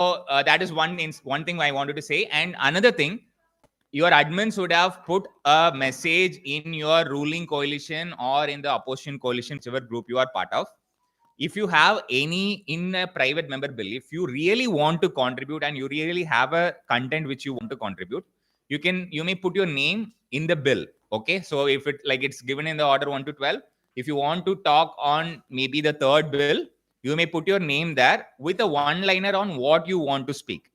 that is one thing I wanted to say. And another thing, your admins would have put a message in your ruling coalition or in the opposition coalition, whichever group you are part of. If you have any in a private member bill, if you really want to contribute and you really have a content which you want to contribute, you may put your name in the bill. Okay, so if it's given in the order 1 to 12, if you want to talk on maybe the third bill, you may put your name there with a one liner on what you want to speak.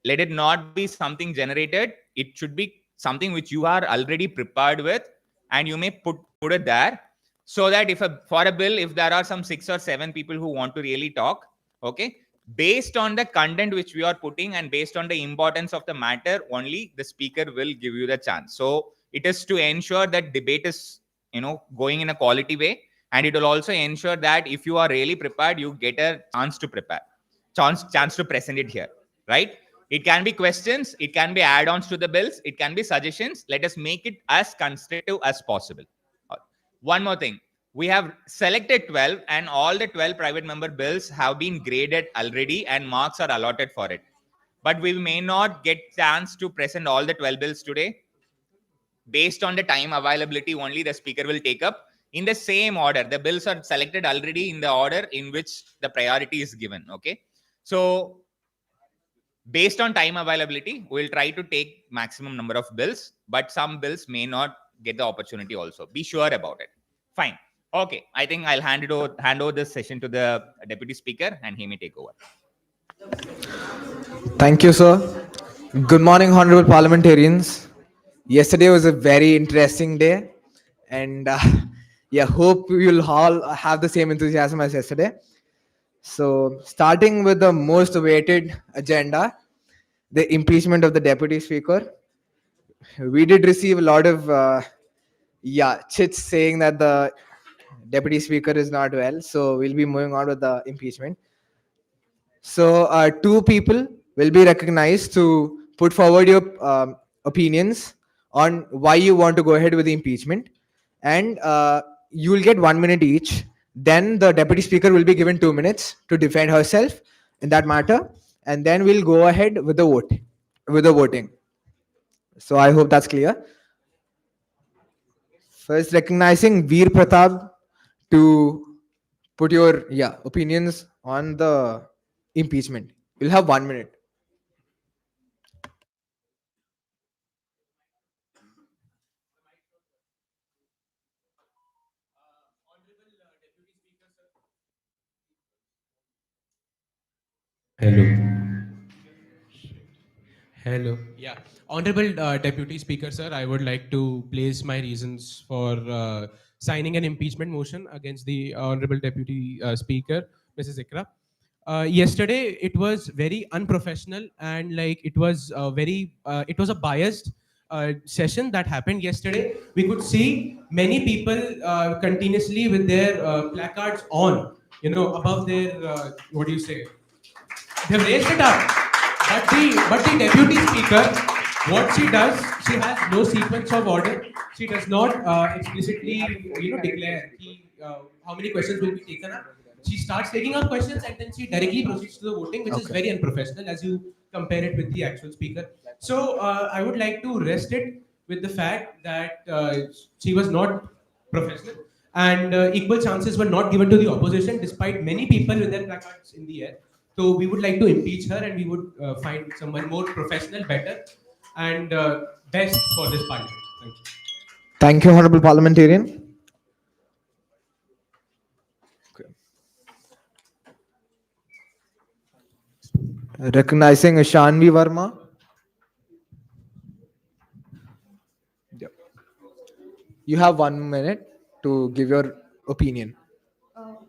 Let it not be something generated. It should be something which you are already prepared with, and you may put it there, so that for a bill, if there are some 6 or 7 people who want to really talk, okay, based on the content which we are putting and based on the importance of the matter, only the speaker will give you the chance. So it is to ensure that debate is going in a quality way, and it will also ensure that if you are really prepared, you get a chance to prepare, chance to present it here, right? It can be questions, it can be add-ons to the bills, it can be suggestions. Let us make it as constructive as possible. One more thing, we have selected 12 and all the 12 private member bills have been graded already and marks are allotted for it. But we may not get chance to present all the 12 bills today. Based on the time availability, only the speaker will take up in the same order. The bills are selected already in the order in which the priority is given. Okay, so based on time availability, we'll try to take maximum number of bills, but some bills may not get the opportunity also. Be sure about it. Fine. Okay, I think I'll hand over this session to the Deputy Speaker and he may take over. Thank you, sir. Good morning, honorable parliamentarians. Yesterday was a very interesting day, and yeah, hope you'll all have the same enthusiasm as yesterday. So, starting with the most awaited agenda, the impeachment of the deputy speaker. We did receive a lot of chits saying that the deputy speaker is not well, so we'll be moving on with the impeachment. So, two people will be recognized to put forward your opinions on why you want to go ahead with the impeachment, and you will get 1 minute each. Then the deputy speaker will be given 2 minutes to defend herself in that matter, and then we'll go ahead with the voting. So I hope that's clear. First, recognizing Veer Pratap to put your opinions on the impeachment. You'll have 1 minute. Hello. Yeah. Honorable Deputy Speaker, sir, I would like to place my reasons for signing an impeachment motion against the Honorable Deputy Speaker, Mrs. Ikra. Yesterday, it was very unprofessional and it was a biased session that happened yesterday. We could see many people continuously with their placards on, above their, what do you say? They've raised it up. But the deputy speaker, what she does, she has no sequence of order. She does not explicitly, declare how many questions will be taken up. She starts taking up questions and then she directly proceeds to the voting, which is very unprofessional as you compare it with the actual speaker. So I would like to rest it with the fact that she was not professional and equal chances were not given to the opposition despite many people with their placards in the air. So we would like to impeach her and we would find someone more professional, better and best for this parliament. Thank you. Thank you, honorable parliamentarian. Recognizing Shanvi Verma. Yep. You have 1 minute to give your opinion.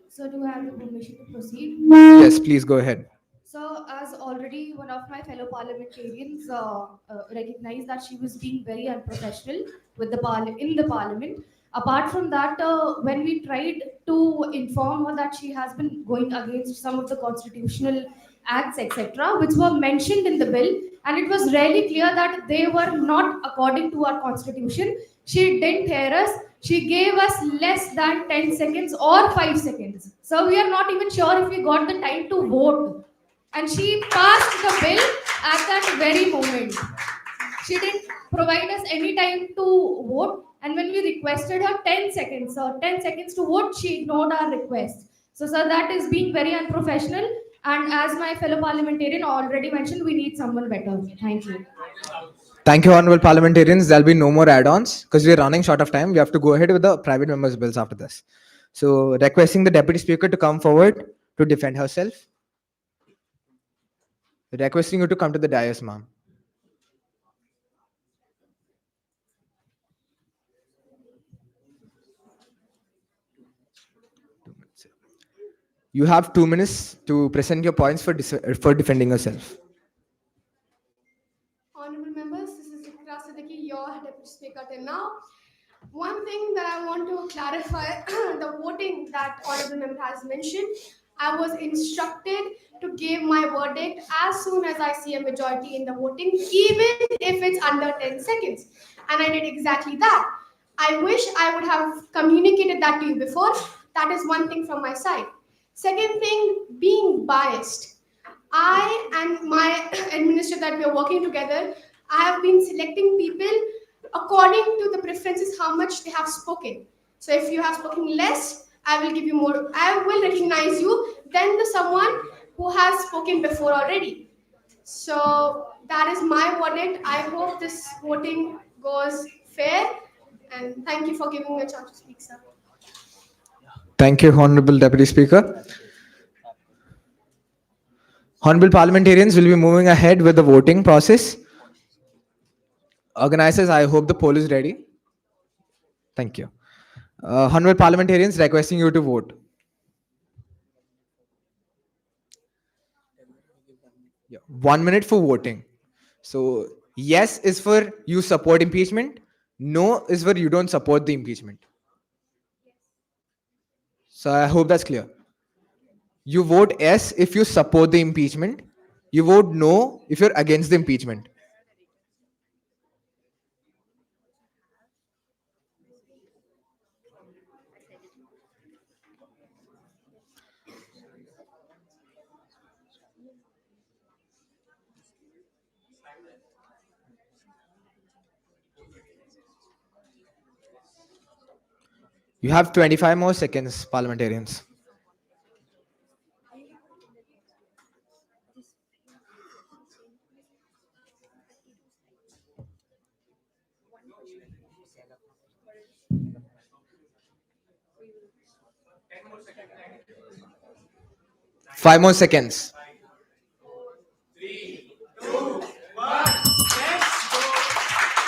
So do I have the permission to proceed? Yes, please go ahead. So, as already one of my fellow parliamentarians recognized that she was being very unprofessional with in the parliament. Apart from that, when we tried to inform her that she has been going against some of the constitutional acts, etc., which were mentioned in the bill, and it was really clear that they were not according to our constitution, she didn't hear us. She gave us less than 10 seconds or 5 seconds. So we are not even sure if we got the time to vote. And she passed the bill at that very moment. She didn't provide us any time to vote. And when we requested her 10 seconds or 10 seconds to vote, she ignored our request. So, sir, that is being very unprofessional. And as my fellow parliamentarian already mentioned, we need someone better. Thank you. Thank you, honorable parliamentarians. There'll be no more add-ons because we're running short of time. We have to go ahead with the private members' bills after this. So, requesting the deputy speaker to come forward to defend herself. Requesting you to come to the dais, ma'am. You have 2 minutes to present your points for defending yourself. Honorable members, this is Ikra Siddiqui, your Deputy Speaker till now. One thing that I want to clarify, the voting that Honorable Member has mentioned, I was instructed to give my verdict as soon as I see a majority in the voting, even if it's under 10 seconds. And I did exactly that. I wish I would have communicated that to you before. That is one thing from my side. Second thing, being biased. I and my administrator that we are working together, I have been selecting people according to the preferences, how much they have spoken. So if you have spoken less, I will give you more. I will recognize you than the someone who has spoken before already. So that is my verdict. I hope this voting goes fair. And thank you for giving me a chance to speak, sir. Thank you, honorable deputy speaker. Honorable parliamentarians will be moving ahead with the voting process. Organizers, I hope the poll is ready. Thank you. Honorable parliamentarians, requesting you to vote. Yeah. 1 minute for voting. So, yes is for you support impeachment. No is for you don't support the impeachment. So, I hope that's clear. You vote yes if you support the impeachment. You vote no if you're against the impeachment. You have 25 more seconds, parliamentarians. Five more seconds.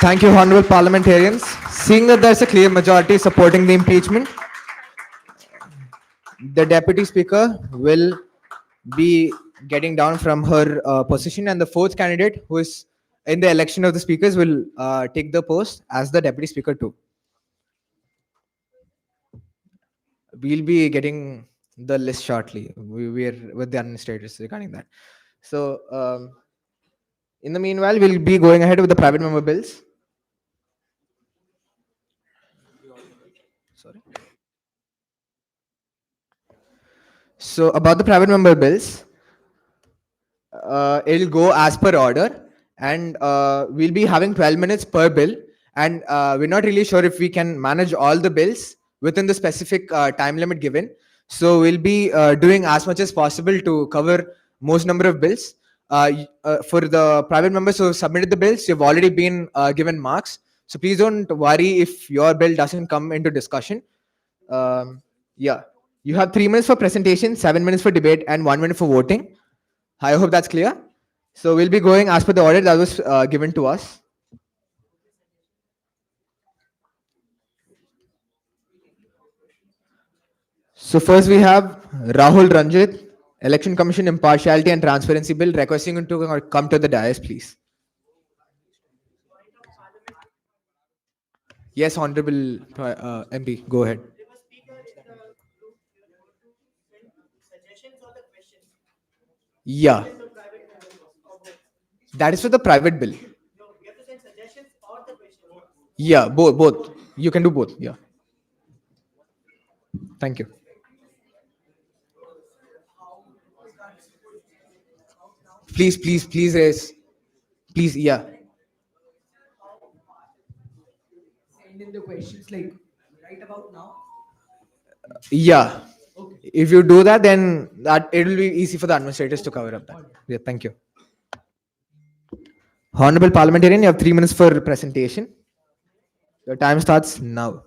Thank you, honorable parliamentarians. Seeing that there's a clear majority supporting the impeachment, the deputy speaker will be getting down from her position, and the fourth candidate who is in the election of the speakers will take the post as the deputy speaker too. We'll be getting the list shortly. We're with the administrators regarding that. So, in the meanwhile, we'll be going ahead with the private member bills. Sorry. So, about the private member bills, it'll go as per order, and we'll be having 12 minutes per bill, and we're not really sure if we can manage all the bills within the specific time limit given. So we'll be doing as much as possible to cover most number of bills. For the private members who submitted the bills, you've already been given marks, so please don't worry if your bill doesn't come into discussion. Yeah, you have 3 minutes for presentation, 7 minutes for debate, and 1 minute for voting. I hope that's clear. So we'll be going as per the order that was given to us. So first we have Rahul Ranjit, Election Commission Impartiality and Transparency Bill, requesting him to come to the dais, please. Yes, Honorable MP, go ahead. Yeah. That is for the private bill. Yeah, both. You can do both. Yeah. Thank you. Please raise. Please, yeah. Send in the questions like right about now. Yeah. Okay. If you do that, then that it will be easy for the administrators to cover up that. Yeah, thank you. Honorable parliamentarian, you have 3 minutes for presentation. Your time starts now.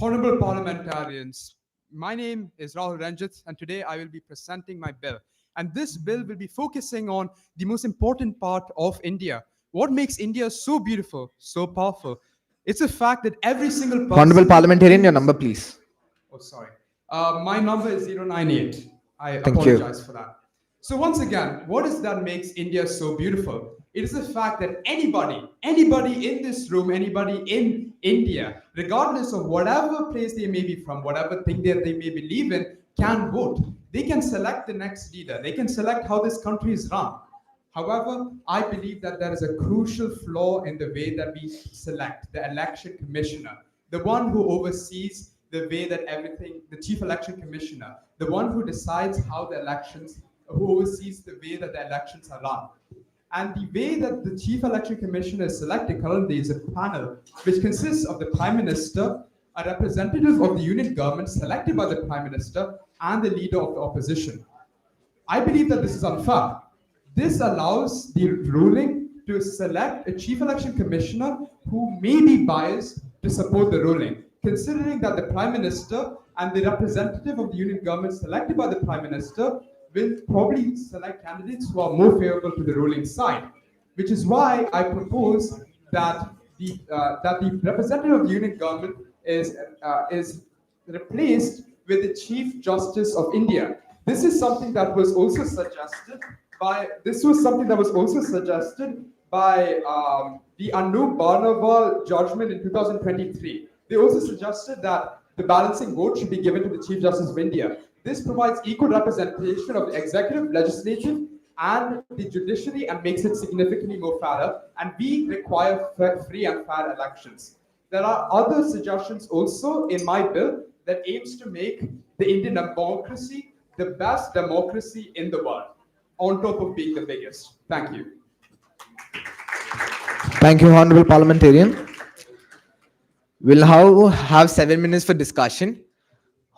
Honorable parliamentarians, my name is Rahul Ranjit, and today I will be presenting my bill. And this bill will be focusing on the most important part of India. What makes India so beautiful, so powerful? It's a fact that every single person. Honorable parliamentarian, your number, please. Oh, sorry. My number is 098. I Thank you. apologize for that. So once again, what is that makes India so beautiful? It is the fact that anybody in this room, anybody in India, regardless of whatever place they may be from, whatever thing that they may believe in, can vote. They can select the next leader. They can select how this country is run. However, I believe that there is a crucial flaw in the way that we select the election commissioner, the one who oversees the way that everything, the chief election commissioner, the one who decides how the elections, who oversees the way that the elections are run. And the way that the chief election commissioner is selected currently is a panel which consists of the prime minister, a representative of the union government selected by the prime minister, and the leader of the opposition. I believe that this is unfair. This allows the ruling to select a chief election commissioner who may be biased to support the ruling, considering that the prime minister and the representative of the union government selected by the prime minister will probably select candidates who are more favorable to the ruling side, which is why I propose that the representative of the union government is replaced with the Chief Justice of India. This is something that was also suggested by the Anu Barnaval judgment in 2023. They also suggested that the balancing vote should be given to the Chief Justice of India. This provides equal representation of the executive, legislative, and the judiciary and makes it significantly more fairer. And we require free and fair elections. There are other suggestions also in my bill that aims to make the Indian democracy the best democracy in the world, on top of being the biggest. Thank you. Thank you, Honorable Parliamentarian. We'll now have 7 minutes for discussion.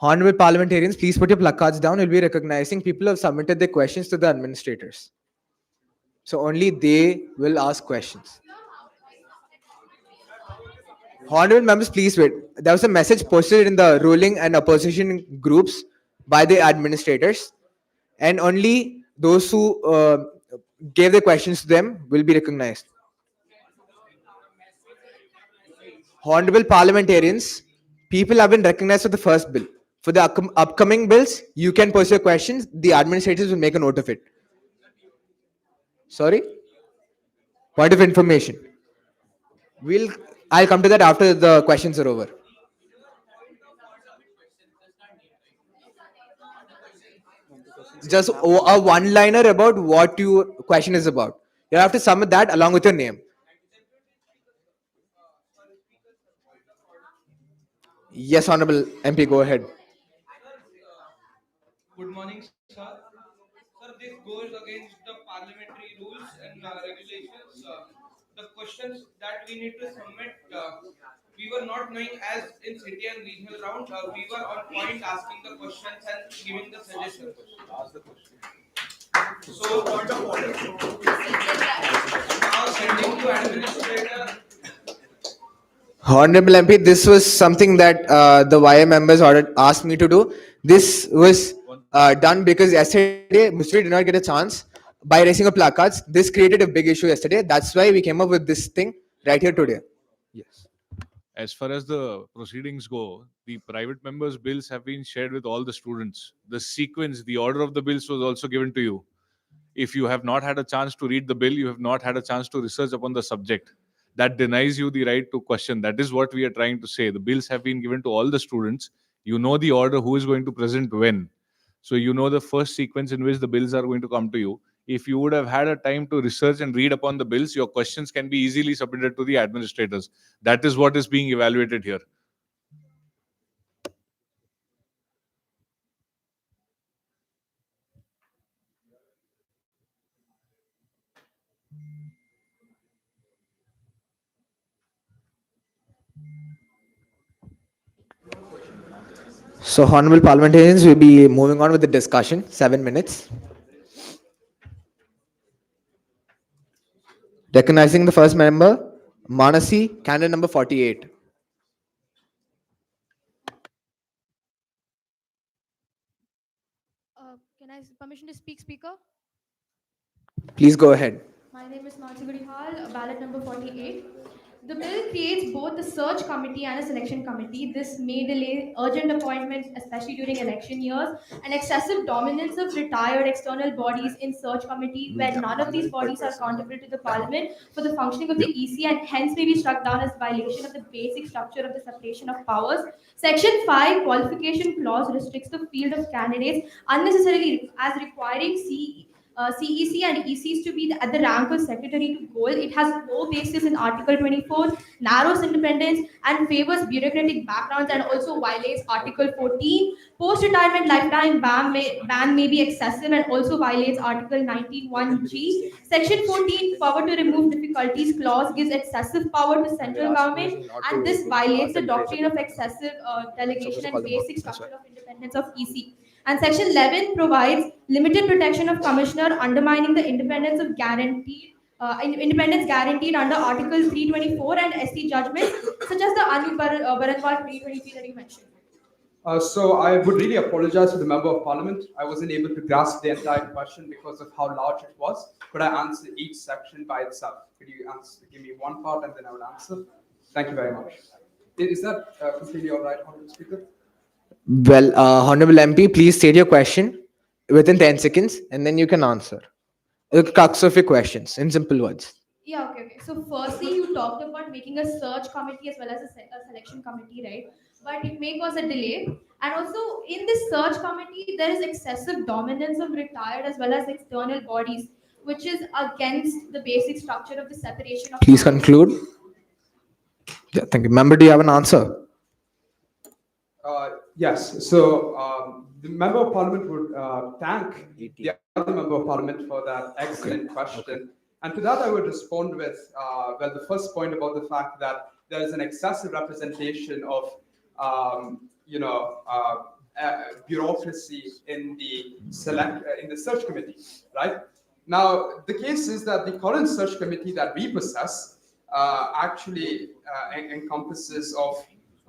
Honorable Parliamentarians, please put your placards down. We'll be recognizing people who have submitted their questions to the administrators. So only they will ask questions. Honorable members, please wait. There was a message posted in the ruling and opposition groups by the administrators, and only those who gave the questions to them will be recognized. Honorable parliamentarians, people have been recognized for the first bill. For the upcoming bills, you can post your questions. The administrators will make a note of it. Sorry? Point of information. I'll come to that after the questions are over. Just a one-liner about what your question is about. You have to submit that along with your name. Yes, Honorable MP, go ahead. Good morning, sir. Sir, this goes against the parliamentary rules and regulations. The questions that we need to submit, we were not knowing as in city and regional round. We were on point asking the questions and giving the suggestions. Ask the question. So, point of order. Now sending to administrator. Honorable MP, this was something that the YA members asked me to do. This was done because yesterday Musri did not get a chance by raising a placards. This created a big issue yesterday. That's why we came up with this thing right here today. Yes. As far as the proceedings go, the private members' bills have been shared with all the students. The sequence, the order of the bills was also given to you. If you have not had a chance to read the bill, you have not had a chance to research upon the subject. That denies you the right to question. That is what we are trying to say. The bills have been given to all the students. You know the order, who is going to present when. So you know the first sequence in which the bills are going to come to you. If you would have had a time to research and read upon the bills, your questions can be easily submitted to the administrators. That is what is being evaluated here. So, honorable parliamentarians, we'll be moving on with the discussion. 7 minutes. Recognizing the first member, Manasi, candidate number 48. Can I permission to speak, Speaker? Please go ahead. My name is Mansi Hall, ballot number 48. The bill creates both a search committee and a selection committee. This may delay urgent appointments, especially during election years, and excessive dominance of retired external bodies in search committee, where none of these bodies are accountable to the parliament for the functioning of the EC and hence may be struck down as violation of the basic structure of the separation of powers. Section 5 qualification clause restricts the field of candidates unnecessarily as requiring CEC and ECs to be at the rank of secretary to goal. It has no basis in Article 24, narrows independence and favors bureaucratic backgrounds and also violates Article 14. Post-retirement lifetime ban may be excessive and also violates Article 19(1)(g). Section 14, power to remove difficulties clause gives excessive power to central government and this violates the doctrine of excessive delegation and basic structure of independence of EC. And Section 11 provides limited protection of commissioner, undermining the independence of independence guaranteed under Article 324 and SC judgments, such as the Anu Baranwal 323 that you mentioned. So I would really apologize to the member of parliament. I wasn't able to grasp the entire question because of how large it was. Could I answer each section by itself? Could you give me one part and then I will answer? Thank you very much. Is that completely all right, Honorable Speaker? Well, Honorable MP, please state your question within 10 seconds and then you can answer. The crux of your questions in simple words. Yeah, okay. So firstly, you talked about making a search committee as well as a selection committee, right? But it may cause a delay. And also in this search committee, there is excessive dominance of retired as well as external bodies, which is against the basic structure of the separation of Please powers. conclude. Yeah, thank you. Member, do you have an answer? Yes. So the member of parliament would thank the other member of parliament for that excellent question. Okay. And to that, I would respond with well, the first point about the fact that there is an excessive representation of bureaucracy in the search committee, right? Now, the case is that the current search committee that we possess actually encompasses of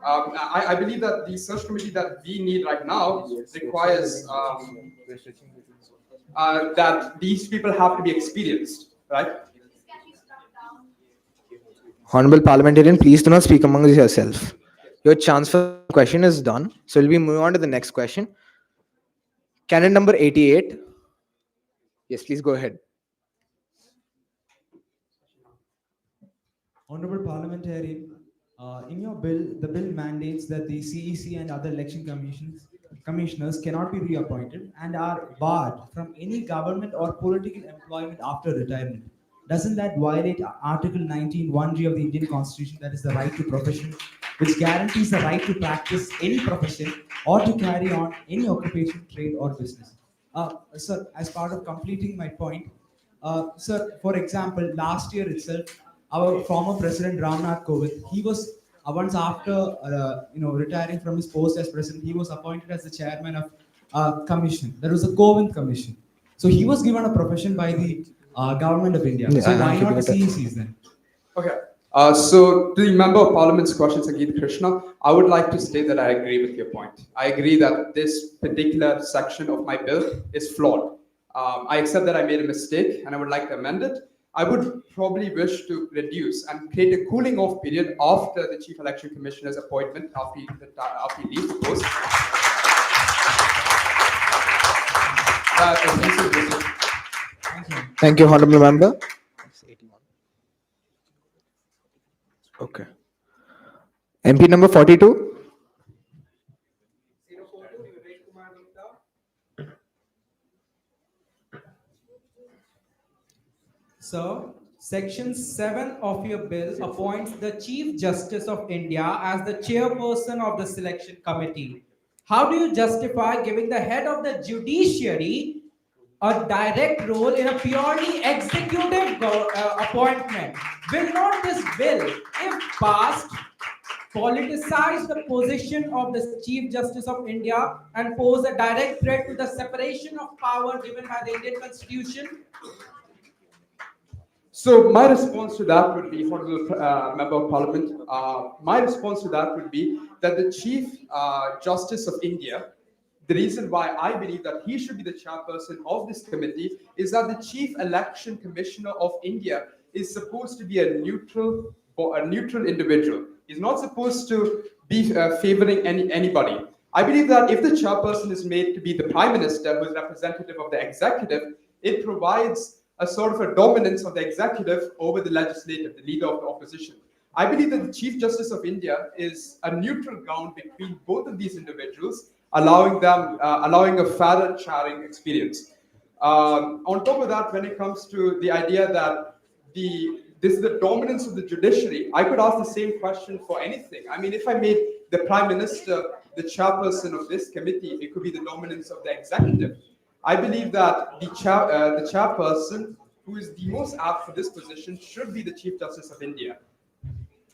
I believe that the search committee that we need right now requires that these people have to be experienced, right? Honorable parliamentarian, please do not speak among yourself. Your chance for the question is done. So we'll be moving on to the next question. Candidate number 88. Yes, please go ahead. Honorable parliamentarian, in your bill, the bill mandates that the CEC and other election commissioners cannot be reappointed and are barred from any government or political employment after retirement. Doesn't that violate Article 19(1)(g) of the Indian Constitution, that is the right to profession, which guarantees the right to practice any profession or to carry on any occupation, trade, or business? Sir, as part of completing my point, sir, for example, last year itself, our former President Ramnath Kovind, he was once after retiring from his post as president, he was appointed as the chairman of a commission. There was a Kovind Commission. So he was given a profession by the government of India. Yeah, so why not the CECs then? Okay. So to the member of parliament's question, Sangeet Krishna, I would like to state that I agree with your point. I agree that this particular section of my bill is flawed. I accept that I made a mistake and I would like to amend it. I would probably wish to reduce and create a cooling off period after the Chief Election Commissioner's appointment, after he leaves the post. Thank you, honorable member. Okay. MP number 42. So, Section 7 of your bill appoints the Chief Justice of India as the chairperson of the selection committee. How do you justify giving the head of the judiciary a direct role in a purely executive appointment? Will not this bill, if passed, politicize the position of the Chief Justice of India and pose a direct threat to the separation of power given by the Indian Constitution? So my response to that would be, Honorable Member of Parliament, my response to that would be that the Chief Justice of India, the reason why I believe that he should be the chairperson of this committee is that the Chief Election Commissioner of India is supposed to be a neutral individual. He's not supposed to be favoring anybody. I believe that if the chairperson is made to be the Prime Minister, who is representative of the executive, it provides a sort of a dominance of the executive over the legislative, the leader of the opposition. I believe that the Chief Justice of India is a neutral ground between both of these individuals, allowing a fairer chairing experience. On top of that, when it comes to the idea that this is the dominance of the judiciary, I could ask the same question for anything. I mean, if I made the Prime Minister the chairperson of this committee, it could be the dominance of the executive. I believe that the chairperson who is the most apt for this position should be the Chief Justice of India.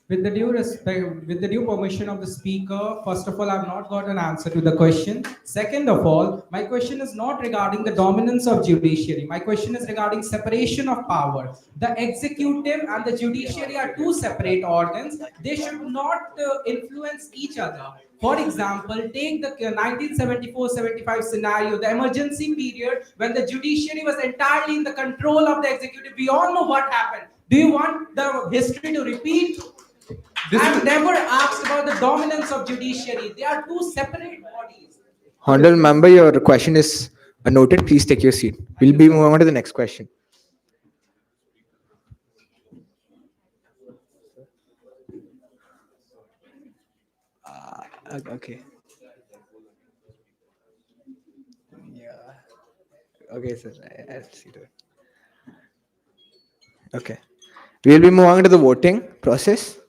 With the due respect, with the due permission of the speaker, first of all, I've not got an answer to the question. Second of all, my question is not regarding the dominance of judiciary. My question is regarding separation of power. The executive and the judiciary are two separate organs. They should not influence each other. For example, take the 1974-75 scenario, the emergency period when the judiciary was entirely in the control of the executive. We all know what happened. Do you want the history to repeat? I've never asked about the dominance of judiciary. They are two separate bodies. Honorable member, your question is noted. Please take your seat. We'll be moving on to the next question. Okay. Yeah. Okay, sir. I'll see to it. Okay. We'll be moving on to the voting process.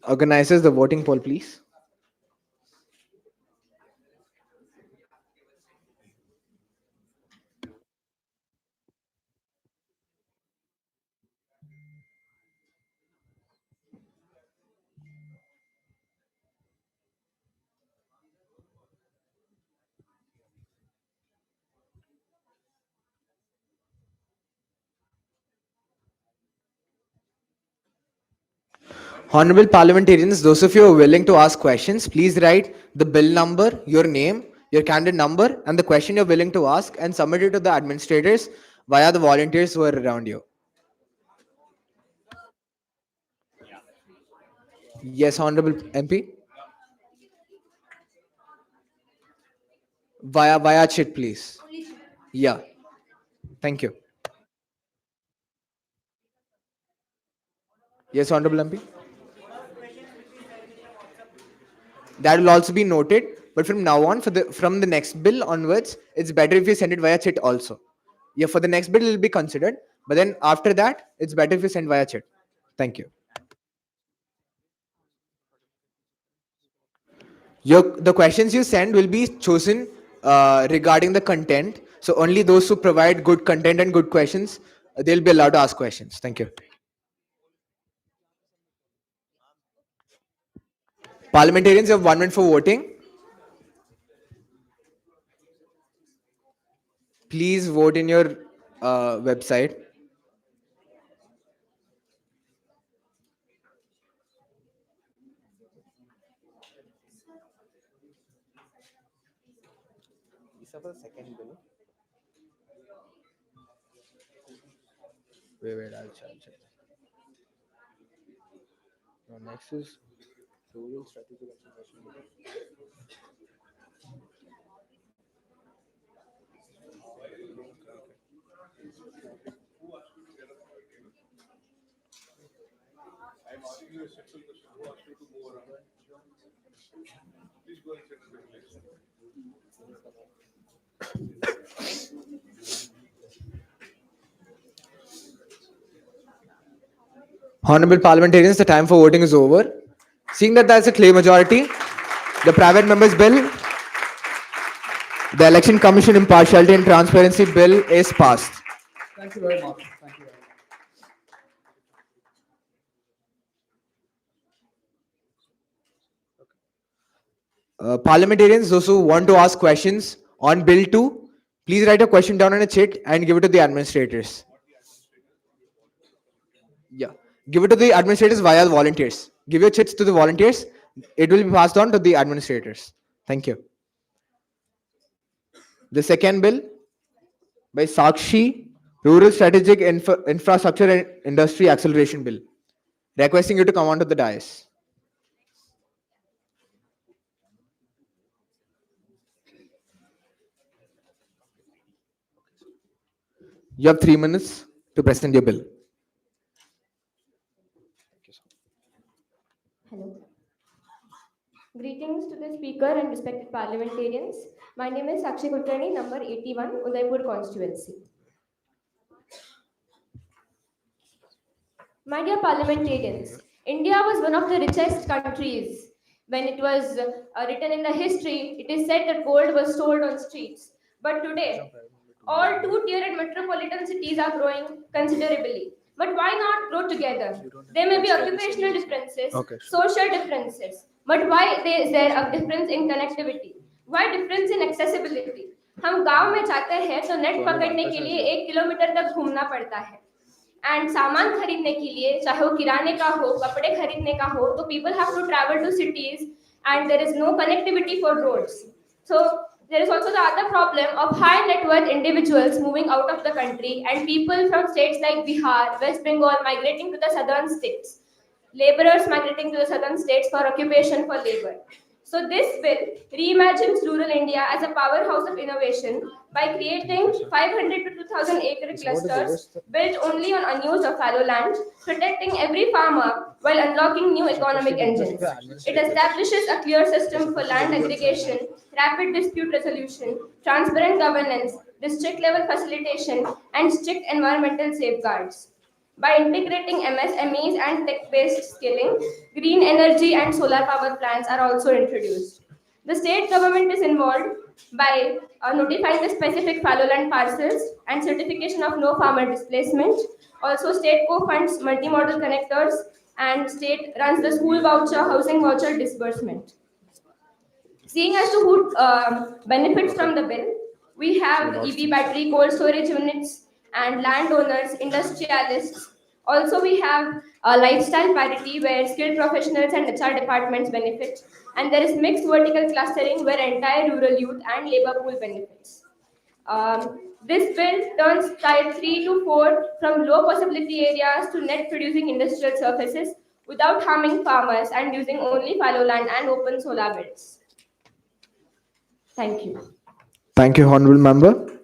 Organizers, the voting poll, please. Honorable parliamentarians, those of you who are willing to ask questions, please write the bill number, your name, your candidate number, and the question you're willing to ask and submit it to the administrators via the volunteers who are around you. Yes, Honorable MP. Via chat, please. Yeah. Thank you. Yes, Honorable MP. That will also be noted, but from now on, from the next bill onwards, it's better if you send it via chat also. Yeah, for the next bill, it will be considered, but then after that, it's better if you send via chat. Thank you. The questions you send will be chosen regarding the content. So only those who provide good content and good questions, they'll be allowed to ask questions. Thank you. Parliamentarians, you have 1 minute for voting. Please vote in your website. Wait, I'll check. No, next is rural strategic information. Honorable parliamentarians, the time for voting is over. Seeing that there's a clear majority, the private members bill, the Election Commission Impartiality and Transparency Bill is passed. Thank you very much. Thank you very much. Parliamentarians, those who want to ask questions on Bill 2, please write a question down in a chat and give it to the administrators. Yeah, give it to the administrators via the volunteers. Give your chits to the volunteers. It will be passed on to the administrators. Thank you. The second bill by Sakshi, Rural Strategic Infrastructure and Industry Acceleration Bill. Requesting you to come onto the dais. You have 3 minutes to present your bill. Hello. Greetings to the speaker and respected parliamentarians. My name is Sakshi Kulkarni, number 81, Udaipur constituency. My dear parliamentarians, India was one of the richest countries. When it was written in the history, it is said that gold was sold on streets. But today, all two-tier and metropolitan cities are growing considerably. But why not grow together? There may be occupational differences, social differences, but why is there a difference in connectivity? Why difference in accessibility? हम गांव में जाते हैं तो net पकड़ने के लिए 1 kilometre तक घूमना पड़ता है एंड सामान खरीदने के लिए चाहे वो किराने का हो कपड़े खरीदने का हो तो people have to travel to cities and there is no connectivity for roads. So there is also the other problem of high net worth individuals moving out of the country and people from states like Bihar, West Bengal migrating to the southern states. Laborers migrating to the southern states for occupation for labor. So this bill reimagines rural India as a powerhouse of innovation by creating 500 to 2,000 acre clusters built only on unused or fallow land, protecting every farmer while unlocking new economic engines. It establishes a clear system for land aggregation, rapid dispute resolution, transparent governance, district level facilitation, and strict environmental safeguards. By integrating MSMEs and tech-based skilling, green energy and solar power plants are also introduced. The state government is involved by notifying the specific fallow land parcels and certification of no farmer displacement. Also, state co-funds multimodal connectors and state runs the school voucher, housing voucher disbursement. Seeing as to who benefits from the bill, we have EV battery cold storage units and landowners, industrialists. Also, we have lifestyle parity where skilled professionals and HR departments benefit. And there is mixed vertical clustering where entire rural youth and labor pool benefits. This bill turns tier 3 to 4 from low possibility areas to net producing industrial surfaces without harming farmers and using only fallow land and open solar belts. Thank you. Thank you, Honorable Member.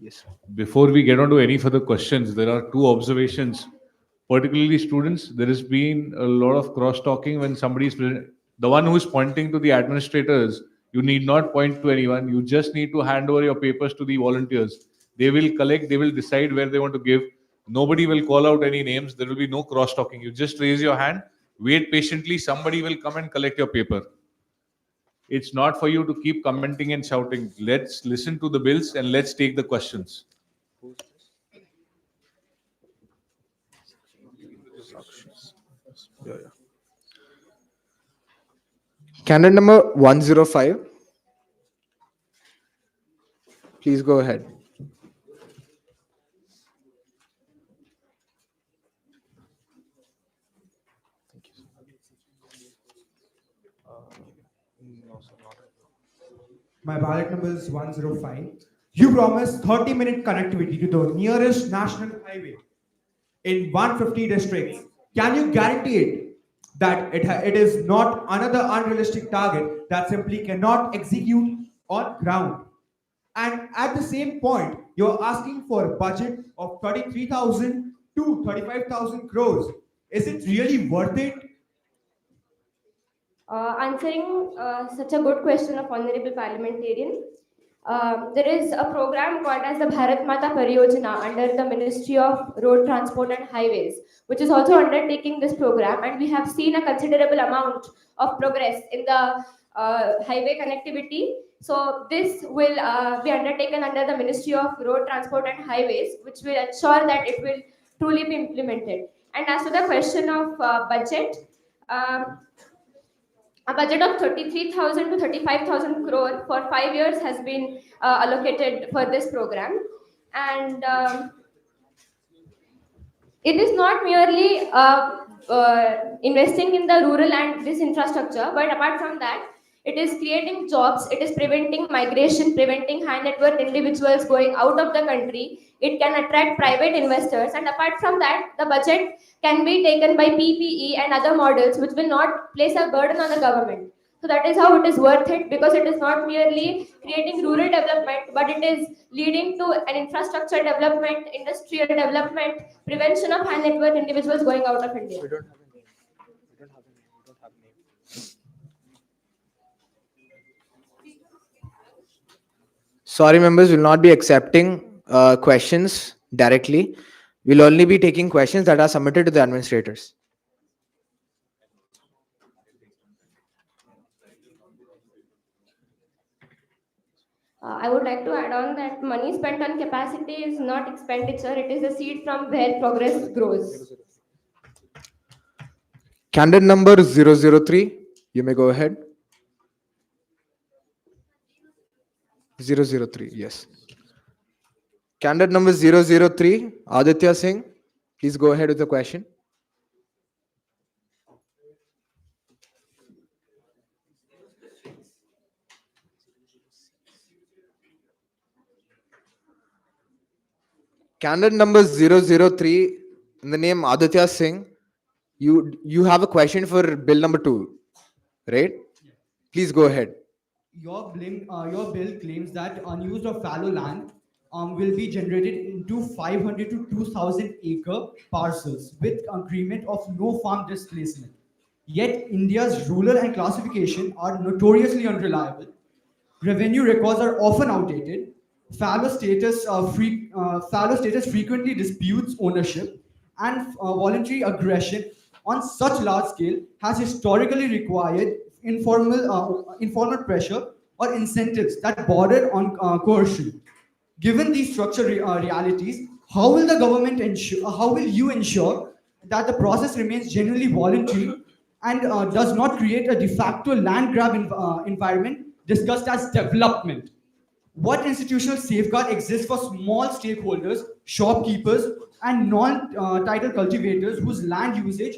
Yes. Before we get on to any further questions, there are two observations. Particularly students, there has been a lot of cross-talking when somebody is the one who is pointing to the administrators. You need not point to anyone. You just need to hand over your papers to the volunteers. They will collect, they will decide where they want to give. Nobody will call out any names. There will be no cross-talking. You just raise your hand, wait patiently. Somebody will come and collect your paper. It's not for you to keep commenting and shouting. Let's listen to the bills and let's take the questions. Candidate number 105. Please go ahead. My ballot number is 105. You promised 30-minute connectivity to the nearest national highway in 150 districts. Can you guarantee it that it is not another unrealistic target that simply cannot execute on ground? And at the same point, you're asking for a budget of 33,000 to 35,000 crores. Is it really worth it? Answering such a good question of honorable parliamentarian, there is a program called as the Bharat Mata Pariyojana under the Ministry of Road Transport and Highways, which is also undertaking this program, and we have seen a considerable amount of progress in the highway connectivity. So this will be undertaken under the Ministry of Road Transport and Highways, which will ensure that it will truly be implemented. And as to the question of budget, A budget of 33,000 to 35,000 crore for 5 years has been allocated for this program. And it is not merely investing in the rural and this infrastructure, but apart from that, it is creating jobs, it is preventing migration, preventing high net worth individuals going out of the country. It can attract private investors, and apart from that, the budget can be taken by PPE and other models which will not place a burden on the government. So that is how it is worth it, because it is not merely creating rural development, but it is leading to an infrastructure development, industrial development, prevention of high net worth individuals going out of India. Sorry, members, will not be accepting questions directly. We'll only be taking questions that are submitted to the administrators. I would like to add on that money spent on capacity is not expenditure, it is the seed from where progress grows. Candidate number 003, you may go ahead. 003, yes. Candidate number 003, Aditya Singh, please go ahead with the question. Candidate number 003, in the name Aditya Singh, you have a question for bill number 2, right? Please go ahead. Your bill claims that unused or fallow land will be generated into 500 to 2,000 acre parcels with agreement of no farm displacement. Yet India's rural and classification are notoriously unreliable. Revenue records are often outdated. Fallow status frequently disputes ownership, and voluntary aggression on such large scale has historically required informal pressure or incentives that border on coercion. Given these structural realities, how will the government ensure? How will you ensure that the process remains genuinely voluntary and does not create a de facto land grab environment discussed as development? What institutional safeguard exists for small stakeholders, shopkeepers, and non-title cultivators whose land usage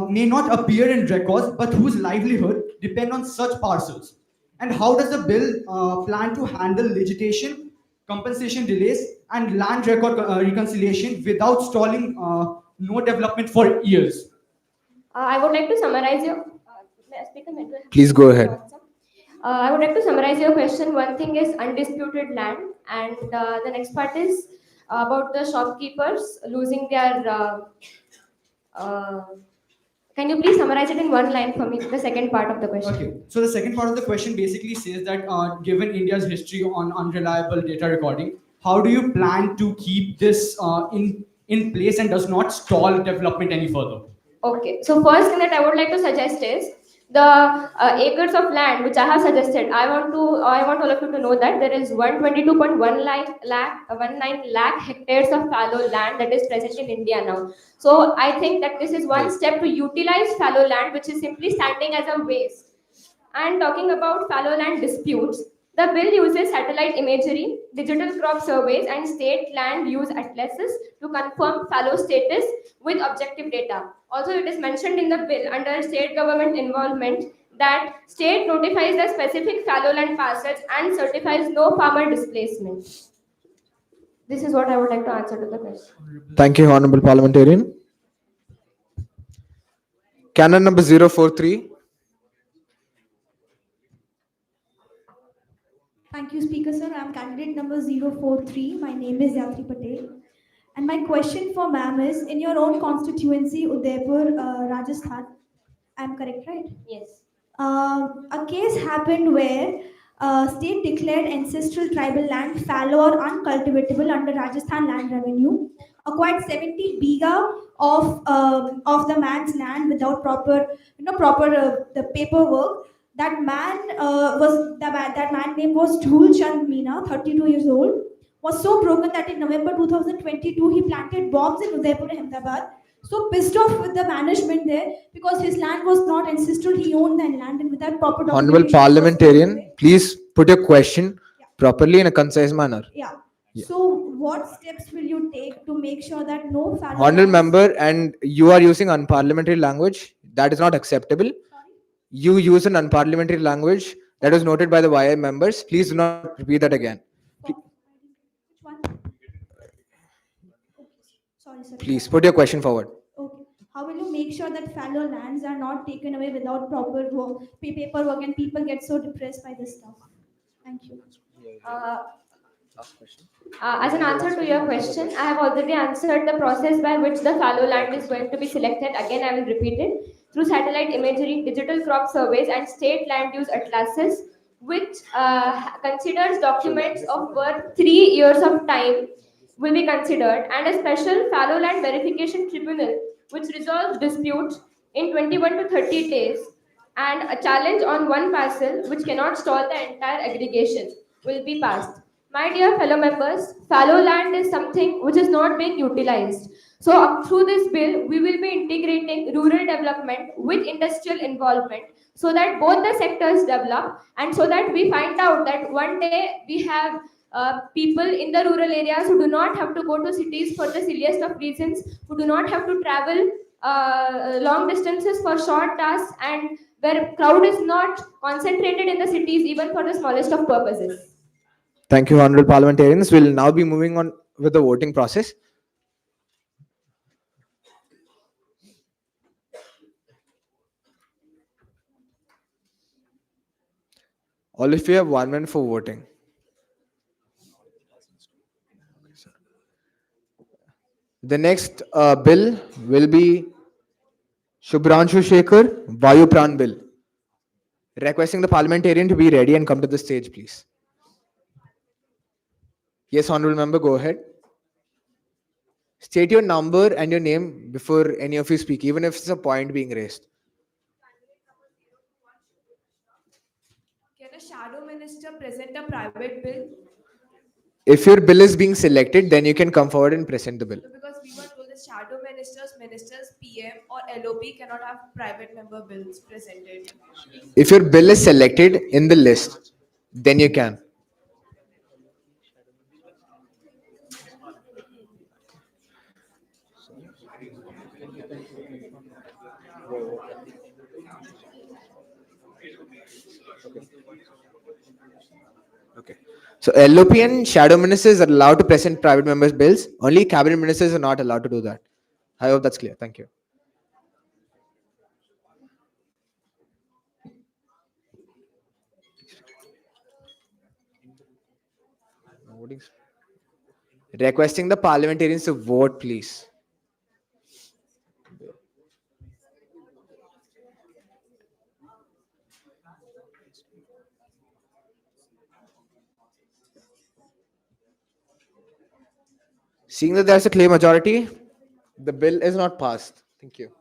may not appear in records, but whose livelihood depend on such parcels? And how does the bill plan to handle legislation, compensation delays, and land record reconciliation without stalling no development for years? I would like to summarize your. May I speak a minute? Please go ahead. I would like to summarize your question. One thing is undisputed land, and the next part is about the shopkeepers losing their. Can you please summarize it in one line for me? The second part of the question. Okay, so the second part of the question basically says that given India's history on unreliable data recording, how do you plan to keep this in place and does not stall development any further? Okay, so first thing that I would like to suggest is the acres of land which I have suggested. I want all of you to know that there is 122.19 lakh hectares of fallow land that is present in India now. So I think that this is one step to utilize fallow land which is simply standing as a waste. And talking about fallow land disputes, the bill uses satellite imagery, digital crop surveys, and state land use atlases to confirm fallow status with objective data. Also, it is mentioned in the bill under state government involvement that state notifies the specific fallow land parcels and certifies no farmer displacement. This is what I would like to answer to the question. Thank you, Honorable Parliamentarian. Candidate number 043. Thank you, Speaker Sir. I'm candidate number 043. My name is Yatri Patel. And my question for ma'am is, in your own constituency, Udaipur, Rajasthan, I'm correct, right? Yes. A case happened where state declared ancestral tribal land fallow or uncultivatable under Rajasthan land revenue, acquired 70 biga of the man's land without proper the paperwork. That man that man name was Dhul Chand Meena, 32 years old, was so broken that in November 2022 he planted bombs in Udaipur and Ahmedabad so pissed off with the management there because his land was not ancestral. He owned that land and without proper Honorable documentation. it was taken parliamentarian, away. please put your question properly in a concise manner. Yeah. Yeah. So, what steps will you take to make sure that no fallow Honorable lands- member, and you are using unparliamentary language. That is not acceptable. You use an unparliamentary language that was noted by the YI members. Please do not repeat that again. Which one? Sorry, sir. Please put your question forward. Okay. How will you make sure that fallow lands are not taken away without proper work, paperwork, and people get so depressed by this stuff? Thank you. As an answer to your question, I have already answered the process by which the fallow land is going to be selected. Again, I will repeat it. Through satellite imagery, digital crop surveys, and state land use atlases, which considers documents of worth 3 years of time will be considered, and a special fallow land verification tribunal, which resolves disputes in 21 to 30 days, and a challenge on one parcel, which cannot stall the entire aggregation, will be passed. My dear fellow members, fallow land is something which is not being utilized. So, through this bill, we will be integrating rural development with industrial involvement so that both the sectors develop and so that we find out that one day we have people in the rural areas who do not have to go to cities for the silliest of reasons, who do not have to travel long distances for short tasks, and where crowd is not concentrated in the cities even for the smallest of purposes. Thank you, honorable parliamentarians. We'll now be moving on with the voting process. All of you have 1 minute for voting. The next bill will be Shubhranshu Shekhar Vayupran bill. Requesting the parliamentarian to be ready and come to the stage, please. Yes, honorable member, go ahead. State your number and your name before any of you speak, even if it's a point being raised. Can a shadow minister present a private bill? If your bill is being selected, then you can come forward and present the bill. Because we were told that shadow ministers, PM or LOP cannot have private member bills presented. If your bill is selected in the list, then you can. Okay. So LOP and shadow ministers are allowed to present private members' bills. Only cabinet ministers are not allowed to do that. I hope that's clear. Thank you. Requesting the parliamentarians to vote, please. Seeing that there's a clear majority, the bill is not passed. Thank you.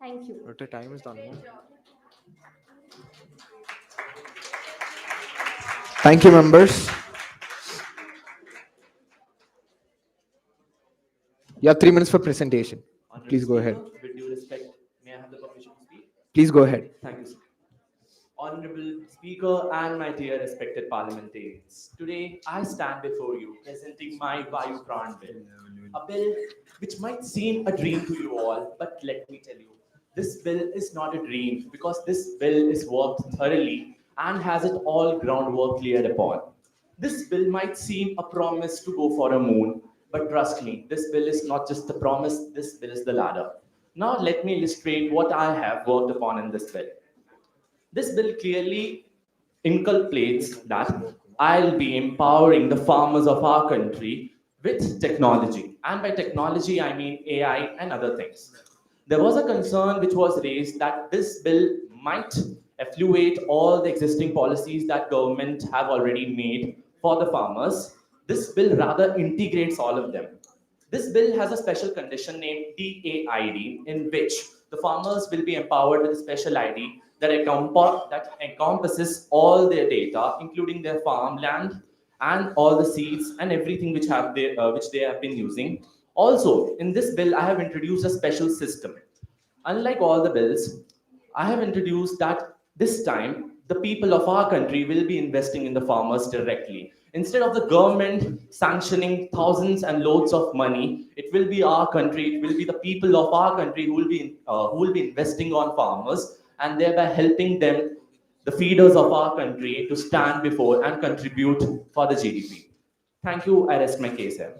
Thank you. But the time is done. No? Thank you, members. You have 3 minutes for presentation. Please go ahead. With due respect, may I have the permission to speak? Please go ahead. Thank you, sir. Honorable Speaker and my dear respected parliamentarians, today I stand before you presenting my Vayupran bill, a bill which might seem a dream to you all, but let me tell you, this bill is not a dream because this bill is worked thoroughly and has it all groundwork cleared upon. This bill might seem a promise to go for a moon, but trust me, this bill is not just the promise, this bill is the ladder. Now let me illustrate what I have worked upon in this bill. This bill clearly inculcates that I'll be empowering the farmers of our country with technology. And by technology, I mean AI and other things. There was a concern which was raised that this bill might effluate all the existing policies that government have already made for the farmers. This bill rather integrates all of them. This bill has a special condition named DAID, in which the farmers will be empowered with a special ID that encompasses all their data, including their farmland and all the seeds and everything which they have been using. Also, in this bill, I have introduced a special system. Unlike all the bills, I have introduced that this time the people of our country will be investing in the farmers directly. Instead of the government sanctioning thousands and loads of money, it will be our country, it will be the people of our country who will be investing on farmers and thereby helping them, the feeders of our country, to stand before and contribute for the GDP. Thank you. I rest my case here.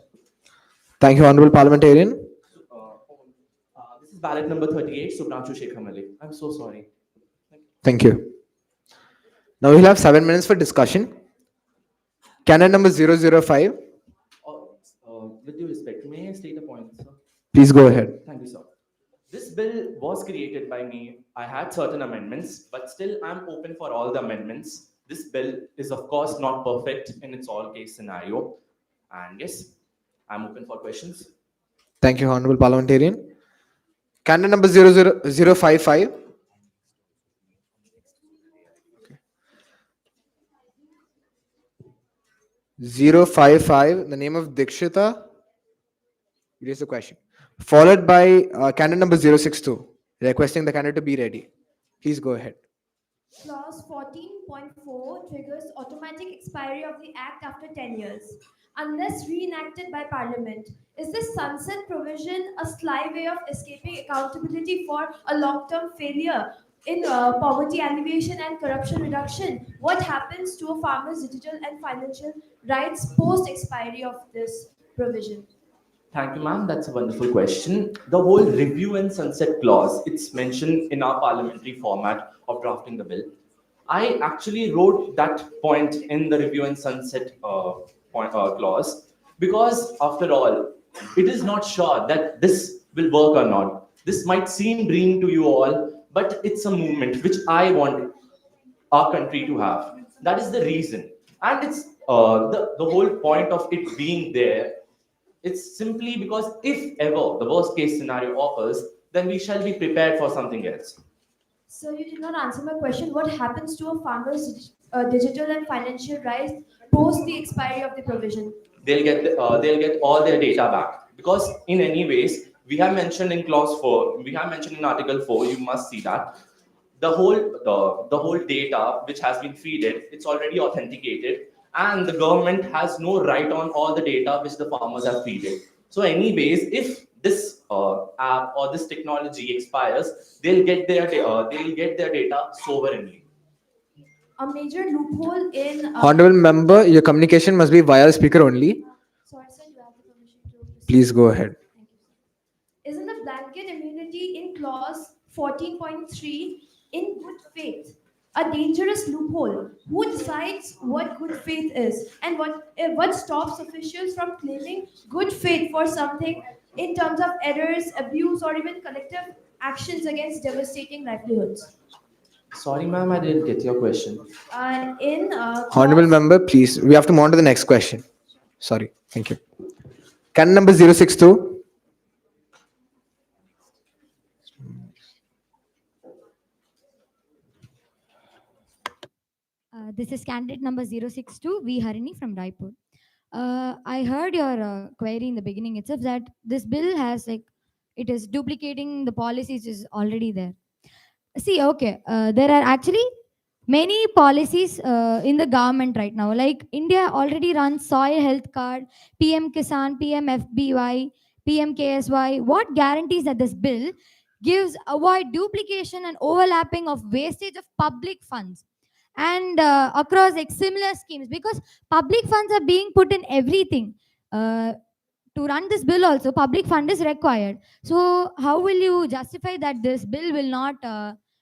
Thank you, Honorable Parliamentarian. This is ballot number 38, Subhranshu Shekhar Malik. I'm so sorry. Thank you. Now we'll have 7 minutes for discussion. Candidate number 005. With due respect, may I state a point, sir? Please go ahead. Thank you, sir. This bill was created by me. I had certain amendments, but still I'm open for all the amendments. This bill is, of course, not perfect in its all case scenario. And yes, I'm open for questions. Thank you, Honorable Parliamentarian. Candidate number 00055. 055, the name of Dikshita. Raise the question. Followed by candidate number 062, requesting the candidate to be ready. Please go ahead. Clause 14.4 triggers automatic expiry of the Act after 10 years, unless reenacted by Parliament. Is this sunset provision a sly way of escaping accountability for a long-term failure in poverty alleviation and corruption reduction? What happens to a farmer's digital and financial rights post-expiry of this provision? Thank you, ma'am. That's a wonderful question. The whole review and sunset clause, it's mentioned in our parliamentary format of drafting the bill. I actually wrote that point in the review and sunset clause because, after all, it is not sure that this will work or not. This might seem dream to you all, but it's a movement which I want our country to have. That is the reason. And it's the whole point of it being there. It's simply because if ever the worst case scenario occurs, then we shall be prepared for something else. So you did not answer my question. What happens to a farmer's digital and financial rights post the expiry of the provision? They'll get all their data back because in any ways we have mentioned in clause 4, we have mentioned in article 4, you must see that the whole data which has been feeded, it's already authenticated, and the government has no right on all the data which the farmers have feeded. So anyways, if this app or this technology expires, they'll get their data sovereignly. A major loophole in Honorable member, your communication must be via speaker only. sorry, sir, you have the permission to proceed. Please go ahead. Isn't the blanket immunity in clause 14.3 in good faith a dangerous loophole? Who decides what good faith is, and what stops officials from claiming good faith for something in terms of errors, abuse, or even collective actions against devastating livelihoods? Sorry, ma'am, I didn't get your question. Honorable member, please, we have to move on to the next question. Sorry, thank you. Candidate number 062. This is candidate number 062, V. Harini from Raipur. I heard your query in the beginning itself that this bill has it is duplicating the policies is already there. See, okay, there are actually many policies in the government right now. Like India already runs soil health card, PM Kisan, PM FBY, PM KSY. What guarantees that this bill gives avoid duplication and overlapping of wastage of public funds and across similar schemes, because public funds are being put in everything. To run this bill also public fund is required. So how will you justify that this bill will not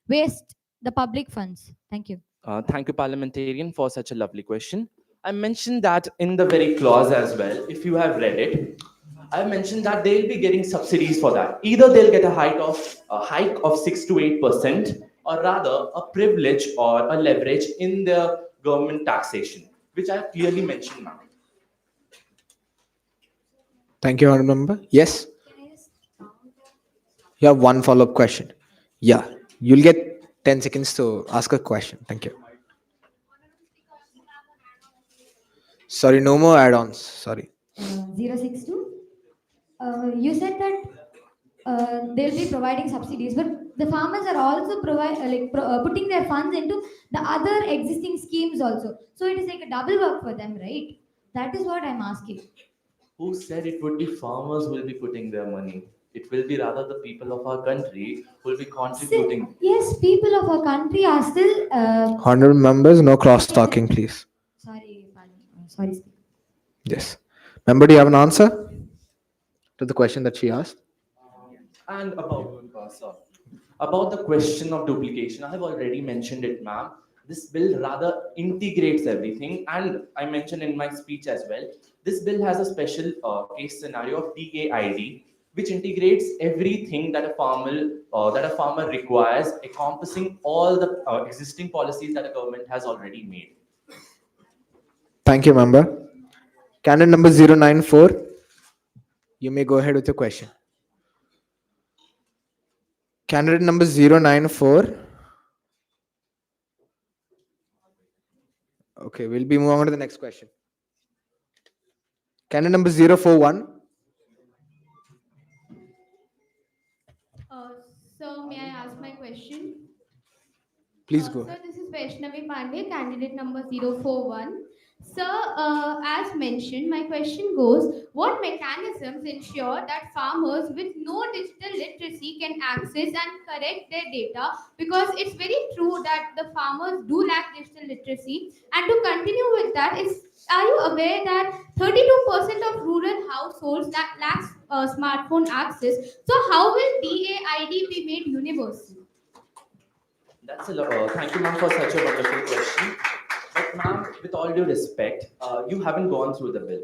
waste the public funds? Thank you. Thank you, parliamentarian, for such a lovely question. I mentioned that in the very clause as well. If you have read it, I mentioned that they'll be getting subsidies for that. Either they'll get a hike of 6 to 8%, or rather a privilege or a leverage in their government taxation, which I have clearly mentioned now. Thank you, Honorable member. Yes. You have one follow-up question. Yeah, you'll get 10 seconds to ask a question. Thank you. Sorry, no more add-ons. Sorry. 062. You said that they'll be providing subsidies, but the farmers are also putting their funds into the other existing schemes also. So it is like a double work for them, right? That is what I'm asking. Who said it would be farmers who will be putting their money? It will be rather the people of our country who will be contributing. Yes, people of our country are still. Honorable members, no cross talking, please. Sorry, pardon. Sorry. Yes. Member, do you have an answer to the question that she asked? And about the question of duplication, I have already mentioned it, ma'am. This bill rather integrates everything, and I mentioned in my speech as well. This bill has a special case scenario of DAID, which integrates everything that a farmer requires, encompassing all the existing policies that a government has already made. Thank you, member. Candidate number 094, you may go ahead with your question. Candidate number 094. Okay, we'll be moving on to the next question. Candidate number 041. Uh, so may I ask my question? Please go Sir, ahead. this is Vaishnavi Pandey, candidate number 041. Sir, as mentioned, my question goes, what mechanisms ensure that farmers with no digital literacy can access and correct their data? Because it's very true that the farmers do lack digital literacy. And to continue with that, are you aware that 32% of rural households that lacks smartphone access? So how will DAID be made universal? That's a lot. Thank you, ma'am, for such a wonderful question. But, ma'am, with all due respect, you haven't gone through the bill.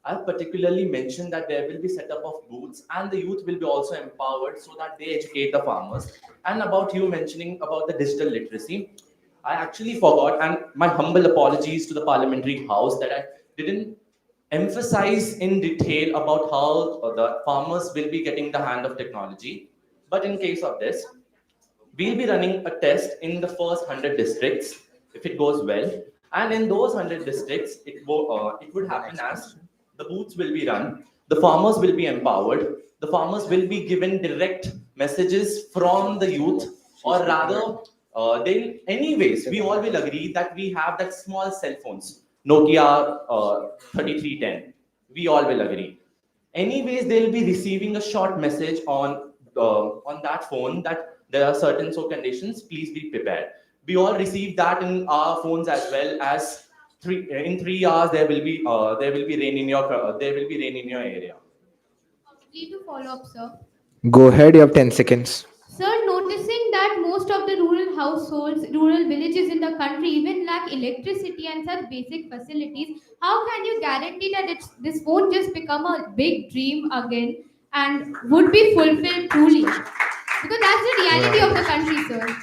I've particularly mentioned that there will be setup of booths, and the youth will be also empowered so that they educate the farmers. And about you mentioning about the digital literacy, I actually forgot, and my humble apologies to the parliamentary house that I didn't emphasize in detail about how the farmers will be getting the hand of technology. But in case of this, we'll be running a test in the first 100 districts if it goes well, and in those 100 districts it would happen as the booths will be run, the farmers will be empowered, the farmers will be given direct messages from the youth, or rather they anyways we all will agree that we have that small cell phones, Nokia 3310, we all will agree. Anyways, they'll be receiving a short message on that phone that there are certain so conditions. Please be prepared. We all receive that in our phones as well as in 3 hours there will be rain in your area. Need to follow up, sir. Go ahead, you have 10 seconds. Sir, noticing that most of the rural households, rural villages in the country even lack electricity and such basic facilities, how can you guarantee that this won't just become a big dream again and would be fulfilled truly? Because that's the reality of the country, sir.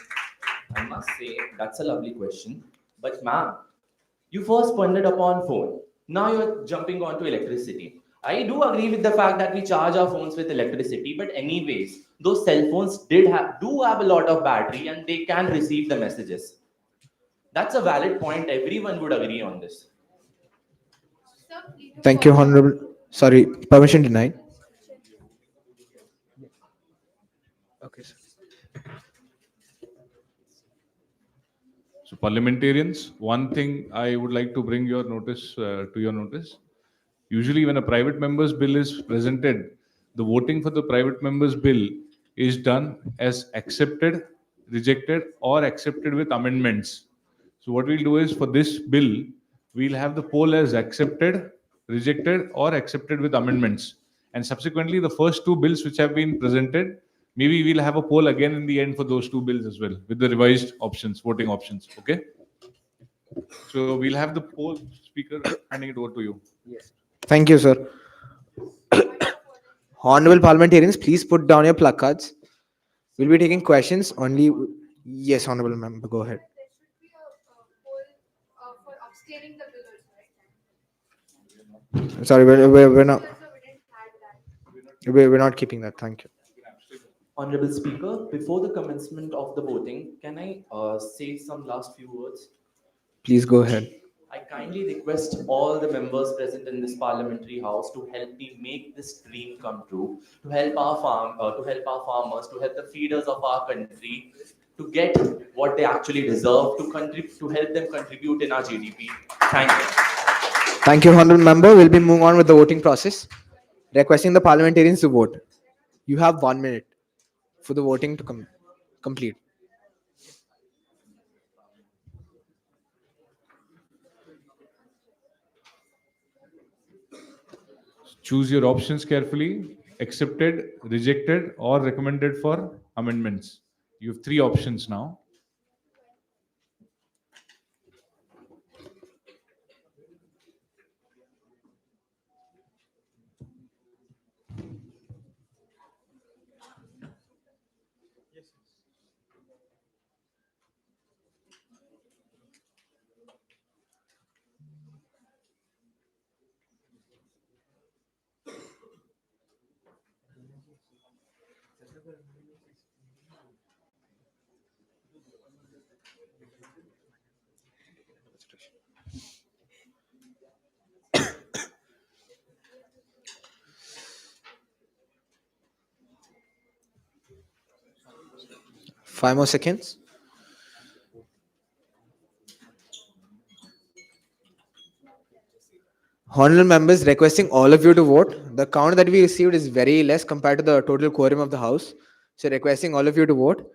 I must say that's a lovely question, but ma'am, you first pointed upon phone. Now you're jumping onto electricity. I do agree with the fact that we charge our phones with electricity, but anyways, those cell phones do have a lot of battery and they can receive the messages. That's a valid point. Everyone would agree on this. Thank you, Honorable. Sorry, permission denied. Okay, sir. So, parliamentarians, one thing I would like to bring your notice to your notice. Usually, when a private member's bill is presented, the voting for the private member's bill is done as accepted, rejected, or accepted with amendments. So, what we'll do is for this bill, we'll have the poll as accepted, rejected, or accepted with amendments. And subsequently, the first two bills which have been presented, maybe we'll have a poll again in the end for those two bills as well with the revised options, voting options. Okay. So we'll have the poll, speaker, handing it over to you. Yes. Thank you, sir. Honorable parliamentarians, please put down your placards. We'll be taking questions only. Yes, honorable member, go ahead. For abstaining the bills, Sorry, we're not. We're not keeping that. Thank you. Honorable Speaker, before the commencement of the voting, can I say some last few words? Please go ahead. I kindly request all the members present in this parliamentary house to help me make this dream come true, to help to help our farmers, to help the feeders of our country, to get what they actually deserve, to help them contribute in our GDP. Thank you. Thank you, honorable member. We'll be moving on with the voting process. Requesting the parliamentarians to vote. You have 1 minute for the voting to complete. Choose your options carefully: accepted, rejected, or recommended for amendments. You have three options now. Five more seconds. Honorable members, requesting all of you to vote. The count that we received is very less compared to the total quorum of the house. So requesting all of you to vote.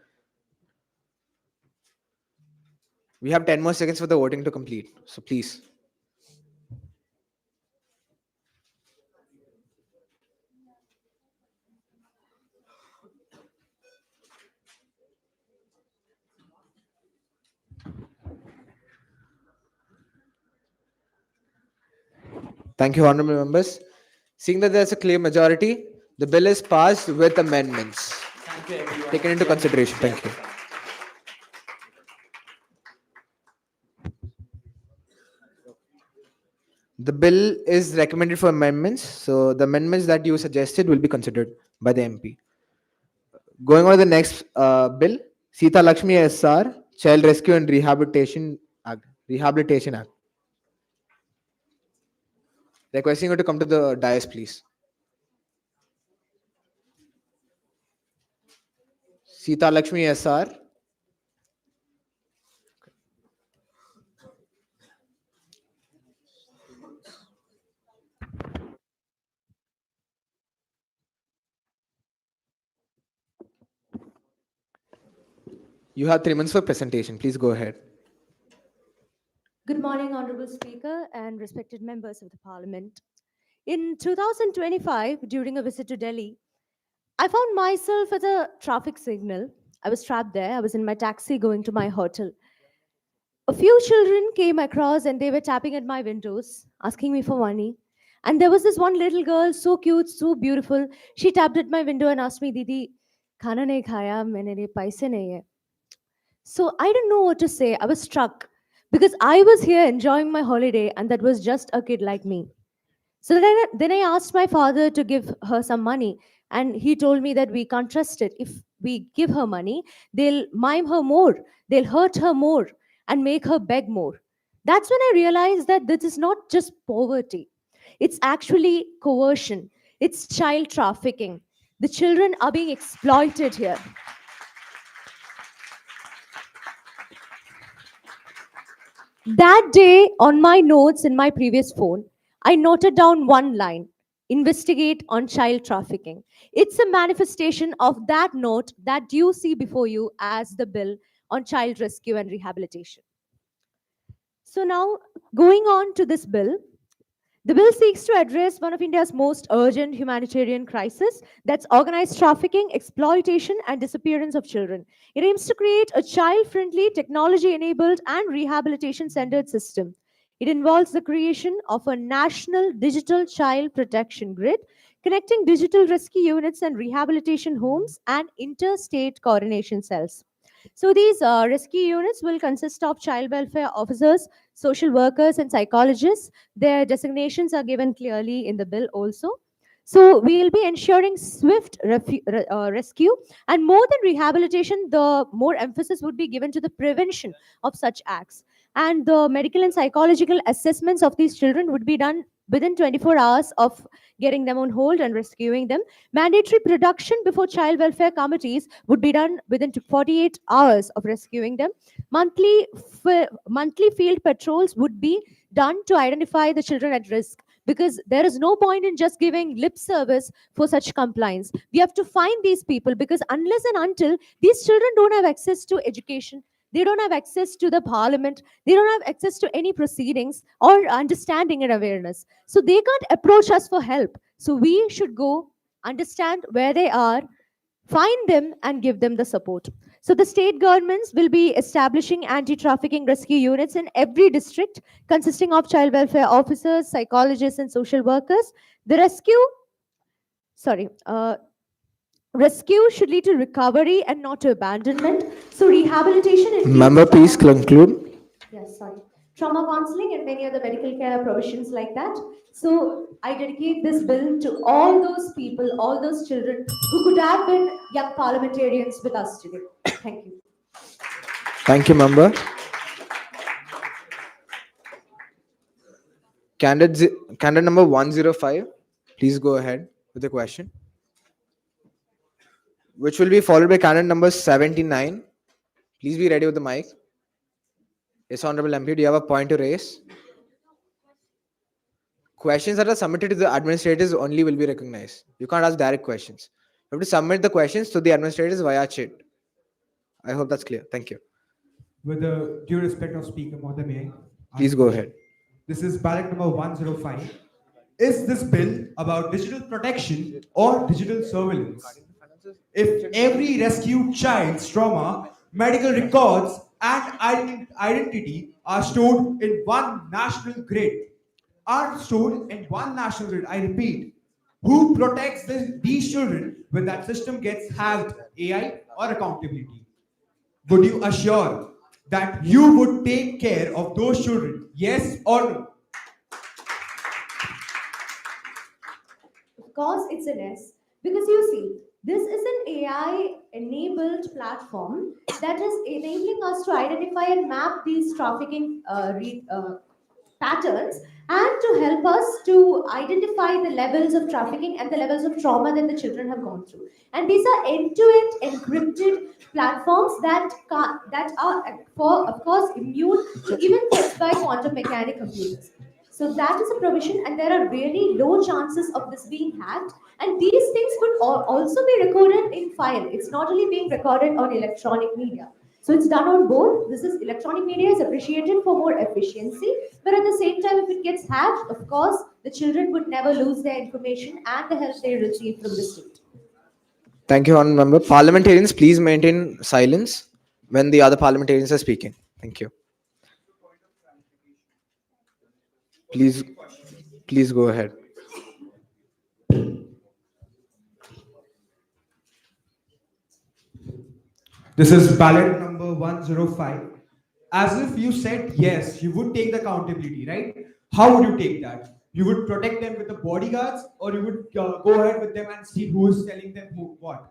We have 10 more seconds for the voting to complete. So please. Thank you, honorable members. Seeing that there's a clear majority, the bill is passed with amendments. Thank you, everyone. Taken into consideration. Thank you. The bill is recommended for amendments. So the amendments that you suggested will be considered by the MP. Going on to the next bill, Sita Lakshmi SR, Child Rescue and Rehabilitation Act. Rehabilitation Act. Requesting you to come to the dais, please. Sita Lakshmi SR. You have 3 minutes for presentation. Please go ahead. Good morning, Honorable Speaker and respected members of the Parliament. In 2025, during a visit to Delhi, I found myself at a traffic signal. I was trapped there. I was in my taxi going to my hotel. A few children came across and they were tapping at my windows, asking me for money. And there was this one little girl, so cute, so beautiful. She tapped at my window and asked me, Didi, khana nahi khaya, maine liye paise nahi hai. So I didn't know what to say. I was struck because I was here enjoying my holiday and that was just a kid like me. So then I asked my father to give her some money, and he told me that we can't trust it. If we give her money, they'll mime her more, they'll hurt her more, and make her beg more. That's when I realized that this is not just poverty, it's actually coercion, it's child trafficking. The children are being exploited here. That day, on my notes in my previous phone, I noted down one line: investigate on child trafficking. It's a manifestation of that note that you see before you as the bill on child rescue and rehabilitation. So, now going on to this bill, the bill seeks to address one of India's most urgent humanitarian crises, that's organized trafficking, exploitation, and disappearance of children. It aims to create a child-friendly, technology-enabled, and rehabilitation-centered system. It involves the creation of a national digital child protection grid, connecting digital rescue units and rehabilitation homes and interstate coordination cells. So these rescue units will consist of child welfare officers, social workers, and psychologists. Their designations are given clearly in the bill also. So we'll be ensuring swift rescue, and more than rehabilitation, the more emphasis would be given to the prevention of such acts. and the medical and psychological assessments of these children would be done within 24 hours of getting them on hold and rescuing them. Mandatory production before child welfare committees would be done within 48 hours of rescuing them. Monthly field patrols would be done to identify the children at risk, because there is no point in just giving lip service for such compliance. We have to find these people, because unless and until these children don't have access to education, they don't have access to the parliament, they don't have access to any proceedings or understanding and awareness. So they can't approach us for help. So we should go, understand where they are, find them, and give them the support. So the state governments will be establishing anti-trafficking rescue units in every district, consisting of child welfare officers, psychologists, and social workers. The rescue should lead to recovery and not to abandonment. So rehabilitation and Member, please conclude. Yes, sorry. Trauma counseling and many other medical care provisions like that. So I dedicate this bill to all those people, all those children who could have been young parliamentarians with us today. Thank you. Thank you, member. Candidate number 105, please go ahead with the question, which will be followed by candidate number 79. Please be ready with the mic. Yes, Honorable MP, do you have a point to raise? Questions that are submitted to the administrators only will be recognized. You can't ask direct questions. You have to submit the questions to the administrators via chat. I hope that's clear. Thank you. With the due respect of Speaker Mohammed, may I? Please go ahead. This is ballot number 105. Is this bill about digital protection or digital surveillance? If every rescued child's trauma, medical records, and identity are stored in one national grid, I repeat, who protects these children when that system gets hacked, AI or accountability? Would you assure that you would take care of those children? Yes or no? Of course, it's an S. Because you see, this is an AI enabled platform that is enabling us to identify and map these trafficking patterns, and to help us to identify the levels of trafficking and the levels of trauma that the children have gone through. And these are end-to-end encrypted platforms that are, of course, immune to even threats by quantum mechanic computers. So that is a provision, and there are really low chances of this being hacked. And these things could also be recorded in file. It's not only being recorded on electronic media. So it's done on both. This is electronic media is appreciated for more efficiency, but at the same time, if it gets hacked, of course, the children would never lose their information and the help they receive from the state. Thank you, Honorable Member. Parliamentarians, please maintain silence when the other parliamentarians are speaking. Thank you. Please go ahead. This is ballot number 105. As if you said yes, you would take the accountability, right? How would you take that? You would protect them with the bodyguards, or you would go ahead with them and see who is telling them what?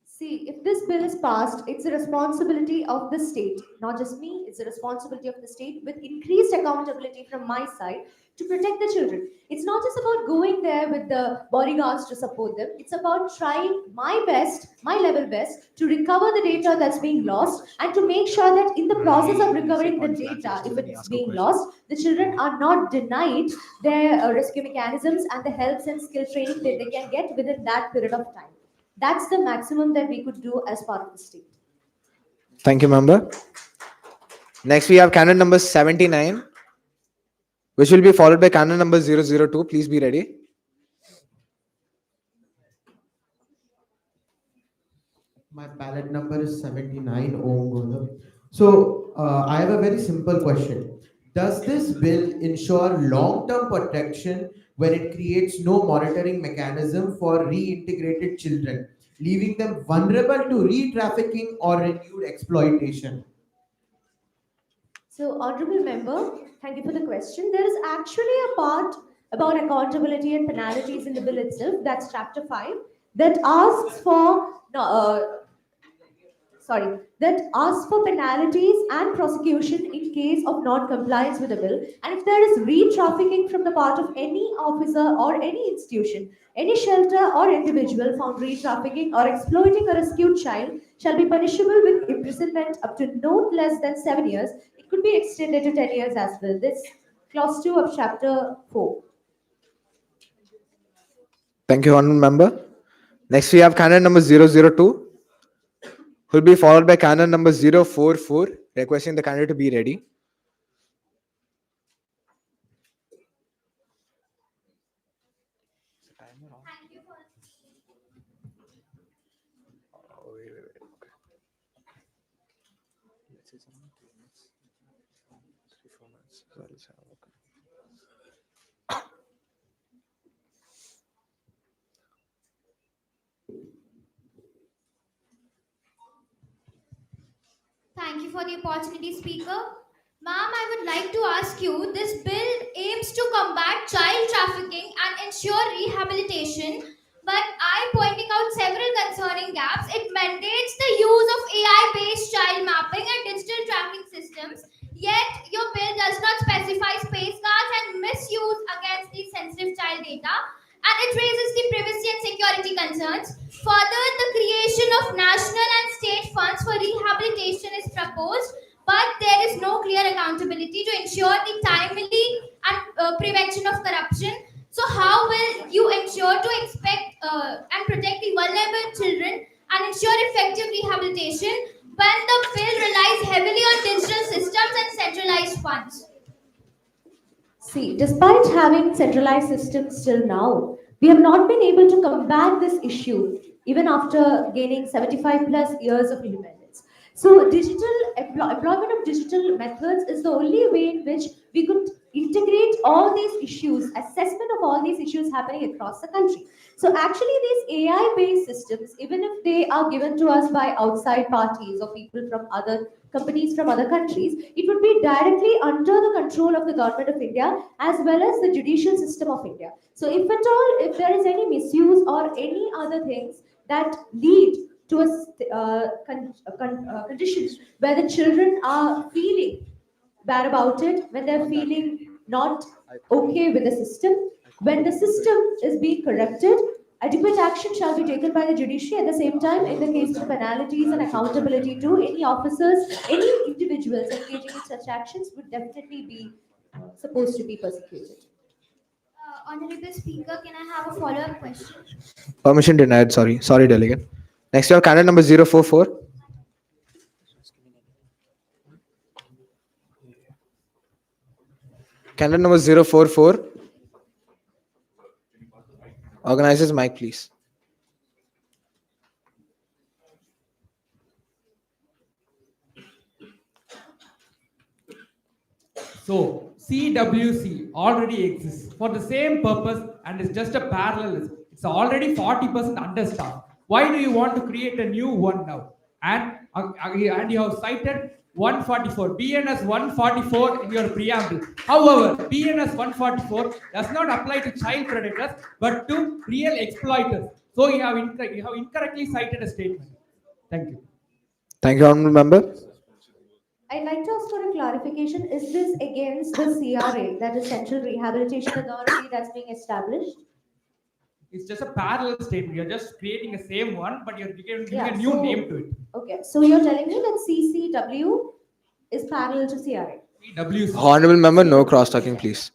See, if this bill is passed, it's a responsibility of the state, not just me, it's a responsibility of the state with increased accountability from my side to protect the children. It's not just about going there with the bodyguards to support them, it's about trying my best, my level best, to recover the data that's being lost and to make sure that in the process of recovering the data, if it's being lost, the children are not denied their rescue mechanisms and the helps and skill training that they can get within that period of time. That's the maximum that we could do as part of the state. Thank you, Member. Next, we have candidate number 79, which will be followed by candidate number 002. Please be ready. My ballot number is 79, Om Gundam. So, I have a very simple question. Does this bill ensure long-term protection when it creates no monitoring mechanism for reintegrated children, leaving them vulnerable to re-trafficking or renewed exploitation? So, Honorable Member, thank you for the question. There is actually a part about accountability and penalties in the bill itself, that's Chapter 5, that asks for that asks for penalties and prosecution in case of non-compliance with the bill. And if there is re-trafficking from the part of any officer or any institution, any shelter or individual found re-trafficking or exploiting a rescued child shall be punishable with imprisonment up to no less than 7 years. It could be extended to 10 years as well. This clause 2 of chapter 4. Thank you, honorable member. Next, we have candidate number 002, who will be followed by candidate number 044, requesting the candidate to be ready. Thank you for the opportunity, Speaker. Ma'am, I would like to ask you, this bill aims to combat child trafficking and ensure rehabilitation, but I pointing out several concerning gaps. It mandates the use of AI-based child mapping and digital tracking systems, yet your bill does not specify space cards and misuse against the sensitive child data, and it raises the privacy and security concerns. Further, the creation of national and state funds for rehabilitation is proposed, but there is no clear accountability to ensure the timely and prevention of corruption. So, how will you ensure to expect and protect the vulnerable children and ensure effective rehabilitation when the bill relies heavily on digital systems and centralized funds? See, despite having centralized systems till now, we have not been able to combat this issue even after gaining 75 plus years of independence. So, employment of digital methods is the only way in which we could integrate all these issues, assessment of all these issues happening across the country. So, actually, these AI-based systems, even if they are given to us by outside parties or people from other companies from other countries, it would be directly under the control of the government of India as well as the judicial system of India. So, if at all, if there is any misuse or any other things that lead to conditions where the children are feeling bad about it, when they're feeling not okay with the system, when the system is being corrected, adequate action shall be taken by the judiciary. At the same time, in the case of penalties and accountability to any officers, any individuals engaging in such actions would definitely be supposed to be persecuted. Honorable Speaker, can I have a follow-up question? Permission denied. Sorry, delegate. Next, we have candidate number 044. Candidate number 044. Organizers mic, please. So CWC already exists for the same purpose and is just a parallelism. It's already 40% understaffed. Why do you want to create a new one now? And you have cited 144, BNS 144 in your preamble. However, BNS 144 does not apply to child predators but to real exploiters. So you have incorrectly cited a statement. Thank you. Thank you, honorable member. I'd like to ask for a clarification. Is this against the CRA, that is Central Rehabilitation Authority, that's being established? It's just a parallel statement. You're just creating the same one, but you're giving a new so- name to it. Okay, so you're telling me that CCW is parallel to CRA? CWC. Honorable member, no cross-talking, please.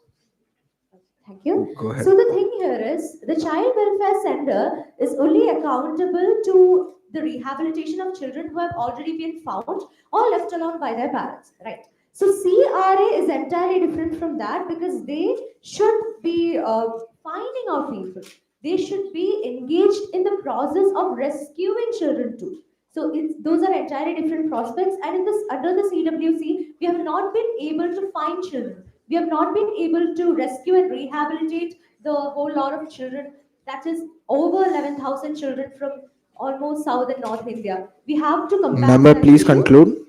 Thank you. Go ahead. So the thing here is, the Child Welfare Center is only accountable to the rehabilitation of children who have already been found or left alone by their parents, right? So CRA is entirely different from that because they should be finding out people. They should be engaged in the process of rescuing children too. So those are entirely different prospects. And in this, under the CWC, we have not been able to find children. We have not been able to rescue and rehabilitate the whole lot of children. That is over 11,000 children from almost South and North India. We have to combat Member, that please issue. conclude.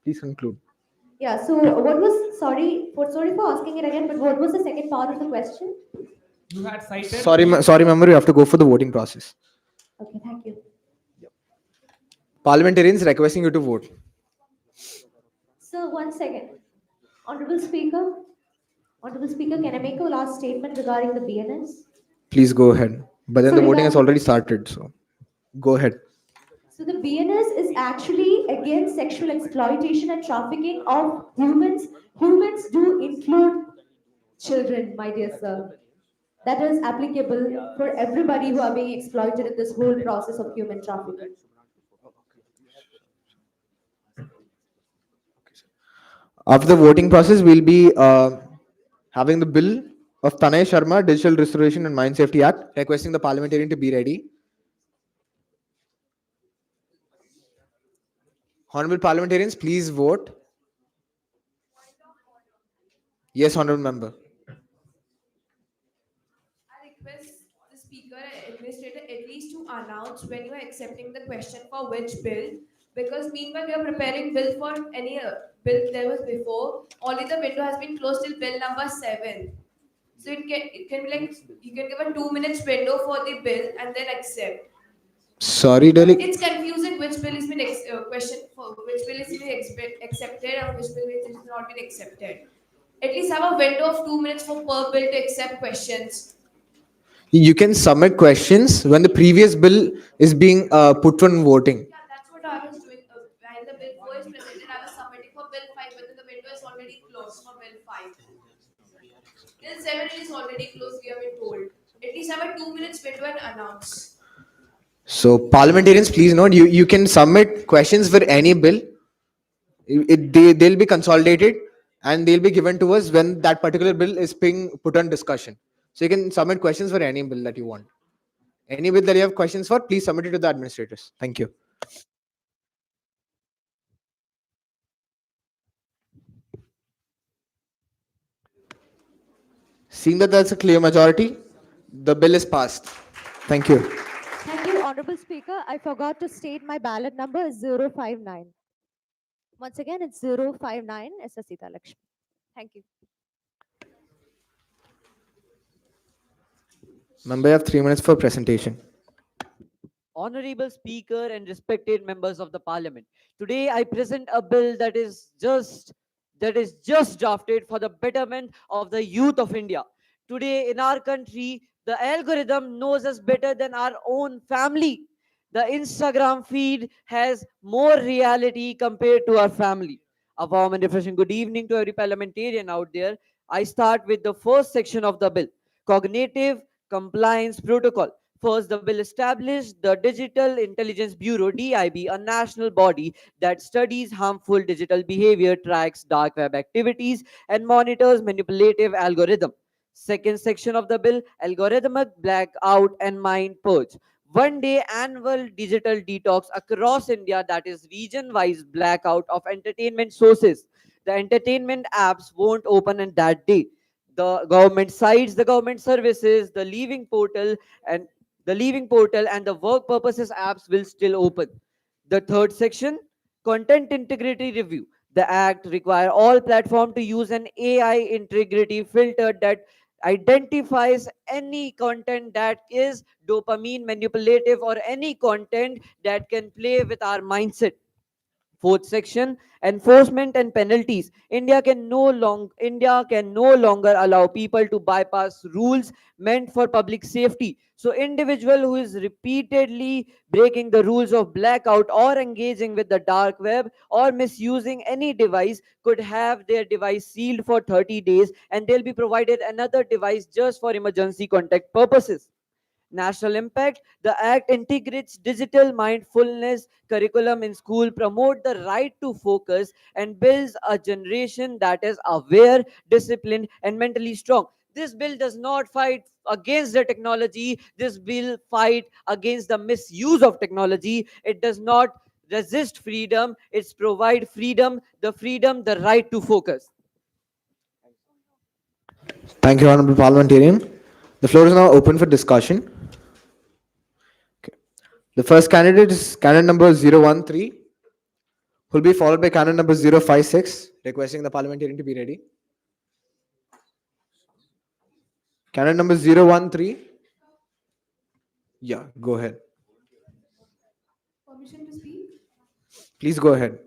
Please conclude. Yeah, so what was, sorry for asking it again, but what was the second part of the question? You had cited. Sorry, member, you have to go for the voting process. Okay, thank you. Parliamentarians requesting you to vote. Sir, one second. Honorable Speaker, Honorable Speaker, can I make a last statement regarding the BNS? Please go ahead. But then So the voting has regarding, already started, so go ahead. so the BNS is actually against sexual exploitation and trafficking of humans. Humans do include children, my dear sir. That is applicable for everybody who are being exploited in this whole process of human trafficking. After the voting process, we'll be having the bill of Tanay Sharma, Digital Restoration and Mine Safety Act, requesting the parliamentarian to be ready. Honorable parliamentarians, please vote. Yes, honorable member. I request the speaker and administrator at least to announce when you are accepting the question for which bill, because meanwhile we are preparing bill for any bill there was before. Only the window has been closed till bill number 7. So it can be like you can give a 2 minutes window for the bill and then accept. Sorry, But Delhi. it's confusing which bill is been question for which bill is being accepted and which bill is not been accepted. At least have a window of 2 minutes for per bill to accept questions. You can submit questions when the previous bill is being put on voting. Yeah, that's what I was doing. While the bill 4 is presented, I was submitting for bill 5, but then the window is already closed for bill 5. Till 7 it is already closed, we have been told. At least have a 2 minutes window and announce. So parliamentarians, please note, you can submit questions for any bill. They'll be consolidated and they'll be given to us when that particular bill is being put on discussion. So you can submit questions for any bill that you want. Any bill that you have questions for, please submit it to the administrators. Thank you. Seeing that that's a clear majority, the bill is passed. Thank you. Thank you, Honorable Speaker. I forgot to state my ballot number is 059. Once again, it's 059 SS Sita Lakshmi. Thank you. Member, you have 3 minutes for presentation. Honorable Speaker and respected members of the Parliament. Today I present a bill that is just drafted for the betterment of the youth of India. Today in our country, the algorithm knows us better than our own family. The Instagram feed has more reality compared to our family. A warm and refreshing good evening to every parliamentarian out there. I start with the first section of the bill, Cognitive Compliance Protocol. First, the bill established the Digital Intelligence Bureau, DIB, a national body that studies harmful digital behavior, tracks dark web activities, and monitors manipulative algorithm. Second section of the bill, algorithmic blackout and mind purge. 1 day annual digital detox across India, that is region-wise blackout of entertainment sources. The entertainment apps won't open on that day. The government sites, the government services, and the Leaving Portal and the Work Purposes apps will still open. The third section, Content Integrity Review. The Act require all platform to use an AI integrity filter that identifies any content that is dopamine manipulative or any content that can play with our mindset. Fourth section, enforcement and penalties. India can no longer allow people to bypass rules meant for public safety. So individual who is repeatedly breaking the rules of blackout or engaging with the dark web or misusing any device could have their device sealed for 30 days and they'll be provided another device just for emergency contact purposes. National impact. The Act integrates digital mindfulness curriculum in school, promote the right to focus, and builds a generation that is aware, disciplined, and mentally strong. This bill does not fight against the technology. This bill fight against the misuse of technology. It does not resist freedom. It's provide freedom, the right to focus. Thank you, Honorable Parliamentarian. The floor is now open for discussion. The first candidate is candidate number 013, who will be followed by candidate number 056, requesting the parliamentarian to be ready. Candidate number 013. Yeah, go ahead. Permission to speak? Please go ahead.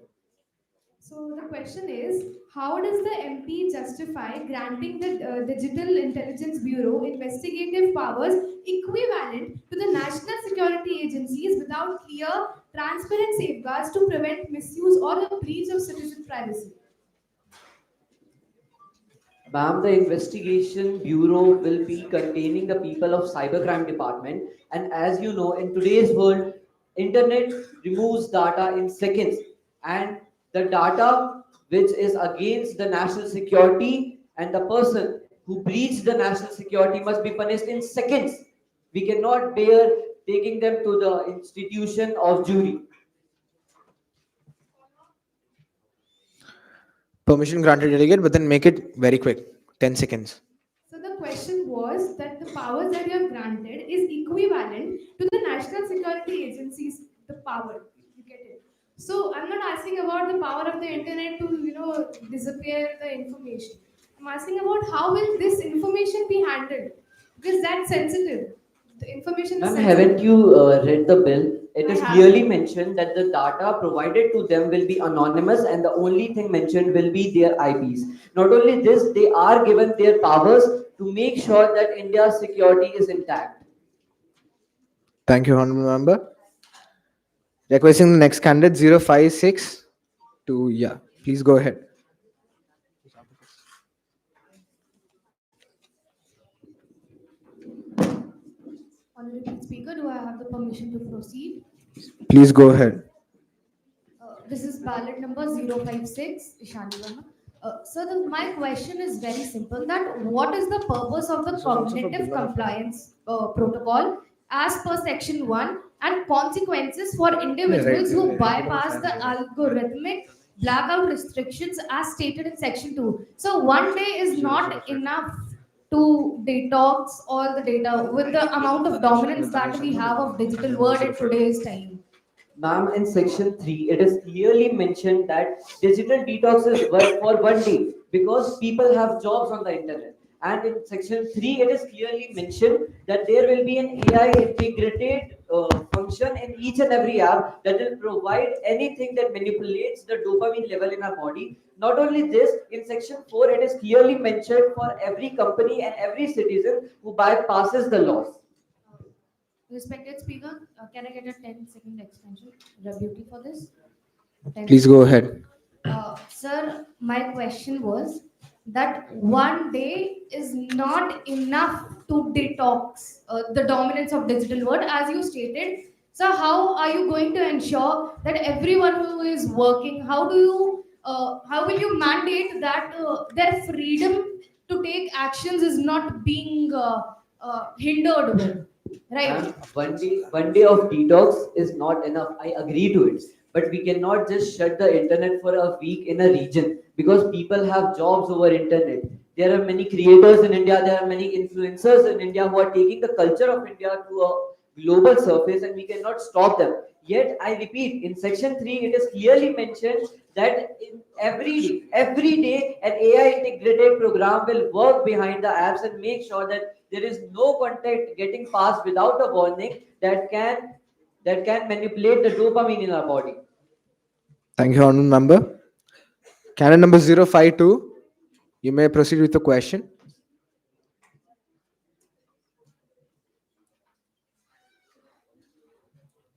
So the question is, how does the MP justify granting the Digital Intelligence Bureau investigative powers equivalent to the national security agencies without clear, transparent safeguards to prevent misuse or a breach of citizen privacy? Ma'am, the investigation bureau will be containing the people of cybercrime department. And as you know, in today's world, internet removes data in seconds. And the data which is against the national security and the person who breached the national security must be punished in seconds. We cannot bear taking them to the institution of jury. Permission granted, delegate, but then make it very quick. 10 seconds. So the question was that the powers that you have granted is equivalent to the national security agencies, the power. You get it? So I'm not asking about the power of the internet to disappear the information. I'm asking about how will this information be handled because that's sensitive. The information is Ma'am, sensitive. haven't you read the bill? It I is have. clearly mentioned that the data provided to them will be anonymous and the only thing mentioned will be their IPs. Not only this, they are given their powers to make sure that India's security is intact. Thank you, Honorable Member. Requesting the next candidate 056 to, yeah, please go ahead. Honorable Speaker, do I have the permission to proceed? Please go ahead. This is ballot number 056, Ishani Verma. My question is very simple. That what is the purpose of the cognitive compliance protocol as per section 1 and consequences for individuals who bypass the algorithmic blackout restrictions as stated in section 2? So one day is not enough to detox all the data with the amount of dominance that we have of digital world in today's time. Ma'am, in section 3, it is clearly mentioned that digital detox is for one day because people have jobs on the internet. And in section 3, it is clearly mentioned that there will be an AI integrated function in each and every app that will provide anything that manipulates the dopamine level in our body. Not only this, in section 4, it is clearly mentioned for every company and every citizen who bypasses the laws. Respected Speaker, can I get a 10-second extension rebuke for this? Please go ahead. Sir, my question was that one day is not enough to detox the dominance of digital world, as you stated. So, how are you going to ensure that everyone who is working, how will you mandate that their freedom to take actions is not being hindered with? Right. And one day of detox is not enough. I agree to it. But we cannot just shut the internet for a week in a region because people have jobs over internet. There are many creators in India, there are many influencers in India who are taking the culture of India to a global surface and we cannot stop them. Yet, I repeat, in section 3, it is clearly mentioned that in every day, an AI integrated program will work behind the apps and make sure that there is no content getting passed without a warning that can manipulate the dopamine in our body. Thank you, Honorable Member. Candidate number 052, you may proceed with the question.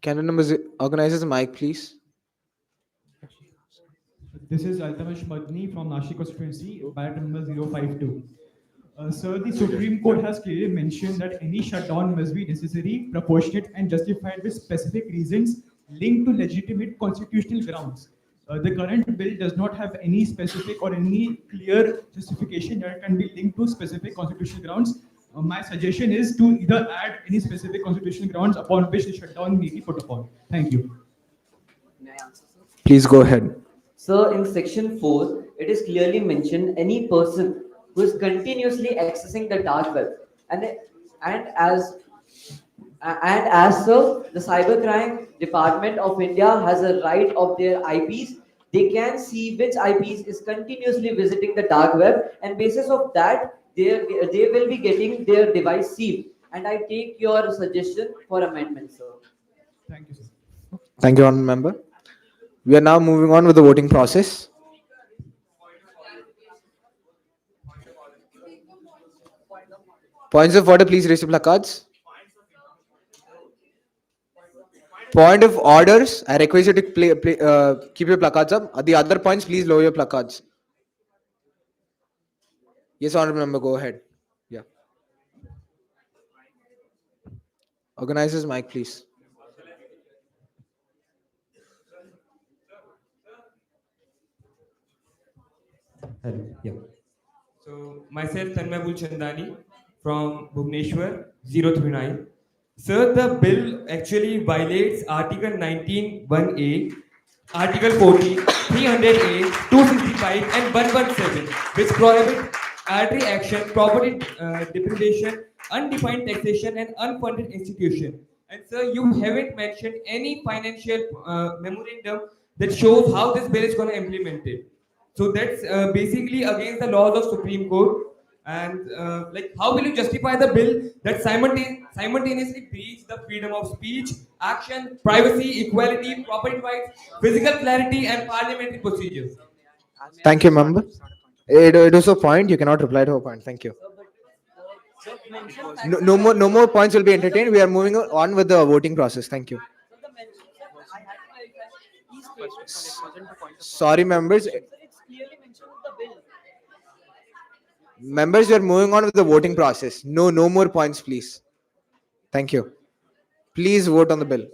Candidate number organizers mic, please. This is Altamash Madni from Nashik constituency, ballot number 052. Sir, the Supreme Court has clearly mentioned that any shutdown must be necessary, proportionate, and justified with specific reasons linked to legitimate constitutional grounds. The current bill does not have any specific or any clear justification that can be linked to specific constitutional grounds. My suggestion is to either add any specific constitutional grounds upon which the shutdown may be put upon. Thank you. Please go ahead. So, in section 4, it is clearly mentioned any person who is continuously accessing the dark web and as so, the cybercrime department of India has a right of their IPs. They can see which IPs is continuously visiting the dark web, and basis of that, they will be getting their device sealed. And I take your suggestion for amendment, sir. Thank you, sir. Thank you, Honorable Member. We are now moving on with the voting process. Points of order, please raise your placards. Point of orders, I request you to keep your placards up. At the other points, please lower your placards. Yes, honorable member, go ahead. Yeah. Organizers, mic, please. Hello. Yeah. So myself Tanmay Chandani from Bhubaneswar 039. Sir, the bill actually violates Article 19 1A, Article 40, 300A, 265 and 117, which prohibit arbitrary action, property deprivation, undefined taxation and unfunded institution. And sir, you haven't mentioned any financial memorandum that shows how this bill is going to implement it. So that's basically against the laws of Supreme Court. And like, how will you justify the bill that simultaneously breach the freedom of speech, action, privacy, equality, property rights, physical clarity, and parliamentary procedures? Thank you, member. It was a point. You cannot reply to a point. Thank you. No more points will be entertained. We are moving on with the voting process. Thank you. Sorry, members. Members, we are moving on with the voting process. No more points, please. Thank you. Please vote on the bill.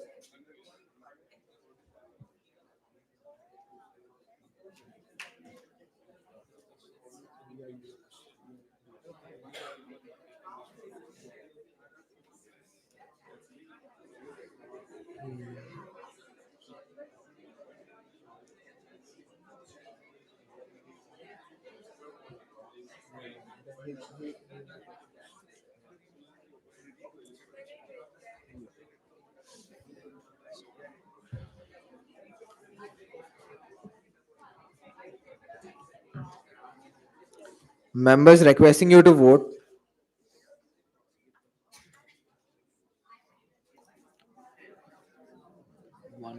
Members requesting you to vote.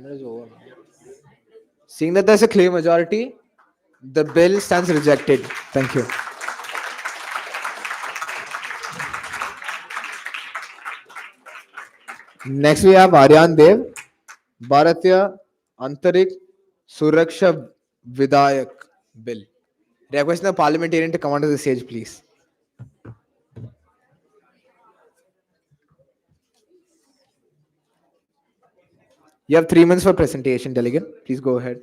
Is over. Seeing that there's a clear majority, the bill stands rejected. Thank you. Next we have Aryan Dev, Bharatiya Antarik Suraksha Vidayak Bill. Requesting the parliamentarian to come onto the stage, please. You have 3 minutes for presentation, delegate. Please go ahead.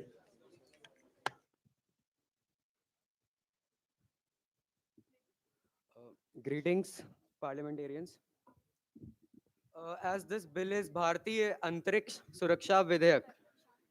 Greetings, parliamentarians. As this bill is Bharatiya Antariksh Suraksha Vidhayak.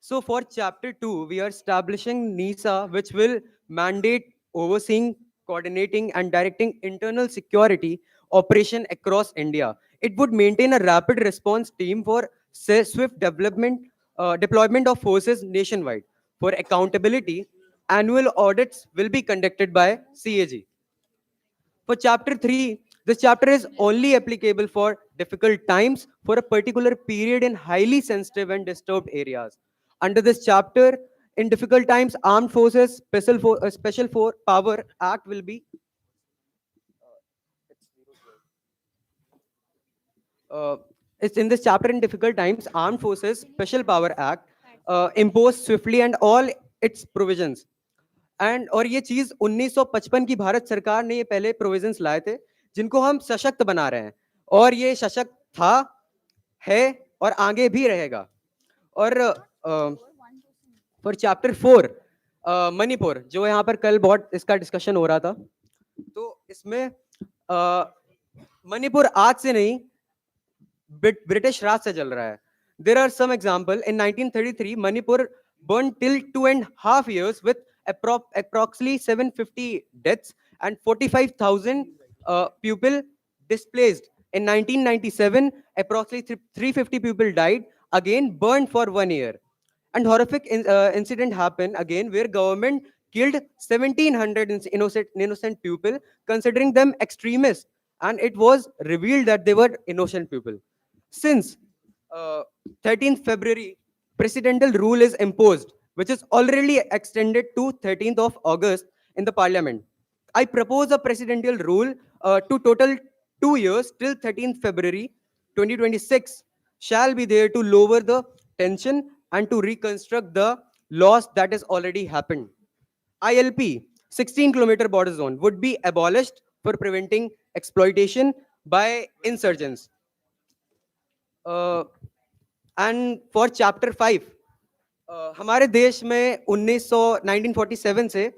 So for chapter 2, we are establishing NISA, which will mandate overseeing, coordinating and directing internal security operation across India. It would maintain a rapid response team for swift deployment of forces nationwide. For accountability, annual audits will be conducted by CAG. For chapter 3, this chapter is only applicable for difficult times for a particular period in highly sensitive and disturbed areas. Under this chapter, in difficult times, Armed Forces Special Power Act will be it's in this chapter. In difficult times, Armed Forces Special Power Act imposed swiftly and all its provisions. And और ये चीज 1955 की भारत सरकार ने ये पहले provisions लाए थे जिनको हम सशक्त बना रहे हैं और ये सशक्त था, है और आगे भी रहेगा. और फॉर चैप्टर 4 मणिपुर, जो यहाँ पर कल बहुत इसका डिस्कशन हो रहा था, तो इसमें मणिपुर आज से नहीं ब्रिटिश राज से चल रहा है. There are some example. इन 1933 Manipur burned till 2.5 years with approximately 750 deaths and 45,000 people displaced. In 1997, approximately 350 people died, again burned for 1 year. And horrific incident happened again where government killed 1,700 innocent people, considering them extremists, and it was revealed that they were innocent people. Since 13th February, presidential rule is imposed which is already extended to 13th of August in the parliament. I propose a presidential rule to total 2 years till 13th February 2026 shall be there to lower the tension and to reconstruct the loss that has already happened. ILP, 16-kilometer border zone, would be abolished for preventing exploitation by insurgents. And for chapter 5 हमारे देश में 1947 से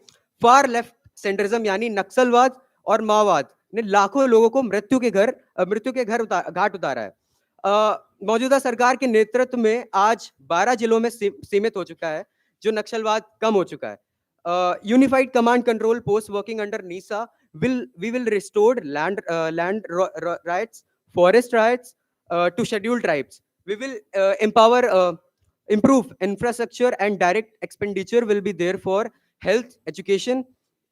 far left सेंटरिज्म यानी नक्सलवाद और माओवाद ने लाखों लोगों को मृत्यु के घाट उतारा है. मौजूदा सरकार के नेतृत्व में आज 12 जिलों में सीमित हो चुका है, जो नक्सलवाद कम हो चुका है. Unified command control post working under NISA we will restore land rights, forest rights to scheduled tribes. We will improve infrastructure, and direct expenditure will be there for health, education,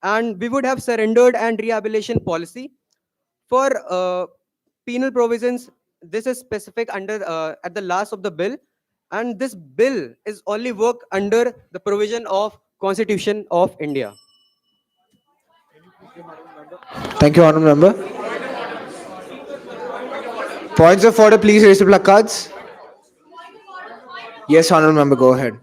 and we would have surrendered and rehabilitation policy for penal provisions. This is specific under at the last of the bill, and this bill is only work under the provision of Constitution of India. Thank you, Honorable Member. Points of order, please raise the placards. Yes, Honorable Member, go ahead.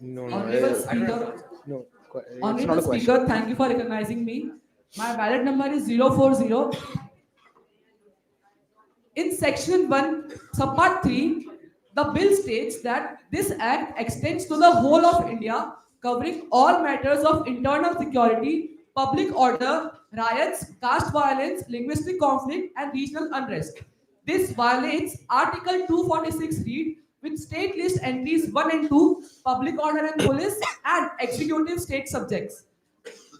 Honorable Speaker, No, it's Honorable not a question. Speaker, thank you for recognizing me. My ballot number is 040. In section 1, subpart 3, the bill states that this act extends to the whole of India, covering all matters of internal security, public order, riots, caste violence, linguistic conflict, and regional unrest. This violates Article 246 read, with state list entries 1 and 2, public order and police, and executive state subjects.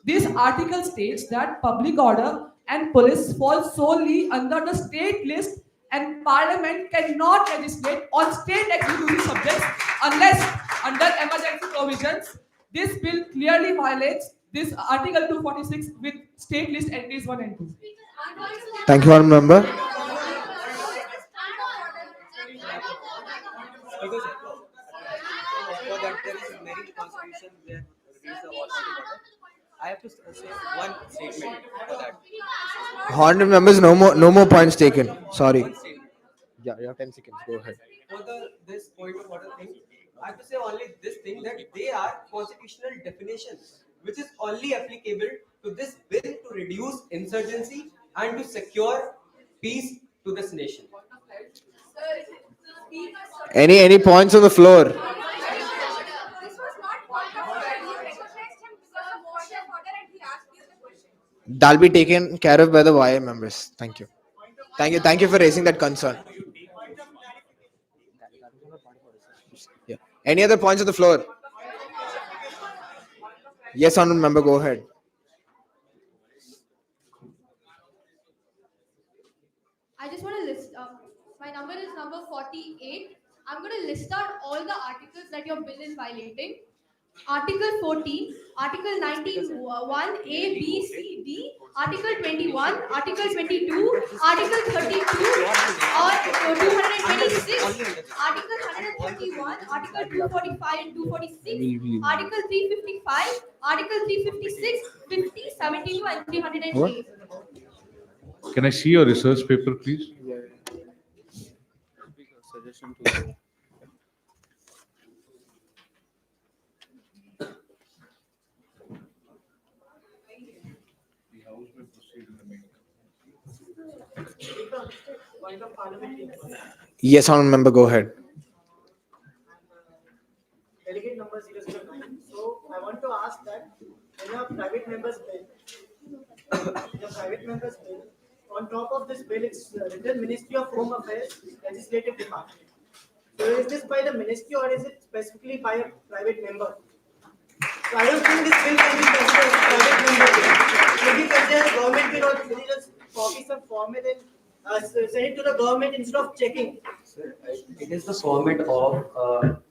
This article states that public order and police fall solely under the state list, and parliament cannot legislate on state executive subjects unless under emergency provisions. This bill clearly violates this Article 246 with state list entries 1 and 2. Thank you, Honorable Member. Because for that there is a many constitution there reads the automatic order. I have to say one statement for that. Honorable Members, no more points taken. Sorry. Yeah, you have 10 seconds. Go ahead. For this point of order thing, I have to say only this thing, that they are constitutional definitions which is only applicable to this bill to reduce insurgency and to secure peace to this nation. Any points on the floor? That'll be taken care of by the YA members. Thank you. Thank you for raising that concern. Yeah. Any other points on the floor? Yes, Honorable Member, go ahead. I just want to list, my number is number 48. I'm going to list out all the articles that your bill is violating. Article 14, Article 19, 1, A, B, C, D, Article 21, Article 22, Article 32, or 226, Article 131, Article 245 and 246, Article 355, Article 356, 50, 72, and 308. Can I see your research paper, please? Yes, Honorable Member, go ahead. Delegate number 009. So I want to ask that in a private member's bill, on top of this bill, it's written Ministry of Home Affairs, Legislative Department. So is this by the ministry or is it specifically by a private member? So I don't think this bill can be considered as a private member bill. Maybe considered as government bill, or maybe just copy some format and send it to the government instead of checking. Sir, it is the format of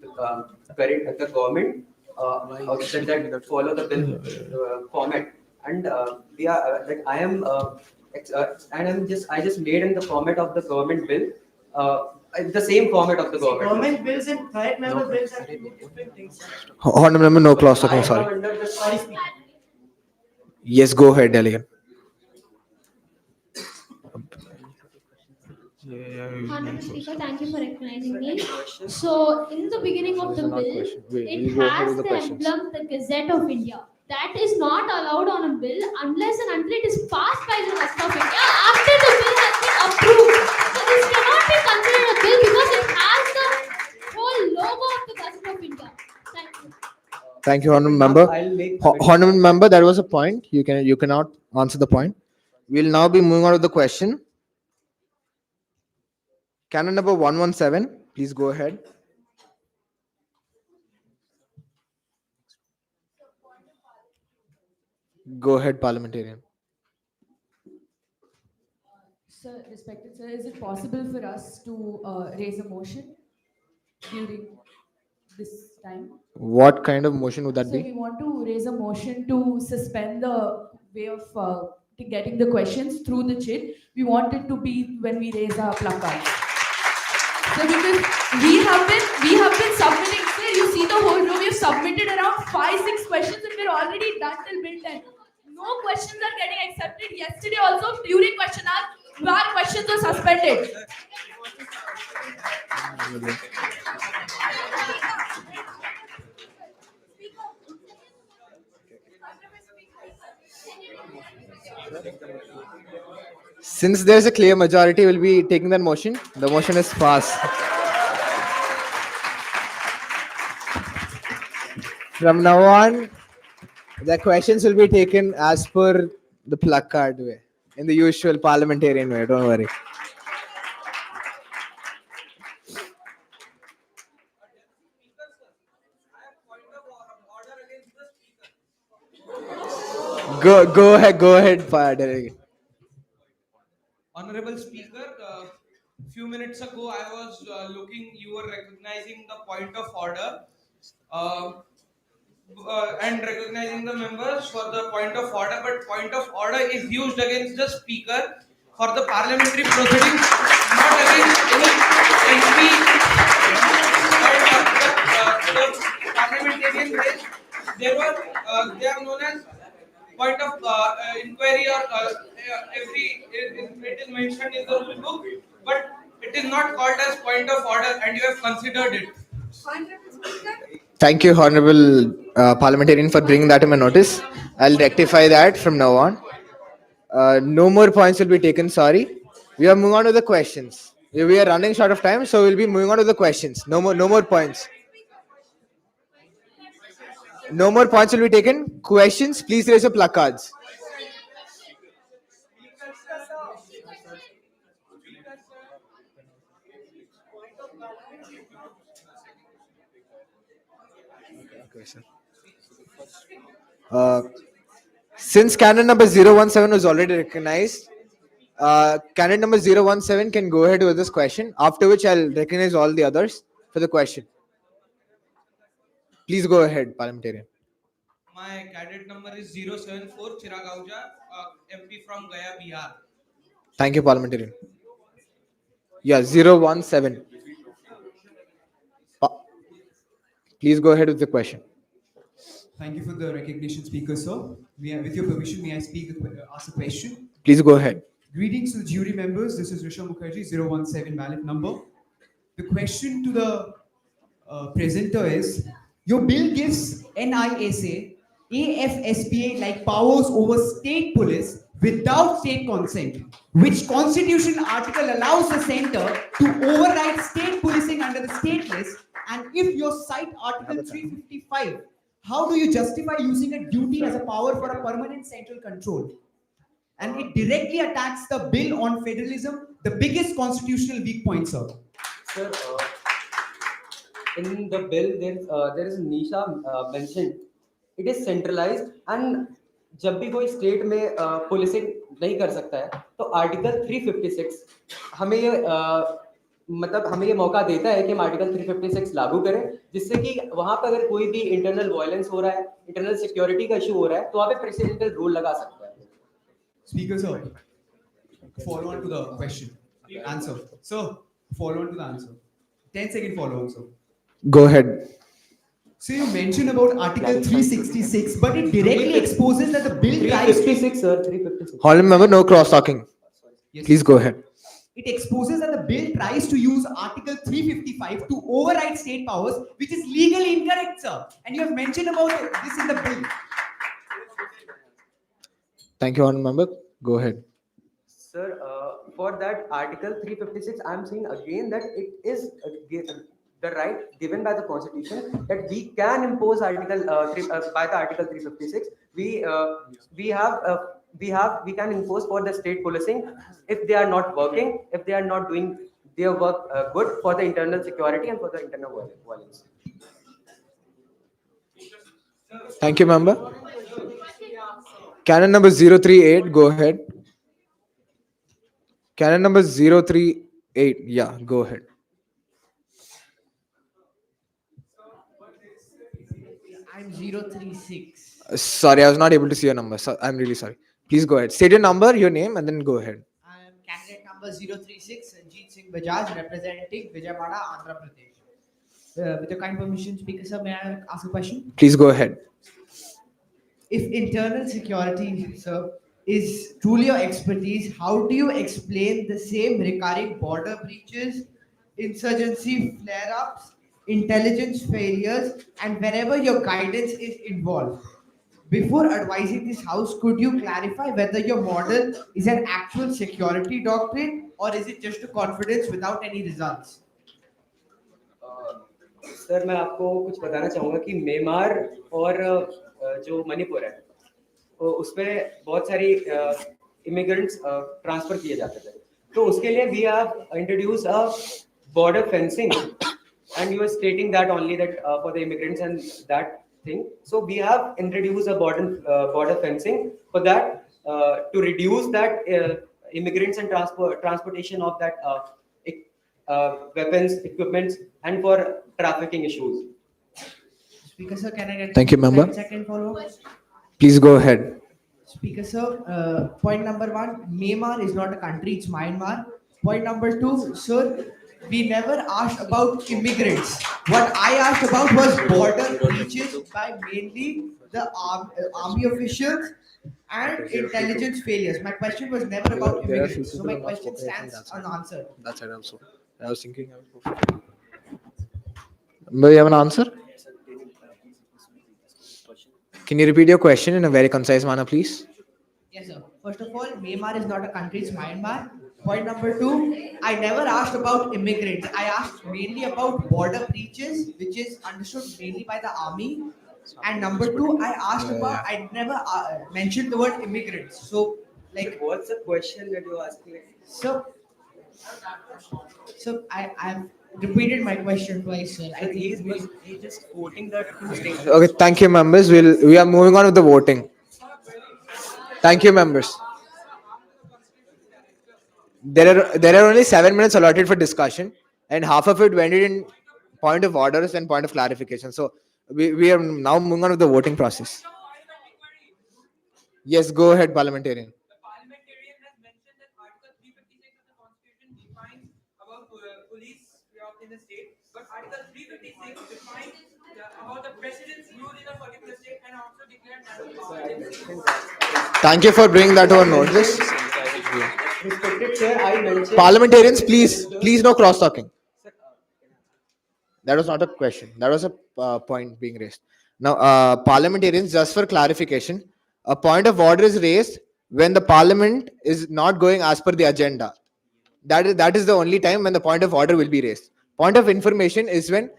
the government that follow the bill format, and we are like I am I just made in the format of the government bill, the same format of the government. Government bills and private member bills are two different things. Honorable member, no close talking. I Sorry. come under the Sorry, Speaker. Yes, go ahead, delegate. Honorable Speaker, thank you for recognizing me. So, in the beginning of the bill, it has the emblem, the Gazette of India. That is not allowed on a bill unless and until it is passed by the rest of India after the bill has been approved. So, this cannot be considered a bill because it has the whole logo of the Gazette of India. Thank you. Thank you, honorable member. I'll make Honorable member, that was a point. You cannot answer the point. We'll now be moving on to the question. Canon number 117, please go ahead. Go ahead, parliamentarian. Sir, respected sir, is it possible for us to raise a motion during this time? What kind of motion would that So be? we want to raise a motion to suspend the way of getting the questions through the chit. We want it to be when we raise our placards. So because we have been submitting, sir, you see the whole row, we have submitted around 5-6 questions and we're already done till bill 10. No questions are getting accepted. Yesterday also during question hour, our questions were suspended. Since there's a clear majority, we'll be taking that motion. The motion is passed. From now on, the questions will be taken as per the placard way, in the usual parliamentarian way. Don't worry. Go ahead, delegate. Honorable Speaker, few minutes ago I was looking, you were recognizing the point of order and recognizing the members for the point of order, but point of order is used against the Speaker for the parliamentary proceedings, not against any MP. And the parliamentarian raised, they are known as point of inquiry or it is mentioned in the rule book, but it is not called as point of order and you have considered it. Thank you, honorable parliamentarian, for bringing that to my notice. I'll rectify that from now on. No more points will be taken. Sorry. We are moving on to the questions. We are running short of time, so we'll be moving on to the questions. No more points. No more points will be taken. Questions, please raise your placards. Since canon number 017 was already recognized, canon number 017 can go ahead with this question, after which I'll recognize all the others for the question. Please go ahead, parliamentarian. My cadet number is 074 Chirag Ahuja, MP from Gaya, Bihar. Thank you, parliamentarian. Yeah, 017. Please go ahead with the question. Thank you for the recognition, Speaker, sir. With your permission, may I ask a question? Please go ahead. Greetings to the jury members. This is Rishabh Mukherjee, 017 ballot number. The question to the presenter is, your bill gives NISA, AFSPA like powers over state police without state consent. Which constitution article allows the center to override state policing under the state list? And if you cite Article 355, how do you justify using a duty as a power for a permanent central control? And it directly attacks the bill on federalism, the biggest constitutional weak point, sir. Sir, in the bill there is NISA mentioned. It is centralized and जब भी कोई state में policing नहीं कर सकता है तो article 356 हमें ये मतलब हमें ये मौका देता है कि हम आर्टिकल 356 लागू करें, जिससे कि वहां पर अगर कोई भी इंटरनल वायलेंस हो रहा है, इंटरनल सिक्योरिटी का इशू हो रहा है, तो वहां पे प्रेसिडेंशियल रूल लगा सकता है. Speaker, sir, follow on to the question, answer. So, follow on to the answer. 10-second follow on, sir. Go ahead. So you mentioned about Article 366, but it directly exposes that the bill tries to... 356, sir. 356. Honorable member, no cross talking. Yes, Please sir. go ahead. It exposes that the bill tries to use Article 355 to override state powers, which is legally incorrect, sir. And you have mentioned about this in the bill. Thank you, honorable member. Go ahead. Sir, for that Article 356, I'm saying again that it is the right given by the Constitution that we can impose by the Article 356. We can impose for the state policing if they are not working, if they are not doing their work good for the internal security and for the internal violence. Thank you, member. Canon number 038, go ahead. Canon number 038, yeah, go ahead. I'm 036. Sorry, I was not able to see your number. So I'm really sorry. Please go ahead. State your number, your name, and then go ahead. I am candidate number 036, Sanjeet Singh Bajaj, representing Vijayawada, Andhra Pradesh. With your kind permission, Speaker sir, may I ask a question? Please go ahead. If internal security, sir, is truly your expertise, how do you explain the same recurring border breaches, insurgency flare-ups, intelligence failures, and wherever your guidance is involved? Before advising this house, could you clarify whether your model is an actual security doctrine or is it just a confidence without any results? Sir मैं आपको कुछ बताना चाहूँगा कि Myanmar और जो मणिपुर है उस पर बहुत सारी इमिग्रेंट्स ट्रांसफर किए जाते थे तो उसके लिए we have introduce a border fencing and you are stating that only that for the immigrants and that thing. So we have introduced a border fencing for that to reduce that immigrants and transportation of that weapons, equipments, and for trafficking issues. Speaker sir, can I get Thank you, member. second follow-up? Please go ahead. Speaker sir, point number one, Myanmar is not a country, it's Myanmar. Point number two, sir, we never asked about immigrants. What I asked about was border breaches by mainly the army officials and intelligence failures. My question was never about immigrants. So my question stands unanswered. That's it also. I was thinking. Do you have an answer? Can you repeat your question in a very concise manner, please? Yes, sir. First of all, Myanmar is not a country, it's Myanmar. Point number two, I never asked about immigrants. I asked mainly about border breaches, which is understood mainly by the army. And number two, I asked about, I never mentioned the word immigrants. So, like, what's the question that you're asking? So I've repeated my question twice, sir. I think he's just quoting the two statements. Okay, thank you, members. We are moving on with the voting. Thank you, members. There are only 7 minutes allotted for discussion, and half of it went in point of orders and point of clarification. So we are now moving on with the voting process. Yes, go ahead, parliamentarian. In the state, but Article 356 defines about the president's rule in a particular state and also declared national emergency. Thank you for bringing that to our notice. Respected Chair, I mentioned... Parliamentarians, please no cross talking. That was not a question. That was a point being raised. Now, parliamentarians, just for clarification, a point of order is raised when the parliament is not going as per the agenda. That is the only time when the point of order will be raised. Point of information is when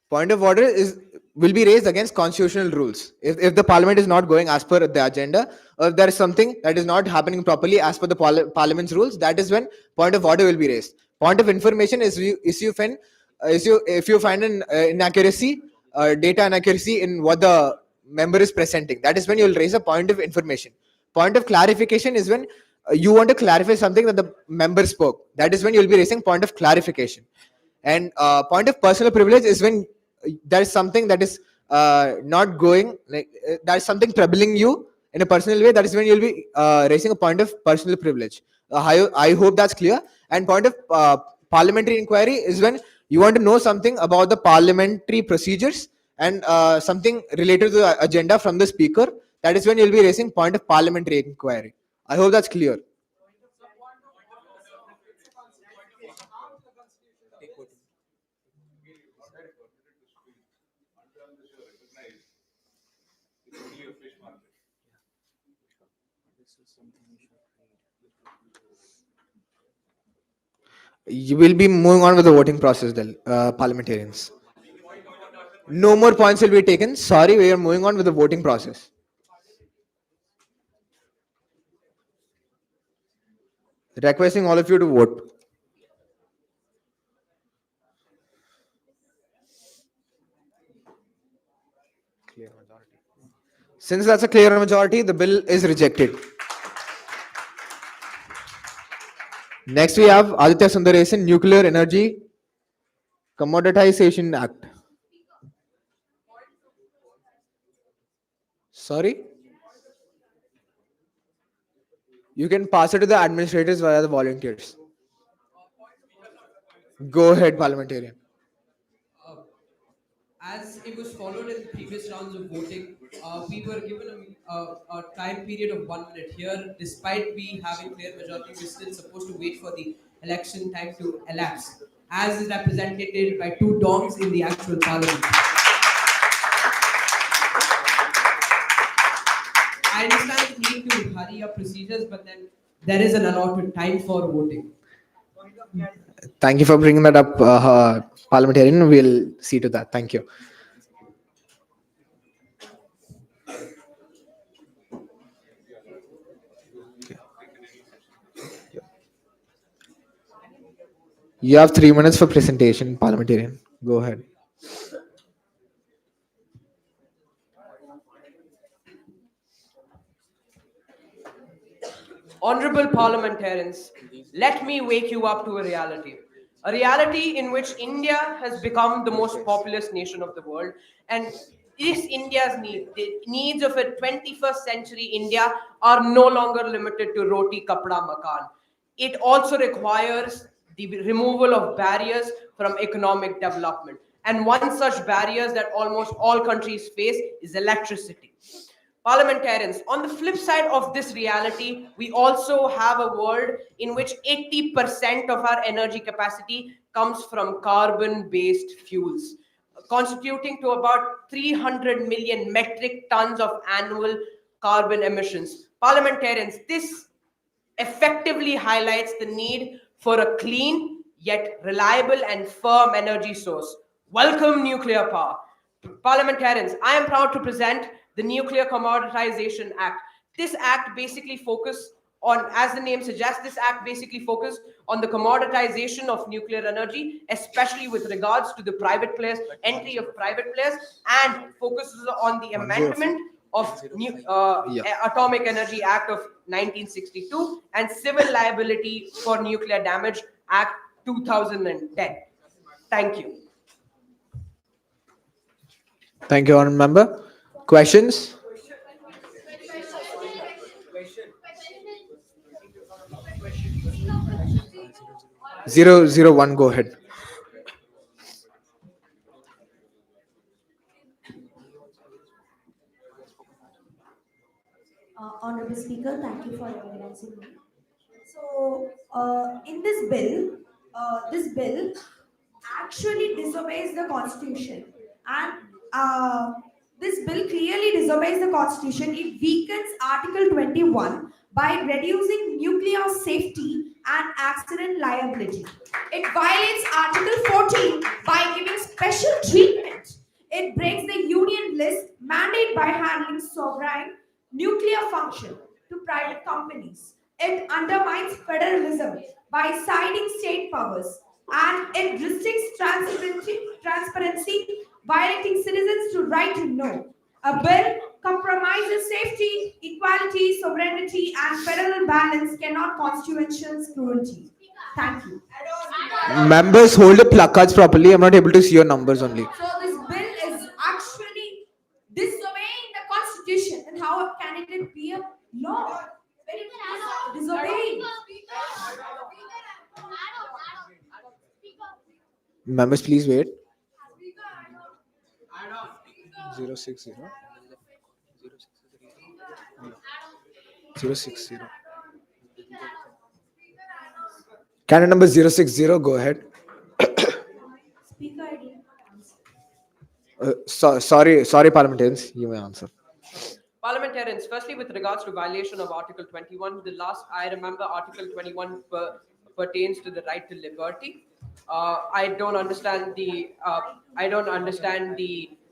point of order will be raised against constitutional rules. If the parliament is not going as per the agenda, or if there is something that is not happening properly as per the parliament's rules, that is when point of order will be raised. Point of information is if you find an inaccuracy, data inaccuracy in what the member is presenting. That is when you will raise a point of information. Point of clarification is when you want to clarify something that the member spoke. That is when you will be raising point of clarification. And point of personal privilege is when there is something that is not going, like there is something troubling you, in a personal way, that is when you'll be raising a point of personal privilege. I hope that's clear. And point of parliamentary inquiry is when you want to know something about the parliamentary procedures and something related to the agenda from the speaker. That is when you'll be raising point of parliamentary inquiry. I hope that's clear. You will be moving on with the voting process, then, parliamentarians. No more points will be taken. Sorry, we are moving on with the voting process. Requesting all of you to vote. Since that's a clear majority, the bill is rejected. Next, we have Aditya Sundaresan, Nuclear Energy Commoditization Act. Sorry? You can pass it to the administrators via the volunteers. Go ahead, parliamentarian. As it was followed in the previous rounds of voting, we were given a time period of 1 minute. Here, despite we having clear majority, we're still supposed to wait for the election time to elapse, as is represented by two dongs in the actual parliament. I understand the need to hurry up procedures, but then there is an allotted time for voting. Thank you for bringing that up, parliamentarian. We'll see to that. Thank you. You have 3 minutes for presentation, parliamentarian. Go ahead. Honorable parliamentarians, let me wake you up to a reality. A reality in which India has become the most populous nation of the world, and this India's need, the needs of a 21st century India, are no longer limited to roti, kapda, makan. It also requires the removal of barriers from economic development. And one such barriers that almost all countries face is electricity. Parliamentarians, on the flip side of this reality, we also have a world in which 80% of our energy capacity comes from carbon-based fuels, constituting to about 300 million metric tons of annual carbon emissions. Parliamentarians, this effectively highlights the need for a clean yet reliable and firm energy source. Welcome nuclear power. Parliamentarians, I am proud to present the Nuclear Commoditization Act. This act basically focuses on, as the name suggests, this act basically focuses on the commoditization of nuclear energy, especially with regards to the private players, entry of private players, and focuses on the amendment of Atomic Energy Act of 1962 and Civil Liability for Nuclear Damage Act 2010. Thank you. Thank you, honorable member. Questions? 001, go ahead. Honorable Speaker, thank you for recognizing me. So, in this bill actually disobeys the Constitution, and this bill clearly disobeys the Constitution. It weakens Article 21 by reducing nuclear safety and accident liability. It violates Article 14 by giving special treatment. It breaks the Union list mandate by handling sovereign nuclear function to private companies. It undermines federalism by siding state powers, and it restricts transparency, violating citizens to right to know. A bill compromises safety, equality, sovereignty, and federal balance cannot constitutional scrutiny. Thank you. Members, hold the placards properly. I'm not able to see your numbers only. So this bill is actually disobeying the Constitution, and how can it be No. Disobeying. Members, please wait. 060 060. Candidate number 060, go ahead. Speaker ID. Sorry, parliamentarians, you may answer. Parliamentarians, firstly, with regards to violation of Article 21, the last I remember, Article 21 pertains to the right to liberty. I don't understand the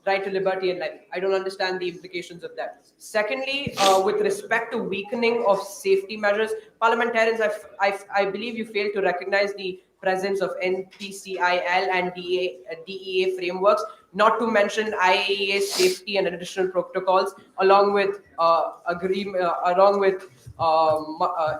right to liberty and life. I don't understand the implications of that. Secondly, with respect to weakening of safety measures, parliamentarians, I believe you fail to recognize the presence of NPCIL and DEA frameworks, not to mention IAEA safety and additional protocols, along with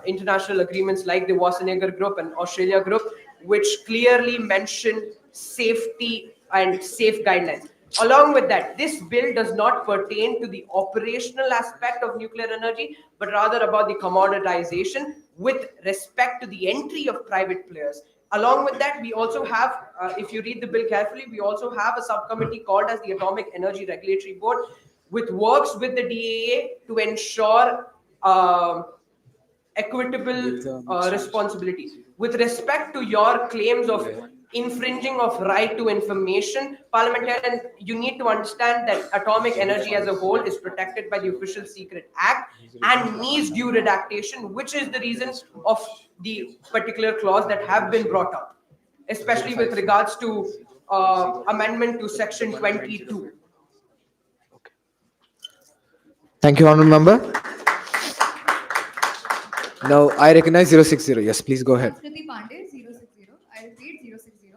international agreements like the Wassenager Group and Australia Group, which clearly mention safety and safe guidelines. Along with that, this bill does not pertain to the operational aspect of nuclear energy, but rather about the commoditization with respect to the entry of private players. Along with that, we also have, if you read the bill carefully, we also have a subcommittee called as the Atomic Energy Regulatory Board, which works with the DAA to ensure equitable responsibility. With respect to your claims of infringing of right to information, parliamentarian, you need to understand that atomic energy as a whole is protected by the Official Secret Act and needs due redactation, which is the reason of the particular clause that have been brought up, especially with regards to amendment to section 22. Thank you, honorable member. Now I recognize 060. Yes, please go ahead. Kriti Pandey, 060. I repeat, 060.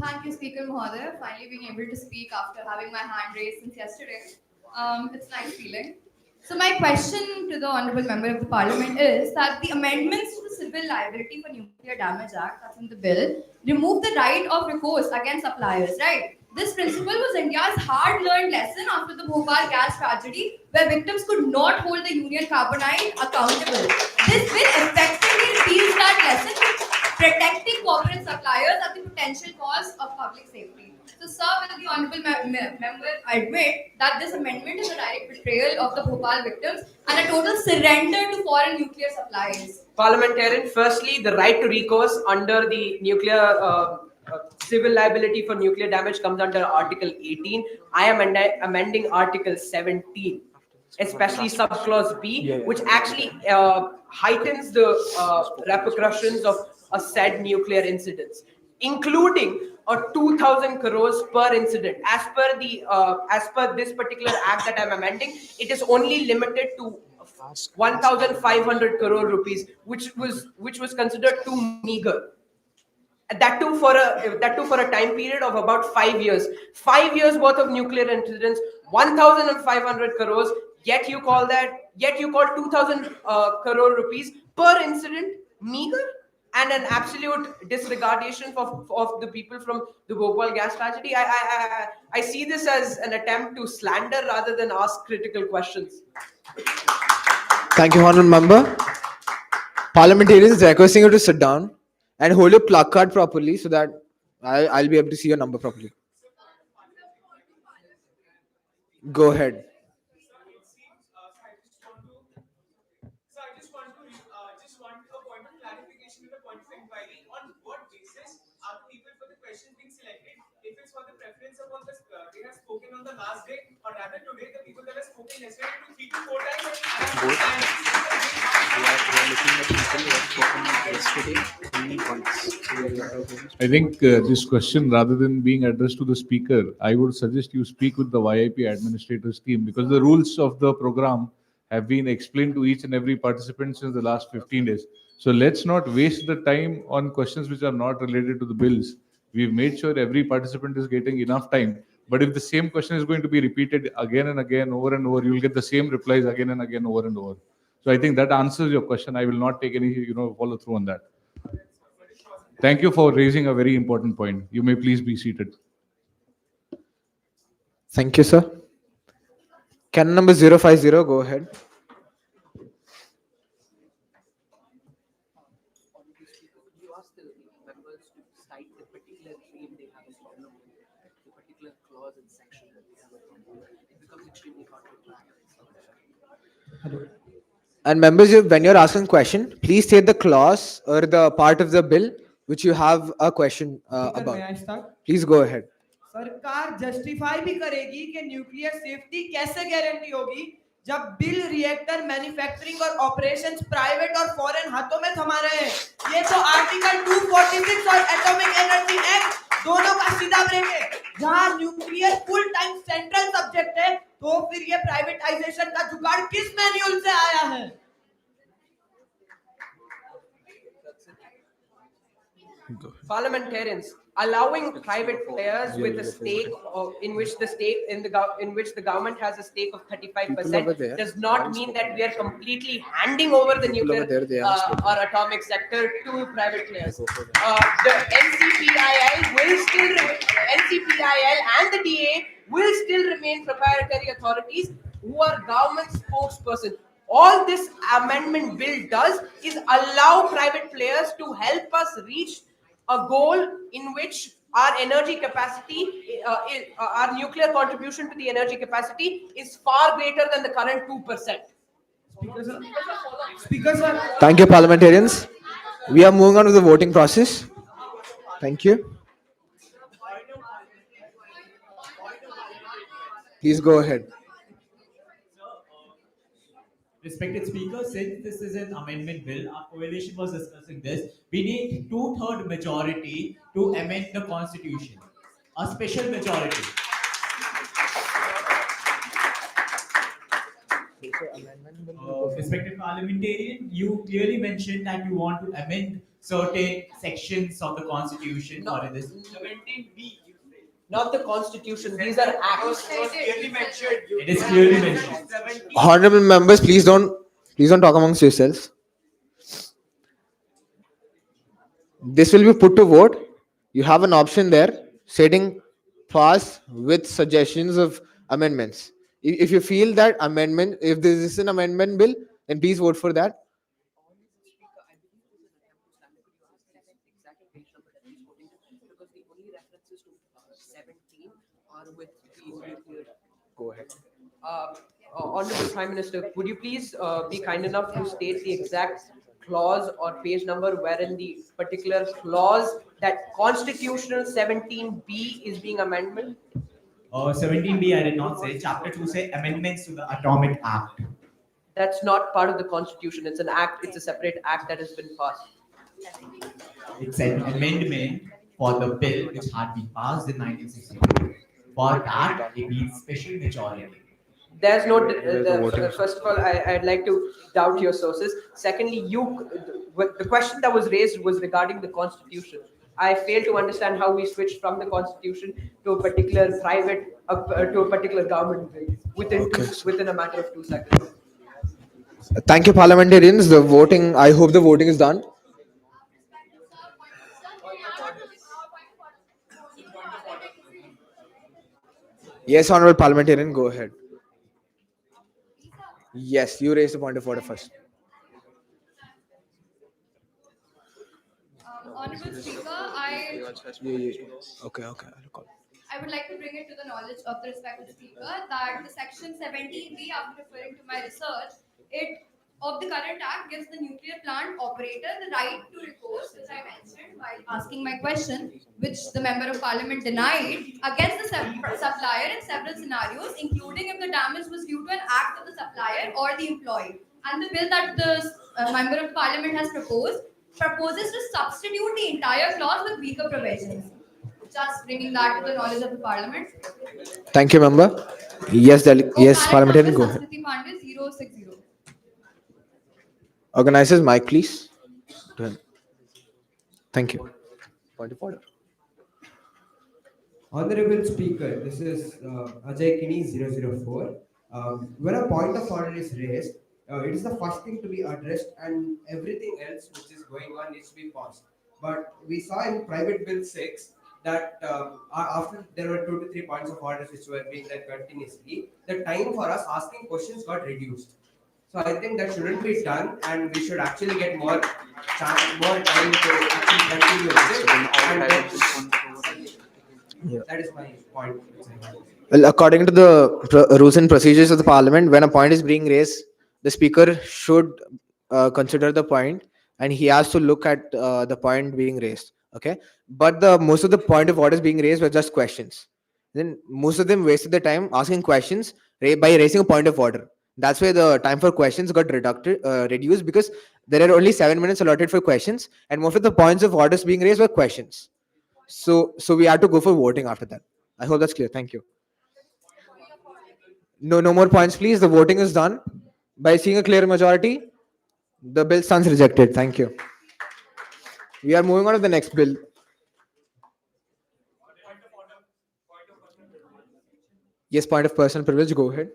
Thank you, Speaker Mahodaya, finally being able to speak after having my hand raised since yesterday. It's a nice feeling. So my question to the Honourable Member of the Parliament is that the amendments to the Civil Liability for Nuclear Damage Act, that's in the bill, remove the right of recourse against suppliers, right? This principle was India's hard-learned lesson after the Bhopal gas tragedy, where victims could not hold the Union Carbonite accountable. This bill effectively repeals that lesson, protecting corporate suppliers at the potential cost of public safety. So, sir, will the honourable member admit that this amendment is a direct betrayal of the Bhopal victims and a total surrender to foreign nuclear supplies? Parliamentarian, firstly, the right to recourse under the civil liability for nuclear damage comes under Article 18. I am amending Article 17, especially subclause B, which actually heightens the repercussions of a said nuclear incidents, including a 2,000 crores per incident. As per this particular act that I'm amending, it is only limited to 1,500 crore rupees, which was considered too meager. That too for a time period of about 5 years. 5 years worth of nuclear incidents, 1,500 crores. Yet you call 2,000 crore rupees per incident meager, and an absolute disregardation of the people from the Bhopal gas tragedy. I see this as an attempt to slander rather than ask critical questions. Thank you, honorable member. Parliamentarians, requesting you to sit down and hold your placard properly so that I'll be able to see your number properly. Go ahead. I think this question, rather than being addressed to the speaker, I would suggest you speak with the YIP administrators team, because the rules of the program have been explained to each and every participant since the last 15 days. So let's not waste the time on questions which are not related to the bills. We've made sure every participant is getting enough time. But if the same question is going to be repeated again and again, over and over, you'll get the same replies again and again, over and over. So I think that answers your question. I will not take any, follow through on that. Thank you for raising a very important point. You may please be seated. Thank you, sir. Can number 050 go ahead? And members, when you're asking a question, please state the clause or the part of the bill which you have a question Speaker, about. may I start? Please go ahead. सरकार justify भी करेगी कि nuclear safety कैसे guarantee होगी जब bill reactor manufacturing और operations private और foreign हाथों में थमा रहे हैं। ये तो आर्टिकल 246 और एटॉमिक एनर्जी एक्ट दोनों का सीधा ब्रेक है। जहां nuclear full time central subject है, तो फिर ये प्राइवेटाइजेशन का जुगाड़ किस मैन्युअल से आया है? Parliamentarians allowing private players with a stake in which the government has a stake of 35% does not mean that we are completely handing over the nuclear or atomic sector to private players. The NCPIL and the DA will still remain proprietary authorities who are government spokesperson. All this amendment bill does is allow private players to help us reach a goal in which our energy capacity, our nuclear contribution to the energy capacity is far greater than the current 2%. Speaker sir. Thank you, parliamentarians. We are moving on to the voting process. Thank you. Please go ahead. Respected Speaker, since this is an amendment bill, our coalition was discussing this. We need two-third majority to amend the constitution. A special majority. Respected parliamentarian, you clearly mentioned that you want to amend certain sections of the constitution. No, or in this 17B. Not the constitution. These are acts. It is clearly mentioned. Honorable members, please don't talk amongst yourselves. This will be put to vote. You have an option there stating pass with suggestions of amendments. If you feel that amendment, if this is an amendment bill, then please vote for that. Go ahead. Honorable Prime Minister, would you please be kind enough to state the exact clause or page number wherein the particular clause that constitutional 17B is being amended? 17B, I did not say. Chapter 2 say amendments to the Atomic Act. That's not part of the constitution. It's an act. It's a separate act that has been passed. It's an amendment for the bill which had been passed in 1962. For that, it needs special majority. There's no. First of all, I'd like to doubt your sources. Secondly, the question that was raised was regarding the constitution. I fail to understand how we switched from the constitution to a particular private, to a particular government bill within a matter of 2 seconds. Thank you, parliamentarians. I hope the voting is done. Yes, honorable parliamentarian, go ahead. Yes, you raised the point of order first. Honorable Speaker, Okay, I'll call. I would like to bring it to the knowledge of the respected speaker that the section 17B, after referring to my research, of the current act gives the nuclear plant operator the right to recourse, which I mentioned while asking my question, which the member of parliament denied, against the supplier in several scenarios, including if the damage was due to an act of the supplier or the employee. And the bill that the member of parliament has proposes to substitute the entire clause with weaker provisions. Just bringing that to the knowledge of the parliament. Thank you, member. Yes, parliamentarian, go ahead. Sanskrithi Pandey, 060. Organizers, mic, please. Thank you. Point of order. Honorable Speaker, this is Ajay Kini 004. When a point of order is raised, it is the first thing to be addressed, and everything else which is going on needs to be paused. But we saw in Private Bill 6 that after there were 2 to 3 points of orders which were being read continuously, the time for us asking questions got reduced. So I think that shouldn't be done, and we should actually get more time to actually continue with it. Yeah. That is my point. Well, according to the rules and procedures of the parliament, when a point is being raised, the speaker should consider the point, and he has to look at the point being raised. Okay, but the most of the point of what is being raised were just questions. Then most of them wasted their time asking questions by raising a point of order. That's why the time for questions got reduced, because there are only 7 minutes allotted for questions, and most of the points of orders being raised were questions. So we had to go for voting after that. I hope that's clear. Thank you. No more points, please. The voting is done. By seeing a clear majority, the bill stands rejected. Thank you. We are moving on to the next bill. Yes, point of personal privilege. Go ahead.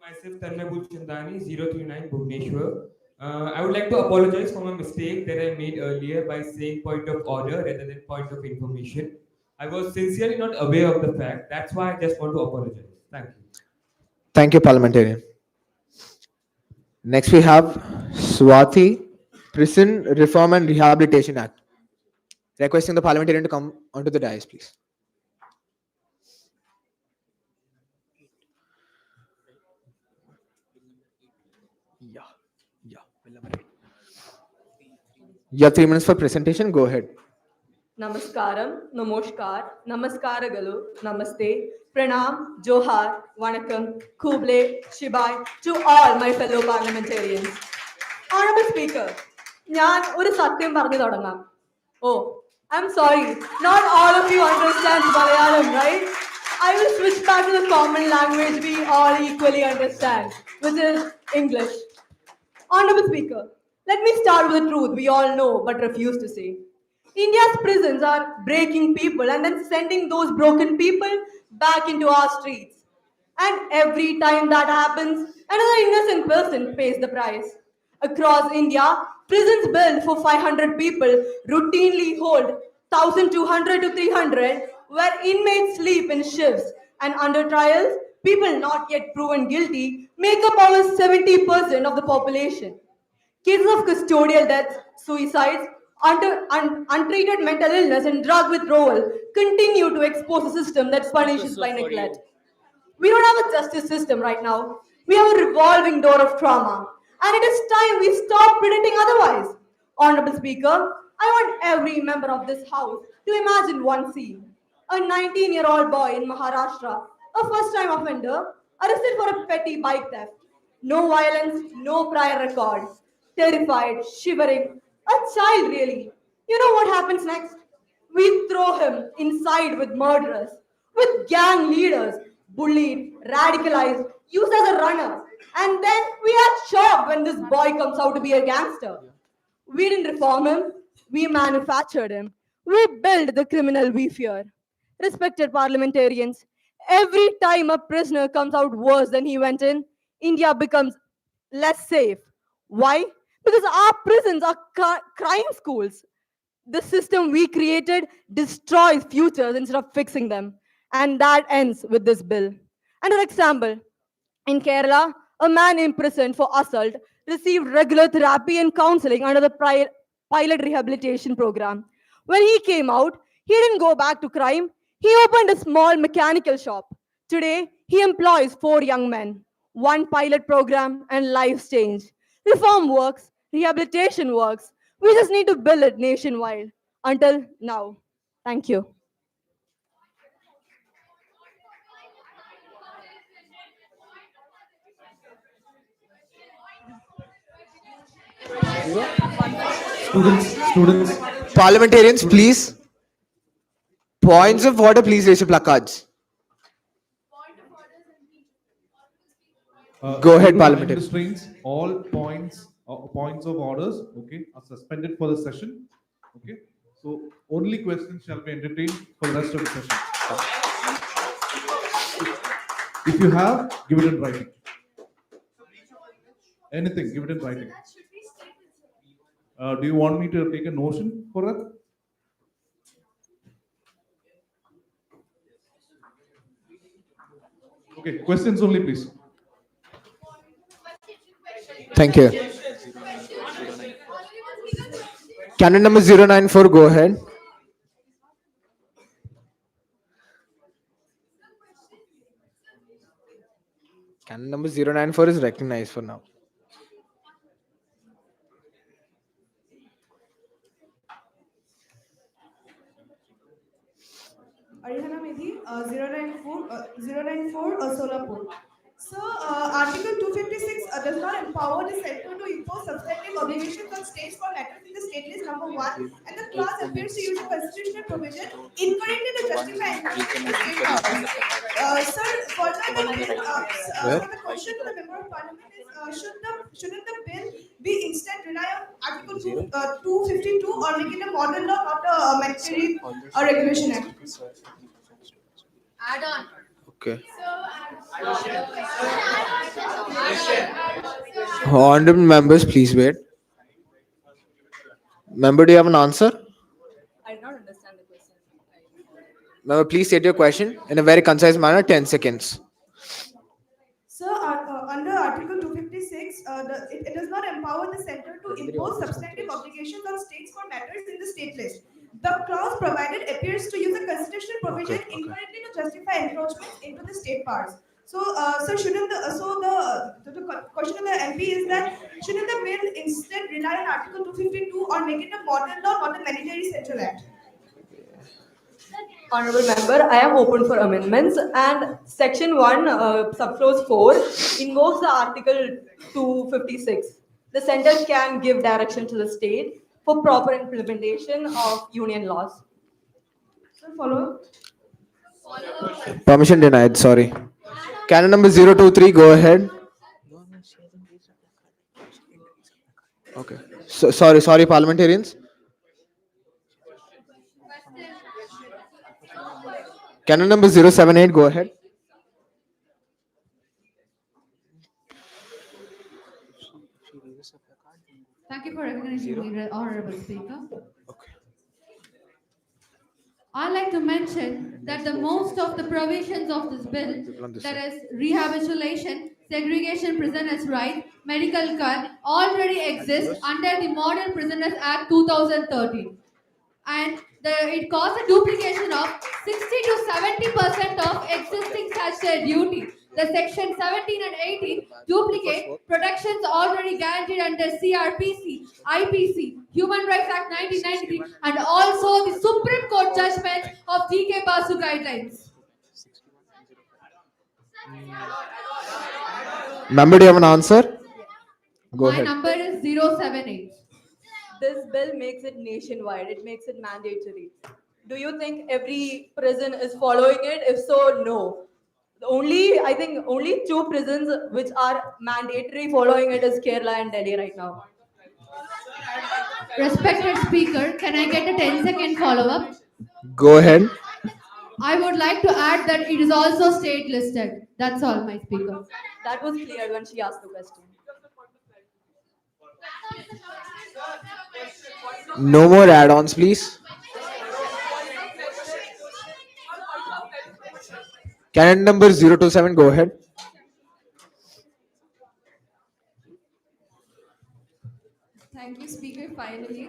Myself, Tanmay Chandani, 039 Bhubaneswar. I would like to apologize for my mistake that I made earlier by saying point of order rather than point of information. I was sincerely not aware of the fact. That's why I just want to apologize. Thank you. Thank you, parliamentarian. Next, we have Swati, Prison Reform and Rehabilitation Act. Requesting the parliamentarian to come onto the dais, please. You have 3 minutes for presentation. Go ahead. Namaskaram, Namaskar, Namaskaragallu, Namaste, Pranam, Johar, Vanakkam, Kuble, Shibai to all my fellow parliamentarians. Honorable Speaker, ഞാൻ ഒരു സത്യം പറഞ്ഞു തുടങ്ങാം. Oh, I'm sorry, not all of you understand Malayalam, right? I will switch back to the common language we all equally understand, which is English. Honorable Speaker, let me start with the truth we all know but refuse to say. India's prisons are breaking people and then sending those broken people back into our streets. And every time that happens, another innocent person pays the price. Across India, prisons built for 500 people routinely hold 1,200 to 300, where inmates sleep in shifts. And under trials, people not yet proven guilty make up over 70% of the population. Cases of custodial deaths, suicides, untreated mental illness, and drug withdrawal continue to expose a system that punishes by neglect. We don't have a justice system right now. We have a revolving door of trauma. And it is time we stop pretending otherwise. Honorable Speaker, I want every member of this House to imagine one scene. A 19-year-old boy in Maharashtra, a first-time offender, arrested for a petty bike theft. No violence, no prior record. Terrified, shivering. A child, really. You know what happens next? We throw him inside with murderers, with gang leaders, bullied, radicalized, used as a runner. And then we are shocked when this boy comes out to be a gangster. We didn't reform him, we manufactured him. We built the criminal we fear. Respected parliamentarians, every time a prisoner comes out worse than he went in, India becomes less safe. Why? Because our prisons are crime schools. The system we created destroys futures instead of fixing them. And that ends with this bill. Another example, in Kerala, a man imprisoned for assault received regular therapy and counseling under the pilot rehabilitation program. When he came out, he didn't go back to crime. He opened a small mechanical shop. Today, he employs 4 young men. One pilot program and lives changed. Reform works, rehabilitation works. We just need to build it nationwide. Until now. Thank you. Students. Parliamentarians, please. Points of order, please raise your placards. Go ahead, due to time parliamentarian. restraints, all points of orders, okay, are suspended for the session. Okay, so only questions shall be entertained for the rest of the session. If you have, give it in writing. Anything, give it in writing. Do you want me to take a notion for that? Okay, questions only, please. Thank you. Candidate number 094, go ahead. Canon number 094 is recognized for now. Arihana Medhi, 094, Solapur. So, Article 256 does not empower the center to impose substantive obligations on states for matters in the state list number 1, and the clause appears to use a constitutional provision incorrectly to justify encroachment into state powers. Sir, further the bill, Where? the question to the member of parliament is, shouldn't the bill be instead rely on Article 252 or make it a model law, not a mandatory regulation act? Add on. Okay. Honorable members, please wait. Member, do you have an answer? I did not understand the question. Member, please state your question in a very concise manner, 10 seconds. Sir, under Article 256, it does not empower the center to impose substantive obligations on states for matters in the state list. The clause provided appears to use a constitutional provision incorrectly to justify encroachments into the state powers. So, sir, shouldn't the question of the MP is that shouldn't the bill instead rely on Article 252 or make it a model law, not a mandatory central act? Honorable member, I am open for amendments, and section 1, subclause 4 invokes the article 256. The center can give direction to the state for proper implementation of union laws. Sir, follow. Permission denied, sorry. Canon number 023, go ahead. Okay. So, sorry, parliamentarians. Canon number 078, go ahead. Thank you for recognizing me, Honorable Speaker. I'd like to mention that the most of the provisions of this bill, that is rehabilitation, segregation prisoners' rights, medical care, already exist under the Modern Prisoners Act 2013. And it caused a duplication of 60 to 70% of existing statutory duty. The section 17 and 18 duplicate protections already guaranteed under CRPC, IPC, Human Rights Act 1993, and also the Supreme Court judgment of DK Basu guidelines. Member, do you have an answer? Go My ahead. number is 078. This bill makes it nationwide, it makes it mandatory. Do you think every prison is following it? If so, no. I think only 2 prisons which are mandatory following it is Kerala and Delhi right now. Respected Speaker, can I get a 10-second follow-up? Go ahead. I would like to add that it is also state listed. That's all, my Speaker. That was clear when she asked the question. No more add-ons, please. Canon number 027, go ahead. Thank you, Speaker. Finally,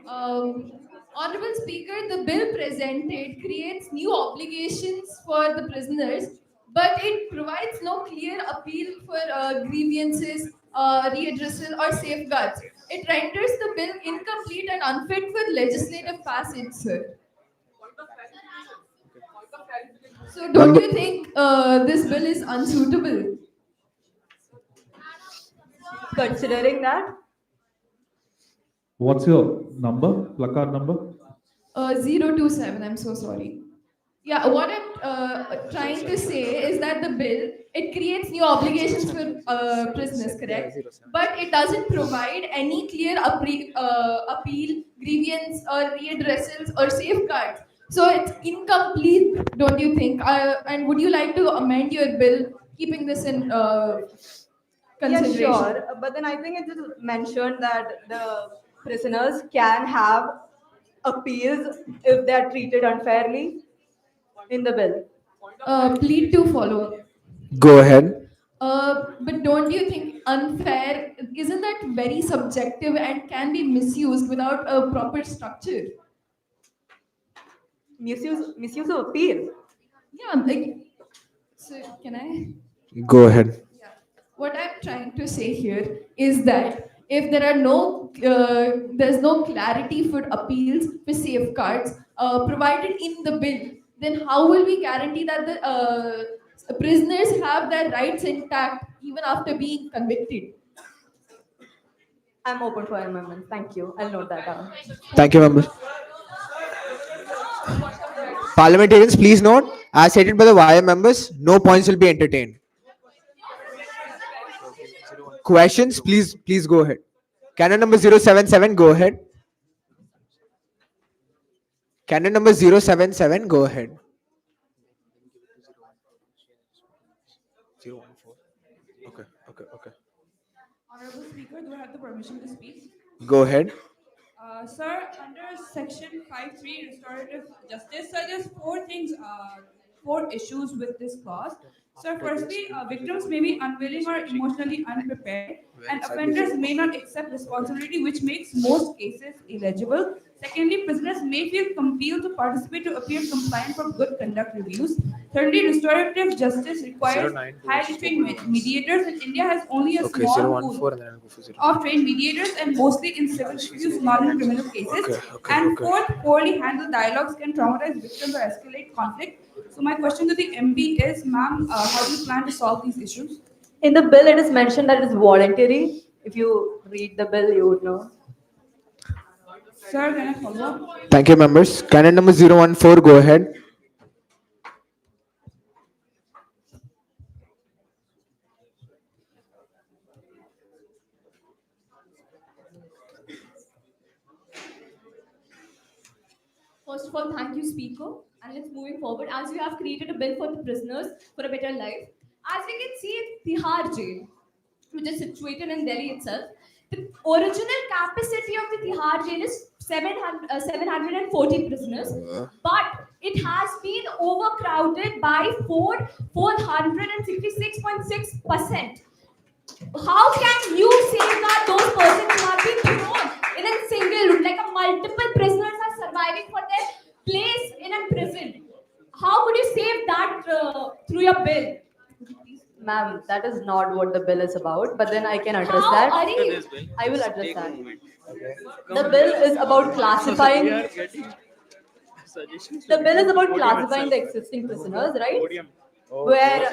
Honorable Speaker, the bill presented creates new obligations for the prisoners, but it provides no clear appeal for grievances, readdressal, or safeguards. It renders the bill incomplete and unfit for legislative passage, sir. So, don't you think this bill is unsuitable? Considering that, What's your number? Placard number? 027, I'm so sorry. Yeah, what I'm trying to say is that the bill, it creates new obligations for prisoners, correct? But it doesn't provide any clear appeal, grievance, or readdressals or safeguards. So it's incomplete, don't you think? And would you like to amend your bill, keeping this in yeah, consideration? sure. But then I think it is mentioned that the prisoners can have appeals if they are treated unfairly in the bill. Plead to follow. Go ahead. But don't you think unfair, isn't that very subjective and can be misused without a proper structure? Misuse of appeal. Yeah, like, so can I? Go ahead. What I'm trying to say here is that if there are there's no clarity for appeals for safeguards provided in the bill, then how will we guarantee that the prisoners have their rights intact even after being convicted? I'm open for amendments. Thank you. I'll note that down. Thank you, members. Parliamentarians, please note, as stated by the YM members, no points will be entertained. Questions, please go ahead. Canon number 077, go ahead. Canon number 077, go ahead. 014. Okay. Honorable Speaker, do I have the permission to speak? Go ahead. Sir, under Section 5.3 Restorative Justice, sir, there's four issues with this clause. Sir, firstly, victims may be unwilling or emotionally unprepared, and offenders may not accept responsibility, which makes most cases illegible. Secondly, prisoners may feel compelled to participate to appear compliant for good conduct reviews. Thirdly, restorative justice requires highly trained mediators, and India has only a Okay, small 014 pool and then I'll go for 0. of trained mediators and mostly in civil issues, not in criminal cases. And Okay. fourth, poorly handled dialogues can traumatize victims or escalate conflict. So my question to the MP is, ma'am, how do you plan to solve these issues? In the bill, it is mentioned that it is voluntary. If you read the bill, you would know. Sir, can I follow up? Thank you, members. Canon number 014, go ahead. First of all, thank you, Speaker. And let's moving forward. As you have created a bill for the prisoners for a better life, as we can see in Tihar jail, which is situated in Delhi itself, the original capacity of the Tihar jail is 740 prisoners, but it has been overcrowded by 466.6%. How can you safeguard those persons who have been thrown in a single room? Like a multiple prisoners are surviving for their place in a prison. How could you save that through your bill? Ma'am, that is not what the bill is about, but then I can address How that. are you? I will address that. The bill is about classifying. The bill is about classifying the existing prisoners, right? Where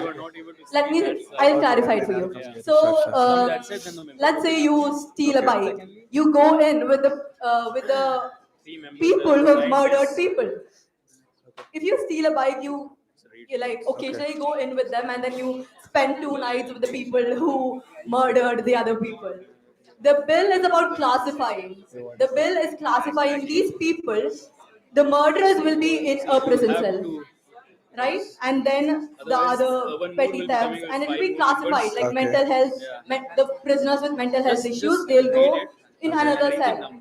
I'll clarify it for you. So let's say you steal a bike. You go in with the people who have murdered people. If you steal a bike, you like occasionally go in with them, and then you spend 2 nights with the people who murdered the other people. The bill is about classifying. The bill is classifying these people. The murderers will be in a prison cell, right? And then the other petty thefts, and it will be classified like mental health. The prisoners with mental health issues, they'll go in another cell.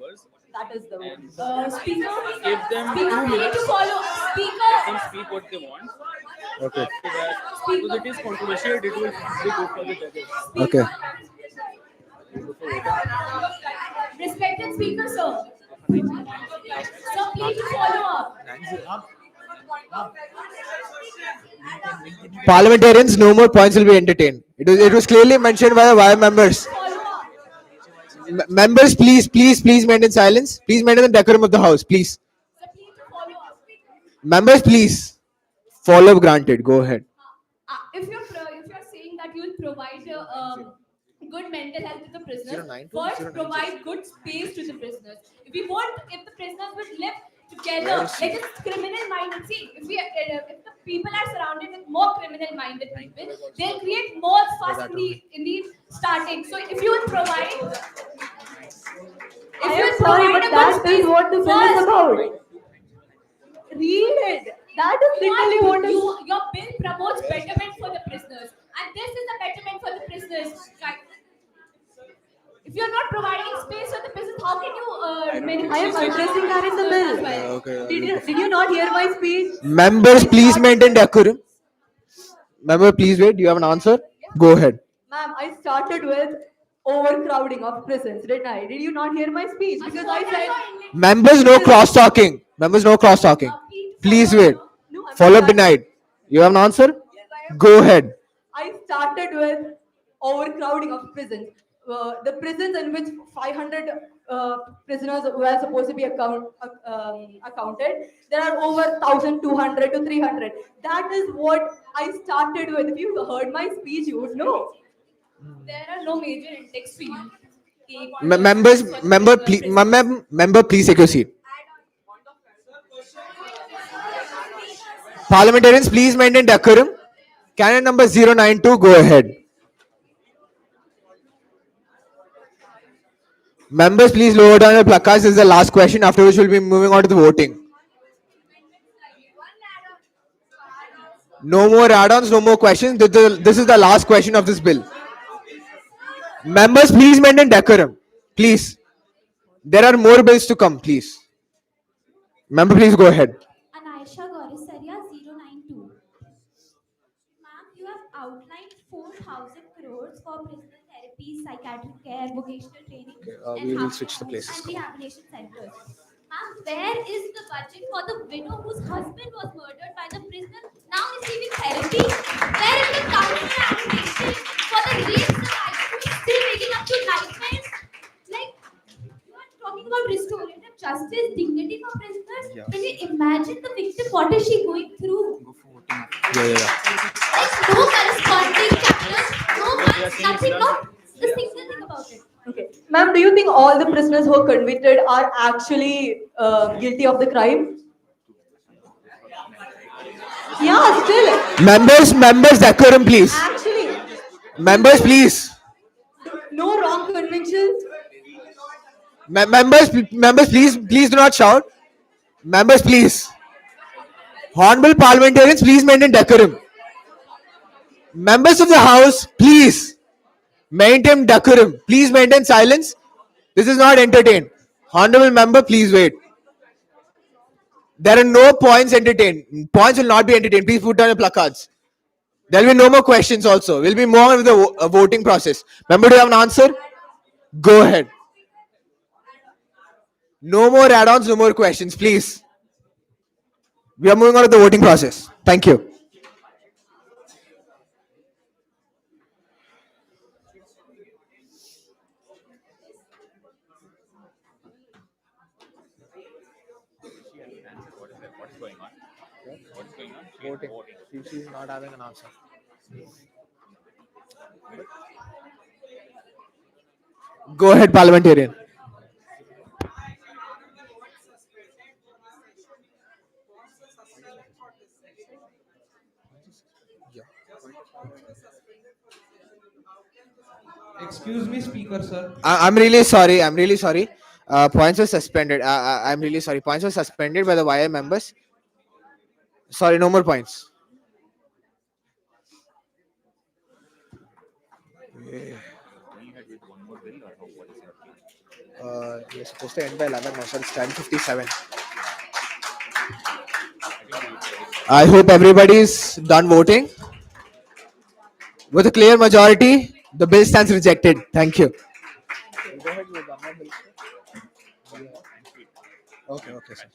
That is the one. Speaker, Give them Speaker, 2 we need minutes. to follow. Let Speaker, them speak what they want. Okay. After that, because it is controversial, it will be good for the judges. Okay. respected Speaker, sir. Sir, please follow up. Parliamentarians, no more points will be entertained. It was clearly mentioned by the YM members. Members, please maintain silence. Please maintain the decorum of the house, please. Members, please. Follow up granted. Go ahead. If you're saying that you will provide good mental health to the prisoners, 092, first 096. provide good space to the prisoners. If the prisoners would live together, Where like is she? it's criminal minded. See, if the people are surrounded with more criminal minded people, they'll create more fuss in the starting. So if you would provide, I am sorry, but that is what the bill is about. Read it. That is literally what is. Your bill promotes betterment for the prisoners, and this is the betterment for the prisoners. If you're not providing space for the prisoners, how can you? I am addressing that in the bill. Did you not hear my speech? Members, please maintain decorum. Member, please wait. Do you have an answer? Go ahead. Ma'am, I started with overcrowding of prisons, didn't I? Did you not hear my speech? Because I said Members, no cross talking. Members, no cross talking. Please wait. Follow up denied. You have an answer? Go ahead. I started with overcrowding of prisons. The prisons in which 500 prisoners were supposed to be accounted, there are over 1,200 to 300. That is what I started with. If you heard my speech, you would know. There are no major intakes for you. Member, please take your seat. Parliamentarians, please maintain decorum. Candidate number 092, go ahead. Members, please lower down your placards. This is the last question, after which we'll be moving on to the voting. No more add-ons, no more questions. This is the last question of this bill. Members, please maintain decorum. Please. There are more bills to come, please. Member, please go ahead. Anaisha Gorisaria 092. Ma'am, you have outlined 4,000 crores for prisoner therapy, psychiatric care, vocational training, We will switch the and places. rehabilitation centers. Ma'am, where is the budget for the widow whose husband was murdered by the prisoner now receiving therapy? Where is the counter animation for the rape survivor who is still waking up to nightmares? Like, you are talking about restorative justice, dignity for prisoners. Yeah. Can you imagine the victim? What is she going through? Yeah. Like, no corresponding chapters, no months, nothing, not a single thing about it. Okay. Ma'am, do you think all the prisoners who are convicted are actually guilty of the crime? Yeah, still. Members, decorum, please. Actually, Members, please. no wrong convictions. Members, please do not shout. Members, please. Honorable parliamentarians, please maintain decorum. Members of the House, please maintain decorum. Please maintain silence. This is not entertained. Honorable member, please wait. There are no points entertained. Points will not be entertained. Please put down your placards. There will be no more questions also. We'll be more with the voting process. Member, do you have an answer? Go ahead. No more add-ons, no more questions, please. We are moving on to the voting process. Thank you. Voting. She's not having an answer. Go ahead, parliamentarian. Excuse me, Speaker, sir. I'm really sorry. Points were suspended. I'm really sorry. Points were suspended by the YI members. Sorry, no more points. We're supposed to end by 11 now, so it's 10:57. I hope everybody's done voting. With a clear majority, the bill stands rejected. Thank you. Okay, sir.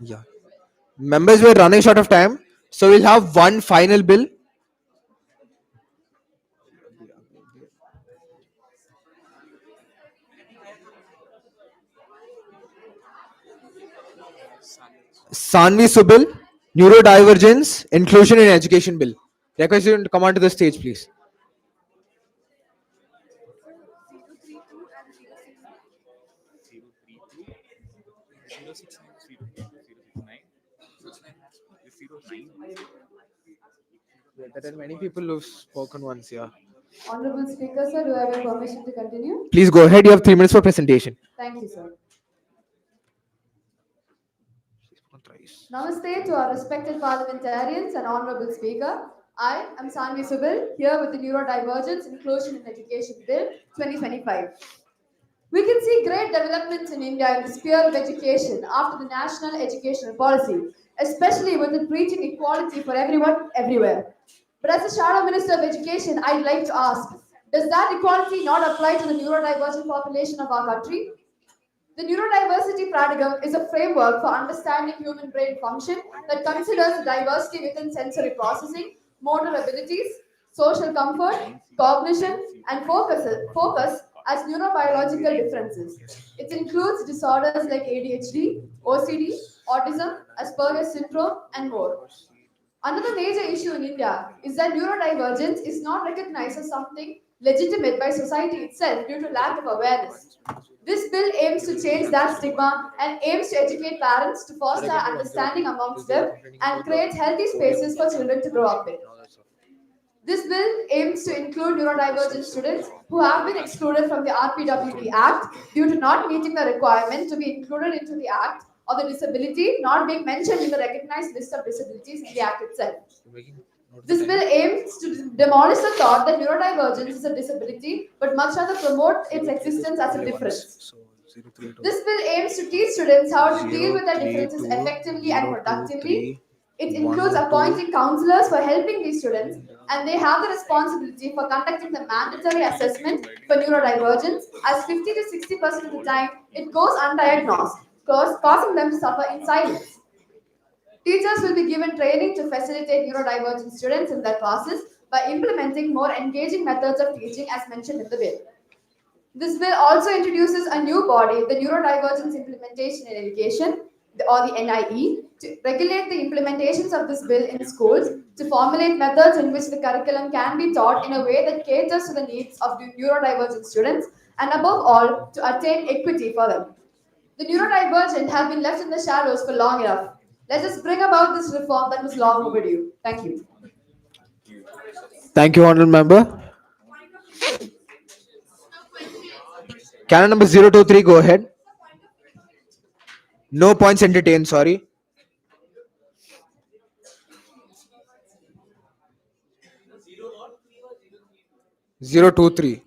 Yeah. Members, we're running short of time, so we'll have one final bill. Sanvi Subil, Neurodivergence, Inclusion in Education Bill. Request you to come onto the stage, please. There are many people who've spoken once here. Honorable Speaker, sir, do I have your permission to continue? Please go ahead. You have 3 minutes for presentation. Thank you, sir. Namaste to our respected parliamentarians and Honorable Speaker. I am Sanvi Subil, here with the Neurodivergence, Inclusion in Education Bill 2025. We can see great developments in India in the sphere of education after the National Educational Policy, especially with it reaching equality for everyone, everywhere. But as the Shadow Minister of Education, I'd like to ask, does that equality not apply to the neurodivergent population of our country? The neurodiversity paradigm is a framework for understanding human brain function that considers the diversity within sensory processing, motor abilities, social comfort, cognition, and focus as neurobiological differences. It includes disorders like ADHD, OCD, autism, Asperger's syndrome, and more. Another major issue in India is that neurodivergence is not recognized as something legitimate by society itself due to lack of awareness. This bill aims to change that stigma and aims to educate parents to foster understanding amongst them and create healthy spaces for children to grow up in. This bill aims to include neurodivergent students who have been excluded from the RPWD Act due to not meeting the requirement to be included into the Act or the disability not being mentioned in the recognized list of disabilities in the Act itself. This bill aims to demolish the thought that neurodivergence is a disability, but much rather promote its existence as a difference. This bill aims to teach students how to deal with their differences effectively and productively. It includes appointing counselors for helping these students, and they have the responsibility for conducting the mandatory assessment for neurodivergence, as 50 to 60% of the time it goes undiagnosed, causing them to suffer in silence. Teachers will be given training to facilitate neurodivergent students in their classes by implementing more engaging methods of teaching as mentioned in the bill. This bill also introduces a new body, the Neurodivergence Implementation in Education, or the NIE, to regulate the implementations of this bill in schools, to formulate methods in which the curriculum can be taught in a way that caters to the needs of the neurodivergent students, and above all, to attain equity for them. The neurodivergent have been left in the shadows for long enough. Let us bring about this reform that was long overdue. Thank you. Thank you, honorable member. Canon number 023, go ahead. No points entertained, sorry. 023.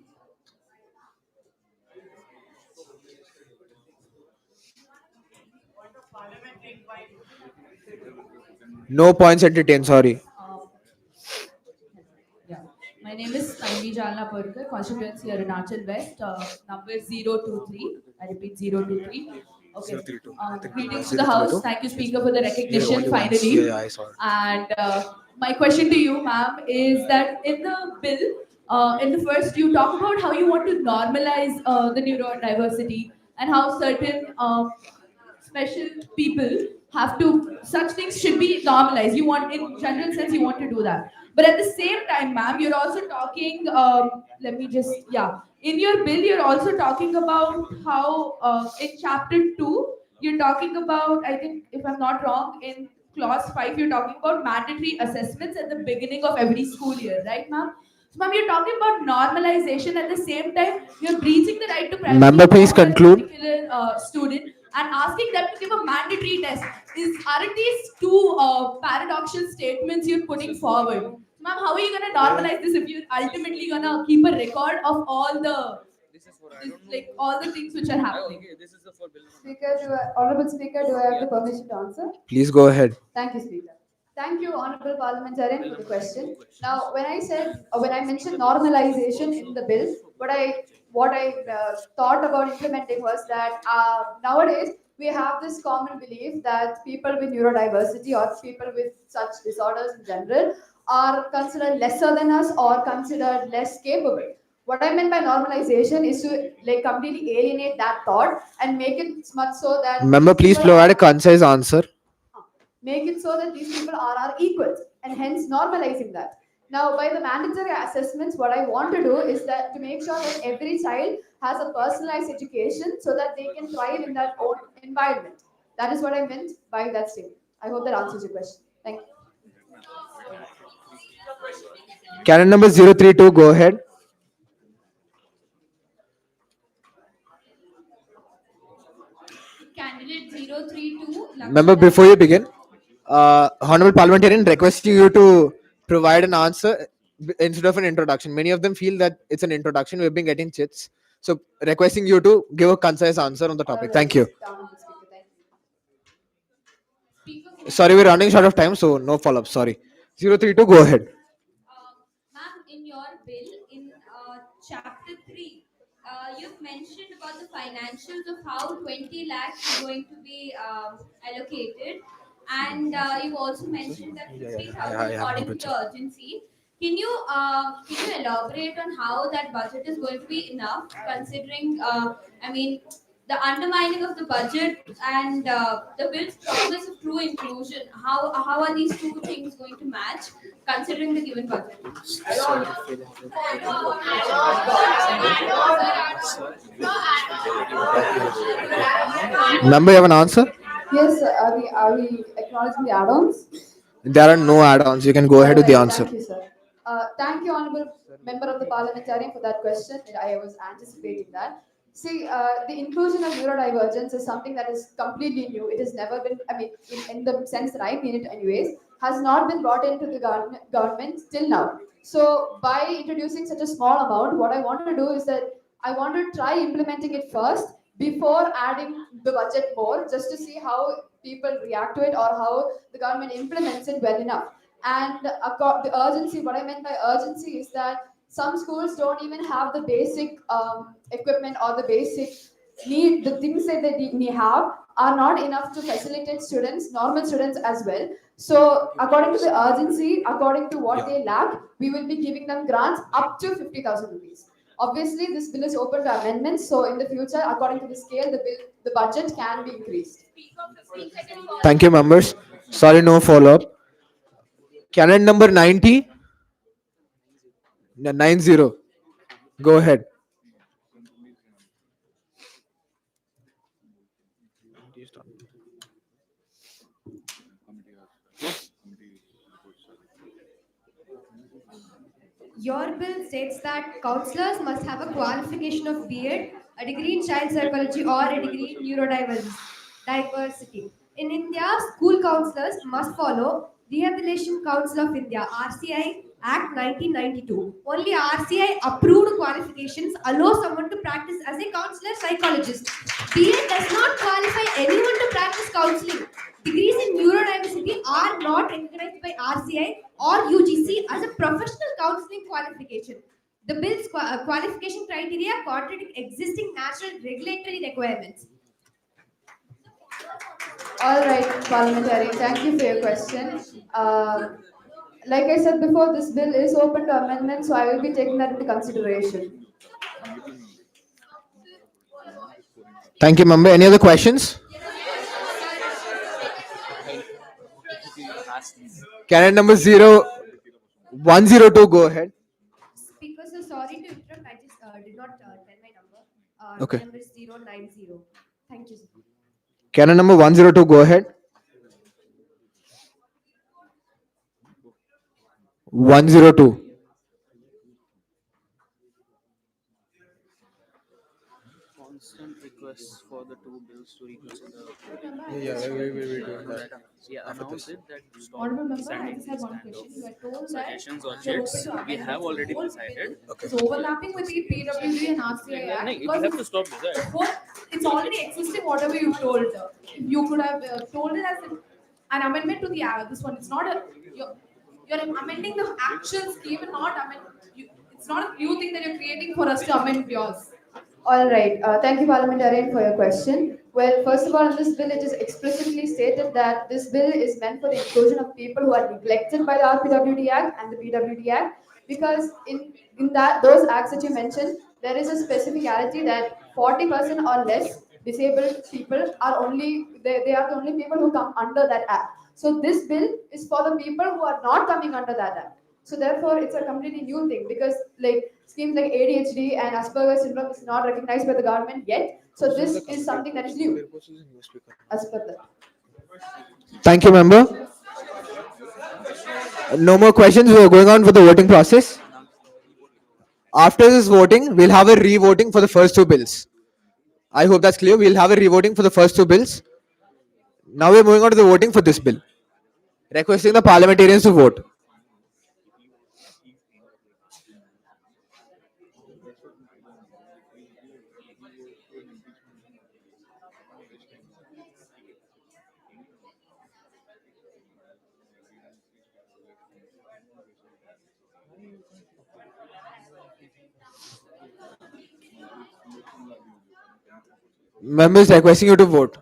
No points entertained, sorry. Yeah. My name is Tanvi Jalna Parkar, constituency Arunachal West, number 023. I repeat 023. Okay. Greetings to the House. Thank you, Speaker, for the recognition finally. Yeah, I saw it. And my question to you, ma'am, is that in the bill, in the first, you talk about how you want to normalize the neurodiversity and how certain special people have to, such things should be normalized. You want, in general sense, you want to do that. But at the same time, ma'am, you're also talking, let me just, yeah, in your bill, you're also talking about how in chapter 2, you're talking about, I think, if I'm not wrong, in clause 5, you're talking about mandatory assessments at the beginning of every school year, right, ma'am? So, ma'am, you're talking about normalization. At the same time, you're breaching the right to privacy Member, please of a conclude. particular student and asking them to give a mandatory test. Aren't these two paradoxical statements you're putting forward? Ma'am, how are you going to normalize this if you're ultimately going to keep a record of all the like all the things which are happening? Honorable Speaker, do I have the permission to answer? Please go ahead. Thank you, Speaker. Thank you, Honorable Parliamentarian, for the question. Now, when I mentioned normalization in the bill, what I thought about implementing was that nowadays we have this common belief that people with neurodiversity or people with such disorders in general are considered lesser than us or considered less capable. What I meant by normalization is to like completely alienate that thought and make it much so that Member, these please people provide are a concise answer. make it so that these people are our equals and hence normalizing that. Now, by the mandatory assessments, what I want to do is that to make sure that every child has a personalized education so that they can thrive in their own environment. That is what I meant by that statement. I hope that answers your question. Thank you. Canon number 032, go ahead. Candidate 032. Member, before you begin, honorable parliamentarian, requesting you to provide an answer instead of an introduction. Many of them feel that it's an introduction. We've been getting chits. So, requesting you to give a concise answer on the topic. Thank you. Sorry, we're running short of time, so no follow up. Sorry. 032, go ahead. Ma'am, in your bill, in chapter 3, you've mentioned about the financials of how 20 lakhs is going to be allocated. And you've also mentioned that 50,000 according to the urgency. Can you elaborate on how that budget is going to be enough, considering I mean the undermining of the budget and the bill's promise of true inclusion? How are these two things going to match, considering the given budget? Member, you have an answer? Yes, are we acknowledging the add-ons? There are no add-ons. You can go All ahead with the right, answer. thank you, sir. Thank you, Honorable Member of the Parliamentarian, for that question. I was anticipating that. See, the inclusion of neurodivergence is something that is completely new. It has never been, I mean, in the sense that I mean it anyways, has not been brought into the government till now. So, by introducing such a small amount, what I want to do is that I want to try implementing it first before adding the budget more, just to see how people react to it or how the government implements it well enough. And the urgency, what I meant by urgency is that some schools don't even have the basic equipment or the basic need, the things that they need have are not enough to facilitate students, normal students as well. So, according to the urgency, according to what they lack, we will be giving them grants up to 50,000 rupees. Obviously, this bill is open to amendments, so in the future, according to the scale, the budget can be increased. Thank you, members. Sorry, no follow-up. Candidate number 90? 90. Go ahead. Your bill states that counselors must have a qualification of B.Ed, a degree in child psychology, or a degree in neurodiversity. In India, school counselors must follow Rehabilitation Council of India (RCI) Act 1992. Only RCI approved qualifications allow someone to practice as a counselor psychologist. B.Ed does not qualify anyone to practice counseling. Degrees in neurodiversity are not recognized by RCI or UGC as a professional counseling qualification. The bill's qualification criteria contradict existing national regulatory requirements. All right, parliamentarian, thank you for your question. Like I said before, this bill is open to amendment, so I will be taking that into consideration. Thank you, member. Any other questions? Candidate number 102, go ahead. Speaker, so sorry to interrupt. I just did not tell my number. Okay. My number is 090. Thank you, sir. Candidate number 102, go ahead. 102. Constant requests for the two bills to reconsider. Announce it that stop Honorable member, I sending just had these one kind of question. You had told that suggestions or you're open checks. to We amendments. have already The whole decided. bill is overlapping with the PWD and RCI Act. You because have to stop this. the whole, it's already existing, whatever you told. You could have told it as an amendment to the this one. It's not a, you're amending the actual scheme and not amend. It's not a new thing that you're creating for us to amend yours. All right. Thank you, parliamentarian, for your question. Well, first of all, in this bill, it is explicitly stated that this bill is meant for the inclusion of people who are neglected by the RPWD Act and the PWD Act, because in that those acts that you mentioned, there is a specificality that 40% or less disabled people are they are the only people who come under that act. So this bill is for the people who are not coming under that act. So therefore, it's a completely new thing because like schemes like ADHD and Asperger's syndrome is not recognized by the government yet. So this is something that is new as per that. Thank you, member. No more questions. We are going on for the voting process. After this voting, we'll have a re-voting for the first two bills. I hope that's clear. We'll have a re-voting for the first two bills. Now we're moving on to the voting for this bill. Requesting the parliamentarians to vote. Members requesting you to vote.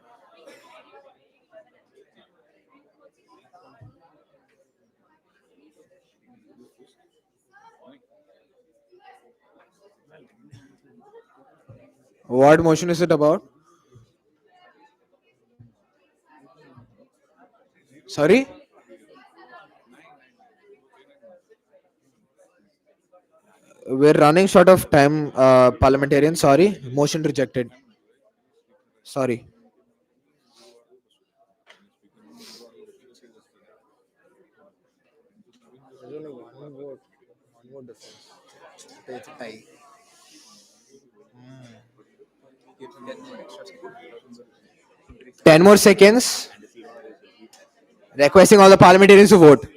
What motion is it about? Sorry? We're running short of time, parliamentarian. Sorry. Motion rejected. Sorry. There's only one vote. One vote difference. It's a tie. 10 more seconds. Requesting all the parliamentarians to vote.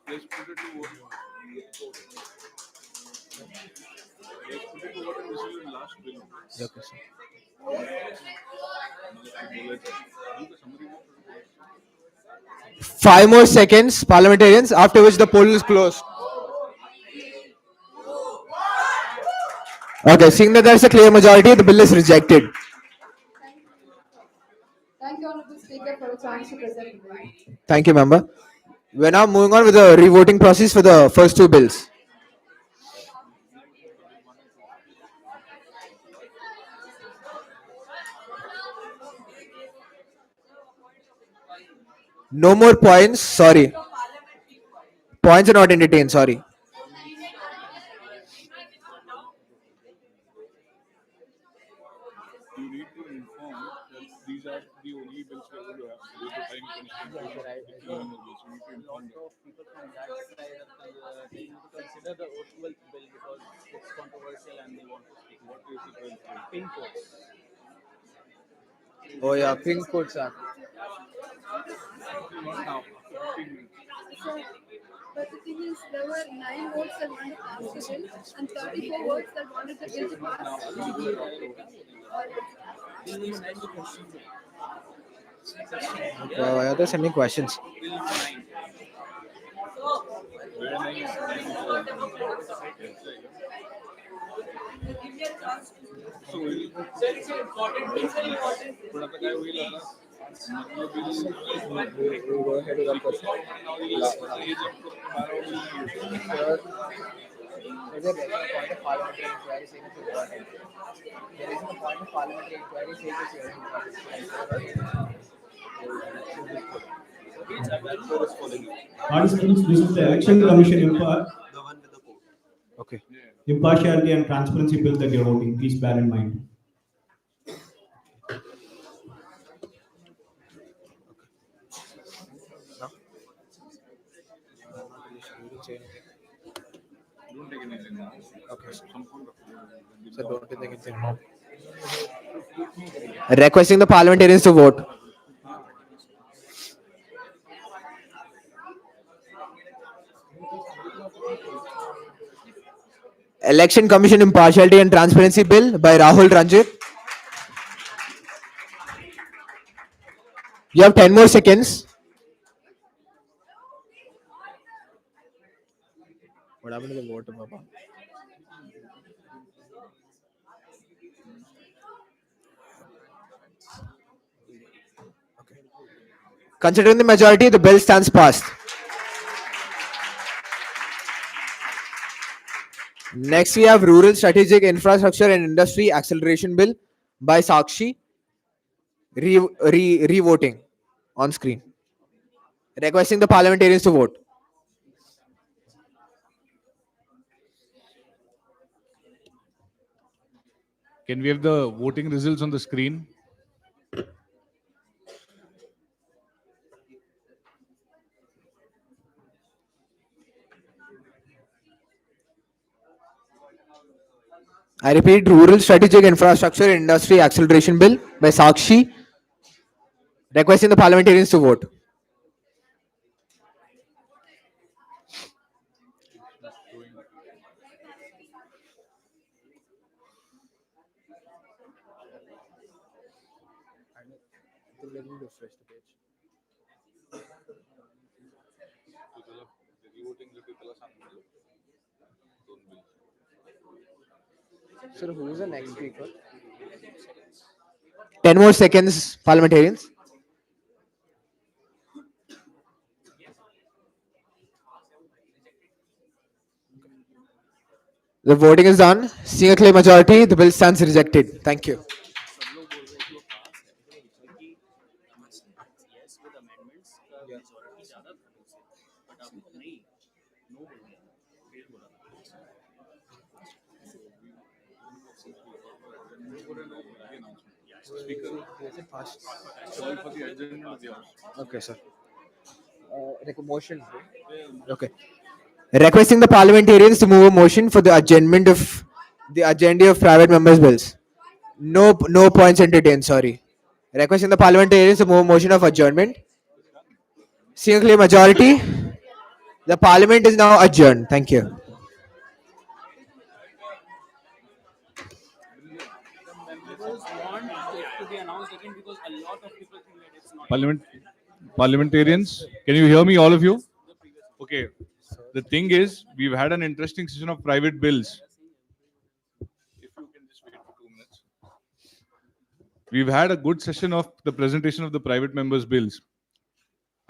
Let's put it to vote. Let's put it to vote and this is the last bill. Okay, sir. Five more seconds, parliamentarians, after which the poll is closed. Okay, seeing that there's a clear majority, the bill is rejected. Thank you, Honorable Speaker, for the chance to present the bill. Thank you, member. We're now moving on with the revoting process for the first two bills. No more points, sorry. Points are not entertained, sorry. You need to inform that these are the only bills we're going to have. There's a time constraint. You need to inform them. People from that side are taking to consider the 12th bill because it's controversial and they want to speak. What is the 12th bill? Pin codes. Oh yeah, pink codes are. Not now. Sir, but the thing is, there were 9 votes that wanted to pass the bill and 34 votes that wanted the bill to pass immediately. Why are they sending questions? Go ahead with that question. Is there a point of parliamentary inquiry saying it's important? There isn't a point of parliamentary inquiry saying it's very important. Participants, this is the Election Commission Okay. impartiality and transparency bill that you're voting. Please bear in mind. Don't take anything now. Okay. So don't take anything now. Requesting the parliamentarians to vote. Election Commission Impartiality and Transparency Bill by Rahul Ranjit. You have 10 more seconds. What happened to the vote, Papa? Considering the majority, the bill stands passed. Next, we have Rural Strategic Infrastructure and Industry Acceleration Bill by Sakshi. Re-voting on screen. Requesting the parliamentarians to vote. can we have the voting results on the screen? I repeat, Rural Strategic Infrastructure and Industry Acceleration Bill by Sakshi. Requesting the parliamentarians to vote. Sir, who is the next speaker? 10 more seconds, parliamentarians. The voting is done. Seeing a clear majority, the bill stands rejected. Thank you. Okay, sir. Motion. Okay. Requesting the parliamentarians to move a motion for the adjournment of the agenda of private members' bills. No points entertained. Sorry. Requesting the parliamentarians to move a motion of adjournment. Seeing a clear majority, the parliament is now adjourned. Thank you. Parliament, parliamentarians, can you hear me, all of you? Okay. The thing is, we've had an interesting session of private bills. If you can just wait for 2 minutes. We've had a good session of the presentation of the private members' bills.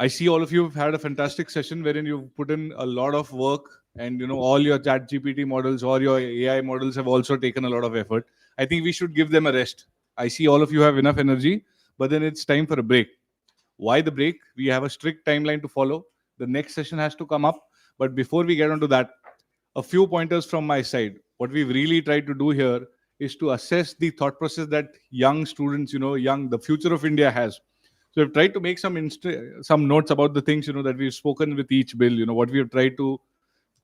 I see all of you have had a fantastic session wherein you've put in a lot of work, and all your chat GPT models or your AI models have also taken a lot of effort. I think we should give them a rest. I see all of you have enough energy, but then it's time for a break. Why the break? We have a strict timeline to follow. The next session has to come up. But before we get onto that, a few pointers from my side. What we've really tried to do here is to assess the thought process that young students, the future of India has. So we've tried to make some notes about the things, that we've spoken with each bill, what we have tried to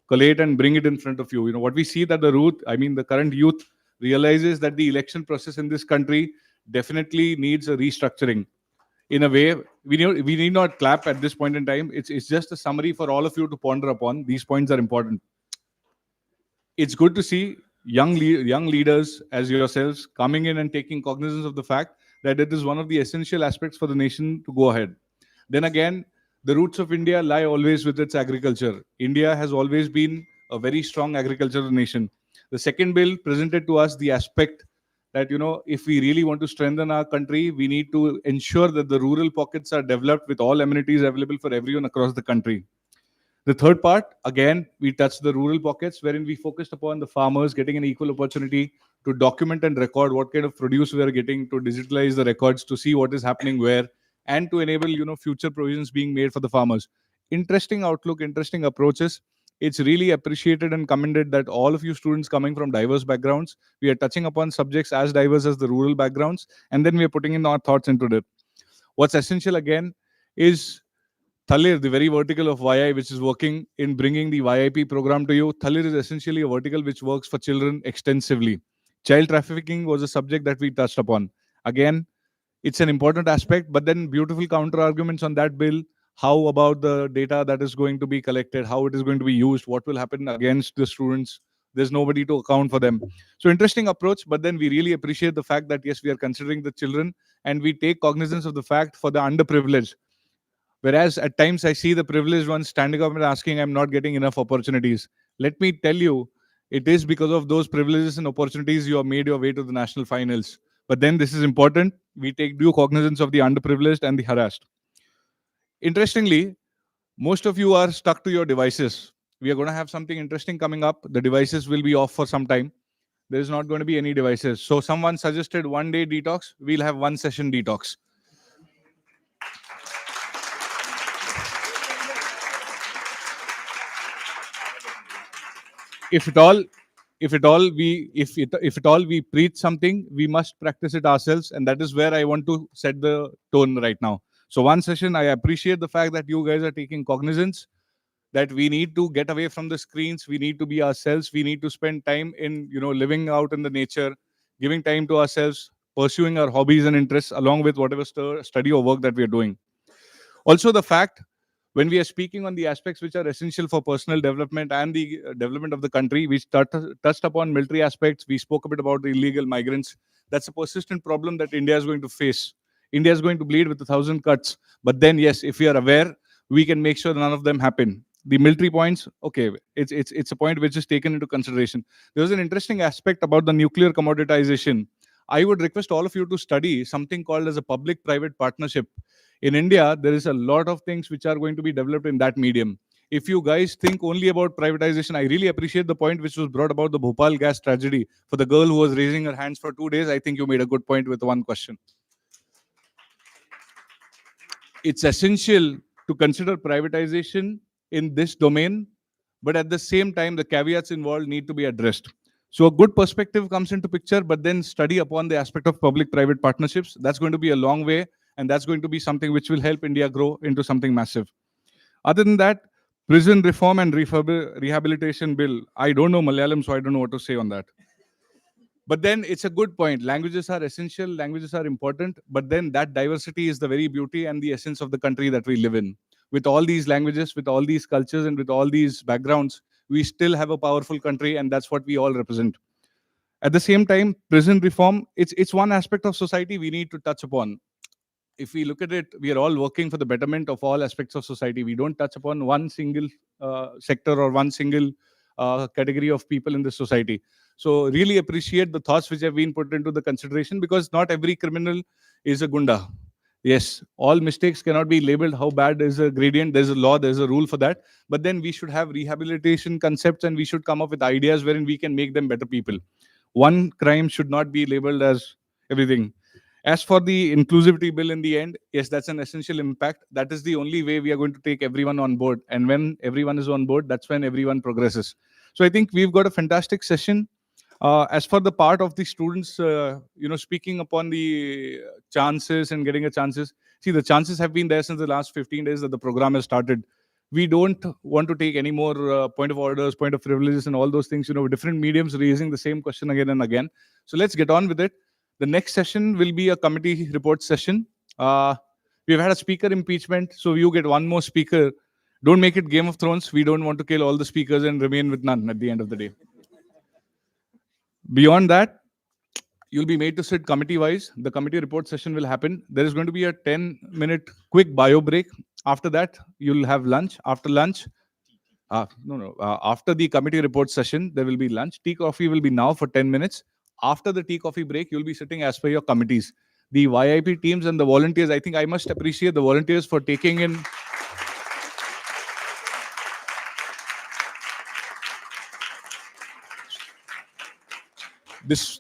collate and bring it in front of you. What we see that the current youth realizes that the election process in this country definitely needs a restructuring. In a way, we need not clap at this point in time. It's just a summary for all of you to ponder upon. These points are important. It's good to see young leaders as yourselves coming in and taking cognizance of the fact that it is one of the essential aspects for the nation to go ahead. Then again, the roots of India lie always with its agriculture. India has always been a very strong agricultural nation. The second bill presented to us the aspect that if we really want to strengthen our country, we need to ensure that the rural pockets are developed with all amenities available for everyone across the country. The third part, again, we touched the rural pockets, wherein we focused upon the farmers getting an equal opportunity to document and record what kind of produce we are getting, to digitalize the records, to see what is happening where, and to enable future provisions being made for the farmers. Interesting outlook, interesting approaches. It's really appreciated and commended that all of you students coming from diverse backgrounds, we are touching upon subjects as diverse as the rural backgrounds, and then we are putting in our thoughts into it. What's essential again is Thalir, the very vertical of YI, which is working in bringing the YIP program to you. Thalir is essentially a vertical which works for children extensively. Child trafficking was a subject that we touched upon. Again, it's an important aspect, but then beautiful counter arguments on that bill. How about the data that is going to be collected? How it is going to be used? What will happen against the students? There's nobody to account for them. So interesting approach, but then we really appreciate the fact that yes, we are considering the children and we take cognizance of the fact for the underprivileged. Whereas at times I see the privileged ones standing up and asking, I'm not getting enough opportunities. Let me tell you, it is because of those privileges and opportunities you have made your way to the national finals. But then this is important. We take due cognizance of the underprivileged and the harassed. Interestingly, most of you are stuck to your devices. We are going to have something interesting coming up. The devices will be off for some time. There is not going to be any devices. So someone suggested 1 day detox. We'll have 1 session detox. if at all if at all we preach something, we must practice it ourselves, and that is where I want to set the tone right now. So 1 session, I appreciate the fact that you guys are taking cognizance that we need to get away from the screens, we need to be ourselves, we need to spend time in living out in the nature, giving time to ourselves, pursuing our hobbies and interests along with whatever study or work that we are doing. Also, the fact when we are speaking on the aspects which are essential for personal development and the development of the country, we touched upon military aspects. We spoke a bit about the illegal migrants. That's a persistent problem that India is going to face. India is going to bleed with 1,000 cuts. But then, yes, if we are aware, we can make sure none of them happen. The military points, okay, it's a point which is taken into consideration. There was an interesting aspect about the nuclear commoditization. I would request all of you to study something called as a public-private partnership. In India, there is a lot of things which are going to be developed in that medium. If you guys think only about privatization, I really appreciate the point which was brought about the Bhopal gas tragedy. For the girl who was raising her hands for 2 days, I think you made a good point with one question. It's essential to consider privatization in this domain, but at the same time, the caveats involved need to be addressed. So a good perspective comes into picture, but then study upon the aspect of public-private partnerships. That's going to be a long way, and that's going to be something which will help India grow into something massive. Other than that, prison reform and rehabilitation bill. I don't know Malayalam, so I don't know what to say on that. But then it's a good point. Languages are essential, languages are important, but then that diversity is the very beauty and the essence of the country that we live in. With all these languages, with all these cultures, and with all these backgrounds, we still have a powerful country, and that's what we all represent. At the same time, prison reform, it's one aspect of society we need to touch upon. If we look at it, we are all working for the betterment of all aspects of society. We don't touch upon one single sector or one single category of people in the society. So really appreciate the thoughts which have been put into the consideration, because not every criminal is a gunda. Yes, all mistakes cannot be labeled how bad is a gradient. There's a law, there's a rule for that. But then we should have rehabilitation concepts, and we should come up with ideas wherein we can make them better people. One crime should not be labeled as everything. As for the inclusivity bill in the end, yes, that's an essential impact. That is the only way we are going to take everyone on board. And when everyone is on board, that's when everyone progresses. So I think we've got a fantastic session. As for the part of the students, speaking upon the chances and getting a chances. See, the chances have been there since the last 15 days that the program has started. We don't want to take any more point of orders, point of privileges, and all those things. Different mediums raising the same question again and again. So let's get on with it. The next session will be a committee report session. We've had a speaker impeachment, so you get one more speaker. Don't make it Game of Thrones. We don't want to kill all the speakers and remain with none at the end of the day. Beyond that, you'll be made to sit committee wise. The committee report session will happen. There is going to be a 10-minute quick bio break. After that, you'll have lunch. After lunch, after the committee report session, there will be lunch. Tea coffee will be now for 10 minutes. After the tea coffee break, you'll be sitting as per your committees. The YIP teams and the volunteers, I think I must appreciate the volunteers for taking in this.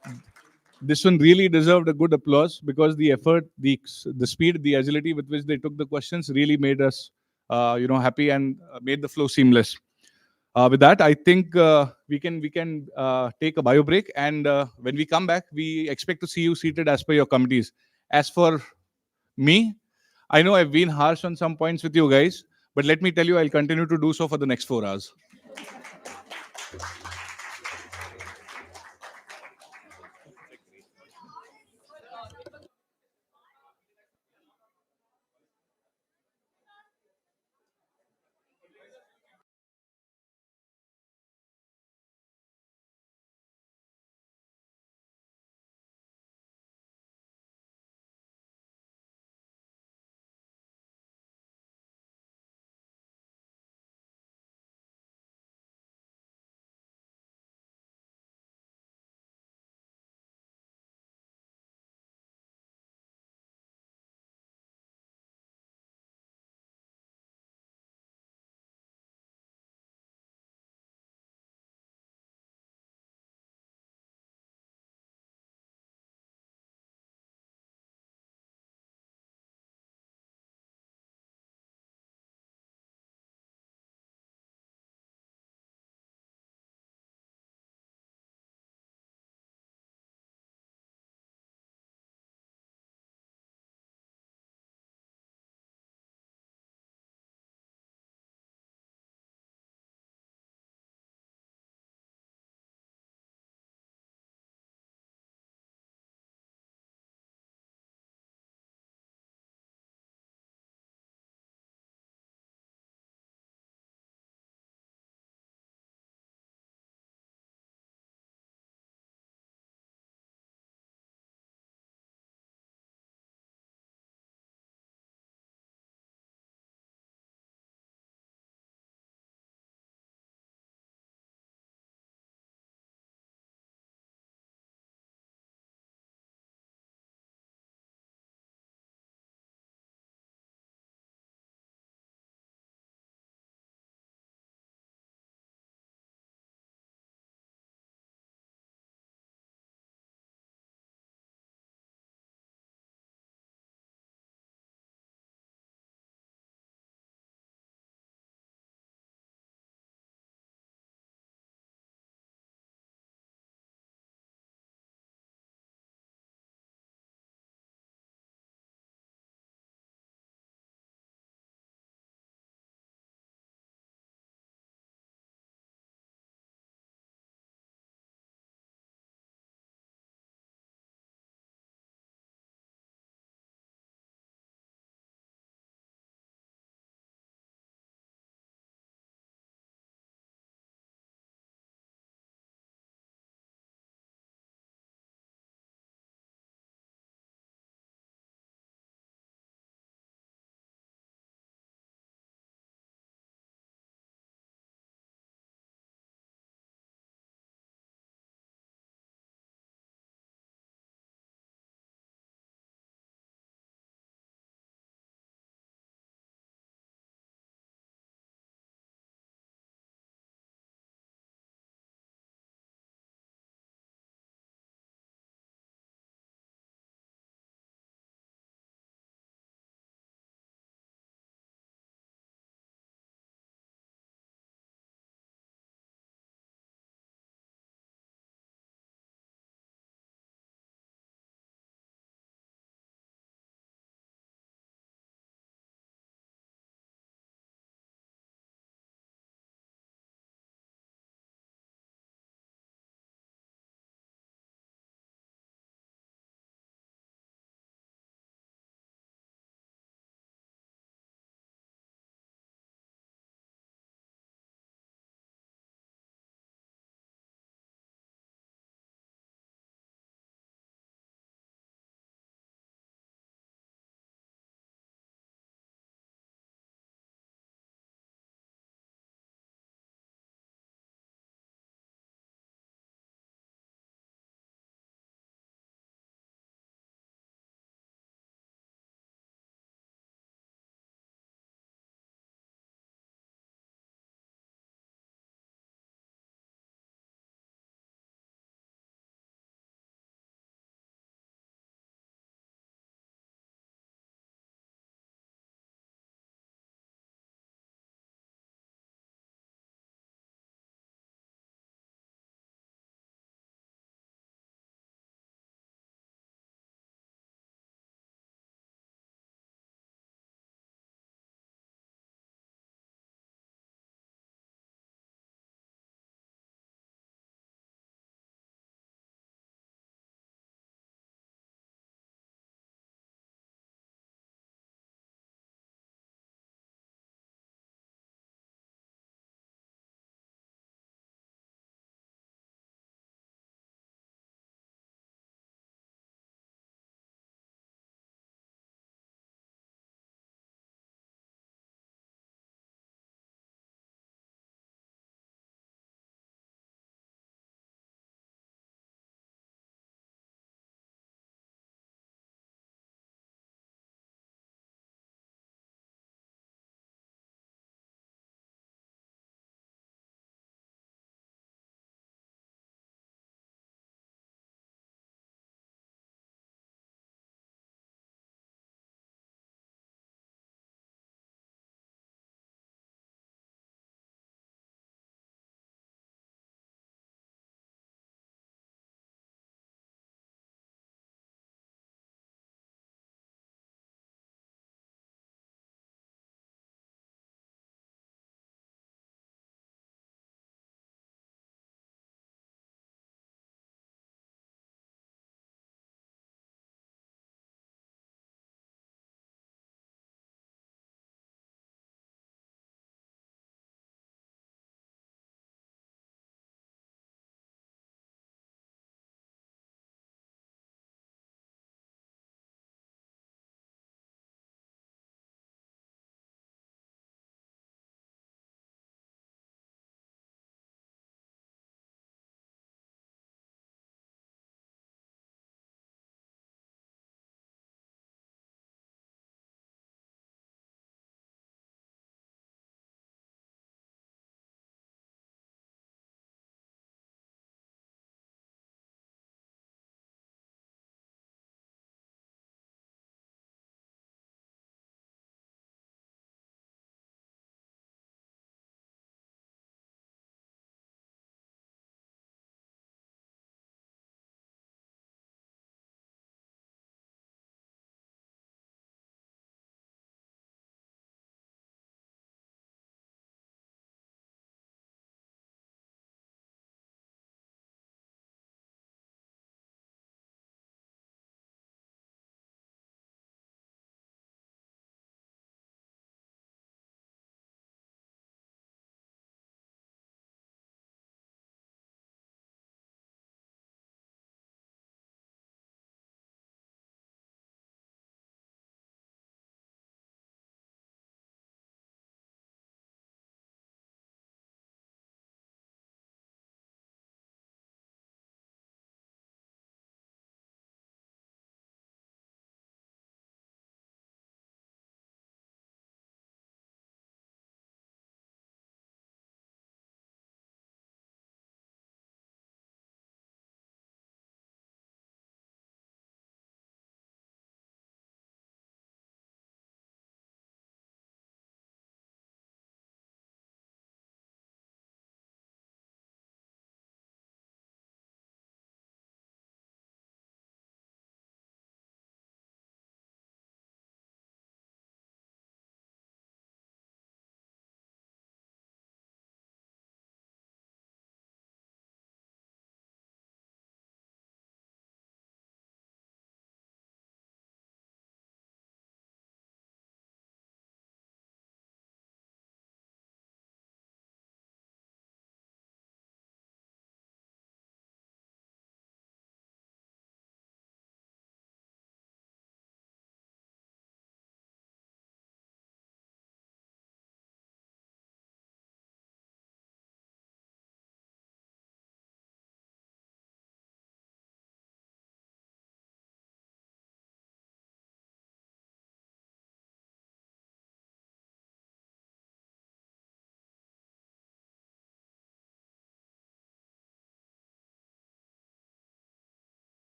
This one really deserved a good applause, because the effort, the speed, the agility with which they took the questions really made us, happy, and made the flow seamless. With that, I think we can take a bio break, and when we come back, we expect to see you seated as per your committees. As for me, I know I've been harsh on some points with you guys, but let me tell you, I'll continue to do so for the next 4 hours.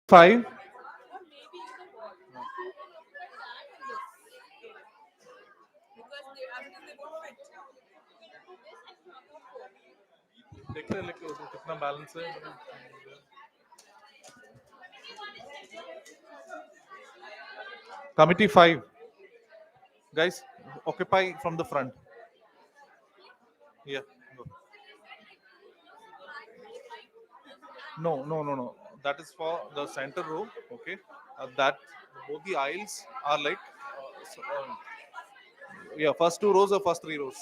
5. कितना balance है Committee 5. Guys, occupy from the front. Yeah. Go. No. That is for the center row. Okay. That both the aisles are like, yeah, first 2 rows or first 3 rows.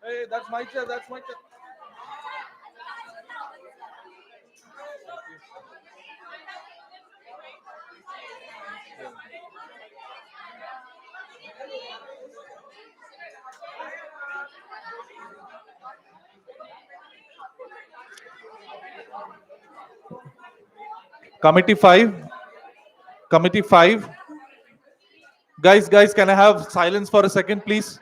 Hey, that's my chair. That's my chair. Committee 5. Committee 5. Guys, can I have silence for a second, please?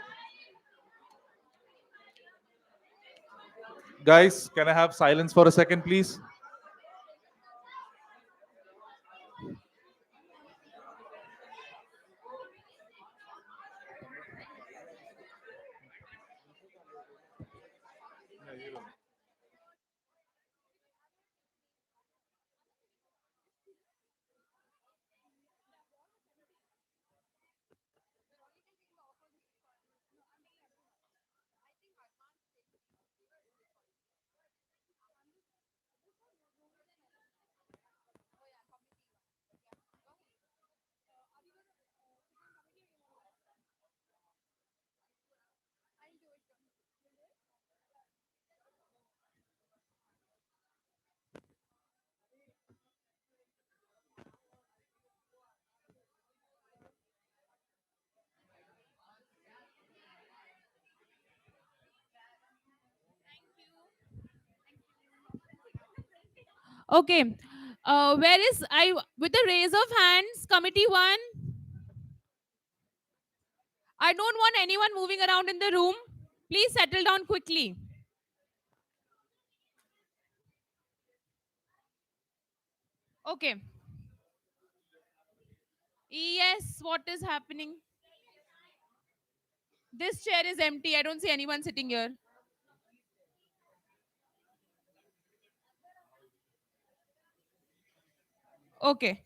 Guys, can I have silence for a second, please? Okay. Where is I with a raise of hands, committee 1? I don't want anyone moving around in the room. Please settle down quickly. Okay. Yes, what is happening? This chair is empty. I don't see anyone sitting here. Okay.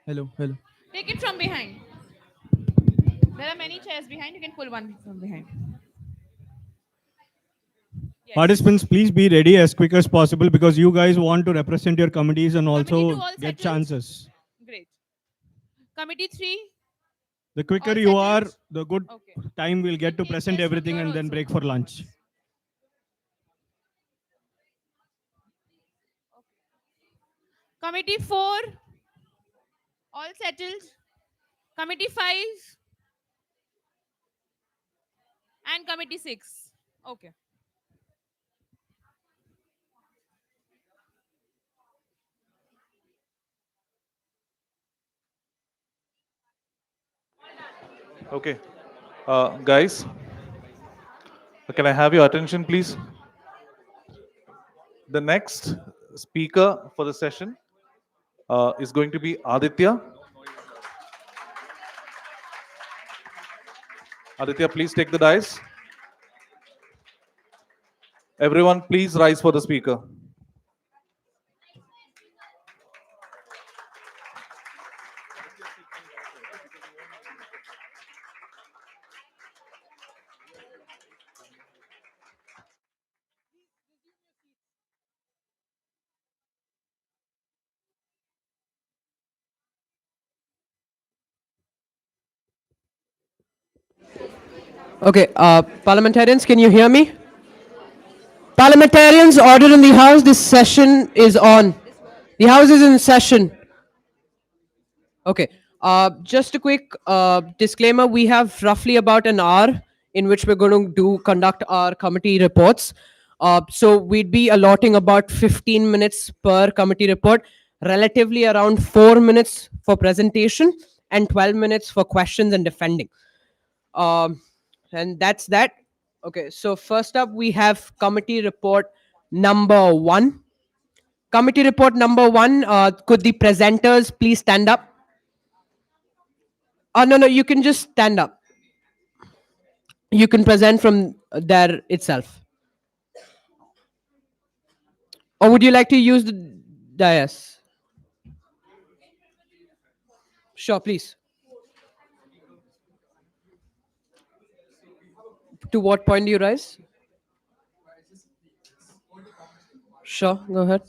Hello. Take it from behind. There are many chairs behind. You can pull one from behind. Yes. Participants, please be ready as quick as possible because you guys want to represent your committees and Committee 2 also all get settled? chances. Great. Committee 3? The quicker All you are, settled? the good Okay. time we'll get to present chairs from everything here and then also. break for lunch. Committee 4? All settled? Committee 5? And committee 6? Okay. Okay. Guys, can I have your attention, please? The next speaker for the session is going to be Aditya. Aditya, please take the dais. Everyone, please rise for the speaker. Okay, parliamentarians, can you hear me? Parliamentarians, order in the House. This session is on. The House is in session. Okay. Just a quick disclaimer. We have roughly about an hour in which we're going to conduct our committee reports. So we'd be allotting about 15 minutes per committee report, relatively around 4 minutes for presentation and 12 minutes for questions and defending. Um, And that's that. Okay, so first up we have committee report number 1. Committee report number 1, could the presenters please stand up? Oh, no, you can just stand up. You can present from there itself. Or would you like to use the dais? Sure, please. To what point do you rise? Sure, go ahead.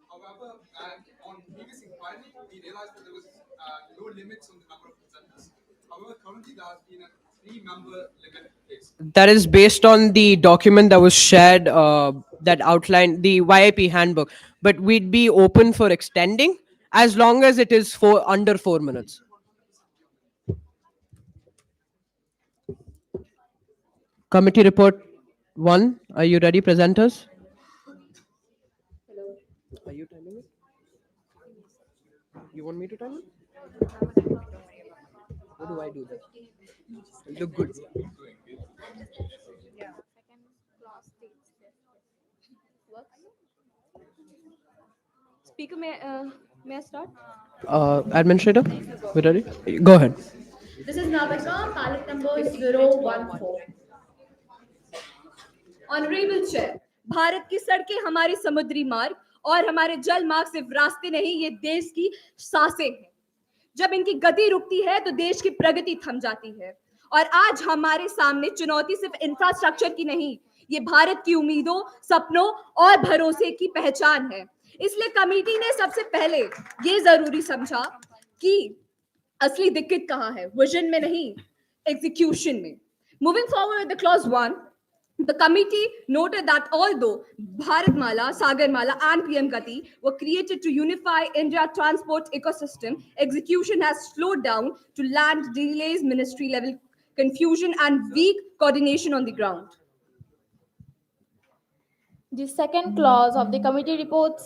However, on previous inquiry, we realized that there was no limits on the number of presenters. However, currently there has been a 3-member limit placed. That is based on the document that was shared that outlined the YIP handbook. But we'd be open for extending as long as it is for under 4 minutes. Committee report 1. Are you ready, presenters? Are you timing it? You want me to time it? What do I do then? Look good. Speaker, may I start? Administrator, we ready? Go ahead. This is Navika, ballot number 014. Honourable chair, Bharat की सड़कें हमारे समुद्री मार्ग और हमारे जल मार्ग सिर्फ रास्ते नहीं, ये देश की सांसें हैं। जब इनकी गति रुकती है तो देश की प्रगति थम जाती है। और आज हमारे सामने चुनौती सिर्फ इंफ्रास्ट्रक्चर की नहीं, ये भारत की उम्मीदों, सपनों और भरोसे की पहचान है। इसलिए कमेटी ने सबसे पहले ये जरूरी समझा कि असली दिक्कत कहाँ है, विजन में नहीं, एग्जीक्यूशन में। Moving forward with the clause 1, the committee noted that although Bharatmala, Sagarmala and PM Gati were created to unify India's transport ecosystem, execution has slowed down to land delays, ministry level confusion and weak coordination on the ground. The second clause of the committee report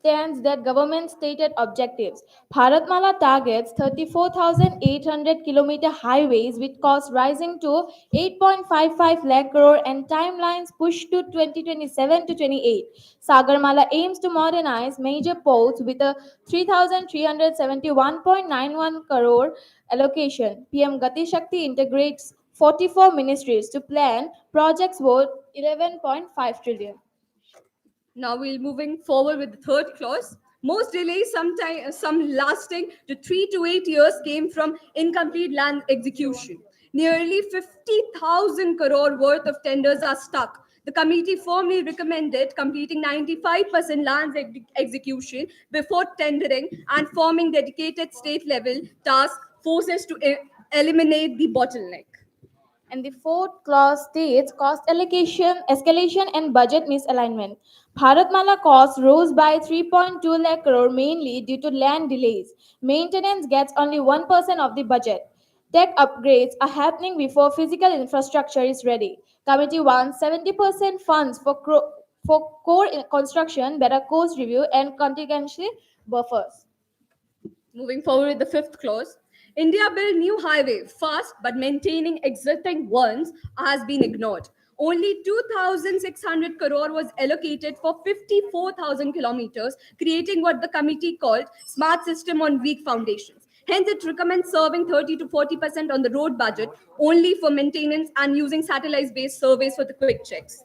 stands that government stated objectives. Bharatmala targets 34,800 kilometer highways with cost rising to 8.55 lakh crore and timelines pushed to 2027 to 28. Sagarmala aims to modernize major ports with a 3,371.91 crore allocation. PM Gati Shakti integrates 44 ministries to plan projects worth 11.5 trillion. Now we're moving forward with the third clause. Most delays, some lasting to 3 to 8 years, came from incomplete land execution. Nearly 50,000 crore worth of tenders are stuck. The committee firmly recommended completing 95% land execution before tendering and forming dedicated state-level task forces to eliminate the bottleneck. And the fourth clause states cost allocation, escalation, and budget misalignment. Bharatmala costs rose by 3.2 lakh crore mainly due to land delays. Maintenance gets only 1% of the budget. Tech upgrades are happening before physical infrastructure is ready. Committee wants 70% funds for core construction, better cost review, and contingency buffers. Moving forward with the fifth clause, India built new highway fast, but maintaining existing ones has been ignored. Only 2,600 crore was allocated for 54,000 kilometers, creating what the committee called smart system on weak foundations. Hence, it recommends serving 30 to 40% on the road budget only for maintenance and using satellite-based surveys for the quick checks.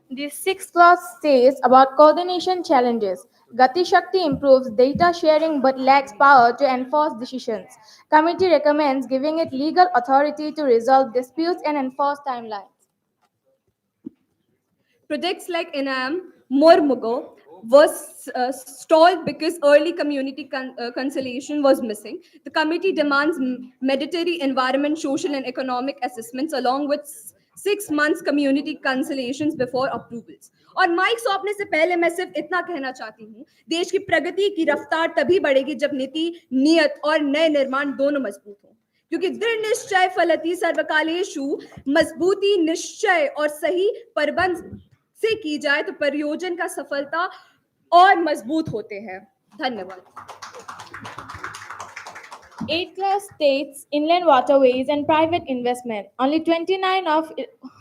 The sixth clause states about coordination challenges. Gati Shakti improves data sharing but lacks power to enforce decisions. Committee recommends giving it legal authority to resolve disputes and enforce timelines. Projects like Enam, Mormugo was stalled because early community conciliation was missing. The committee demands mandatory environment, social and economic assessments along with 6 months community conciliations before approvals. और mic सौंपने से पहले मैं सिर्फ इतना कहना चाहती हूँ, देश की प्रगति की रफ्तार तभी बढ़ेगी जब नीति, नियत और नए निर्माण दोनों मजबूत हों। क्योंकि दृढ़ निश्चय फलति सर्वकालेषु, मजबूती, निश्चय और सही प्रबंध से की जाए तो परियोजन का सफलता और मजबूत होते हैं। धन्यवाद। 8 class states, inland waterways, and private investment. Only 29 of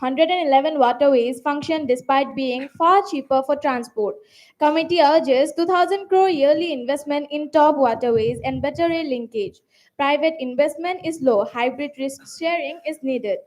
111 waterways function despite being far cheaper for transport. Committee urges 2,000 crore yearly investment in top waterways and better rail linkage. Private investment is low, hybrid risk sharing is needed.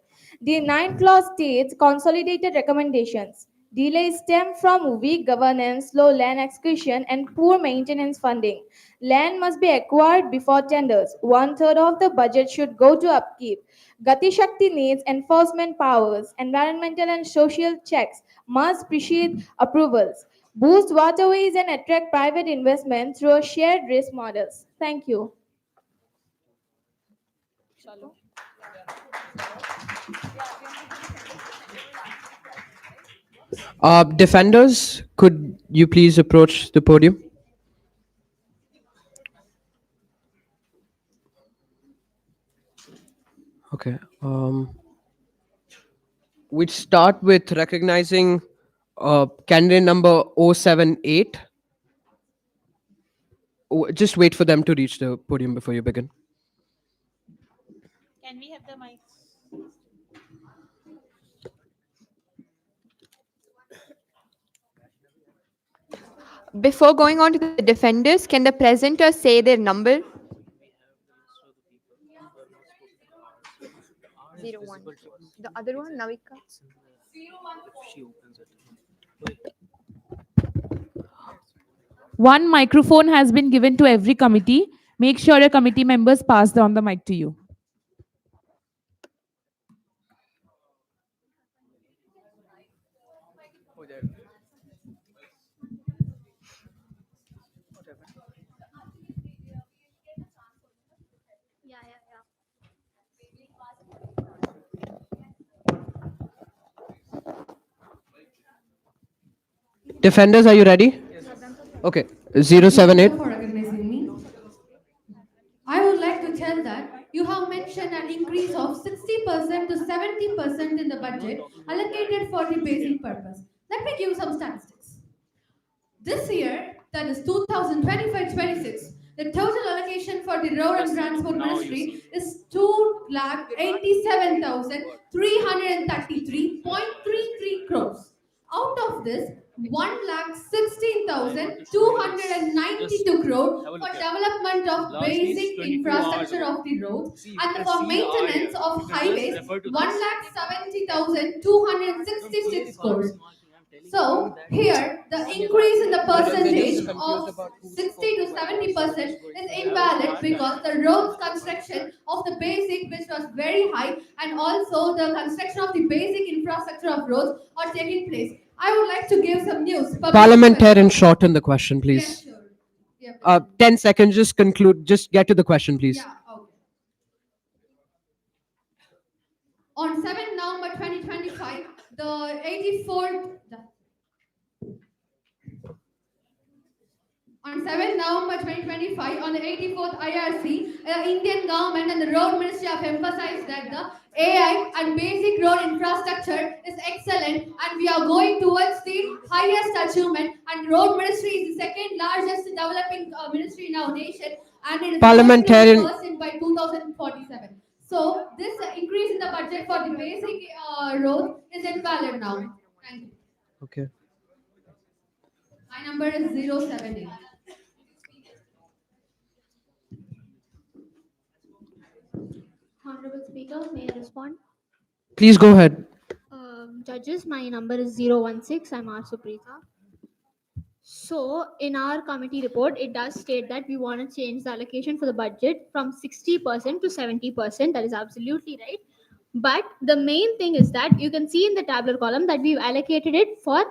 The 9 clause states consolidated recommendations. Delays stem from weak governance, slow land acquisition, and poor maintenance funding. Land must be acquired before tenders. One third of the budget should go to upkeep. Gati Shakti needs enforcement powers. Environmental and social checks must precede approvals. Boost waterways and attract private investment through a shared risk models. Thank you. Defenders, could you please approach the podium? Okay. We'd start with recognizing candidate number 078. Just wait for them to reach the podium before you begin. Can we have the mic? Before going on to the defenders, can the presenter say their number? 01. The other one, Navika? One microphone has been given to every committee. Make sure your committee members pass on the mic to you. Defenders, are you ready? Okay. 078. For recognizing me. I would like to tell that you have mentioned an increase of 60% to 70% in the budget allocated for the basic purpose. Let me give some statistics. This year, that is 2025-26, the total allocation for the Road and Transport Ministry is 2,87,333.33 crores. Out of this, 1,16,292 crore for development of basic infrastructure of the roads and for maintenance of highways, 1,70,266 crores. So here, the increase in the percentage of 60 to 70% is invalid because the roads construction of the basic, which was very high, and also the construction of the basic infrastructure of roads are taking place. I would like to give some news. Parliamentarian, shorten the question, please. Yes, sure. Yeah, 10 seconds, just conclude. Just get to the question, please. yeah, okay. On 7 November 2025, the 84th. On 7 November 2025, on the 84th IRC, the Indian government and the Road Ministry have emphasized that the AI and basic road infrastructure is excellent and we are going towards the highest achievement, and Road Ministry is the second largest developing ministry in our nation, and it is Parliamentarian- first by 2047. So this increase in the budget for the basic road is invalid now. Thank you. Okay. My number is 078. Honorable Speaker, may I respond? Please go ahead. Judges, my number is 016. I'm R. Suprita. So, in our committee report, it does state that we want to change the allocation for the budget from 60% to 70%. That is absolutely right. But the main thing is that you can see in the tabular column that we've allocated it for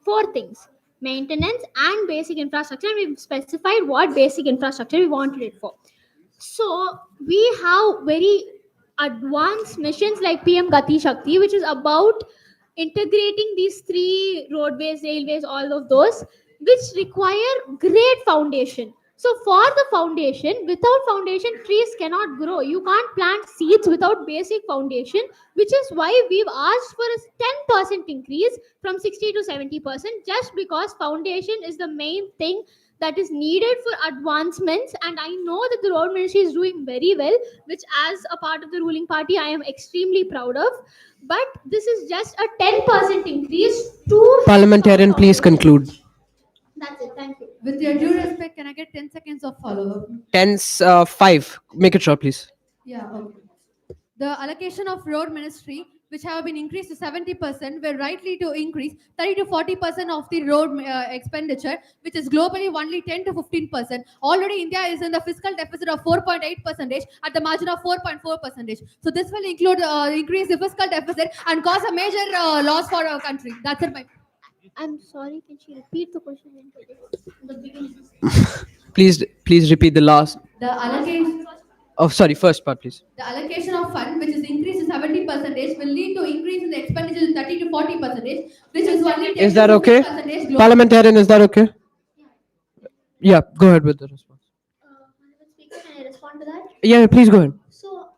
4 things: maintenance and basic infrastructure. And we've specified what basic infrastructure we wanted it for. So, we have very advanced missions like PM Gati Shakti, which is about integrating these 3 roadways, railways, all of those, which require great foundation. So for the foundation, without foundation, trees cannot grow. You can't plant seeds without basic foundation, which is why we've asked for a 10% increase from 60 to 70%, just because foundation is the main thing that is needed for advancements. And I know that the road ministry is doing very well, which as a part of the ruling party I am extremely proud of. But this is just a 10% increase to Parliamentarian, please conclude. That's it. Thank you. With your due respect, can I get 10 seconds of follow-up? 5. Make it short, please. Yeah, okay. The allocation of road ministry, which have been increased to 70%, were rightly to increase 30 to 40% of the road expenditure, which is globally only 10 to 15%. Already, India is in the fiscal deficit of 4.8% at the margin of 4.4%. So this will include increase the fiscal deficit and cause a major loss for our country. That's it. I'm sorry, can she repeat the question again? The beginning. Please repeat the last. The allocation. Oh, sorry, first part, please. The allocation of fund, which is increased to 70%, will lead to increase in the expenditure to 30 to 40%, which is only 10 Is that to okay? 15% global. Parliamentarian, is that okay? Yeah, go ahead with the response. Speaker, can I respond to that? Yeah, please go ahead. So,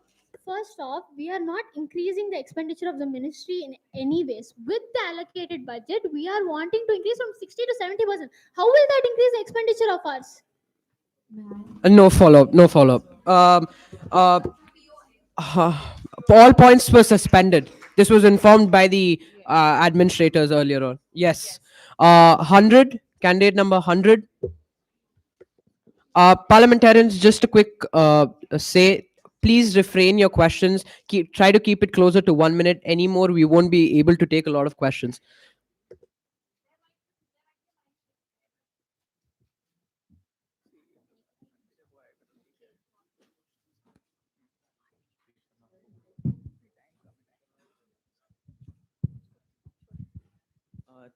first off, we are not increasing the expenditure of the ministry in any ways. With the allocated budget, we are wanting to increase from 60 to 70%. How will that increase the expenditure of ours? No follow-up. No follow-up. All points were suspended. This was informed by the administrators earlier on. Yes. 100, candidate number 100. Parliamentarians, just a quick say, please refrain your questions. Try to keep it closer to 1 minute. Anymore, we won't be able to take a lot of questions.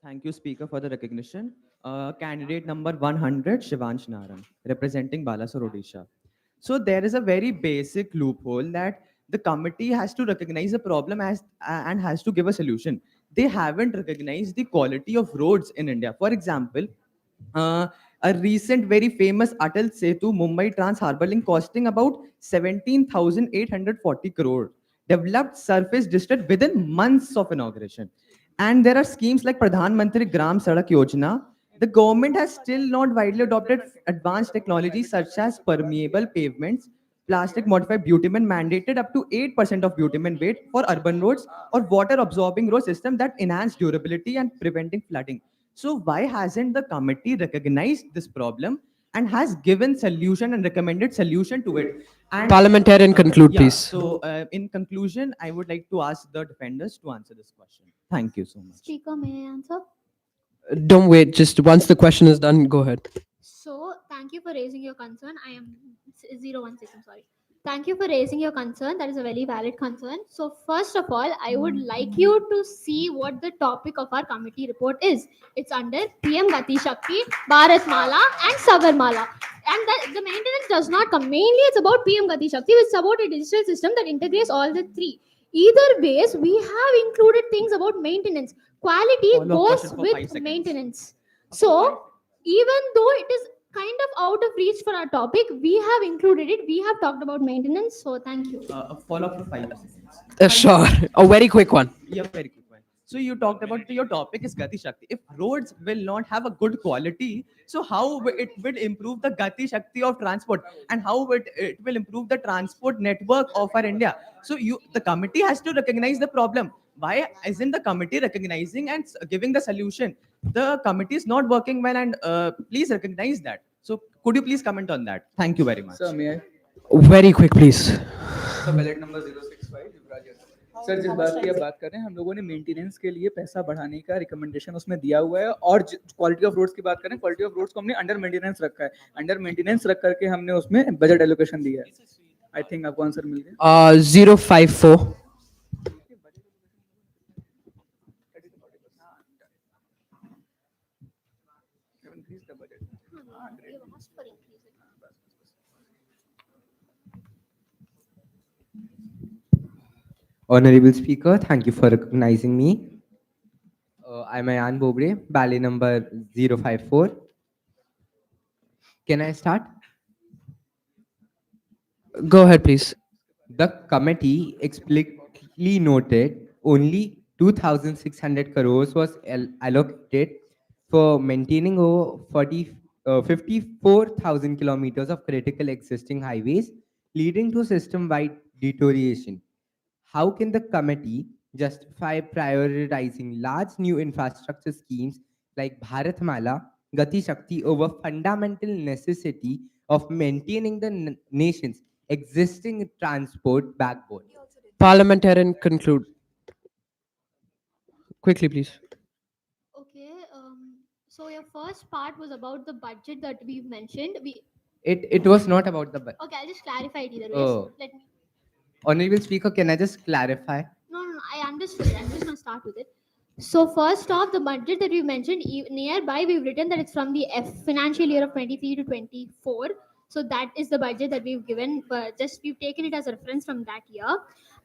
Thank you, Speaker, for the recognition. Candidate number 100, Shivansh Naran, representing Balasore, Odisha. So there is a very basic loophole that the committee has to recognize a problem and has to give a solution. They haven't recognized the quality of roads in India. For example, uh, a recent very famous Atal Setu Mumbai Trans Harbour Link costing about 17,840 crore, developed surface district within months of inauguration. And there are schemes like Pradhan Mantri Gram Sadak Yojana. The government has still not widely adopted advanced technologies such as permeable pavements, plastic modified bitumen mandated up to 8% of bitumen weight for urban roads, or water absorbing road system that enhance durability and preventing flooding. So why hasn't the committee recognized this problem and has given solution and recommended solution to it? And Parliamentarian, conclude, yeah, please. so in conclusion, I would like to ask the defenders to answer this question. Thank you so much. Speaker, may I answer? Don't wait. Just once the question is done, go ahead. So, thank you for raising your concern. I am 016, I'm sorry. Thank you for raising your concern. That is a very valid concern. So, first of all, I would like you to see what the topic of our committee report is. It's under PM Gati Shakti, Bharat Mala, and Sagarmala. And the maintenance does not come. Mainly, it's about PM Gati Shakti, which is about a digital system that integrates all the three. Either ways, we have included things about maintenance. Quality Follow-up goes question for 5 with seconds. maintenance. So, even though it is kind of out of reach for our topic, we have included it. We have talked about maintenance. So, thank you. A follow-up for 5 seconds. Sure. A very quick one. Yeah, very quick one. So you talked about your topic is Gati Shakti. If roads will not have a good quality, so how it will improve the Gati Shakti of transport, and how it will improve the transport network of our India? So the committee has to recognize the problem. Why isn't the committee recognizing and giving the solution? The committee is not working well, and please recognize that. So could you please comment on that? Thank you very much. Sir, may I? Very quick, please. Sir ballot number 065 Yuvraj sir, जिस बात की आप बात कर रहे हैं, हम लोगों ने मेंटेनेंस के लिए पैसा बढ़ाने का रिकमेंडेशन उसमें दिया हुआ है, और क्वालिटी ऑफ रोड्स की बात करें, क्वालिटी ऑफ रोड्स को हमने अंडर मेंटेनेंस रखा है, अंडर मेंटेनेंस रख करके हमने उसमें बजट एलोकेशन दिया है. आई थिंक आपको आंसर मिल गया. 054. Honorable Speaker, thank you for recognizing me. I'm Ayan Bobre, ballet number 054. Can I start? Go ahead, please. The committee explicitly noted only 2,600 crores was allocated for maintaining over 54,000 kilometers of critical existing highways, leading to system-wide deterioration. How can the committee justify prioritizing large new infrastructure schemes like Bharatmala, Gati Shakti over fundamental necessity of maintaining the nation's existing transport backbone? Parliamentarian, conclude. Quickly, please. Okay. So your first part was about the budget that we've mentioned. It was not about the budget. Okay, I'll just clarify it either ways. Oh, Let me. Honorable Speaker, can I just clarify? No. I understood it. I'm just gonna start with it. So first off, the budget that we mentioned nearby, we've written that it's from the financial year of 23 to 24. So that is the budget that we've given. But just we've taken it as a reference from that year.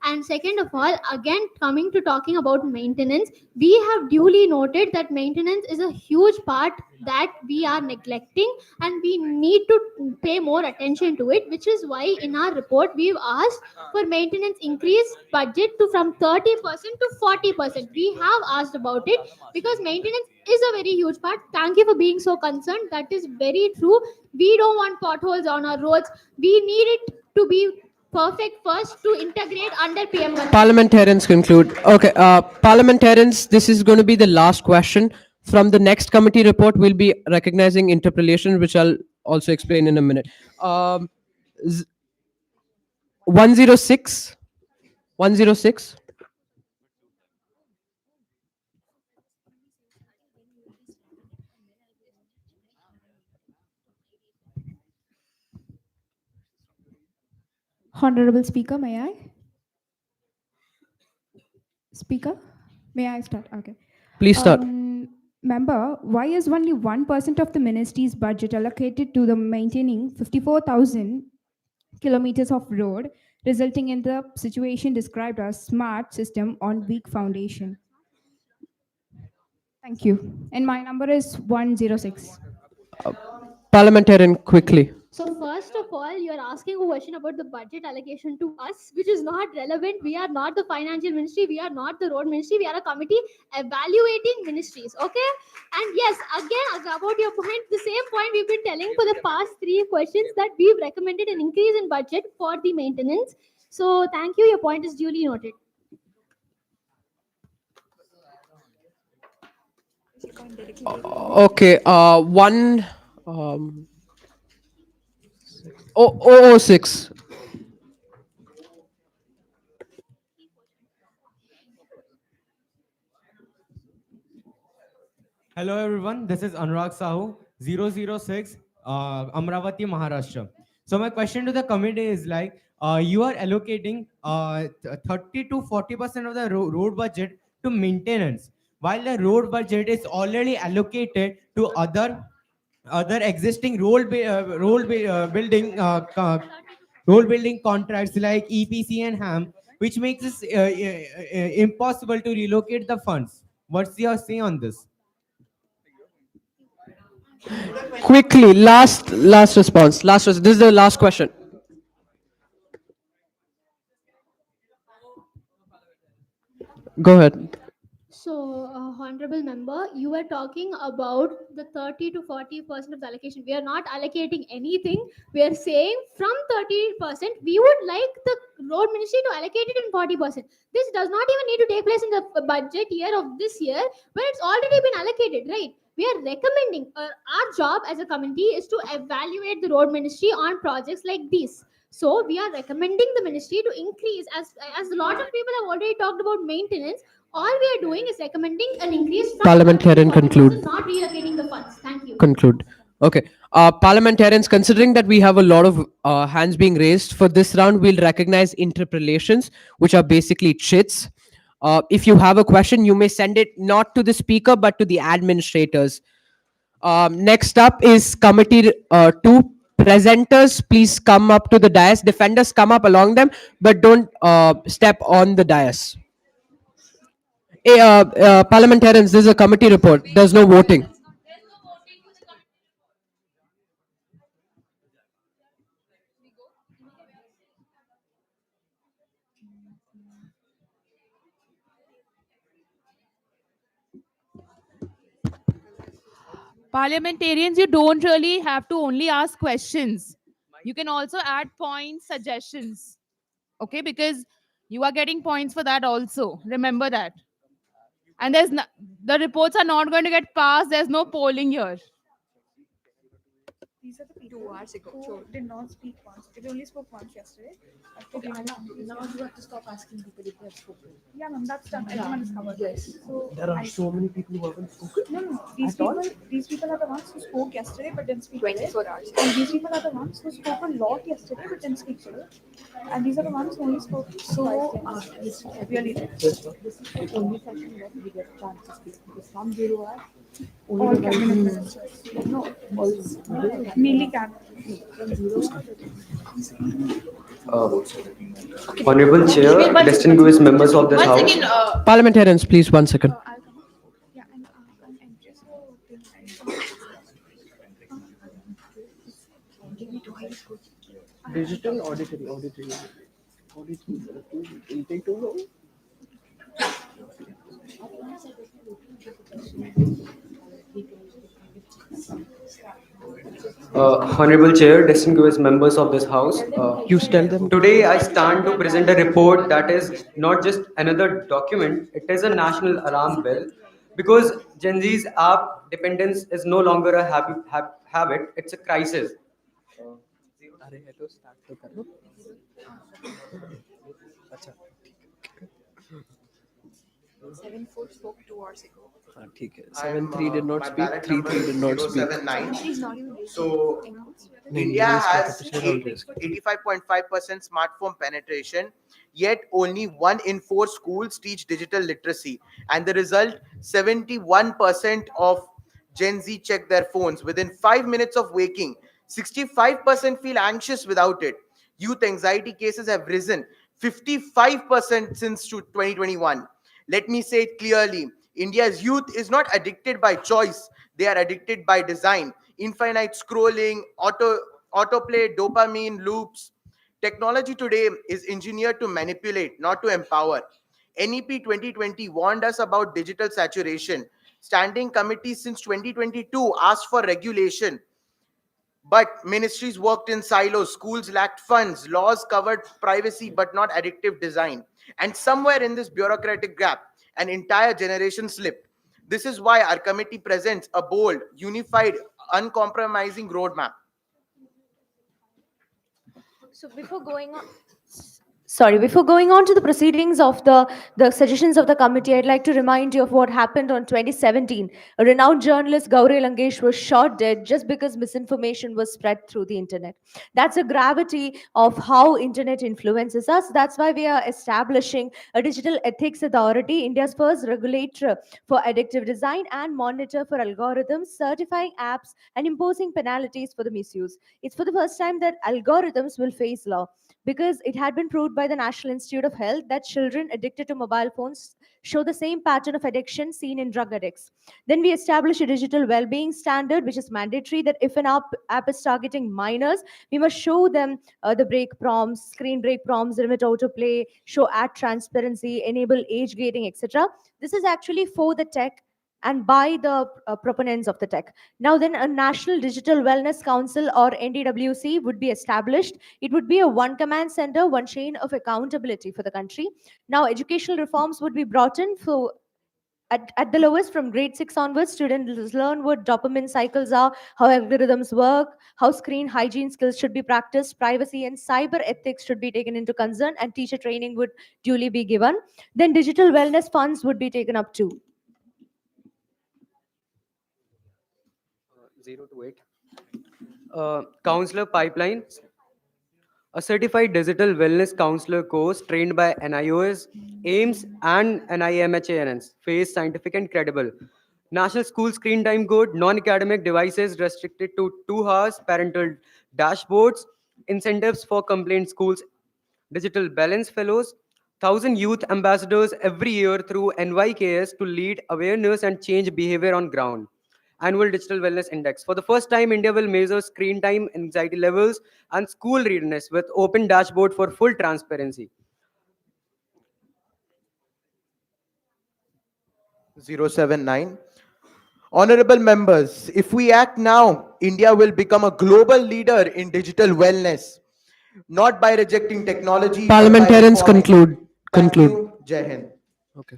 And second of all, again coming to talking about maintenance, we have duly noted that maintenance is a huge part that we are neglecting, and we need to pay more attention to it. Which is why in our report we've asked for maintenance increase budget to from 30% to 40%. We have asked about it because maintenance is a very huge part. Thank you for being so concerned. That is very true. We don't want potholes on our roads. We need it to be perfect first to integrate under PM. Parliamentarians, conclude. Okay, parliamentarians, this is going to be the last question. From the next committee report, we'll be recognizing interpolation, which I'll also explain in a minute. 106. 106. Honorable Speaker, may I? Speaker, may I start? Okay. Please start. Member, why is only 1% of the ministry's budget allocated to the maintaining 54,000 kilometers of road, resulting in the situation described as smart system on weak foundation? Thank you. And my number is 106. Parliamentarian, quickly. So first of all, you are asking a question about the budget allocation to us, which is not relevant. We are not the financial ministry. We are not the road ministry. We are a committee evaluating ministries. Okay. And yes, again about your point, the same point we've been telling for the past 3 questions that we've recommended an increase in budget for the maintenance. So thank you. Your point is duly noted. Okay. One. 006. Hello everyone, this is Anurag Sahu, 006, Amravati, Maharashtra. So my question to the committee is like, you are allocating 30 to 40% of the road budget to maintenance, while the road budget is already allocated to other existing road building contracts like EPC and HAM, which makes it impossible to relocate the funds. What's your say on this? Quickly, last response. This is the last question. Go ahead. So, honorable member, you were talking about the 30 to 40% of the allocation. We are not allocating anything. We are saying from 30%, we would like the road ministry to allocate it in 40%. This does not even need to take place in the budget year of this year, but it's already been allocated, right? We are recommending, our job as a committee is to evaluate the road ministry on projects like these. So we are recommending the ministry to increase, as a lot of people have already talked about maintenance. All we are doing is recommending an increase from Parliamentarian, 40%, conclude. not reallocating the funds. Thank you. Conclude. Okay. Parliamentarians, considering that we have a lot of hands being raised for this round, we'll recognize interpellations, which are basically chits. If you have a question, you may send it not to the speaker, but to the administrators. Next up is committee 2. Presenters, please come up to the dais. Defenders, come up along them, but don't step on the dais. Hey, parliamentarians, this is a committee report. There's no voting. Parliamentarians, you don't really have to only ask questions. You can also add points, suggestions. Okay, because you are getting points for that also. Remember that. And the reports are not going to get passed. There's no polling here. These are the people 2 hours ago who did not speak once. They only spoke once yesterday. Okay, now you have to stop asking people if they have spoken. Yeah, ma'am, that's done. Everyone is covered. Yes. So There are so many people who haven't spoken. No. These people are the ones who spoke yesterday but didn't speak 24 today. hours. And these people are the ones who spoke a lot yesterday but didn't speak today. And these are the ones who only spoke twice. Really did. This is the only session where we get a chance to speak. Because from 0 hours, All cabinet ministers. No, mainly cabinet. from 0 hours. Honorable Chair, distinguished members of this One House. second, parliamentarians, please, 1 second. Digital auditory. Will take too long. Honorable Chair, distinguished members of this House, You tell them. today I stand to present a report that is not just another document, it is a national alarm bell because Gen Z's app dependence is no longer a habit, it's a crisis. अरे hello start तो करो अच्छा 7-4 spoke 2 hours ago. ठीक है 7-3 did not speak 3-3 did not speak 079. So नहीं, India नहीं, इसका has तो पिछले round raise कर। 85.5% smartphone penetration, yet only 1 in 4 schools teach digital literacy. And the result, 71% of Gen Z check their phones within 5 minutes of waking. 65% feel anxious without it. Youth anxiety cases have risen 55% since 2021. Let me say it clearly. India's youth is not addicted by choice. They are addicted by design. Infinite scrolling, autoplay, dopamine loops. Technology today is engineered to manipulate, not to empower. NEP 2020 warned us about digital saturation. Standing committees since 2022 asked for regulation. But ministries worked in silos, schools lacked funds, laws covered privacy but not addictive design. And somewhere in this bureaucratic gap, an entire generation slipped. This is why our committee presents a bold, unified, uncompromising roadmap. So before going on to the proceedings of the suggestions of the committee, I'd like to remind you of what happened on 2017. A renowned journalist, Gauri Langesh, was shot dead just because misinformation was spread through the internet. That's the gravity of how internet influences us. That's why we are establishing a digital ethics authority, India's first regulator for addictive design and monitor for algorithms, certifying apps and imposing penalties for the misuse. It's for the first time that algorithms will face law, because it had been proved by the National Institute of Health that children addicted to mobile phones show the same pattern of addiction seen in drug addicts. Then we establish a digital well-being standard, which is mandatory that if an app is targeting minors, we must show them the break prompts, screen break prompts, limit autoplay, show ad transparency, enable age gating, etc. This is actually for the tech and by the proponents of the tech. Now then, a National Digital Wellness Council, or NDWC, would be established. It would be a one command center, one chain of accountability for the country. Now educational reforms would be brought in for at the lowest from grade 6 onwards. Students learn what dopamine cycles are, how algorithms work, how screen hygiene skills should be practiced, privacy and cyber ethics should be taken into concern, and teacher training would duly be given. Then digital wellness funds would be taken up too. 0 to 8. Counselor pipeline. A certified digital wellness counselor course trained by NIOS, AIMS, and NIMHANS, face scientific and credible. National school screen time good, non-academic devices restricted to 2 hours, parental dashboards, incentives for complaint schools, digital balance fellows, 1,000 youth ambassadors every year through NYKS to lead awareness and change behavior on ground. Annual Digital Wellness Index. For the first time, India will measure screen time, anxiety levels, and school readiness with open dashboard for full transparency. 079. Honorable members, if we act now, India will become a global leader in digital wellness, not by rejecting technology, but by Parliamentarians reforming. conclude. Thank Conclude. you. Jai Hind. Okay.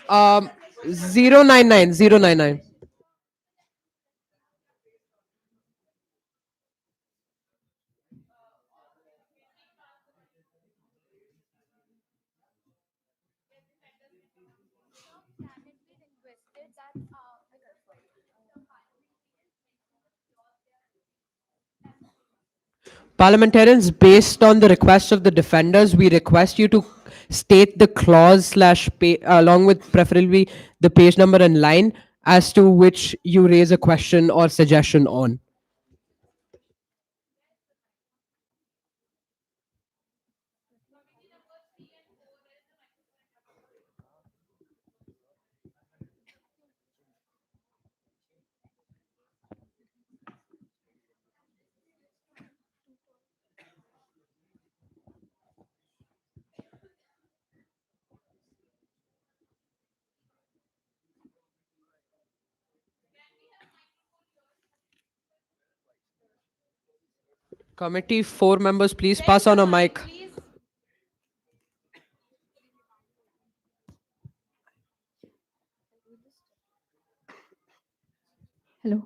Um, 099. Parliamentarians, based on the request of the defenders, we request you to state the clause slash along with preferably the page number and line as to which you raise a question or suggestion on. Committee, 4 members, please pass on a mic. Hello.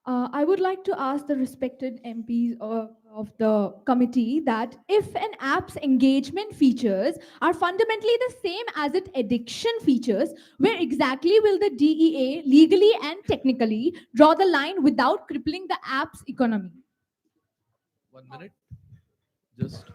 I would like to ask the respected MPs of the committee that if an app's engagement features are fundamentally the same as its addiction features, where exactly will the DEA legally and technically draw the line without crippling the app's economy? 1 minute. Just,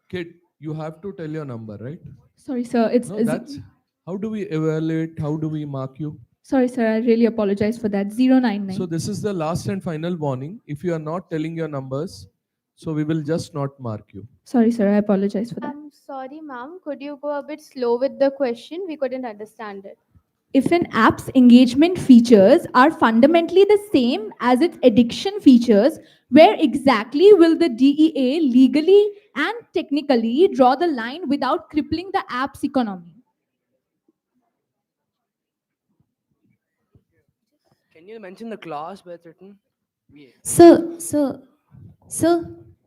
kid, you have to tell your number, right? Sorry, sir. No, that's how do we evaluate? How do we mark you? Sorry, sir. I really apologize for that. 099. So this is the last and final warning. If you are not telling your numbers, so we will just not mark you. Sorry, sir. I apologize for that. I'm sorry, ma'am. Could you go a bit slow with the question? We couldn't understand it. If an app's engagement features are fundamentally the same as its addiction features, where exactly will the DEA legally and technically draw the line without crippling the app's economy? Can you mention the clause where it's written? Sir,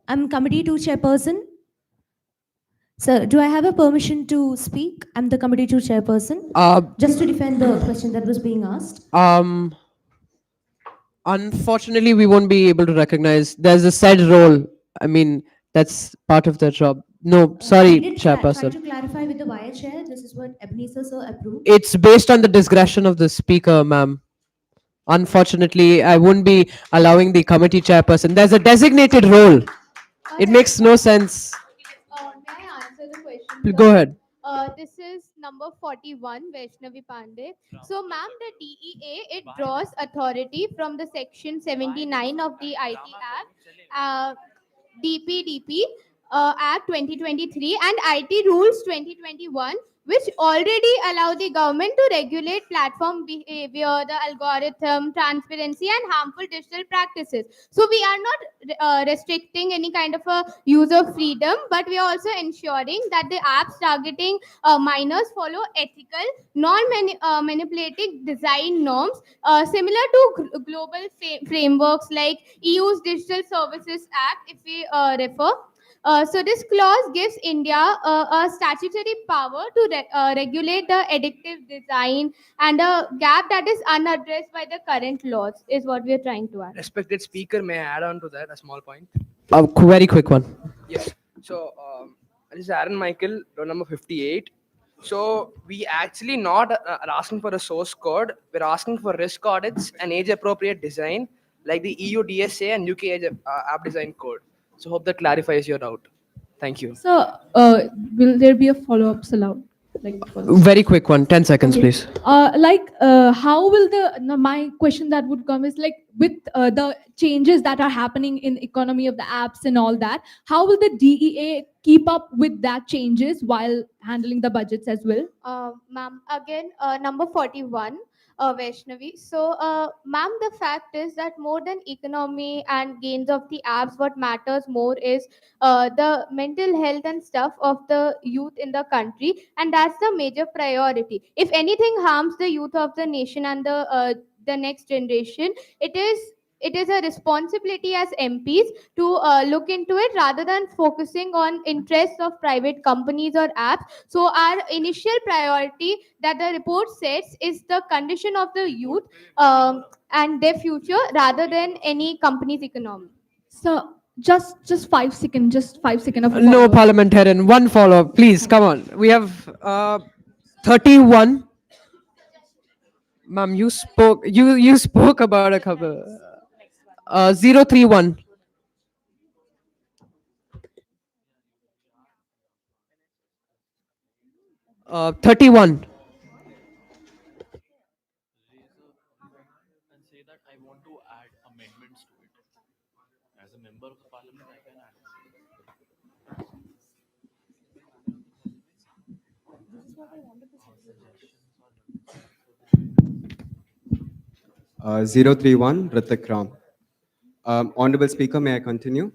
I'm committee 2 chairperson. Sir, do I have a permission to speak? I'm the committee 2 chairperson. Just to defend the question that was being asked. Unfortunately, we won't be able to recognize. There's a said role. I mean, that's part of the job. No, sorry, We did try chairperson. to clarify with the wire chair. This is what Ebenezer sir approved. It's based on the discretion of the speaker, ma'am. Unfortunately, I wouldn't be allowing the committee chairperson. There's a designated role. It makes no sense. May I answer the question? Go ahead. This is number 41, Vaishnavi Pandey. So, ma'am, the DEA, it draws authority from the section 79 of the IT Act, DPDP Act 2023 and IT Rules 2021, which already allow the government to regulate platform behavior, the algorithm, transparency, and harmful digital practices. So we are not restricting any kind of a user freedom, but we are also ensuring that the apps targeting minors follow ethical, non-manipulative design norms, similar to global frameworks like EU's Digital Services Act, if we refer. So this clause gives India a statutory power to regulate the addictive design and a gap that is unaddressed by the current laws is what we are trying to add. Respected speaker, may I add on to that a small point? A very quick one. Yes. So this is Aaron Michael, roll number 58. So we actually not asking for a source code. We're asking for risk audits and age-appropriate design, like the EU DSA and UK app design code. So hope that clarifies your doubt. Thank you. So, will there be a follow-ups allowed? Very quick one, 10 seconds, please. How will my question that would come is like with the changes that are happening in economy of the apps and all that, how will the DEA keep up with that changes while handling the budgets as well? Ma'am, again, number 41. Vaishnavi. So, ma'am, the fact is that more than economy and gains of the apps, what matters more is the mental health and stuff of the youth in the country, and that's the major priority. If anything harms the youth of the nation and the next generation, it is a responsibility as MPs to look into it rather than focusing on interests of private companies or apps. So our initial priority that the report sets is the condition of the youth and their future rather than any company's economy. So just 5 seconds, just 5 seconds of a No follow-up. parliamentarian. One follow-up, please. Come on. We have 31. Ma'am, you spoke about a couple. 031. 31. Uh, 031, Ritik Ram. Honorable Speaker, may I continue?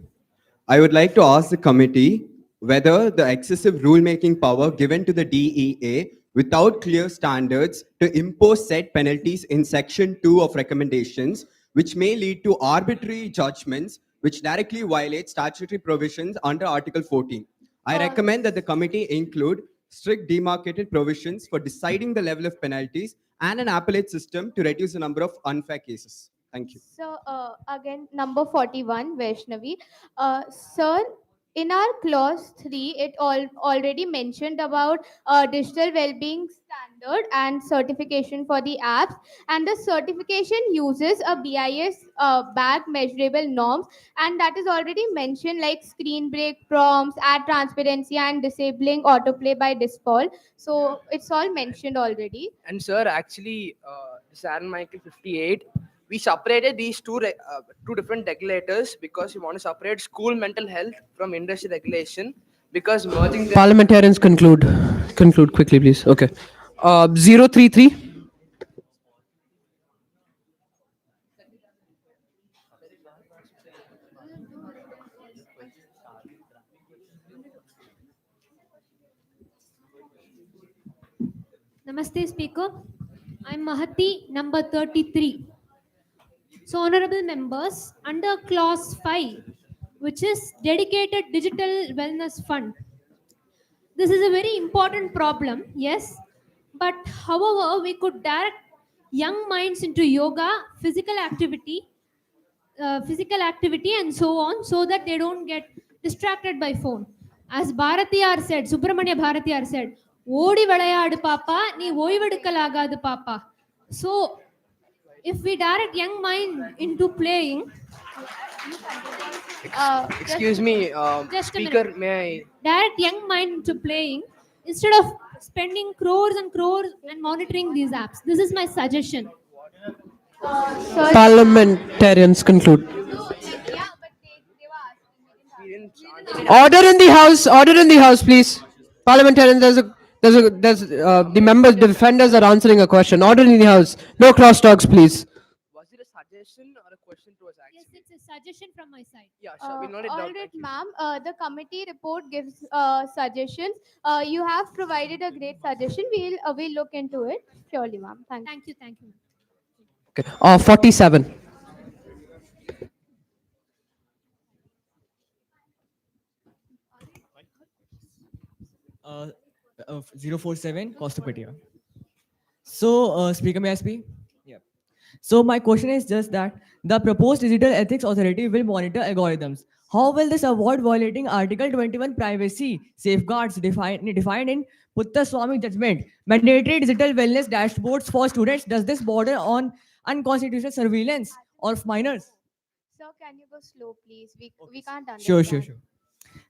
I would like to ask the committee whether the excessive rulemaking power given to the DEA without clear standards to impose set penalties in Section 2 of recommendations, which may lead to arbitrary judgments which directly violate statutory provisions under Article 14. I recommend that the committee include strict demarcated provisions for deciding the level of penalties and an appellate system to reduce the number of unfair cases. Thank you. So again, number 41, Vaishnavi. Sir, in our clause 3, it already mentioned about digital well-being standard and certification for the apps, and the certification uses a BIS bag measurable norms, and that is already mentioned like screen break prompts, ad transparency, and disabling autoplay by default. So it's all mentioned already. And sir, actually, this Aaron Michael 58, we separated these two different regulators because we want to separate school mental health from industry regulation because merging them. Parliamentarians conclude. Conclude quickly, please. Okay. 033. Namaste, Speaker. I'm Mahati, number 33. So, honorable members, under clause 5, which is dedicated digital wellness fund, this is a very important problem, yes, but however, we could direct young minds into yoga, physical activity, and so on, so that they don't get distracted by phone. As Bharatiyar said, Subramanya Bharatiyar said, "Odi vilayadu papa, nee oivedukkalagadu papa." So, if we direct young mind into playing, Excuse me, just a Speaker, minute. may I? Direct young mind into playing instead of spending crores and crores and monitoring these apps. This is my suggestion. Parliamentarians conclude. Order in the house. Order in the house, please. Parliamentarians, the members, the defenders are answering a question. Order in the house. No cross talks, please. Was it a suggestion or a question to us actually? Yes, it's a suggestion from my side. Yeah, sure. We'll note it All down. right, ma'am. The committee report gives suggestions. You have provided a great suggestion. We'll look into it. Surely, ma'am. Thank you. Thank you. Okay. 47. Uh, 047 Costopedia. So, Speaker, may I speak? Yeah. So, my question is just that the proposed Digital Ethics Authority will monitor algorithms. How will this avoid violating Article 21 privacy safeguards defined in Puttaswamy judgment? Mandatory digital wellness dashboards for students. Does this border on unconstitutional surveillance of minors? Sir, can you go slow, please? We can't understand. Sure.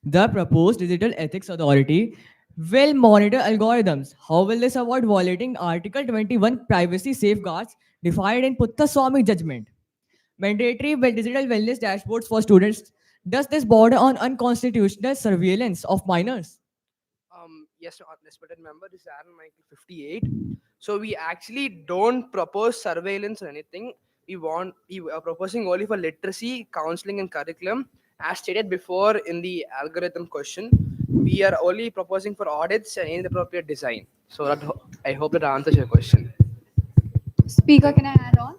The proposed Digital Ethics Authority will monitor algorithms. How will this avoid violating Article 21 privacy safeguards defined in Puttaswamy judgment? Mandatory digital wellness dashboards for students. Does this border on unconstitutional surveillance of minors? Yes, respected member, this is Aaron Michael 58. So we actually don't propose surveillance or anything. We are proposing only for literacy, counseling, and curriculum. As stated before in the algorithm question, we are only proposing for audits and inappropriate design. So I hope that answers your question. Speaker, can I add on?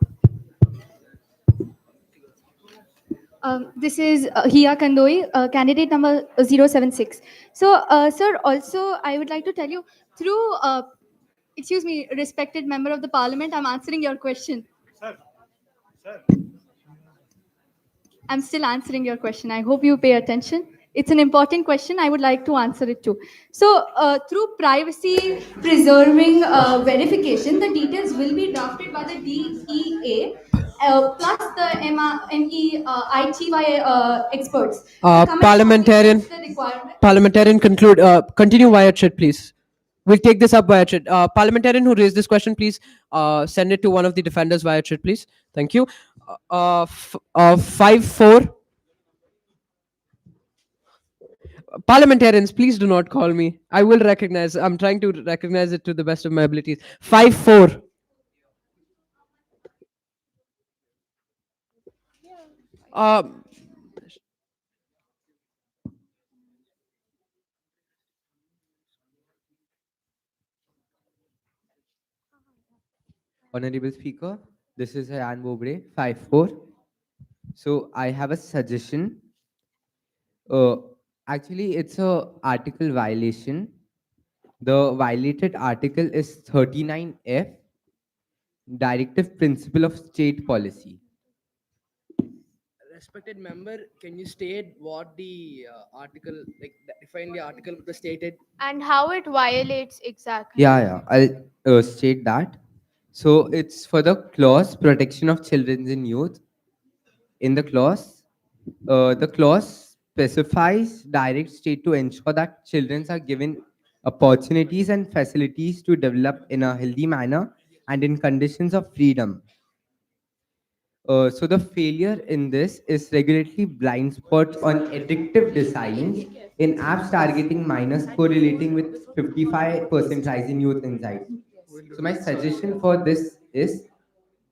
This is Hiya Kandoi, candidate number 076. So, sir, also I would like to tell you through, excuse me, respected member of the parliament, I'm answering your question. I'm still answering your question. I hope you pay attention. It's an important question. I would like to answer it too. So, through privacy preserving verification, the details will be drafted by the DEA plus the MEITY experts. The committee Parliamentarian, formulates the requirement. parliamentarian, conclude. Continue via chat, please. We'll take this up via chat. Parliamentarian who raised this question, please send it to one of the defenders via chat, please. Thank you. 5-4. Parliamentarians, please do not call me. I will recognize. I'm trying to recognize it to the best of my abilities. 5-4. Uh, Honorable Speaker, this is Hayan Bobre, 5-4. So I have a suggestion. Actually, it's a article violation. The violated article is 39F, Directive Principle of State Policy. Respected member, can you state what the article, like define the article that stated? And how it violates exactly. Yeah, I'll state that. So it's for the clause protection of children and youth. In the clause specifies direct state to ensure that children are given opportunities and facilities to develop in a healthy manner and in conditions of freedom. So the failure in this is regulatory blind spots on addictive designs in apps targeting minors correlating with 55% rise in youth anxiety. So my suggestion for this is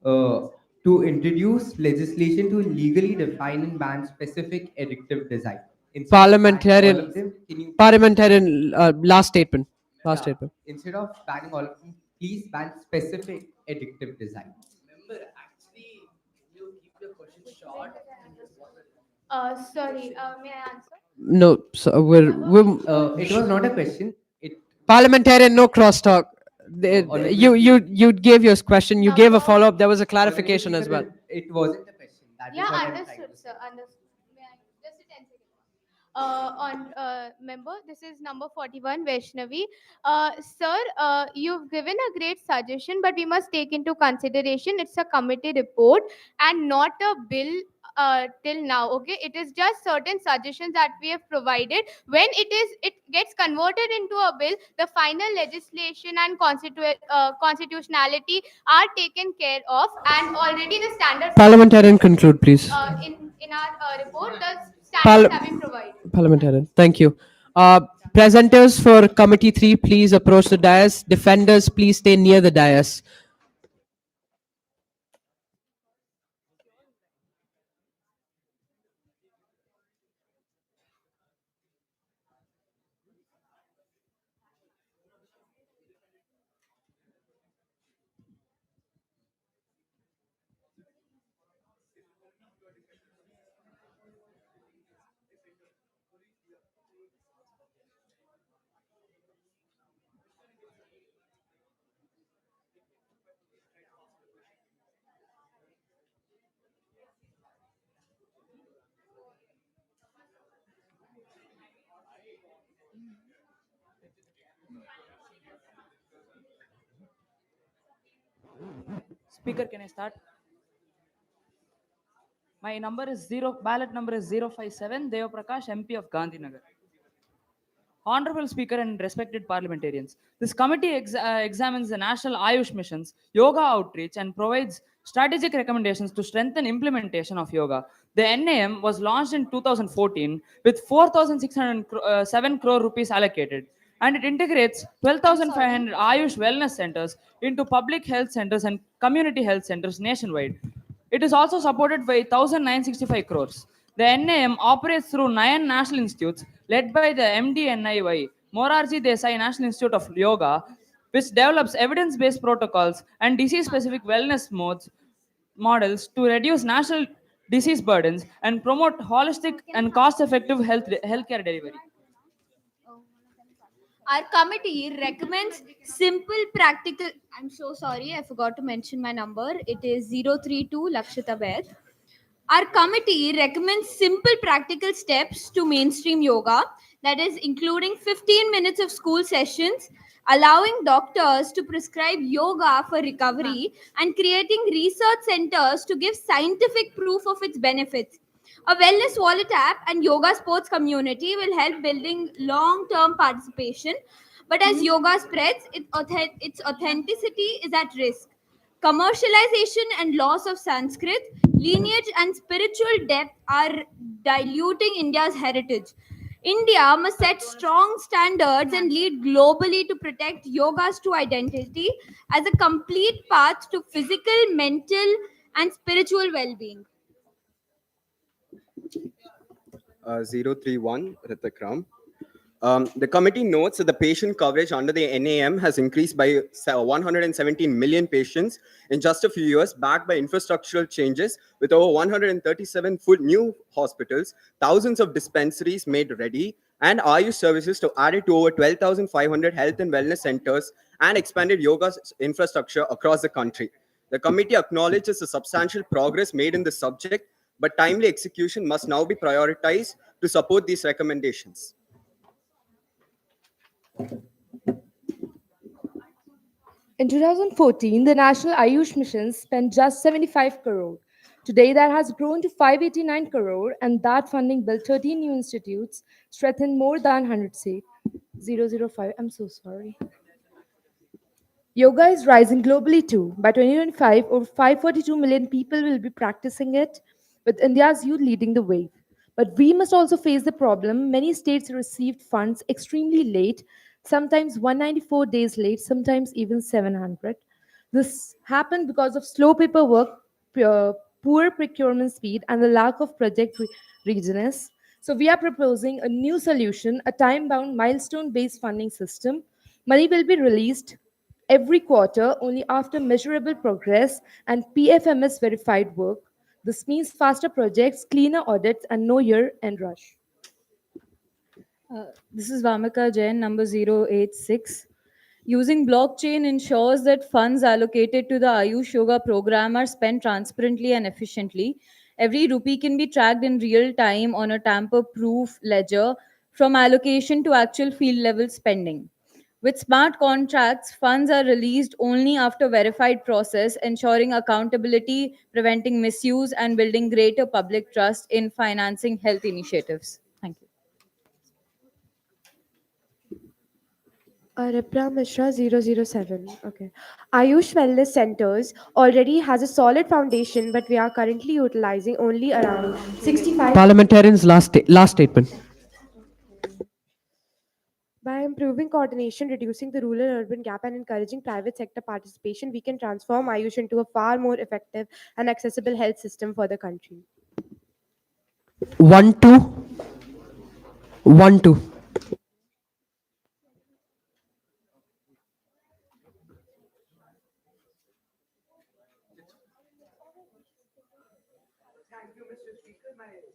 to introduce legislation to legally define and ban specific addictive design. Instead of banning all of them, can you Parliamentarian, last statement. Last statement. instead of banning all of them, please ban specific addictive design. Member, actually, you keep your question short. Sorry, may I answer? No, so we're It was not a question. Parliamentarian, no crosstalk. You gave your question. You gave a follow up. There was a clarification as well. It wasn't a question. That is Yeah, what I'm trying understood, to say. sir. Understood. May I just a 10 seconds? On member, this is number 41, Vaishnavi. Sir, you've given a great suggestion, but we must take into consideration it's a committee report and not a bill till now. Okay, it is just certain suggestions that we have provided. When it gets converted into a bill, the final legislation and constitutionality are taken care of, and already the standard Parliamentarian, conclude, please. in our report, the standards have been provided. Parliamentarian, thank you. Presenters for committee 3, please approach the dais. Defenders, please stay near the dais. Speaker, can I start? My number is ballot number is 057, Deva Prakash, MP of Gandhinagar. Honorable Speaker and respected parliamentarians, this committee examines the national Ayush missions, yoga outreach, and provides strategic recommendations to strengthen implementation of yoga. The NAM was launched in 2014 with 4,607 crore rupees allocated. and it integrates 12,500 Ayush wellness centers into public health centers and community health centers nationwide. It is also supported by 1,965 crores. The NAM operates through 9 national institutes led by the MDNIY, Morarji Desai National Institute of Yoga, which develops evidence-based protocols and disease-specific wellness models to reduce national disease burdens and promote holistic and cost-effective healthcare delivery. Our committee recommends simple practical. I'm so sorry, I forgot to mention my number. It is 032 Lakshita Ved. Our committee recommends simple practical steps to mainstream yoga, that is, including 15 minutes of school sessions, allowing doctors to prescribe yoga for recovery, and creating research centers to give scientific proof of its benefits. A wellness wallet app and yoga sports community will help building long-term participation. But as yoga spreads, its authenticity is at risk. Commercialization and loss of Sanskrit, lineage, and spiritual depth are diluting India's heritage. India must set strong standards and lead globally to protect yoga's true identity as a complete path to physical, mental, and spiritual well being. 031 Ritikram. The committee notes that the patient coverage under the NAM has increased by 117 million patients in just a few years, backed by infrastructural changes with over 137 full new hospitals, thousands of dispensaries made ready, and Ayush services to add it to over 12,500 health and wellness centers and expanded yoga infrastructure across the country. The committee acknowledges the substantial progress made in this subject, but timely execution must now be prioritized to support these recommendations. In 2014, the National Ayush Mission spent just 75 crore. Today, that has grown to 589 crore, and that funding built 13 new institutes, strengthened more than 100 seats. 005, I'm so sorry. Yoga is rising globally too. By 2025, over 542 million people will be practicing it, with India's youth leading the way. But we must also face the problem many states received funds extremely late, sometimes 194 days late, sometimes even 700. This happened because of slow paperwork, poor procurement speed, and the lack of project readiness. So, we are proposing a new solution, a time bound, milestone based funding system. Money will be released every quarter only after measurable progress and PFMS verified work. This means faster projects, cleaner audits, and no year end rush. This is Vamika Jain, number 086. Using blockchain ensures that funds allocated to the Ayush Yoga program are spent transparently and efficiently. Every rupee can be tracked in real time on a tamper proof ledger from allocation to actual field level spending. With smart contracts, funds are released only after verified process, ensuring accountability, preventing misuse, and building greater public trust in financing health initiatives. Thank you. Ripra Mishra 007. Okay. Ayush Wellness Centers already has a solid foundation, but we are currently utilizing only around 65. Parliamentarians' last statement. By improving coordination, reducing the rural urban gap, and encouraging private sector participation, we can transform Ayush into a far more effective and accessible health system for the country. 1 2 1 2.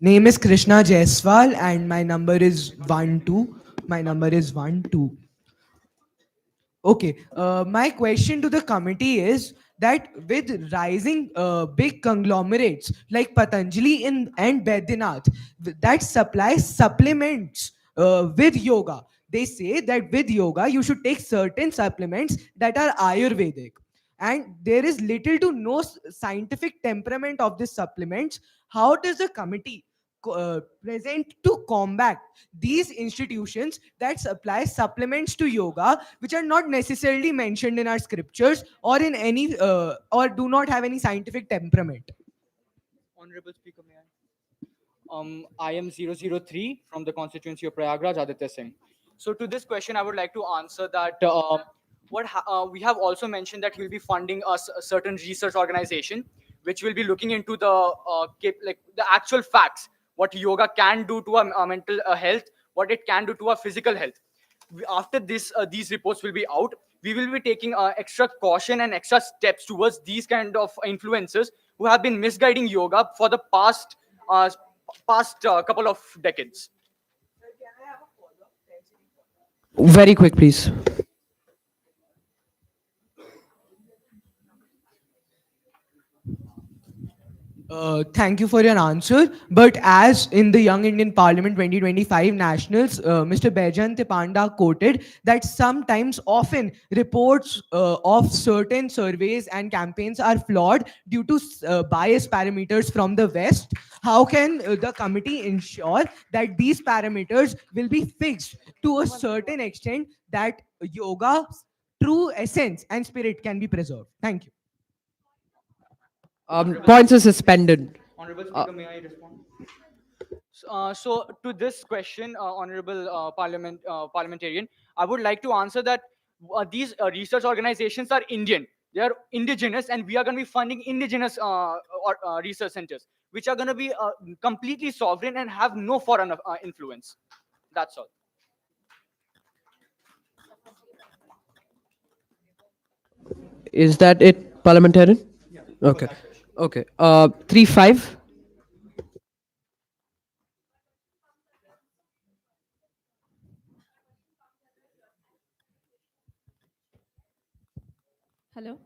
Name is Krishna Jaiswal and my number is 12. My number is 12. Okay, my question to the committee is that with rising big conglomerates like Patanjali and Baidyanath that supply supplements with yoga, they say that with yoga you should take certain supplements that are Ayurvedic, and there is little to no scientific temperament of these supplements. How does the committee present to combat these institutions that supply supplements to yoga which are not necessarily mentioned in our scriptures or in any or do not have any scientific temperament? Honorable Speaker, may I am 003 from the constituency of Prayagraj, Aditya Singh. So to this question, I would like to answer that we have also mentioned that we'll be funding a certain research organization, which will be looking into the like the actual facts, what yoga can do to our mental health, what it can do to our physical health. After this, these reports will be out. We will be taking extra caution and extra steps towards these kind of influencers who have been misguiding yoga for the past couple of decades. Very quick, please. Thank you for your answer. But as in the Young Indian Parliament 2025 Nationals, Mr. Baijan Panda quoted that sometimes, often, reports of certain surveys and campaigns are flawed due to bias parameters from the West. How can the committee ensure that these parameters will be fixed to a certain extent that yoga's true essence and spirit can be preserved? Thank you. Points are suspended. Honorable Speaker, may I respond? So to this question, honorable parliamentarian, I would like to answer that these research organizations are Indian. They are indigenous, and we are going to be funding indigenous research centers, which are going to be completely sovereign and have no foreign influence. That's all. Is that it, parliamentarian? Okay. Okay. 3-5. Hello.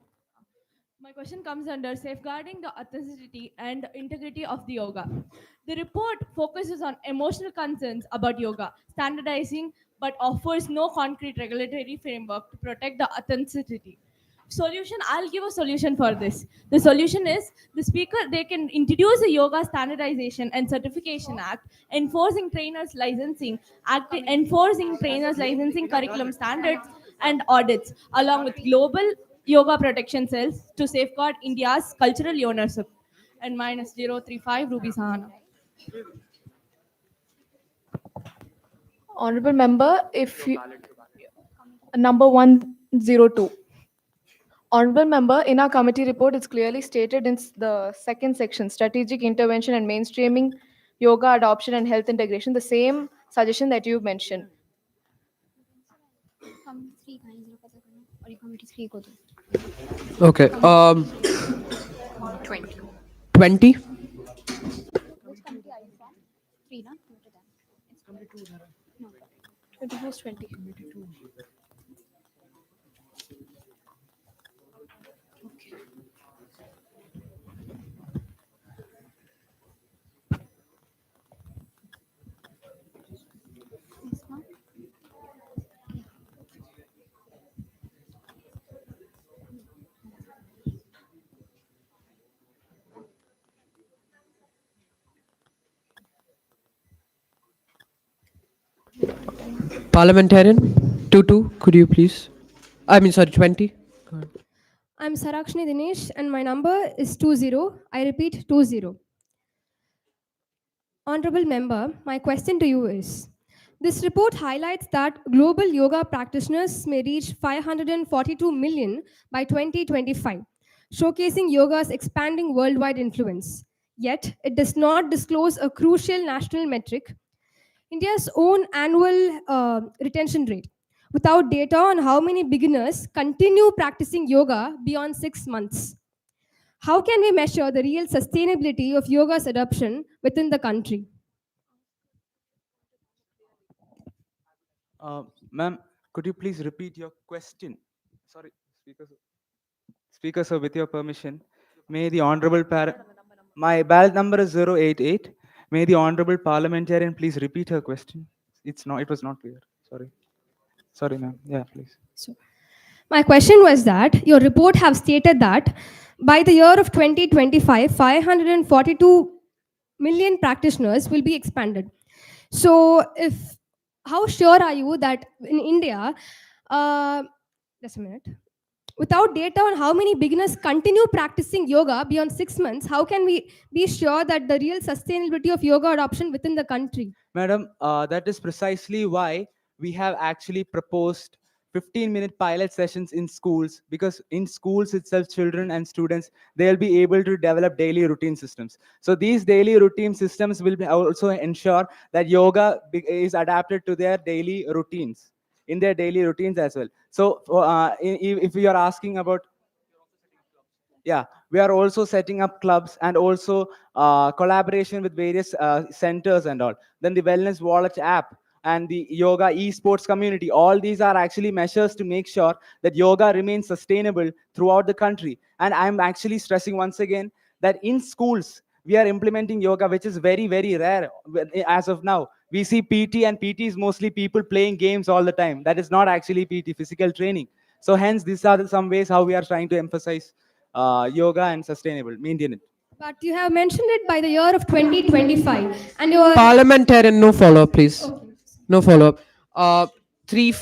My question comes under safeguarding the authenticity and integrity of the yoga. The report focuses on emotional concerns about yoga, standardizing, but offers no concrete regulatory framework to protect the authenticity. Solution, I'll give a solution for this. The solution is the speaker, they can introduce a yoga standardization and certification act, enforcing trainers licensing curriculum standards and audits, along with global yoga protection cells to safeguard India's cultural ownership. And minus 035 Ruby Sahana. Honorable member, if you, number 102. Honorable member, in our committee report, it's clearly stated in the second section, strategic intervention and mainstreaming yoga adoption and health integration, the same suggestion that you mentioned. Okay. 20. 20. Which committee are you from? 3, na? 20. Parliamentarian 22. Could you please? I mean, sorry, 20. I'm Sarakshni Dinesh and my number is 20. I repeat 20. Honorable member, my question to you is, this report highlights that global yoga practitioners may reach 542 million by 2025, showcasing yoga's expanding worldwide influence. Yet, it does not disclose a crucial national metric, India's own annual retention rate, without data on how many beginners continue practicing yoga beyond 6 months. How can we measure the real sustainability of yoga's adoption within the country? Ma'am, could you please repeat your question? Sorry, Speaker sir. Speaker sir, with your permission, may the honorable my ballot number is 088. May the honorable parliamentarian please repeat her question. It was not clear. Sorry. Sorry, ma'am. Yeah, please. My question was that your report have stated that by the year of 2025, 542 million practitioners will be expanded. So, how sure are you that in India, just a minute, without data on how many beginners continue practicing yoga beyond 6 months, how can we be sure that the real sustainability of yoga adoption within the country? Madam, that is precisely why we have actually proposed 15-minute pilot sessions in schools, because in schools itself, children and students, they'll be able to develop daily routine systems. So these daily routine systems will also ensure that yoga is adapted to their daily routines, in their daily routines as well. So if you are asking about, yeah, we are also setting up clubs, and also collaboration with various centers and all. Then the wellness wallet app and the yoga esports community, all these are actually measures to make sure that yoga remains sustainable throughout the country. And I'm actually stressing once again that in schools we are implementing yoga, which is very, very rare as of now. We see PT, and PT is mostly people playing games all the time. That is not actually PT, physical training. So hence, these are some ways how we are trying to emphasize yoga and sustainable, maintain it. But you have mentioned it by the year of 2025, and you are Parliamentarian, no follow up, please. No follow up. Three.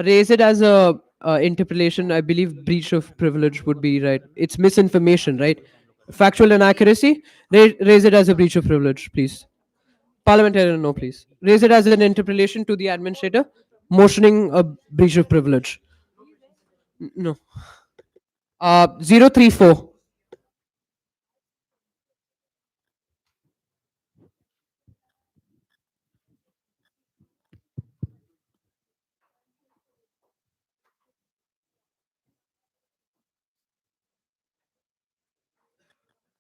Raise it as a interpolation. I believe breach of privilege would be right. It's misinformation, right? Factual inaccuracy. Raise it as a breach of privilege, please. Parliamentarian, no, please. Raise it as an interpolation to the administrator, motioning a breach of privilege. No. 034.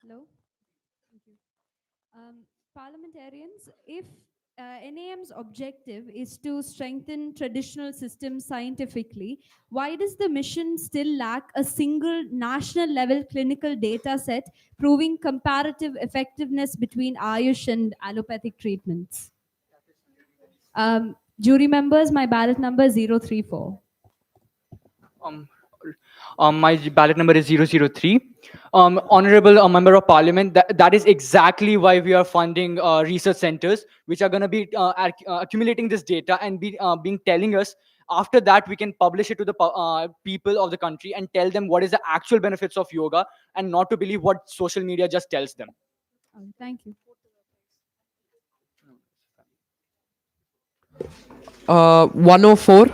Hello. Thank you. Parliamentarians, if NAM's objective is to strengthen traditional systems scientifically, why does the mission still lack a single national level clinical data set proving comparative effectiveness between Ayush and allopathic treatments? Jury members, my ballot number 034. Um, my ballot number is 003. Honorable Member of Parliament, that is exactly why we are funding research centers, which are going to be accumulating this data and being telling us. After that, we can publish it to the people of the country and tell them what is the actual benefits of yoga, and not to believe what social media just tells them. Thank you. 104.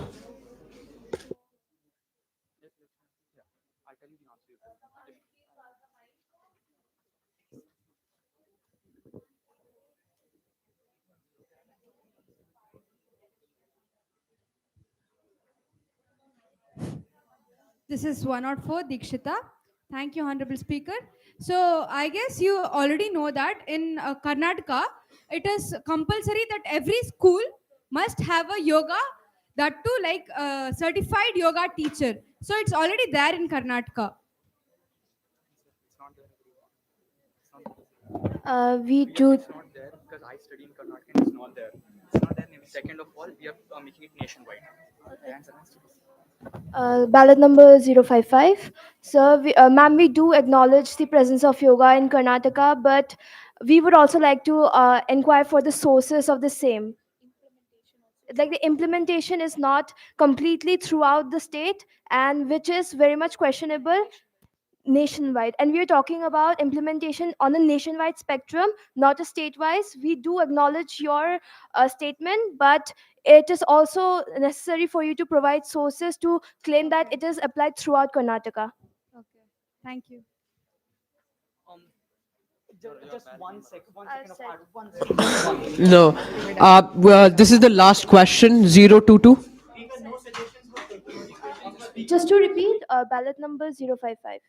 This is 104, Dikshita. Thank you, Honorable Speaker. So, I guess you already know that in Karnataka, it is compulsory that every school must have a yoga, that too, like a certified yoga teacher. So, it's already there in Karnataka. We do. It's not there because I study in Karnataka and it's not there. It's not there. Second of all, we are making it nationwide. Ballot number 055. Sir, ma'am, we do acknowledge the presence of yoga in Karnataka, but we would also like to inquire for the sources of the same. Like the implementation is not completely throughout the state, and which is very much questionable nationwide. And we are talking about implementation on a nationwide spectrum, not a state-wise. We do acknowledge your statement, but it is also necessary for you to provide sources to claim that it is applied throughout Karnataka. Okay, thank you. Just 1 second. 1 second. No. Well, this is the last question. 022. Just to repeat, ballot number 055.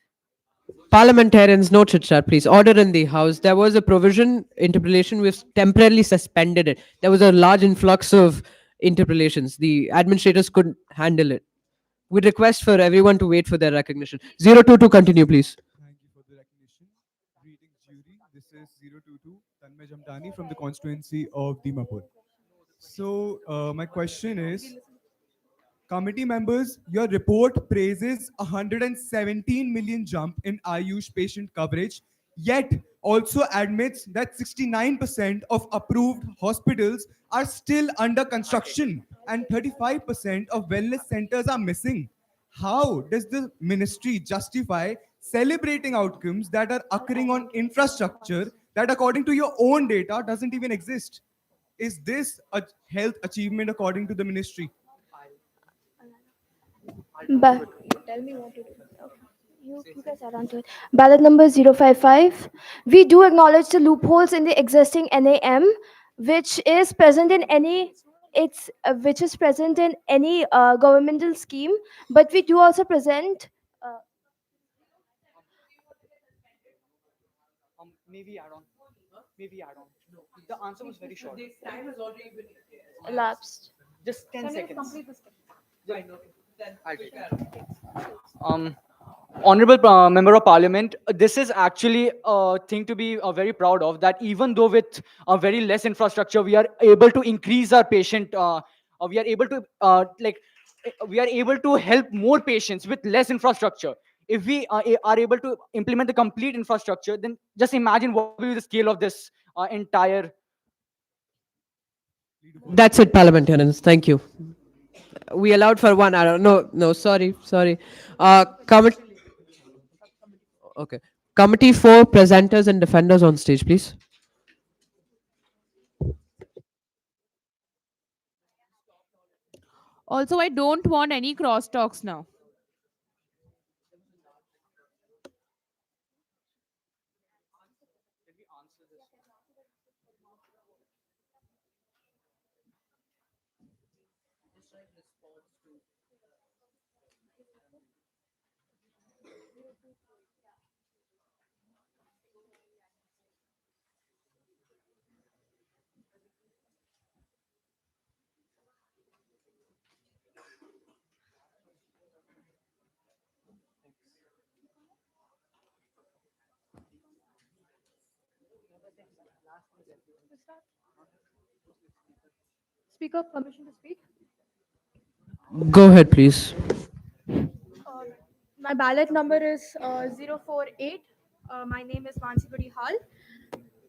Parliamentarians, no chit chat, please. Order in the House. There was a provision, interpellation, we've temporarily suspended it. There was a large influx of interpellations. The administrators couldn't handle it. We request for everyone to wait for their recognition. 022, continue, please. Thank you for the recognition. Greetings, jury. This is 022 Tanmay Jamdani from the constituency of Dimapur. So, my question is, committee members, your report praises 117 million jump in Ayush patient coverage, yet also admits that 69% of approved hospitals are still under construction and 35% of wellness centers are missing. How does the ministry justify celebrating outcomes that are occurring on infrastructure that, according to your own data, doesn't even exist? Is this a health achievement according to the ministry? Ba- you guys are onto it. Ballot number 055. We do acknowledge the loopholes in the existing NAM, which is present in any which is present in any governmental scheme, but we do also present Maybe add on. Maybe add on. The answer was very short. elapsed. Just 10 Can you seconds. complete this? I'll take it. Um, Honorable Member of Parliament, this is actually a thing to be very proud of. That even though with very less infrastructure, we are able to increase our patient. We are able to we are able to help more patients with less infrastructure. If we are able to implement the complete infrastructure, then just imagine what will be the scale of this entire. That's it, parliamentarians. Thank you. We allowed for one hour. No, no, sorry, sorry. Committee. Okay. Committee for presenters and defenders on stage, please. Also, I don't want any crosstalks now. Speaker, permission to speak. Go ahead, please. My ballot number is 048. My name is Mansi Hall.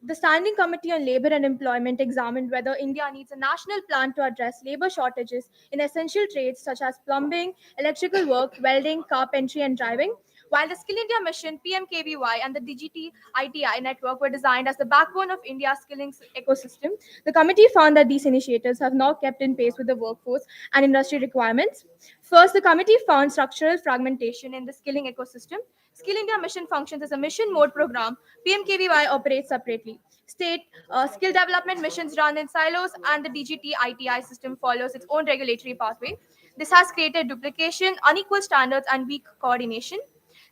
The Standing Committee on Labor and Employment examined whether India needs a national plan to address labor shortages in essential trades such as plumbing, electrical work, welding, carpentry, and driving. While the Skill India Mission, PMKVY, and the DGT ITI network were designed as the backbone of India's skilling ecosystem, the committee found that these initiatives have not kept in pace with the workforce and industry requirements. First, the committee found structural fragmentation in the skilling ecosystem. Skill India Mission functions as a mission mode program. PMKVY operates separately. State skill development missions run in silos, and the DGT ITI system follows its own regulatory pathway. This has created duplication, unequal standards, and weak coordination.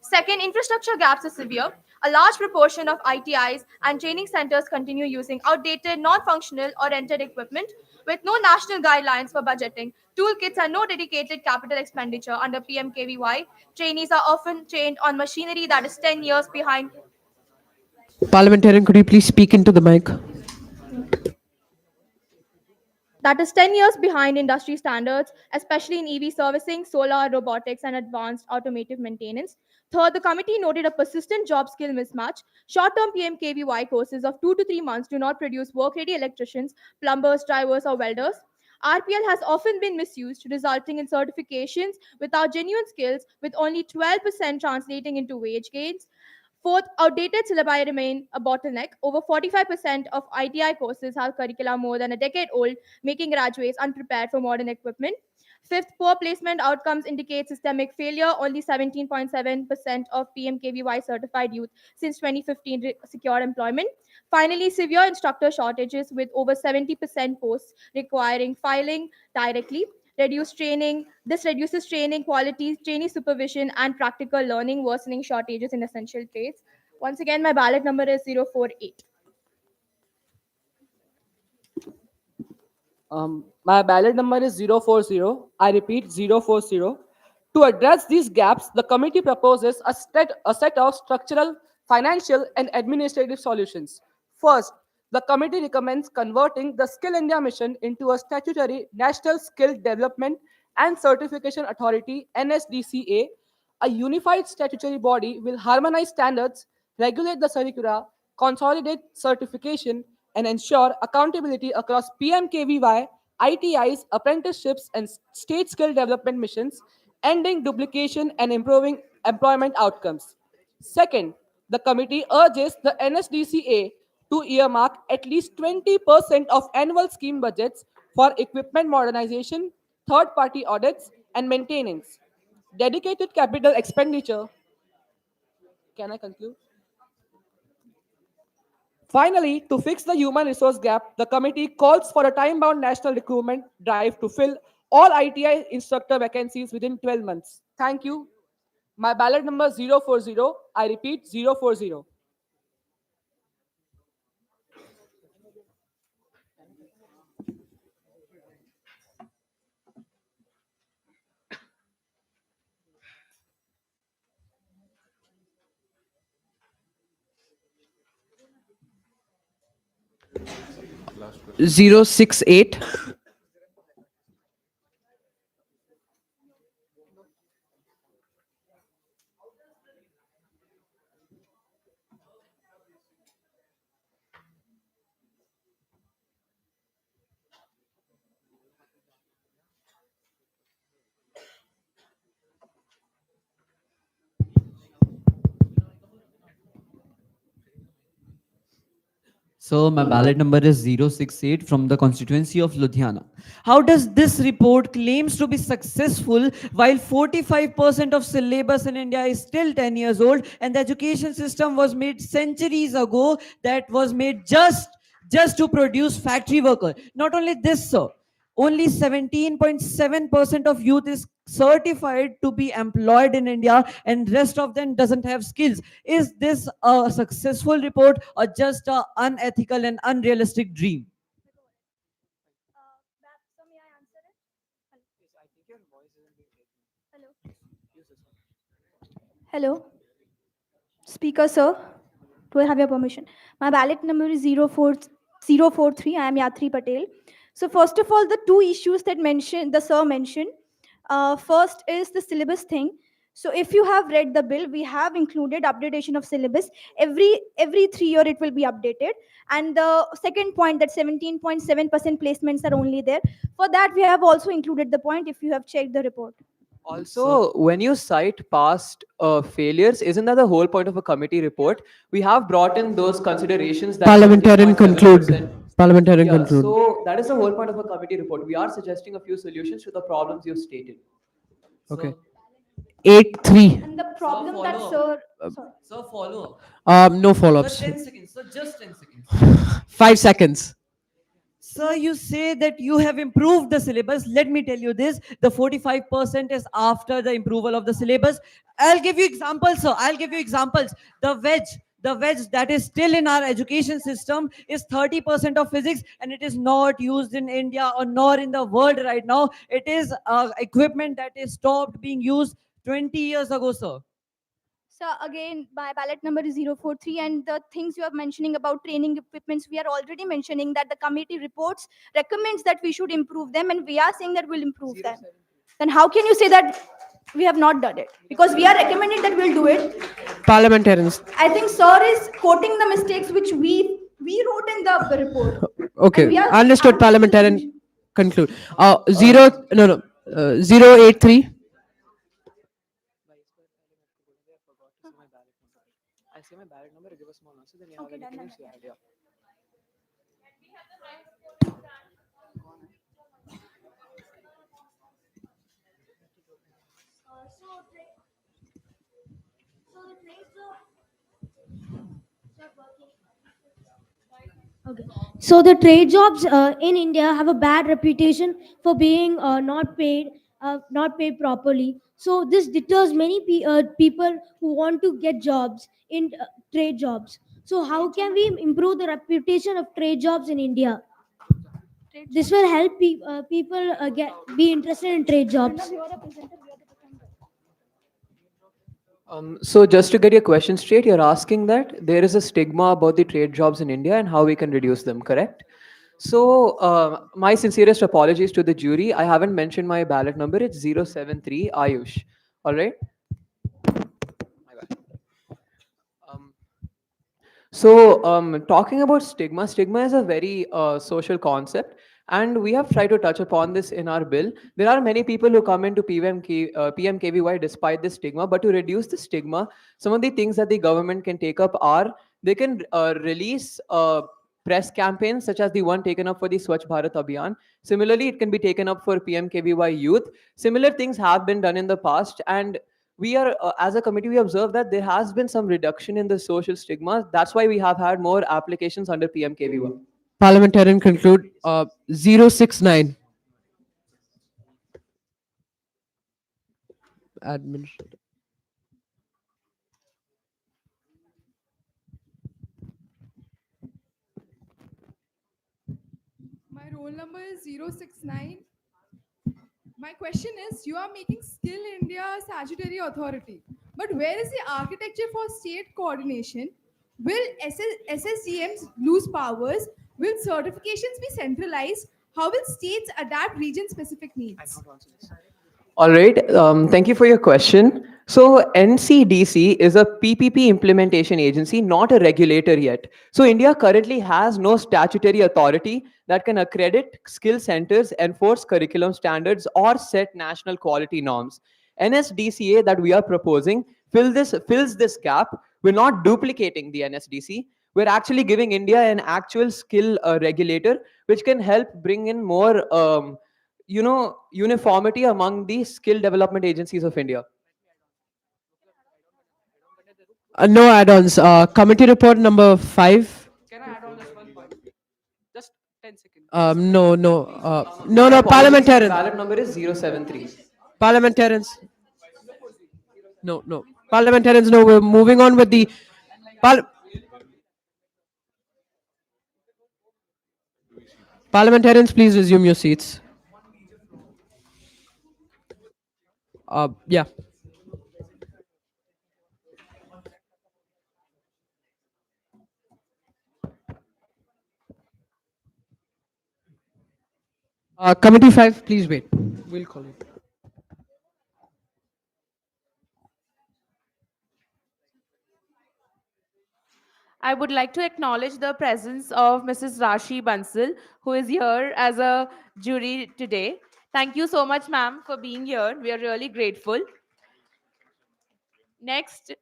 Second, infrastructure gaps are severe. A large proportion of ITIs and training centers continue using outdated, non functional, or rented equipment with no national guidelines for budgeting, toolkits, and no dedicated capital expenditure under PMKVY. Trainees are often trained on machinery that is 10 years behind Parliamentarian, could you please speak into the mic? that is 10 years behind industry standards, especially in EV servicing, solar, robotics, and advanced automotive maintenance. Third, the committee noted a persistent job skill mismatch. Short term PMKVY courses of 2 to 3 months do not produce work ready electricians, plumbers, drivers, or welders. RPL has often been misused, resulting in certifications without genuine skills, with only 12% translating into wage gains. Fourth, outdated syllabi remain a bottleneck. Over 45% of ITI courses have curricula more than a decade old, making graduates unprepared for modern equipment. Fifth, poor placement outcomes indicate systemic failure. Only 17.7% of PMKVY certified youth since 2015 secure employment. Finally, severe instructor shortages with over 70% posts requiring filing directly. Reduced training. This reduces training quality, trainee supervision, and practical learning, worsening shortages in essential trades. Once again, my ballot number is 048. My ballot number is 040. I repeat 040. To address these gaps, the committee proposes a set of structural, financial, and administrative solutions. First, the committee recommends converting the Skill India Mission into a statutory National Skill Development and Certification Authority (NSDCA). A unified statutory body will harmonize standards, regulate the curricula, consolidate certification, and ensure accountability across PMKVY, ITIs, apprenticeships, and state skill development missions, ending duplication and improving employment outcomes. Second, the committee urges the NSDCA to earmark at least 20% of annual scheme budgets for equipment modernization, third party audits, and maintenance. Dedicated capital expenditure. Can I conclude? Finally, to fix the human resource gap, the committee calls for a time bound national recruitment drive to fill all ITI instructor vacancies within 12 months. Thank you. My ballot number 040. I repeat 040. Zero 068. So my ballot number is 068 from the constituency of Ludhiana. How does this report claims to be successful while 45% of syllabus in India is still 10 years old and the education system was made centuries ago, that was made just to produce factory workers. Not only this, sir, only 17.7% of youth is certified to be employed in India and rest of them doesn't have skills. Is this a successful report or just a unethical and unrealistic dream? Hello, Speaker sir. Do I have your permission? My ballot number is 04043. I am Yatri Patel. So first of all, the two issues that the sir mentioned. First is the syllabus thing. So if you have read the bill, we have included updatation of syllabus. Every 3 year it will be updated. And the second point, that 17.7% placements are only there. For that, we have also included the point if you have checked the report. Also, when you cite past failures, isn't that the whole point of a committee report? We have brought in those considerations that Parliamentarian 20.7%. conclude. Parliamentarian Yeah, conclude. so that is the whole point of a committee report. We are suggesting a few solutions to the problems you stated. Okay. 8-3. And the problem that sir, sorry. Sir, follow No up. follow-ups. Sir, 10 seconds. Sir, just 10 seconds. 5 seconds. Sir, you say that you have improved the syllabus. Let me tell you this, the 45% is after the approval of the syllabus. I'll give you examples, sir. I'll give you examples. The wedge that is still in our education system is 30% of physics, and it is not used in India or nor in the world right now. It is equipment that is stopped being used 20 years ago, sir. So again, my ballot number is 043, and the things you are mentioning about training equipments, we are already mentioning that the committee reports recommends that we should improve them, and we are saying that we'll improve them. Then how can you say that we have not done it? Because we are recommending that we'll do it. Parliamentarians. I think sir is quoting the mistakes which we wrote in the report. Okay. we are Understood. Parliamentarian conclude. 083. I say my ballot number, give a small answer, then you have anything else you add, yeah. Okay. So the trade jobs in India have a bad reputation for being not paid properly. So this deters many people who want to get jobs in trade jobs. So how can we improve the reputation of trade jobs in India? This will help people be interested in trade jobs. So just to get your question straight, you're asking that there is a stigma about the trade jobs in India and how we can reduce them, correct? So my sincerest apologies to the jury. I haven't mentioned my ballot number. It's 073 Ayush. All right. So, talking about stigma, stigma is a very social concept, and we have tried to touch upon this in our bill. There are many people who come into PMKVY despite this stigma, but to reduce the stigma, some of the things that the government can take up are They can release press campaigns such as the one taken up for the Swachh Bharat Abhiyan. Similarly, it can be taken up for PMKVY youth. Similar things have been done in the past, and we are, as a committee, we observe that there has been some reduction in the social stigma. That's why we have had more applications under PMKVY. Parliamentarian conclude. 069. Administrator. My roll number is 069. My question is, you are making Skill India a statutory authority. But where is the architecture for state coordination? Will SSDMs lose powers? Will certifications be centralized? How will states adapt region specific needs? All right. Thank you for your question. So NCDC is a PPP implementation agency, not a regulator yet. So India currently has no statutory authority that can accredit skill centers, enforce curriculum standards, or set national quality norms. NSDCA that we are proposing fills this gap. We're not duplicating the NSDC. We're actually giving India an actual skill regulator, which can help bring in more uniformity among the skill development agencies of India. No add-ons. Committee report number 5. Can I add on just one point? Just 10 seconds. No, no. My No, apologies, my parliamentarian. ballot number is 073. Parliamentarians. No, no. Parliamentarians, no. We're moving on with the. Par- Parliamentarians, please resume your seats. Yeah. Committee 5, please wait. We'll call you. I would like to acknowledge the presence of Mrs. Rashi Bansal, who is here as a jury today. Thank you so much, ma'am, for being here. We are really grateful. Next,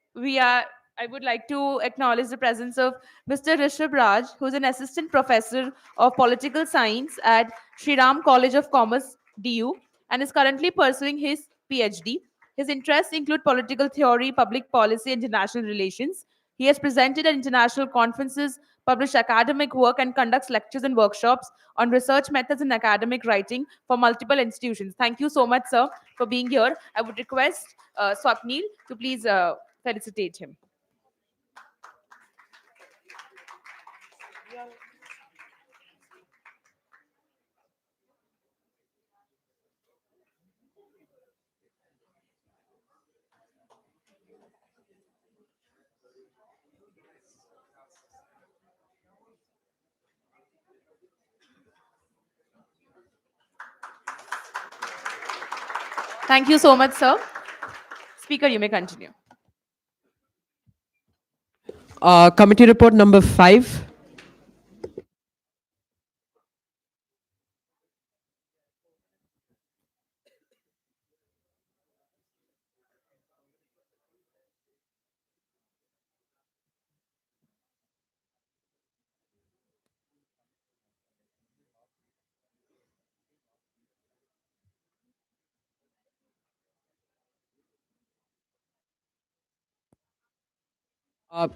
I would like to acknowledge the presence of Mr. Rishabh Raj, who is an assistant professor of political science at Sri Ram College of Commerce, DU, and is currently pursuing his PhD. His interests include political theory, public policy, and international relations. He has presented at international conferences, published academic work, and conducts lectures and workshops on research methods and academic writing for multiple institutions. Thank you so much, sir, for being here. I would request Swapnil to please felicitate him. Thank you so much, sir. Speaker, you may continue. Committee report number 5.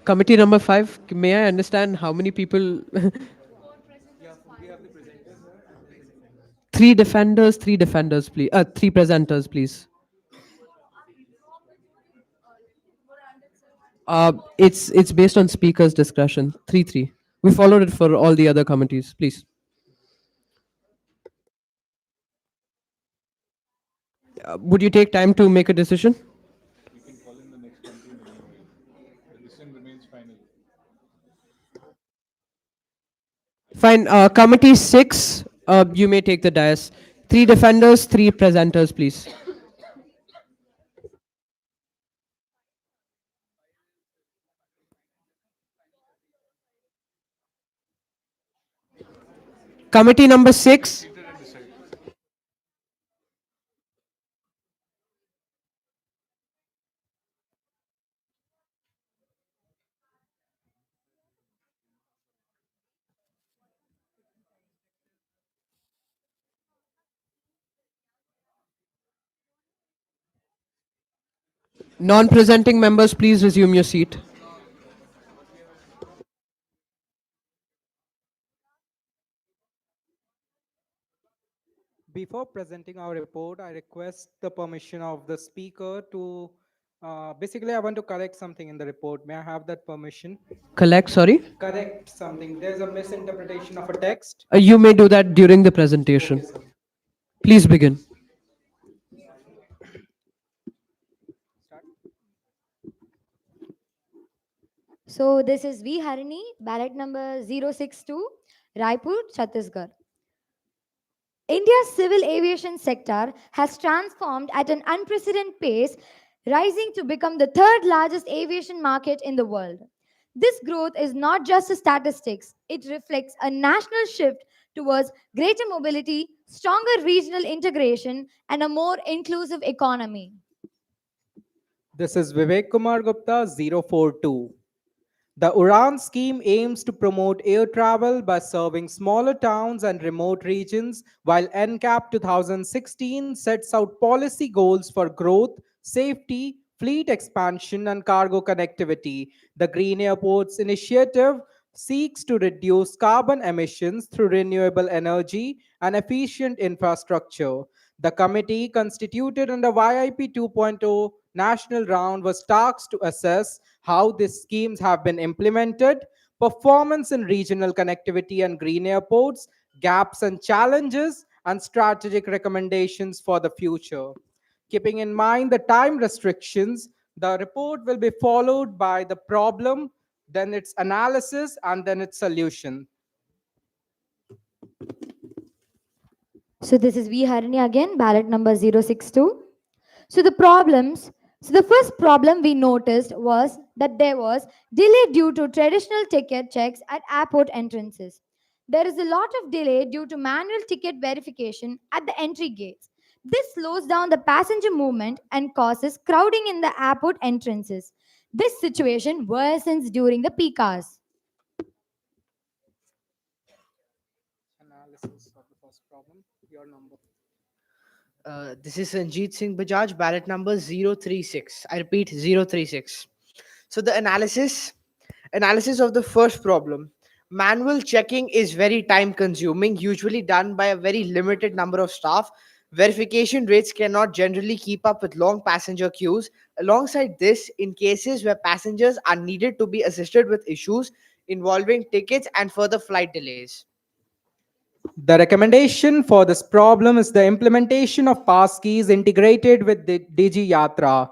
Committee number 5. May I understand how many people? Three defenders, please. Three presenters, please. It's based on speaker's discretion. 3-3. We followed it for all the other committees, please. Would you take time to make a decision? You can call in the next committee meeting. The decision remains final. Fine. Committee 6, you may take the dais. 3 defenders, 3 presenters, please. Committee number 6. Non-presenting members, please resume your seat. Before presenting our report, I request the permission of the speaker to. Basically, I want to correct something in the report. May I have that permission? Collect, sorry. Correct something. There's a misinterpretation of a text. You may do that during the presentation. Okay, sir. Please begin. So this is V Harini, ballot number 062, Raipur, Chhattisgarh. India's civil aviation sector has transformed at an unprecedented pace, rising to become the third largest aviation market in the world. This growth is not just a statistics, it reflects a national shift towards greater mobility, stronger regional integration, and a more inclusive economy. This is Vivek Kumar Gupta, 042. The URAN scheme aims to promote air travel by serving smaller towns and remote regions, while NCAP 2016 sets out policy goals for growth, safety, fleet expansion, and cargo connectivity. The Green Airports Initiative seeks to reduce carbon emissions through renewable energy and efficient infrastructure. The committee, constituted under YIP 2.0 national round, was tasked to assess how these schemes have been implemented, performance in regional connectivity and green airports, gaps and challenges, and strategic recommendations for the future. Keeping in mind the time restrictions, the report will be followed by the problem, then its analysis, and then its solution. So this is V Harini again, ballot number 062. So the problems, so the first problem we noticed was that there was delay due to traditional ticket checks at airport entrances. There is a lot of delay due to manual ticket verification at the entry gates. This slows down the passenger movement and causes crowding in the airport entrances. This situation worsens during the peak hours. Analysis of the first problem, your number. This is Sanjeet Singh Bajaj, ballot number 036. I repeat, 036. So the analysis of the first problem. Manual checking is very time consuming, usually done by a very limited number of staff. Verification rates cannot generally keep up with long passenger queues. Alongside this, in cases where passengers are needed to be assisted with issues involving tickets and further flight delays. The recommendation for this problem is the implementation of passkeys integrated with the Digi Yatra.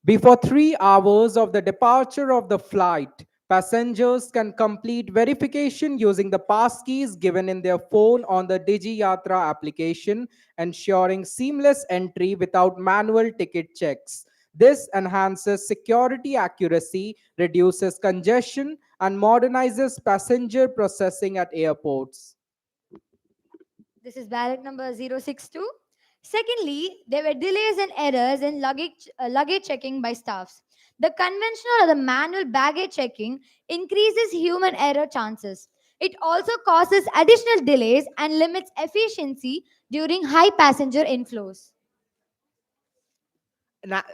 Before 3 hours of the departure of the flight, passengers can complete verification using the passkeys given in their phone on the Digi Yatra application, ensuring seamless entry without manual ticket checks. This enhances security accuracy, reduces congestion, and modernizes passenger processing at airports. This is ballot number 062. Secondly, there were delays and errors in luggage checking by staffs. The conventional or the manual baggage checking increases human error chances. It also causes additional delays and limits efficiency during high passenger inflows.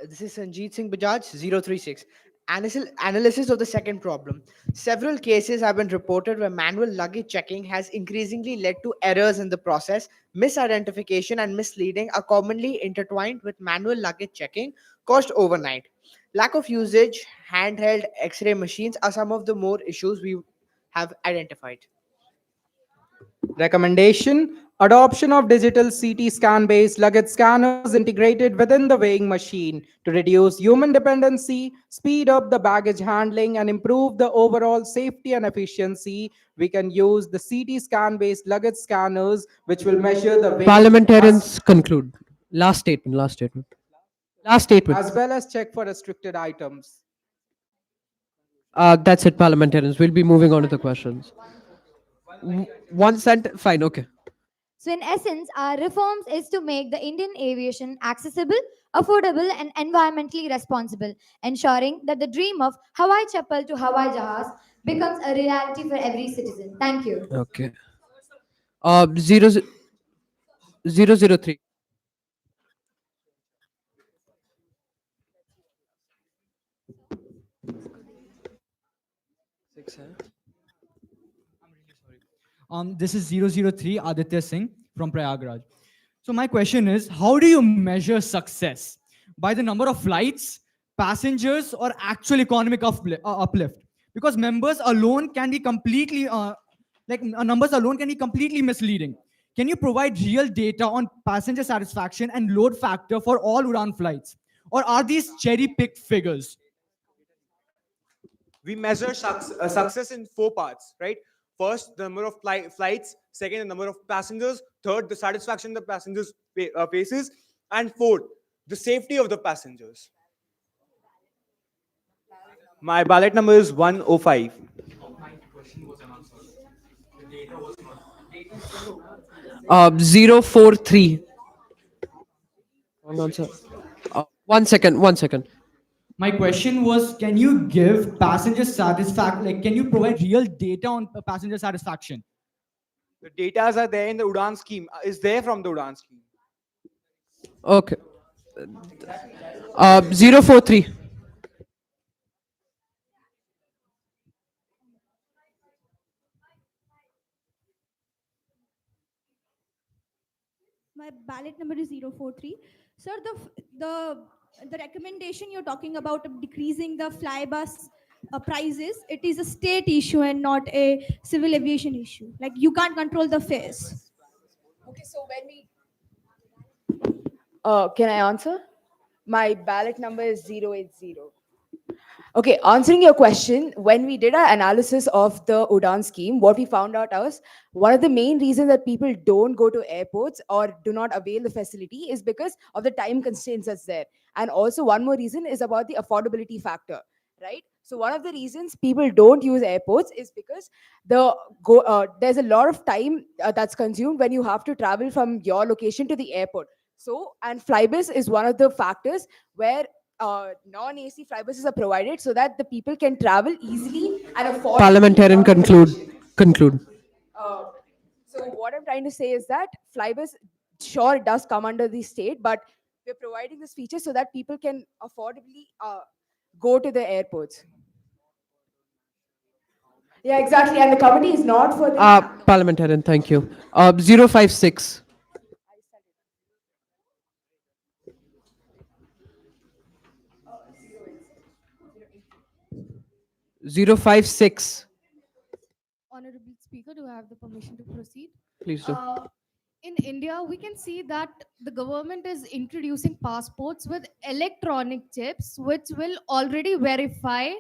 This is Sanjeet Singh Bajaj, 036. Analysis of the second problem. Several cases have been reported where manual luggage checking has increasingly led to errors in the process. Misidentification and misleading are commonly intertwined with manual luggage checking caused overnight. Lack of usage, handheld X ray machines are some of the more issues we have identified. Recommendation: adoption of digital CT scan based luggage scanners integrated within the weighing machine to reduce human dependency, speed up the baggage handling, and improve the overall safety and efficiency. We can use the CT scan based luggage scanners, which will measure the weight Parliamentarians conclude. Last statement, last statement. Last statement. as well as check for restricted items. That's it, parliamentarians. We'll be moving on to the questions. One sentence, fine, okay. So, in essence, our reforms is to make the Indian aviation accessible, affordable, and environmentally responsible, ensuring that the dream of Hawai Chappal to Hawai Jahaz becomes a reality for every citizen. Thank you. Okay. 003. This is 003 Aditya Singh from Prayagraj. So my question is, how do you measure success? By the number of flights, passengers, or actual economic uplift? Because members alone can be completely, numbers alone can be completely misleading. Can you provide real data on passenger satisfaction and load factor for all Udan flights? Or are these cherry-picked figures? We measure success in four parts, right? First, the number of flights. Second, the number of passengers. Third, the satisfaction the passengers faces. And fourth, the safety of the passengers. My ballot number is 105. 043. Hold on, sir. 1 second, 1 second. My question was, can you give passenger satisfaction, like, can you provide real data on passenger satisfaction? The data are there in the Udan scheme. Is there from the Udan scheme. Okay. 043. My ballot number is 043. Sir, the recommendation you're talking about of decreasing the flybus prices, it is a state issue and not a civil aviation issue. Like, you can't control the fares. Okay, so when we can I answer? My ballot number is 080. Okay, answering your question, when we did our analysis of the Udan scheme, what we found out was one of the main reasons that people don't go to airports or do not avail the facility is because of the time constraints that's there. And also, one more reason is about the affordability factor, right? So one of the reasons people don't use airports is because there's a lot of time that's consumed when you have to travel from your location to the airport. So, and flybus is one of the factors where non-AC flybuses are provided so that the people can travel easily and afford. Parliamentarian, conclude. Conclude. Uh, so what I'm trying to say is that flybus, sure, it does come under the state, but we're providing this feature so that people can affordably go to the airports. Yeah, exactly. And the committee is not for the. Parliamentarian, thank you. 056. 056. Honorable Speaker, do I have the permission to proceed? Please do. In India, we can see that the government is introducing passports with electronic chips, which will already verify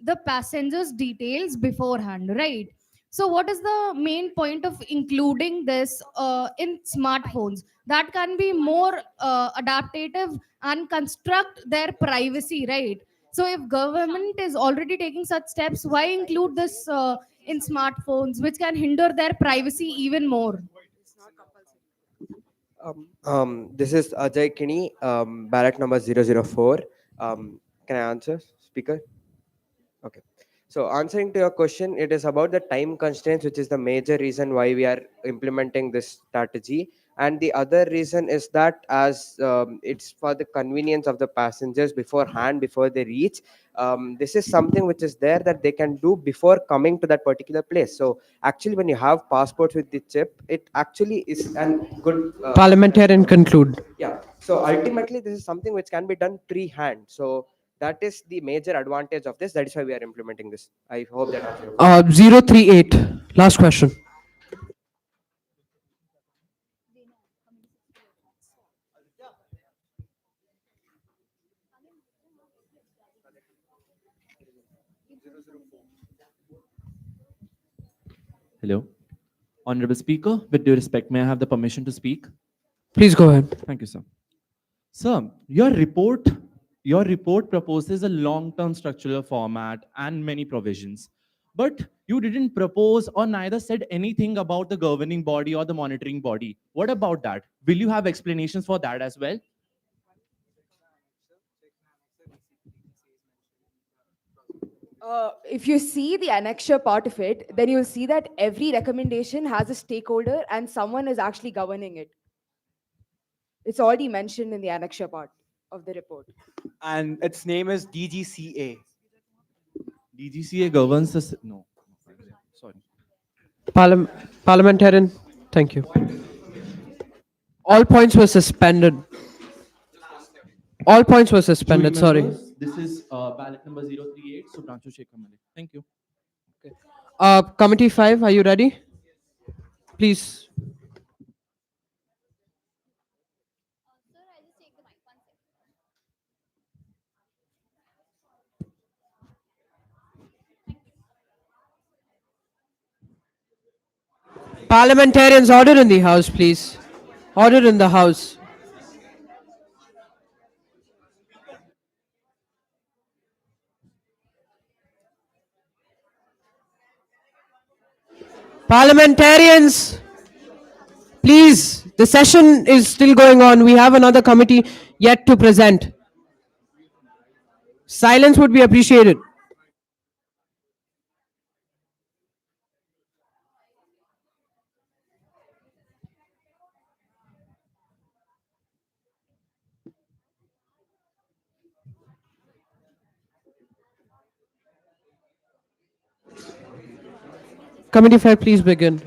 the passenger's details beforehand, right? So, what is the main point of including this in smartphones? That can be more adaptive and construct their privacy, right? So, if government is already taking such steps, why include this in smartphones, which can hinder their privacy even more? This is Ajay Kini, ballot number 004. Can I answer, Speaker? Okay. So answering to your question, it is about the time constraints, which is the major reason why we are implementing this strategy. And the other reason is that as it's for the convenience of the passengers beforehand, before they reach, this is something which is there that they can do before coming to that particular place. So actually, when you have passports with the chip, it actually is a good Parliamentarian, conclude. yeah. So ultimately, this is something which can be done pre-hand. So that is the major advantage of this. That is why we are implementing this. I hope that answers your question. 038. Last question. Hello. Honorable Speaker, with due respect, may I have the permission to speak? Please go ahead. Thank you, sir. Sir, your report proposes a long-term structural format and many provisions. But you didn't propose or neither said anything about the governing body or the monitoring body. What about that? Will you have explanations for that as well? If you see the annexure part of it, then you'll see that every recommendation has a stakeholder and someone is actually governing it. It's already mentioned in the annexure part of the report. And its name is DGCA. DGCA governs the... No. Parliamentarian, thank you. All points were suspended. All points were Jury suspended. Sorry. members, this is ballot number 038, Subhranshu Shekhar Malik. Thank you. Committee 5, are you ready? Please. Parliamentarians, order in the House, please. Order in the House. Parliamentarians, please. The session is still going on. We have another committee yet to present. Silence would be appreciated. Committee 5, please begin.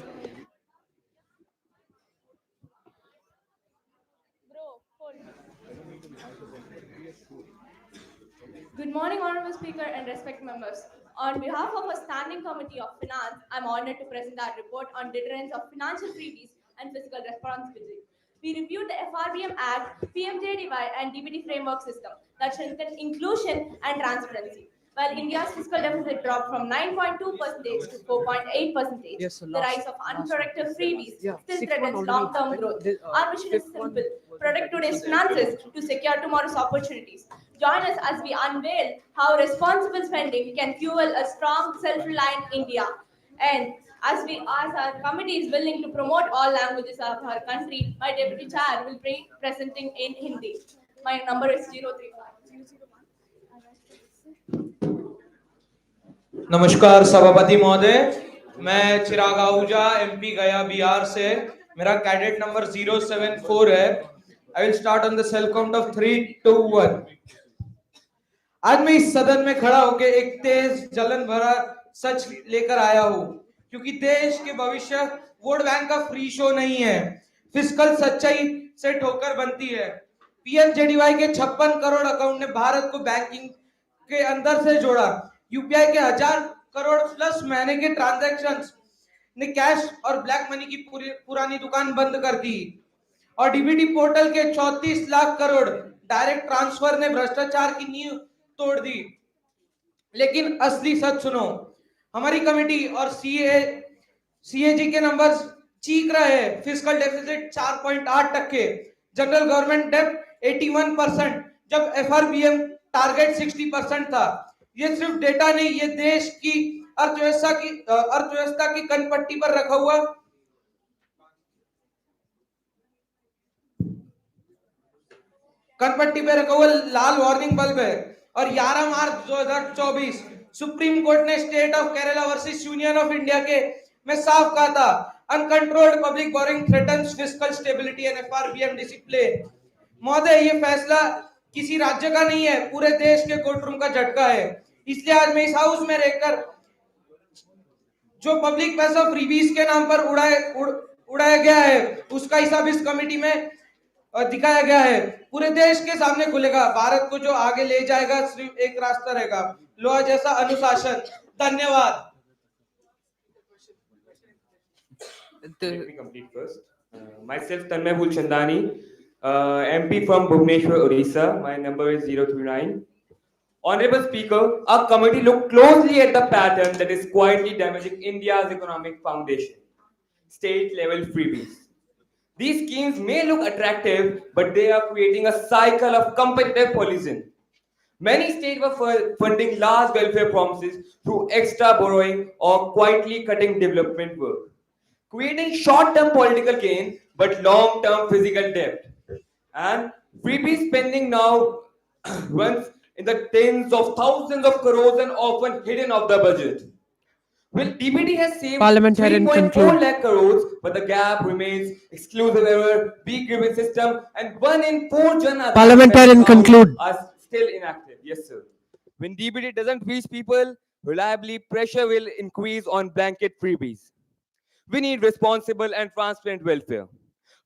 Good morning, Honorable Speaker and respected members. On behalf of a standing committee of finance, I'm honored to present our report on deterrence of financial freebies and fiscal responsibility. We reviewed the FRBM Act, PMJDY, and DBT framework system that strengthen inclusion and transparency. While India's fiscal deficit dropped from 9.2% to 4.8%, the rise of unproductive freebies still threatens long-term growth. Our mission is simple: protect today's finances to secure tomorrow's opportunities. Join us as we unveil how responsible spending can fuel a strong, self-reliant India. And as our committee is willing to promote all languages of our country, my deputy chair will be presenting in Hindi. My number is 035. नमस्कार सभापति महोदय, मैं चिराग Ahuja MP गया बिहार से, मेरा cadet number 074 है. I will start on the cell count of 3, 2, 1. आज मैं इस सदन में खड़ा होकर एक तेज जलन भरा सच लेकर आया हूं, क्योंकि देश के भविष्य वोट बैंक का फ्री शो नहीं है. फिस्कल सच्चाई से ठोकर बनती है. पीएमजेडीवाई के 56 करोड़ अकाउंट ने भारत को बैंकिंग के अंदर से जोड़ा. यूपीआई के 1000 करोड़ प्लस महीने के ट्रांजैक्शंस ने कैश और ब्लैक मनी की पुरानी दुकान बंद कर दी. और डीबीटी पोर्टल के 34 लाख करोड़ डायरेक्ट ट्रांसफर ने भ्रष्टाचार की नींव तोड़ दी. लेकिन असली सच सुनो, हमारी कमेटी और सीएजी के नंबर्स चीख रहे हैं. फिस्कल डेफिसिट 4.8%, जनरल गवर्नमेंट डेब्ट 81%, जब एफआरबीएम टारगेट 60% था. ये सिर्फ डेटा नहीं, ये देश की अर्थव्यवस्था की कनपट्टी पर रखा हुआ लाल वार्निंग बल्ब है. और 11 मार्च 2024 सुप्रीम कोर्ट ने state of Kerala versus union of India के में साफ कहा था, uncontrolled public boring threatens fiscal stability and FRBM discipline. महोदय, ये फैसला किसी राज्य का नहीं है, पूरे देश के कोर्टरूम का झटका है. इसलिए आज मैं इस हाउस में रहकर जो पब्लिक पैसा फ्रीबीज के नाम पर उड़ाया गया है, उसका हिसाब इस कमेटी में दिखाया गया है. पूरे देश के सामने खुलेगा. भारत को जो आगे ले जाएगा सिर्फ एक रास्ता रहेगा, लोहा जैसा अनुशासन. धन्यवाद. Let me complete first. Myself, Tanmay Bulchandani, MP from Bhubaneswar, Odisha. My number is 039. Honorable Speaker, our committee looked closely at the pattern that is quietly damaging India's economic foundation: state-level freebies. These schemes may look attractive, but they are creating a cycle of competitive collision. Many states were funding large welfare promises through extra borrowing or quietly cutting development work, creating short-term political gain but long-term physical debt. And freebie spending now runs in the tens of thousands of crores and often hidden off the budget. Well, DBT has saved Parliamentarian 3.4 conclude. lakh crores, but the gap remains: exclusive error, weak grievance system, and 1 in 4 Jan Aadhaar Parliamentarian accounts conclude. are still inactive. Yes, sir. When DBT doesn't reach people reliably, pressure will increase on blanket freebies. We need responsible and transparent welfare.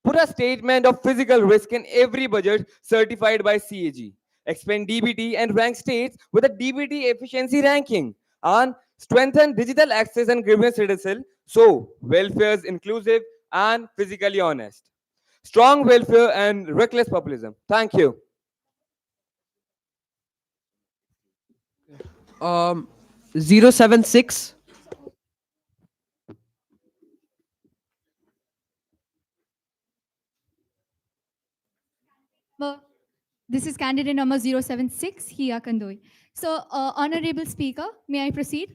Put a statement of physical risk in every budget certified by CAG. Expand DBT and rank states with a DBT efficiency ranking. And strengthen digital access and grievance redressal so welfare is inclusive and physically honest. Strong welfare and reckless populism. Thank you. 076. This is candidate number 076, Hiya Kandoi. So, Honorable Speaker, may I proceed?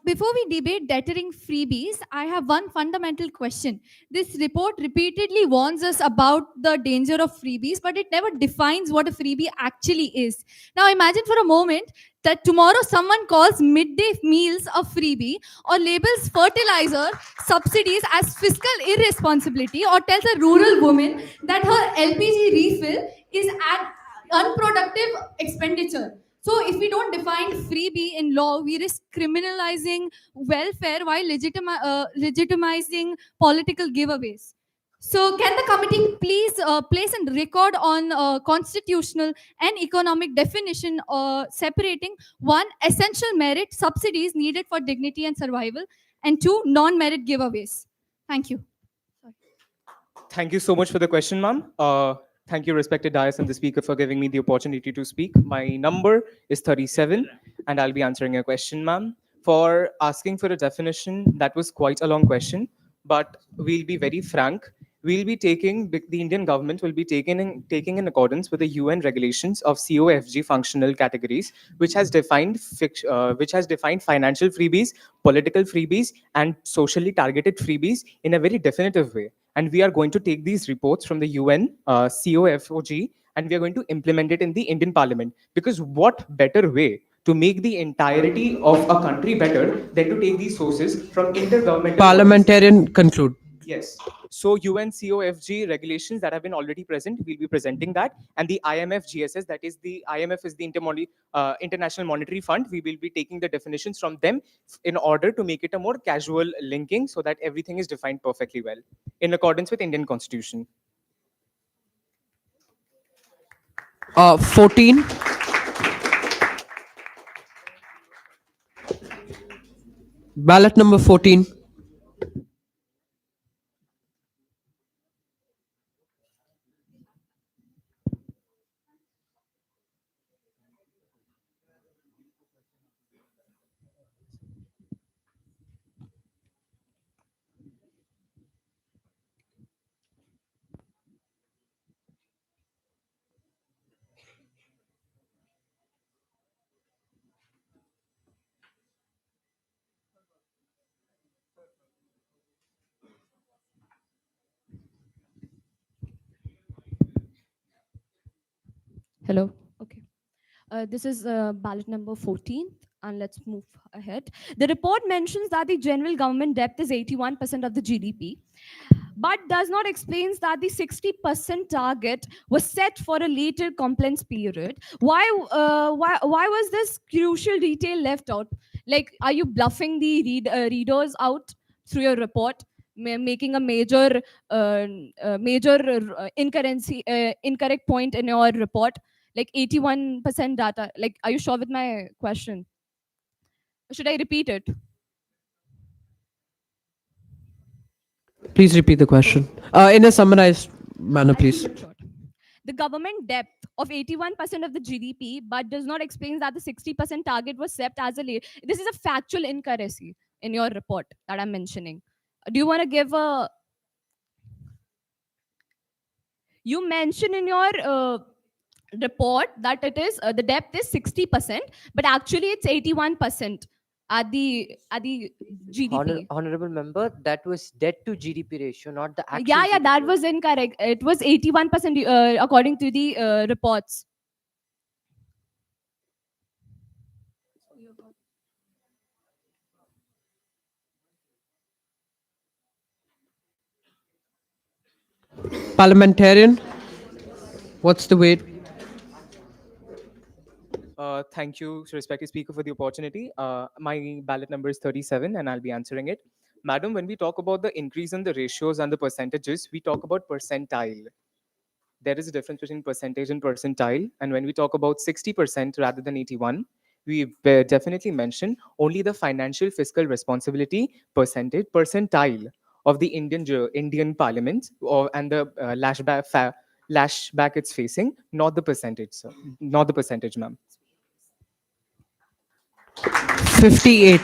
Before we debate deterring freebies, I have one fundamental question. This report repeatedly warns us about the danger of freebies, but it never defines what a freebie actually is. Now, imagine for a moment that tomorrow someone calls midday meals a freebie or labels fertilizer subsidies as fiscal irresponsibility or tells a rural woman that her LPG refill is an unproductive expenditure. So if we don't define freebie in law, we risk criminalizing welfare while legitimizing political giveaways. So can the committee please place a record on constitutional and economic definition separating one, essential merit subsidies needed for dignity and survival, and two, non-merit giveaways. Thank you. Thank you so much for the question, ma'am. Thank you, respected Dais and the speaker, for giving me the opportunity to speak. My number is 37, and I'll be answering your question, ma'am. For asking for a definition, that was quite a long question, but we'll be very frank. We'll be taking, the Indian government will be taking in accordance with the UN regulations of COFG functional categories, which has defined financial freebies, political freebies, and socially targeted freebies in a very definitive way. And we are going to take these reports from the UN COFOG and we are going to implement it in the Indian Parliament. Because what better way to make the entirety of a country better than to take these sources from intergovernmental Parliamentarian, conclude. Yes. So UN COFG regulations that have been already present, we'll be presenting that. And the IMF GSS, that is the IMF is the International Monetary Fund. We will be taking the definitions from them in order to make it a more casual linking so that everything is defined perfectly well in accordance with Indian Constitution. 14. Ballot number 14. Hello. Okay. This is ballot number 14, and let's move ahead. The report mentions that the general government debt is 81% of the GDP, but does not explain that the 60% target was set for a later compliance period. Why was this crucial detail left out? Like, are you bluffing the readers out through your report? Making a major incorrect point in your report, like 81% data. Like, are you sure with my question? Should I repeat it? Please repeat the question. In a summarized manner, please. The government debt of 81% of the GDP, but does not explain that the 60% target was set as a late. This is a factual inaccuracy in your report that I'm mentioning. Do you want to give a? You mention in your report that it is the debt is 60%, but actually it's 81% at the GDP. Honorable member, that was debt to GDP ratio, not the actual. Yeah, that was incorrect. It was 81% according to the reports. Parliamentarian, what's the weight? Thank you, respected speaker, for the opportunity. My ballot number is 37, and I'll be answering it. Madam, when we talk about the increase in the ratios and the percentages, we talk about percentile. There is a difference between percentage and percentile. And when we talk about 60% rather than 81, we definitely mention only the financial fiscal responsibility percentile of the Indian Parliament, and the lashback it's facing, not the percentage, sir. Not the percentage, ma'am. 58.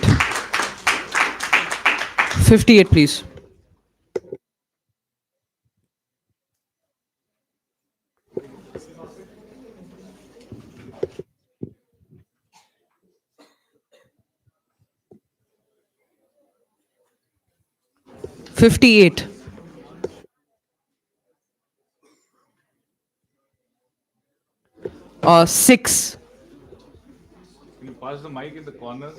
58, please. $58. $6. Can you pass the mic in the corner?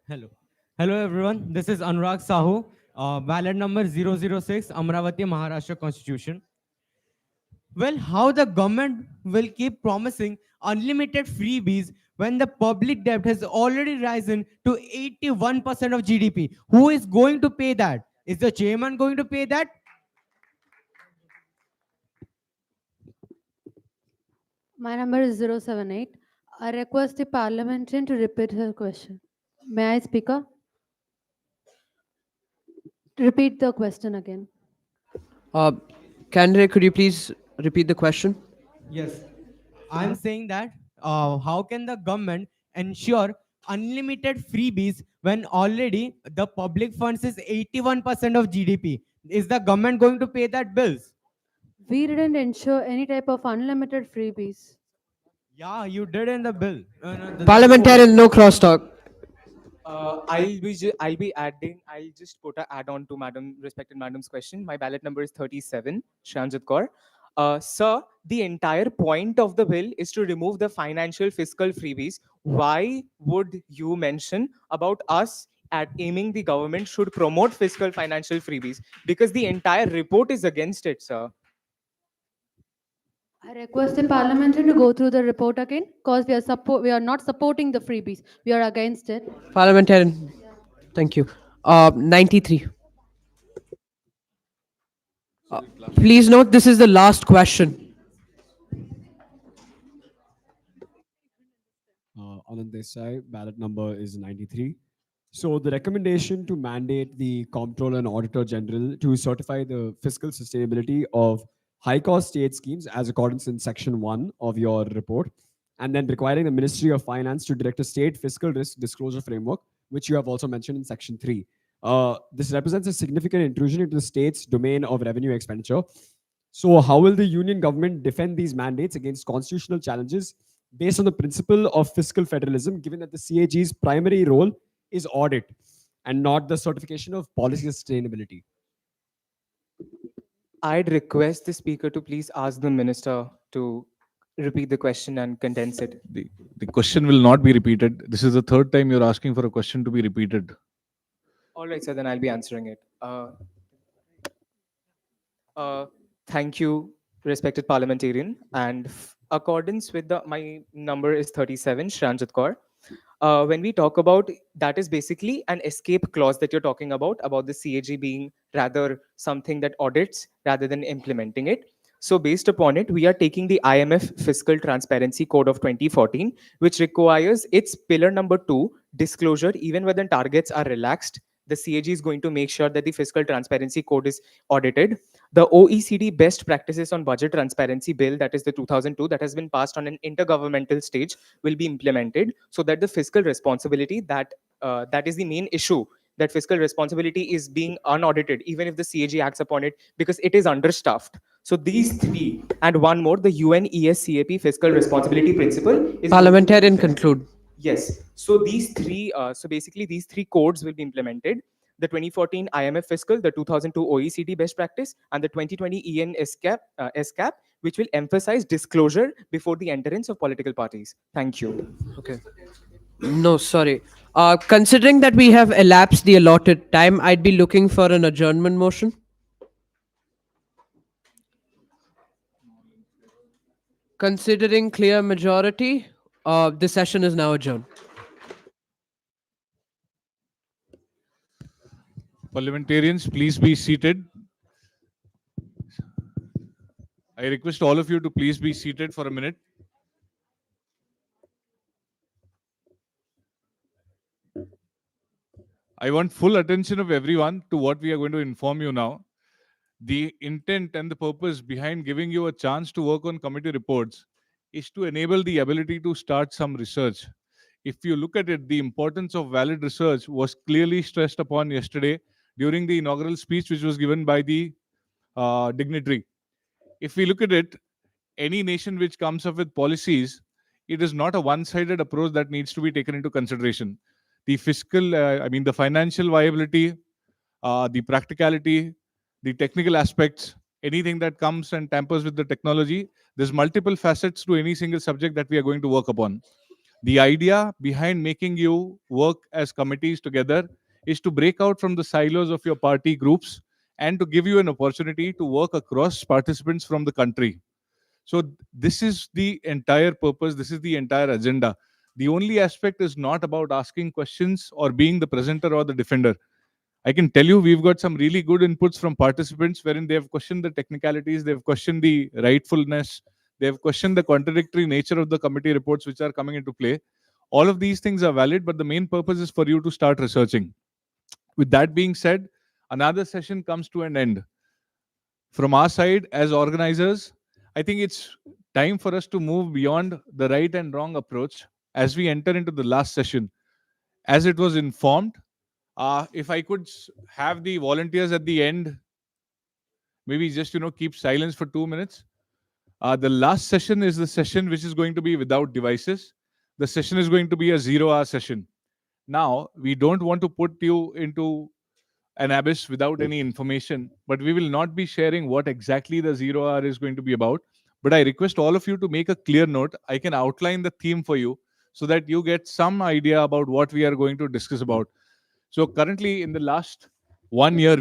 Hello. Hello, everyone. This is Anurag Sahu, ballot number 006, Amravati, Maharashtra Constitution. Well, how the government will keep promising unlimited freebies when the public debt has already risen to 81% of GDP? Who is going to pay that? Is the chairman going to pay that? My number is 078. I request the parliamentarian to repeat her question. May I, Speaker? Repeat the question again. Candidate, could you please repeat the question? Yes. I'm saying that how can the government ensure unlimited freebies when already the public funds is 81% of GDP? Is the government going to pay that bills? We didn't ensure any type of unlimited freebies. Yeah, you did in the bill. The Parliamentarian, no crosstalk. I'll be adding. I'll just put an add-on to respected madam's question. My ballot number is 37, Shranjit Kaur. Sir, the entire point of the bill is to remove the financial fiscal freebies. Why would you mention about us at aiming the government should promote fiscal financial freebies? Because the entire report is against it, sir. I request the parliamentarian to go through the report again because we are not supporting the freebies. We are against it. Parliamentarian, thank you. 93. Please note, this is the last question. Anand Desai, ballot number is 93. So the recommendation to mandate the Comptroller and Auditor General to certify the fiscal sustainability of high-cost state schemes as accordance in Section 1 of your report, and then requiring the Ministry of Finance to direct a state fiscal risk disclosure framework, which you have also mentioned in Section 3. This represents a significant intrusion into the state's domain of revenue expenditure. So how will the union government defend these mandates against constitutional challenges based on the principle of fiscal federalism, given that the CAG's primary role is audit and not the certification of policy sustainability? I'd request the speaker to please ask the minister to repeat the question and condense it. The question will not be repeated. This is the third time you're asking for a question to be repeated. All right, sir, then I'll be answering it. Thank you, respected parliamentarian. And accordance with my number is 37, Shranjit Kaur. When we talk about, that is basically an escape clause that you're talking about the CAG being rather something that audits rather than implementing it. So based upon it, we are taking the IMF Fiscal Transparency Code of 2014, which requires its pillar number 2, disclosure, even when the targets are relaxed. The CAG is going to make sure that the Fiscal Transparency Code is audited. The OECD Best Practices on Budget Transparency Bill, that is the 2002, that has been passed on an intergovernmental stage, will be implemented so that the fiscal responsibility, that is the main issue, that fiscal responsibility is being unaudited, even if the CAG acts upon it, because it is understaffed. So these three, and one more, the UNESCAP Fiscal Responsibility Principle is... Parliamentarian, conclude. Yes. So these three, basically these three codes will be implemented: the 2014 IMF Fiscal, the 2002 OECD Best Practice, and the 2020 SCAP, which will emphasize disclosure before the entrance of political parties. Thank you. Okay. No, sorry. Considering that we have elapsed the allotted time, I'd be looking for an adjournment motion. Considering clear majority, this session is now adjourned. Parliamentarians, please be seated. I request all of you to please be seated for a minute. I want full attention of everyone to what we are going to inform you now. The intent and the purpose behind giving you a chance to work on committee reports is to enable the ability to start some research. If you look at it, the importance of valid research was clearly stressed upon yesterday during the inaugural speech which was given by the dignitary. If we look at it, any nation which comes up with policies, it is not a one-sided approach that needs to be taken into consideration. The fiscal, the financial viability, the practicality, the technical aspects, anything that comes and tampers with the technology, there's multiple facets to any single subject that we are going to work upon. The idea behind making you work as committees together is to break out from the silos of your party groups and to give you an opportunity to work across participants from the country. So this is the entire purpose, this is the entire agenda. The only aspect is not about asking questions or being the presenter or the defender. I can tell you we've got some really good inputs from participants wherein they have questioned the technicalities, they've questioned the rightfulness, they've questioned the contradictory nature of the committee reports which are coming into play. All of these things are valid, but the main purpose is for you to start researching. With that being said, another session comes to an end. From our side as organizers, I think it's time for us to move beyond the right and wrong approach as we enter into the last session. As it was informed, if I could have the volunteers at the end, maybe just keep silence for 2 minutes. The last session is the session which is going to be without devices. The session is going to be a 0-hour session. Now, we don't want to put you into an abyss without any information, but we will not be sharing what exactly the 0-hour is going to be about. But I request all of you to make a clear note. I can outline the theme for you so that you get some idea about what we are going to discuss about. So currently, in the last 1 year,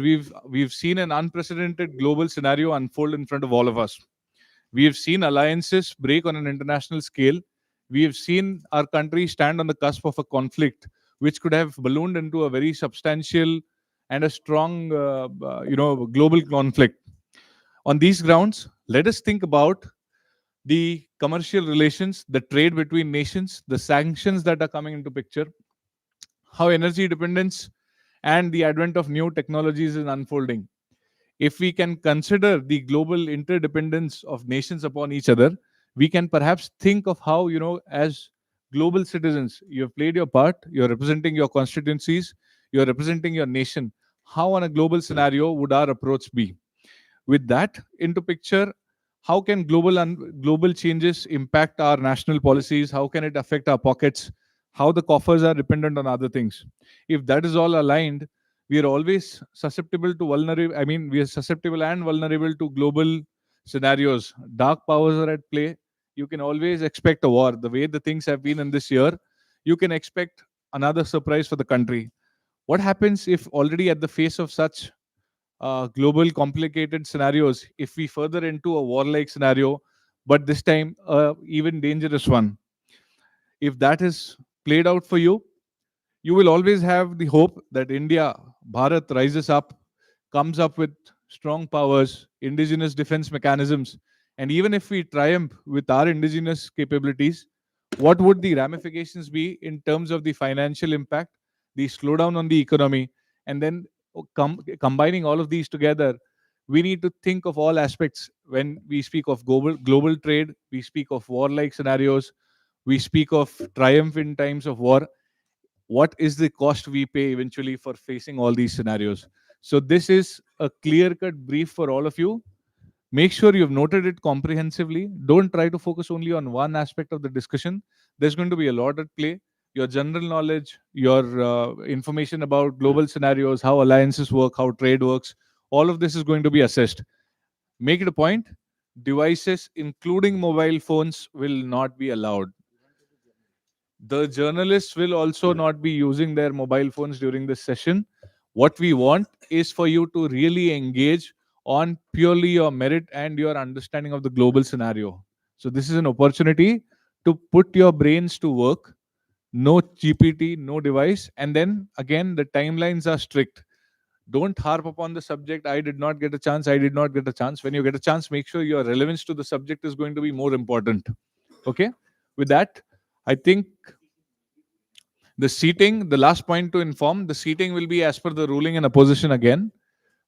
we've seen an unprecedented global scenario unfold in front of all of us. We have seen alliances break on an international scale. We have seen our country stand on the cusp of a conflict which could have ballooned into a very substantial and a strong, global conflict. On these grounds, let us think about the commercial relations, the trade between nations, the sanctions that are coming into picture, how energy dependence and the advent of new technologies is unfolding. If we can consider the global interdependence of nations upon each other, we can perhaps think of how, as global citizens, you have played your part, you're representing your constituencies, you're representing your nation. How, on a global scenario, would our approach be? With that into picture, how can global changes impact our national policies? How can it affect our pockets? How the coffers are dependent on other things? If that is all aligned, we are always susceptible to vulnerable. We are susceptible and vulnerable to global scenarios. Dark powers are at play. You can always expect a war. The way the things have been in this year, you can expect another surprise for the country. What happens if already at the face of such global complicated scenarios, if we further into a warlike scenario, but this time even dangerous one? If that is played out for you, you will always have the hope that India, Bharat, rises up, comes up with strong powers, indigenous defense mechanisms, and even if we triumph with our indigenous capabilities, what would the ramifications be in terms of the financial impact, the slowdown on the economy, and then combining all of these together? We need to think of all aspects when we speak of global trade, we speak of warlike scenarios, we speak of triumph in times of war. What is the cost we pay eventually for facing all these scenarios? So this is a clear cut brief for all of you. Make sure you've noted it comprehensively. Don't try to focus only on one aspect of the discussion. There's going to be a lot at play. Your general knowledge, your information about global scenarios, how alliances work, how trade works, all of this is going to be assessed. Make it a point. Devices, including mobile phones, will not be allowed. The journalists will also not be using their mobile phones during this session. What we want is for you to really engage on purely your merit and your understanding of the global scenario. So this is an opportunity to put your brains to work. No GPT, no device. And then again, the timelines are strict. Don't harp upon the subject. I did not get a chance. I did not get a chance. When you get a chance, make sure your relevance to the subject is going to be more important. Okay. With that, I think the seating, the last point to inform, the seating will be as per the ruling and opposition again.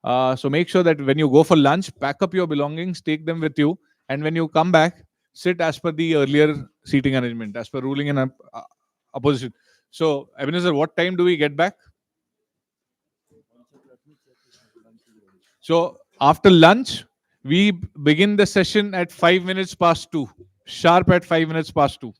So make sure that when you go for lunch, pack up your belongings, take them with you, and when you come back, sit as per the earlier seating arrangement, as per ruling and opposition. So, Ebenezer, what time do we get back? So after lunch, we begin the session at 5 minutes past 2, sharp at 5 minutes past 2.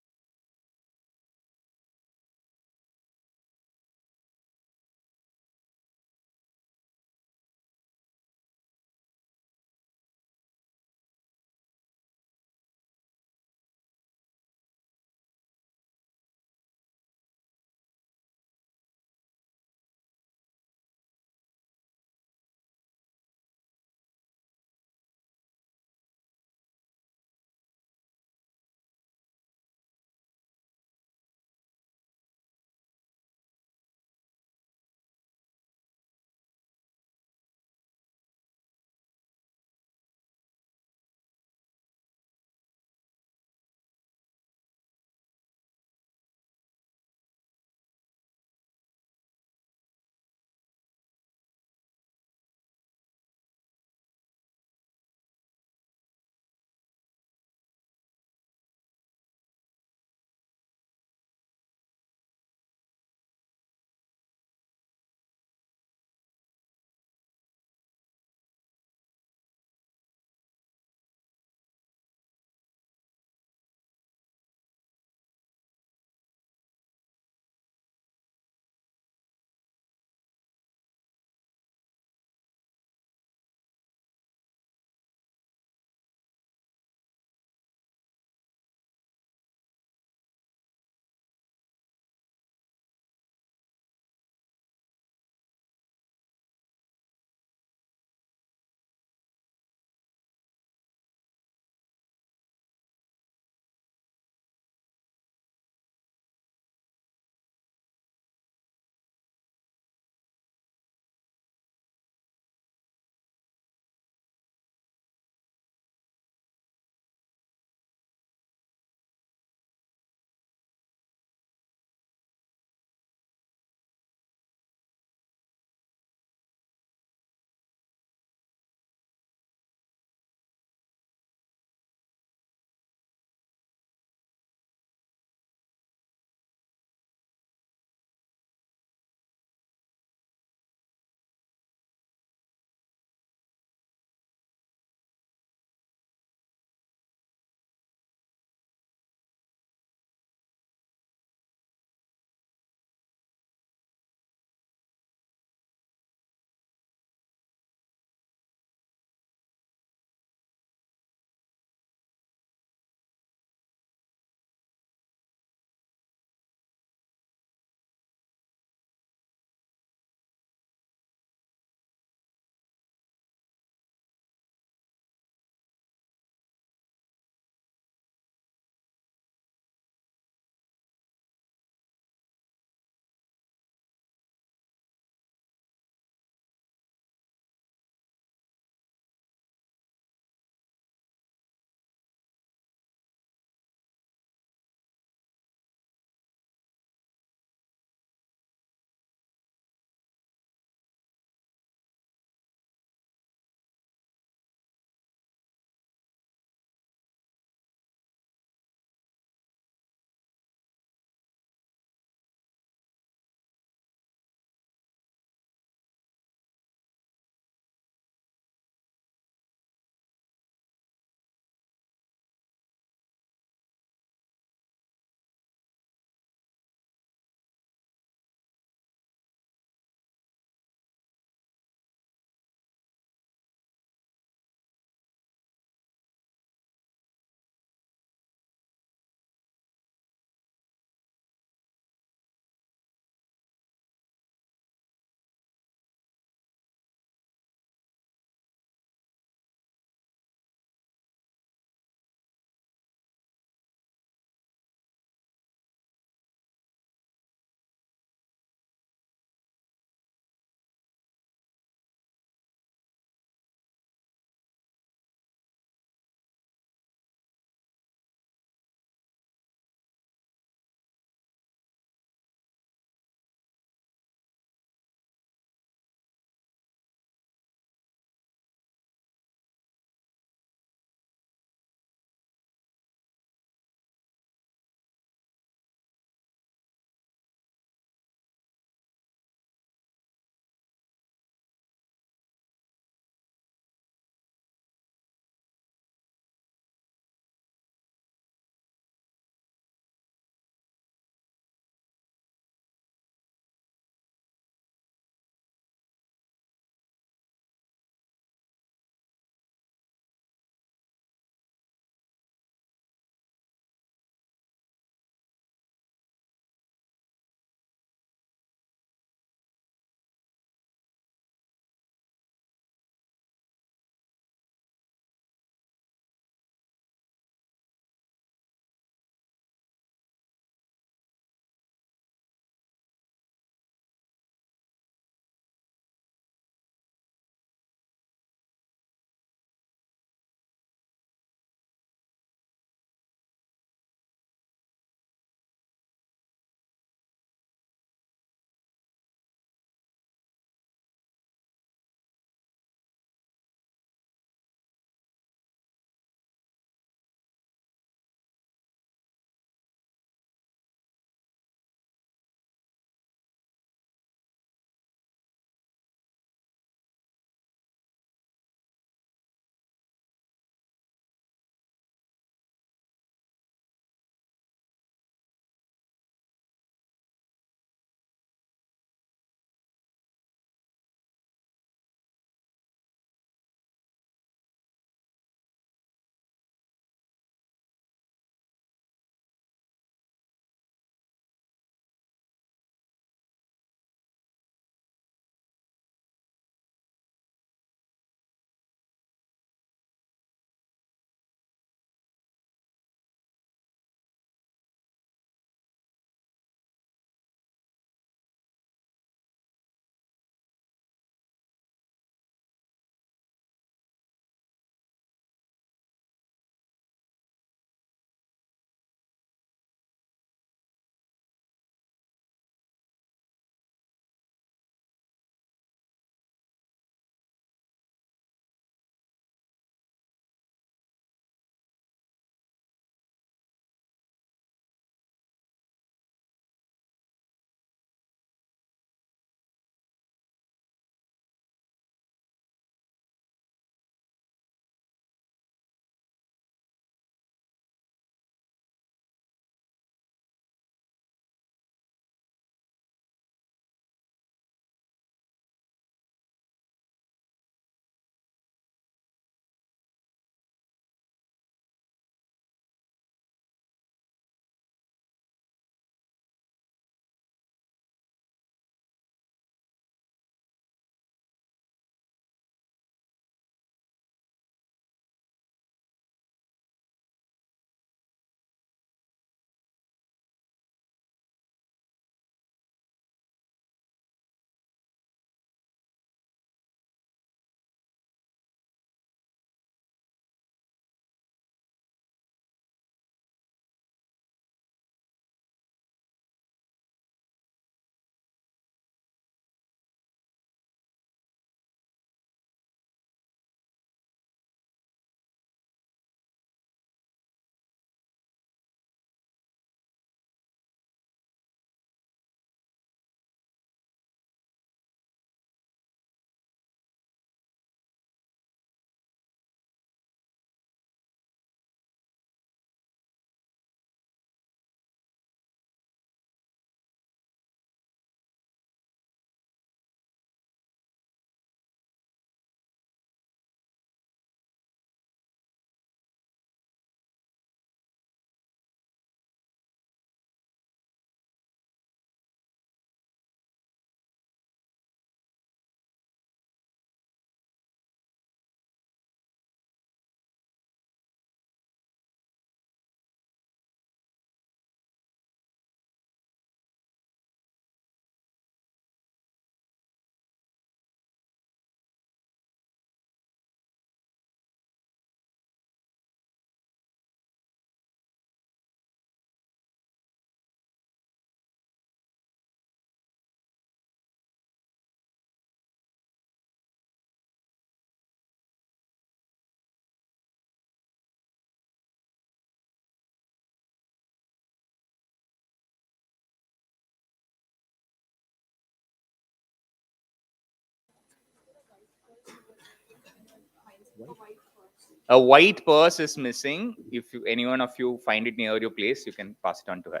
A white purse is missing. If any one of you find it near your place, you can pass it on to her.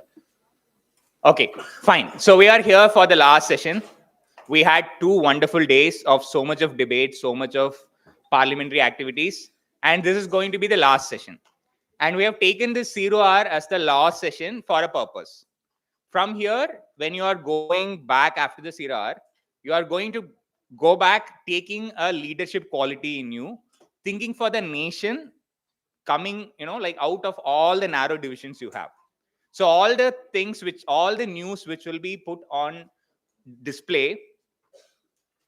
Okay, fine. So we are here for the last session. We had 2 wonderful days of so much of debate, so much of parliamentary activities, and this is going to be the last session. And we have taken this 0 hour as the last session for a purpose. From here, when you are going back after the 0 hour, you are going to go back taking a leadership quality in you, thinking for the nation, coming, like out of all the narrow divisions you have. So all the things all the news which will be put on display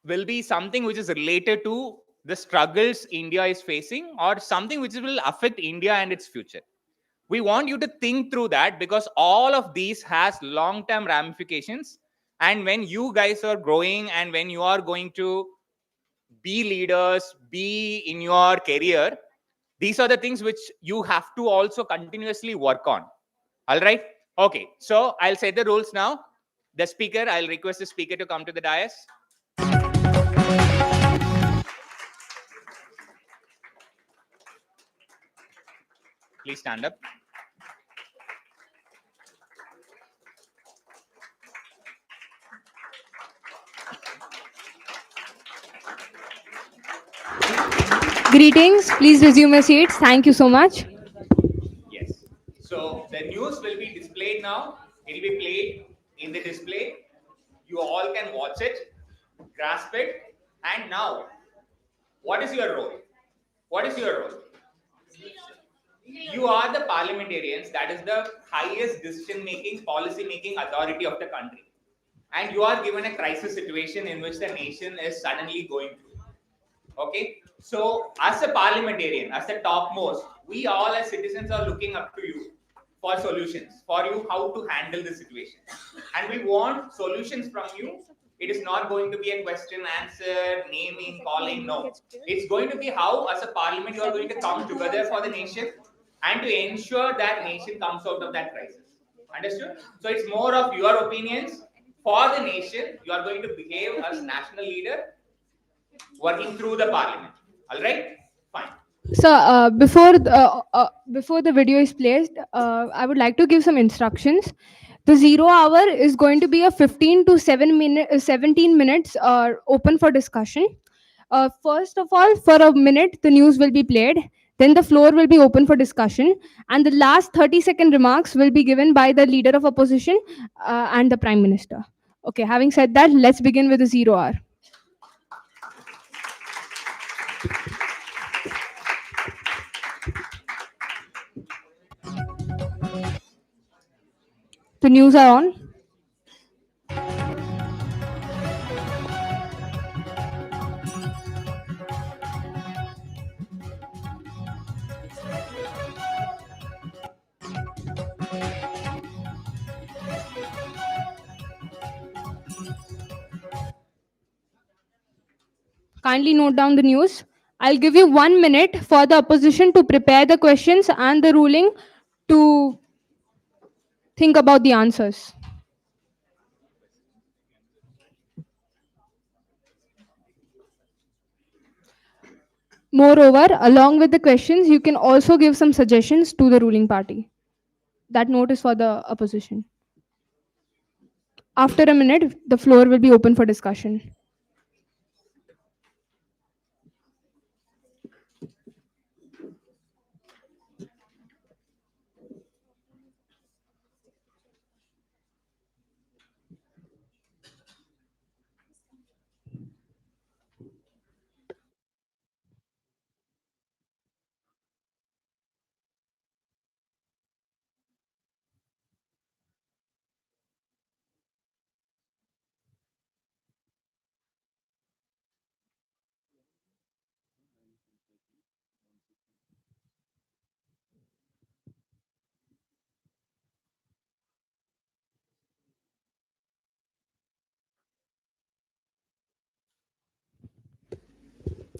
will be something which is related to the struggles India is facing or something which will affect India and its future. We want you to think through that because all of these has long-term ramifications. And when you guys are growing and when you are going to be leaders, be in your career, these are the things which you have to also continuously work on. All right. Okay. So I'll set the rules now. The speaker, I'll request the speaker to come to the dais. Please stand up. Greetings. Please resume your seats. Thank you so much. Yes. So the news will be displayed now. It will be played in the display. You all can watch it, grasp it. And now, what is your role? What is your role? You are the parliamentarians. That is the highest decision-making, policy-making authority of the country. And you are given a crisis situation in which the nation is suddenly going through. Okay, so as a parliamentarian, as the topmost, we all as citizens are looking up to you for solutions, for you how to handle the situation, and we want solutions from you. It is not going to be a question answer, naming, calling. No, it's going to be how as a parliament you are going to come together for the nation and to ensure that nation comes out of that crisis. Understood? So it's more of your opinions for the nation. You are going to behave as national leader working through the parliament. All right, fine. So before the video is placed, I would like to give some instructions. The 0 hour is going to be a 15 to 17 minutes open for discussion. First of all, for a minute, the news will be played. Then the floor will be open for discussion, and the last 30-second remarks will be given by the leader of opposition and the prime minister. Okay. Having said that, let's begin with the 0 hour. The news are on. Kindly note down the news. I'll give you 1 minute for the opposition to prepare the questions and the ruling to think about the answers. Moreover, along with the questions, you can also give some suggestions to the ruling party. That note is for the opposition. After a minute, the floor will be open for discussion.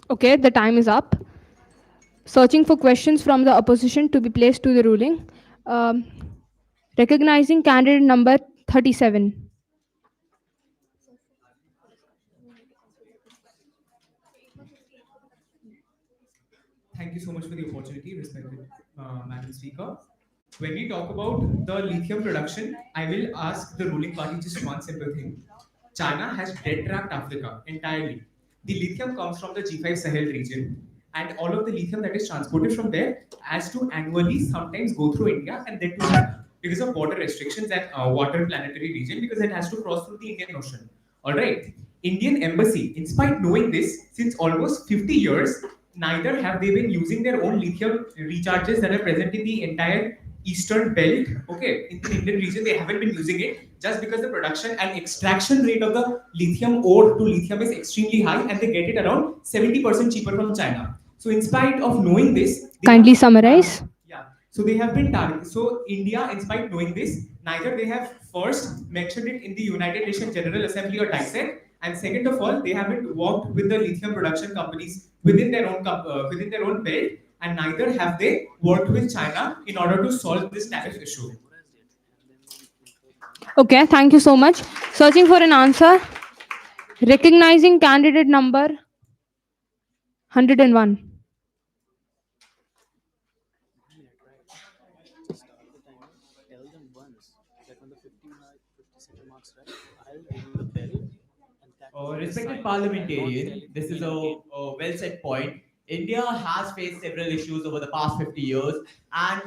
Okay, the time is up. Searching for questions from the opposition to be placed to the ruling. Um, Recognizing candidate number 37. Thank you so much for the opportunity, respected Madam Speaker. When we talk about the lithium production, I will ask the ruling party just one simple thing. China has debt trapped Africa entirely. The lithium comes from the G5 Sahel region, and all of the lithium that is transported from there has to annually sometimes go through India and then to China because of water restrictions and water planetary region, because it has to cross through the Indian Ocean. All right. Indian embassy, in spite knowing this since almost 50 years, neither have they been using their own lithium recharges that are present in the entire eastern belt. Okay, in the Indian region, they haven't been using it just because the production and extraction rate of the lithium ore to lithium is extremely high, and they get it around 70% cheaper from China. So, in spite of knowing this, Kindly summarize. yeah. So they have been targeted. So India, in spite knowing this, neither they have first mentioned it in the United Nations General Assembly or TISEC, and second of all, they haven't worked with the lithium production companies within their own belt, and neither have they worked with China in order to solve this tariff issue. Okay, thank you so much. Searching for an answer. Recognizing candidate number 101. Respected parliamentarian, this is a well said point. India has faced several issues over the past 50 years, and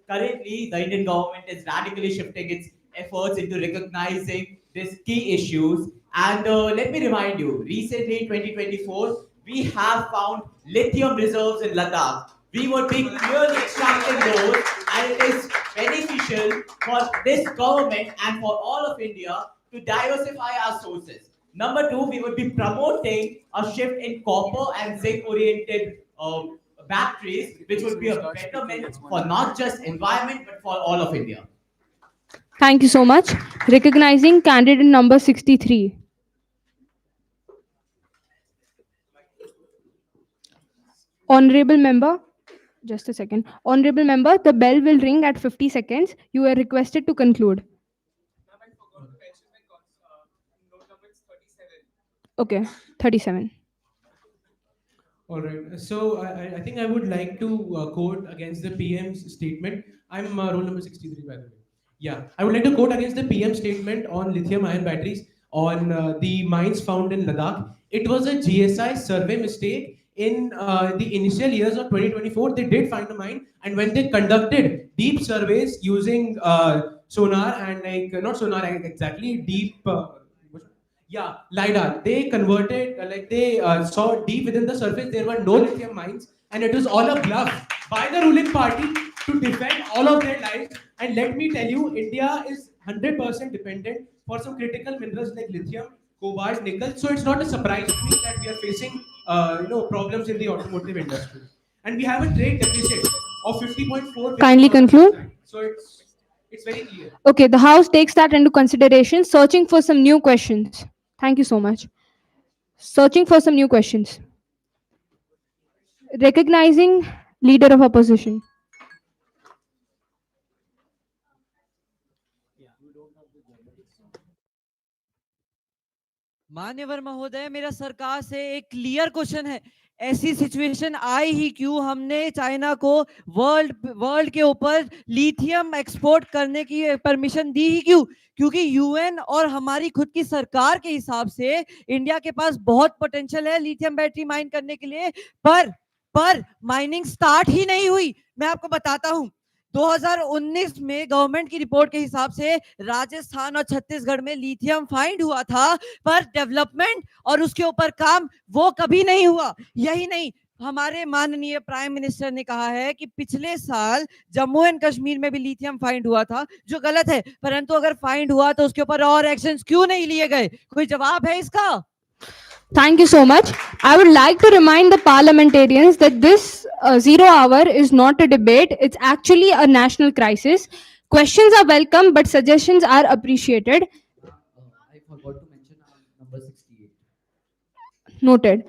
currently the Indian government is radically shifting its efforts into recognizing these key issues. And let me remind you, recently in 2024, we have found lithium reserves in Ladakh. We would be clearly extracting those, and it is beneficial for this government and for all of India to diversify our sources. Number two, we would be promoting a shift in copper and zinc oriented batteries, which would be a betterment for not just environment but for all of India. Thank you so much. Recognizing candidate number 63. Honorable member, just a second. Honorable member, the bell will ring at 50 seconds. You are requested to conclude. Okay, 37. All right. So I think I would like to quote against the PM's statement. I'm roll number 63, by the way. Yeah, I would like to quote against the PM statement on lithium-ion batteries on the mines found in Ladakh. It was a GSI survey mistake. In the initial years of 2024, they did find a mine, and when they conducted deep surveys using sonar and not sonar exactly, deep. Yeah, LiDAR. They converted, they saw deep within the surface, there were no lithium mines, and it was all a bluff by the ruling party to defend all of their lives. And let me tell you, India is 100% dependent for some critical minerals like lithium, cobalt, nickel. So it's not a surprise to me that we are facing, problems in the automotive industry, and we have a trade deficit of 50.4 billion. Kindly conclude. So it's very clear. Okay, the House takes that into consideration, searching for some new questions. Thank you so much. Searching for some new questions. Recognizing leader of opposition. मान्यवर महोदय, मेरा सरकार से एक clear question है, ऐसी situation आई ही क्यों, हमने चाइना को वर्ल्ड के ऊपर लिथियम एक्सपोर्ट करने की परमिशन दी ही क्यों? क्योंकि यूएन और हमारी खुद की सरकार के हिसाब से इंडिया के पास बहुत पोटेंशियल है लिथियम बैटरी माइन करने के लिए, पर माइनिंग स्टार्ट ही नहीं हुई। मैं आपको बताता हूं, 2019 में गवर्नमेंट की रिपोर्ट के हिसाब से राजस्थान और छत्तीसगढ़ में लिथियम फाइंड हुआ था, पर डेवलपमेंट और उसके ऊपर काम वो कभी नहीं हुआ। यही नहीं, हमारे माननीय प्राइम मिनिस्टर ने कहा है कि पिछले साल जम्मू एंड कश्मीर में भी लिथियम फाइंड हुआ था, जो गलत है, परंतु अगर फाइंड हुआ तो उसके ऊपर और एक्शंस क्यों नहीं लिए गए? कोई जवाब है इसका? Thank you so much. I would like to remind the parliamentarians that this 0 hour is not a debate. It's actually a national crisis. Questions are welcome, but suggestions are appreciated. I forgot to mention number 68. Noted.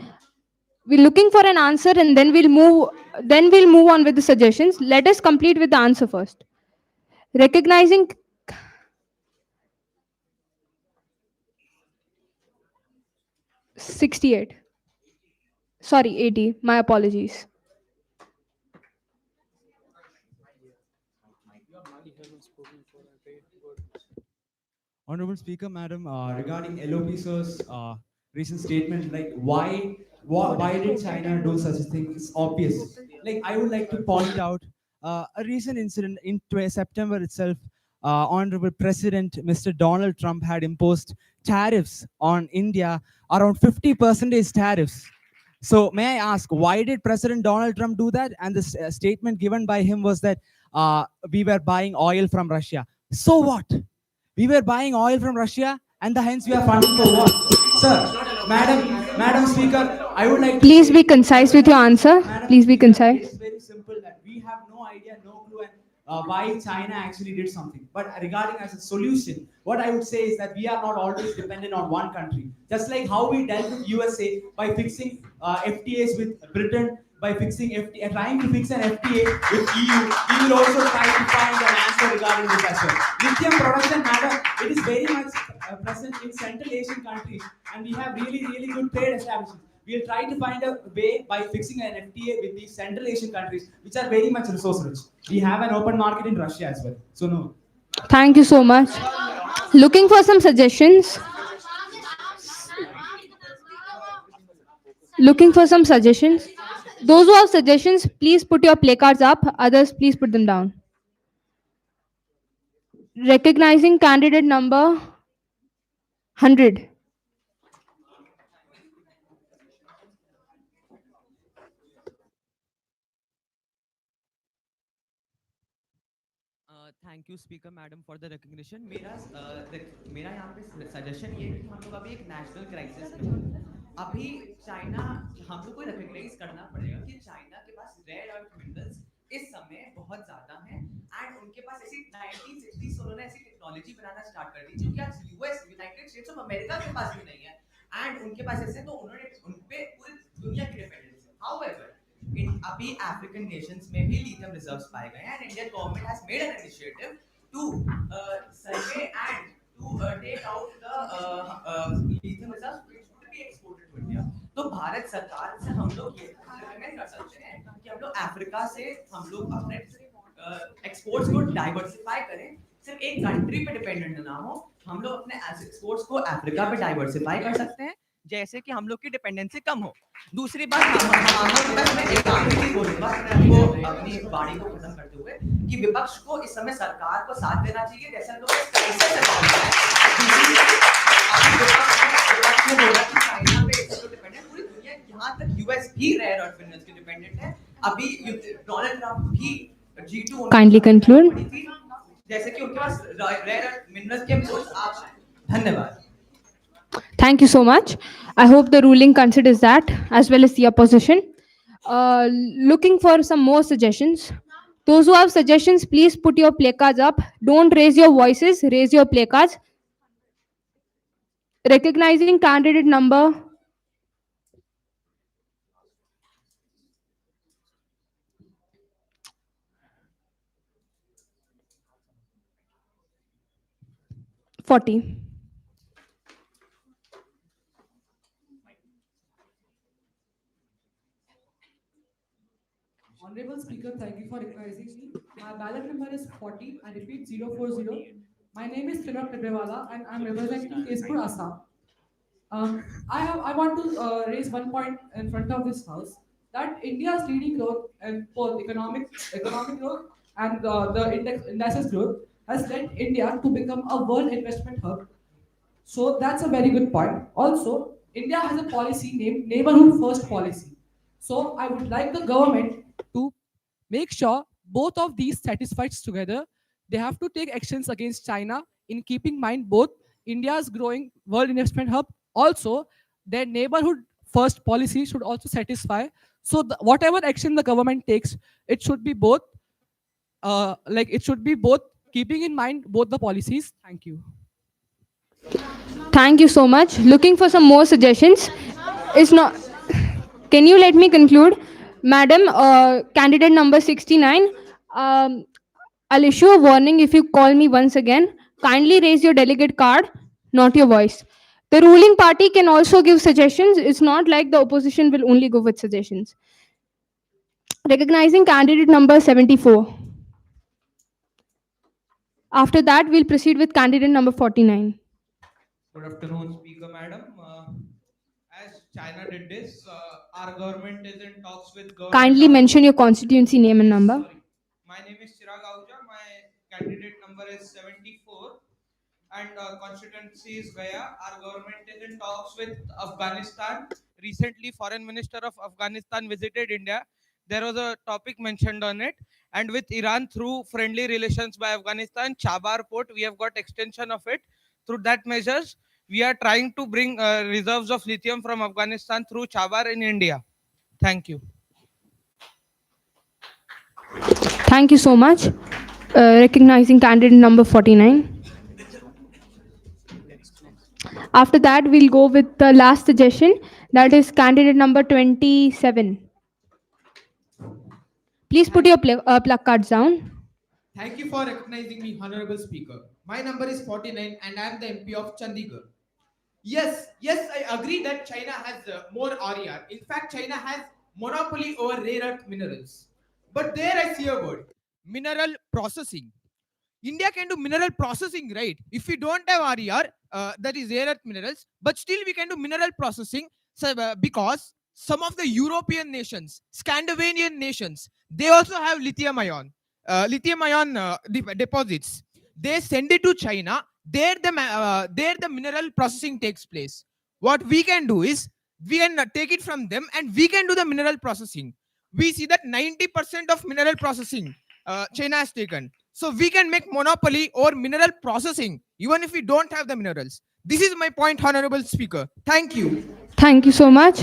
We're looking for an answer, and then we'll move on with the suggestions. Let us complete with the answer first. Recognizing 68. Sorry, 80. My apologies. Honorable Speaker, Madam, regarding LOP sir's recent statement, like why did China do such a thing? It's obvious. Like I would like to point out a recent incident in September itself. Honorable President Mr. Donald Trump had imposed tariffs on India, around 50% tariffs. So may I ask, why did President Donald Trump do that? And the statement given by him was that we were buying oil from Russia. So what? We were buying oil from Russia, and hence we are funding for what? Sir, Madam Speaker, I would like to Please say, be concise with your answer. Madam Please be Speaker, concise. it's very simple that we have no idea, no clue, and why China actually did something. But regarding as a solution, what I would say is that we are not always dependent on one country. Just like how we dealt with USA by fixing FTAs with Britain, by fixing FTA, trying to fix an FTA with EU, we will also try to find an answer regarding this as well. Lithium production, madam, it is very much present in Central Asian countries, and we have really good trade establishments. We'll try to find a way by fixing an FTA with these Central Asian countries, which are very much resource rich. We have an open market in Russia as well. So no. Thank you so much. Looking for some suggestions. Looking for some suggestions. Those who have suggestions, please put your placards up. Others, please put them down. Recognizing candidate number 100. Thank you speaker madam for the recognition मेरा यहाँ पे suggestion ये है कि हम लोग अभी एक नेशनल क्राइसिस में हैं। अभी चाइना हम लोग को रिकग्नाइज करना पड़ेगा कि चाइना के पास रेयर अर्थ मिनरल्स इस समय बहुत ज्यादा हैं एंड उनके पास ऐसी 1960 से उन्होंने ऐसी टेक्नोलॉजी बनाना स्टार्ट कर दी जो कि आज US United states of America के पास भी नहीं है एंड उनके पास ऐसे तो उन्होंने उन पे पूरी दुनिया की डिपेंडेंस है। हाउएवर अभी अफ्रीकन नेशंस में भी लिथियम रिजर्व्स पाए गए हैं and Indian government has made an initiative to survey and to take out the lithium reserves which would be exported to India. तो भारत सरकार से हम लोग ये रिकमेंड कर सकते हैं कि हम लोग अफ्रीका से हम लोग अपने एक्सपोर्ट्स को डाइवर्सिफाई करें, सिर्फ एक कंट्री पे डिपेंडेंट ना हो। हम लोग अपने एक्सपोर्ट्स को अफ्रीका पे डाइवर्सिफाई कर सकते हैं जैसे कि हम लोग की डिपेंडेंसी कम हो। दूसरी बात मैं एक आखिरी बोलूंगा वो अपनी वाणी को खत्म करते हुए कि विपक्ष को इस समय सरकार को साथ देना चाहिए जैसे हम लोग इस क्राइसिस से बाहर आए हैं। विपक्ष ने बोला कि चाइना पे इसको डिपेंडेंट पूरी दुनिया, यहाँ तक यूएस भी रेयर अर्थ मिनरल्स के डिपेंडेंट है। अभी डोनाल्ड ट्रम्प भी G2 Kindly conclude. जैसे कि उनके पास रेयर अर्थ मिनरल्स के सोर्स आ पाए। धन्यवाद। Thank you so much. I hope the ruling considers that as well as the opposition. Looking for some more suggestions. Those who have suggestions, please put your placards up. Don't raise your voices, raise your placards. Recognizing candidate number 40. Honorable Speaker, thank you for recognizing me. My ballot number is 40. I repeat 040. My name is Trinok Tedewala and I'm representing Keshpur, Assam. I want to raise one point in front of this house that India's leading growth and both economic growth and the indices growth has led India to become a world investment hub. So that's a very good point. Also, India has a policy named Neighborhood First Policy. So I would like the government to make sure both of these satisfies together. They have to take actions against China in keeping in mind both India's growing world investment hub. Also, their neighborhood first policy should also satisfy. So whatever action the government takes, it should be both keeping in mind both the policies. Thank you. Thank you so much. Looking for some more suggestions. It's not. Can you let me conclude? Madam, candidate number 69, I'll issue a warning if you call me once again. Kindly raise your delegate card, not your voice. The ruling party can also give suggestions. It's not like the opposition will only go with suggestions. Recognizing candidate number 74. After that, we'll proceed with candidate number 49. Good afternoon, Speaker Madam. As China did this, our government is in talks with government Kindly of. mention your constituency name and number. Sorry, my name is Chirag Ahuja. My candidate number is 74, and constituency is Gaya. Our government is in talks with Afghanistan. Recently, Foreign Minister of Afghanistan visited India. There was a topic mentioned on it, and with Iran through friendly relations by Afghanistan, Chabar port, we have got extension of it. Through that measures, we are trying to bring reserves of lithium from Afghanistan through Chabar in India. Thank you. Thank you so much. Recognizing candidate number 49. After that, we'll go with the last suggestion, that is candidate number 27. Please put your plug cards down. Thank you for recognizing me, Honorable Speaker. My number is 49 and I am the MP of Chandigarh. Yes, I agree that China has more RER. In fact, China has monopoly over rare earth minerals. But there I see a word, mineral processing. India can do mineral processing, right? If we don't have RER, that is rare earth minerals, but still we can do mineral processing because some of the European nations, Scandinavian nations, they also have lithium ion deposits. They send it to China. There the mineral processing takes place. What we can do is we can take it from them and we can do the mineral processing. We see that 90% of mineral processing China has taken. So we can make monopoly over mineral processing even if we don't have the minerals. This is my point, Honorable Speaker. Thank you. Thank you so much.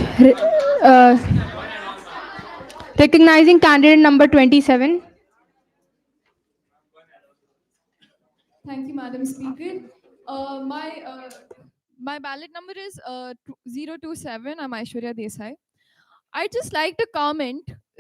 Recognizing candidate number 27. Thank you, Madam Speaker. My ballot number is 027. I'm Aishwarya Desai. I just like to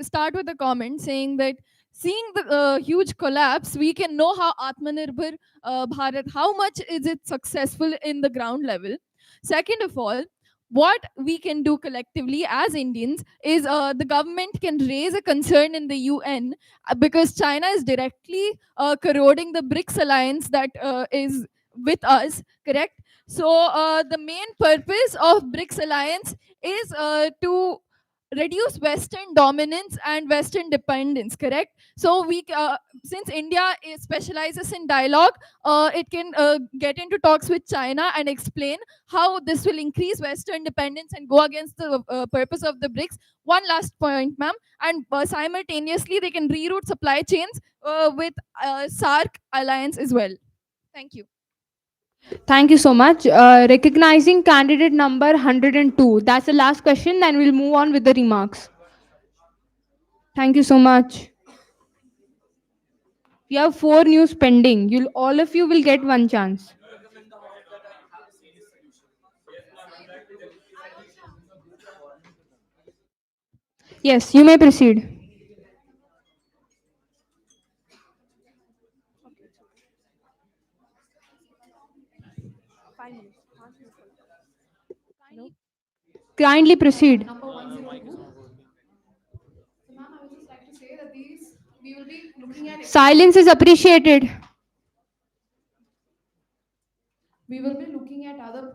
start with a comment saying that seeing the huge collapse, we can know how Atmanirbhar Bharat, how much is it successful in the ground level. Second of all, what we can do collectively as Indians is the government can raise a concern in the UN because China is directly corroding the BRICS alliance that is with us, correct? So the main purpose of BRICS alliance is to reduce Western dominance and Western dependence, correct? So since India specializes in dialogue, it can get into talks with China and explain how this will increase Western dependence and go against the purpose of the BRICS. One last point, ma'am, and simultaneously they can reroute supply chains with SARC alliance as well. Thank you. Thank you so much. Recognizing candidate number 102. That's the last question, then we'll move on with the remarks. Thank you so much. We have 4 news pending. All of you will get one chance. Yes, you may proceed. Kindly proceed. Number 102. So, ma'am, I would just like to say that we will be looking at Silence is appreciated. we will be looking at other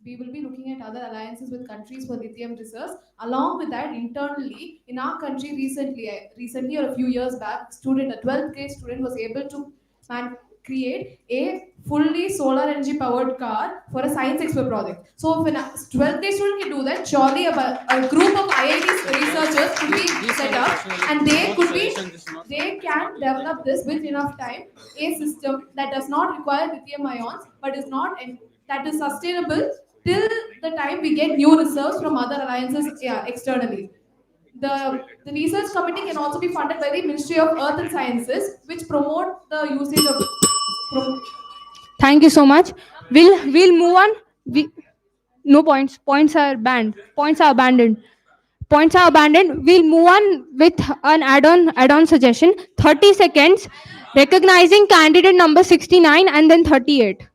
we will be looking at other alliances with countries for lithium reserves. Along with that, internally in our country, recently or a few years back, a 12th grade student was able to create a fully solar energy powered car for a science expo project. So if a 12th grade student can do that, surely a group of IIT researchers could be set up, and they can develop this with enough time, a system that does not require lithium ions but is not that is sustainable till the time we get new reserves from other alliances externally. The research committee can also be funded by the Ministry of Earth and Sciences, which promote the usage of Thank you so much. We'll move on. No points. Points are banned. Points are abandoned. Points are abandoned. We'll move on with an add-on suggestion. 30 seconds. Recognizing candidate number 69 and then 38.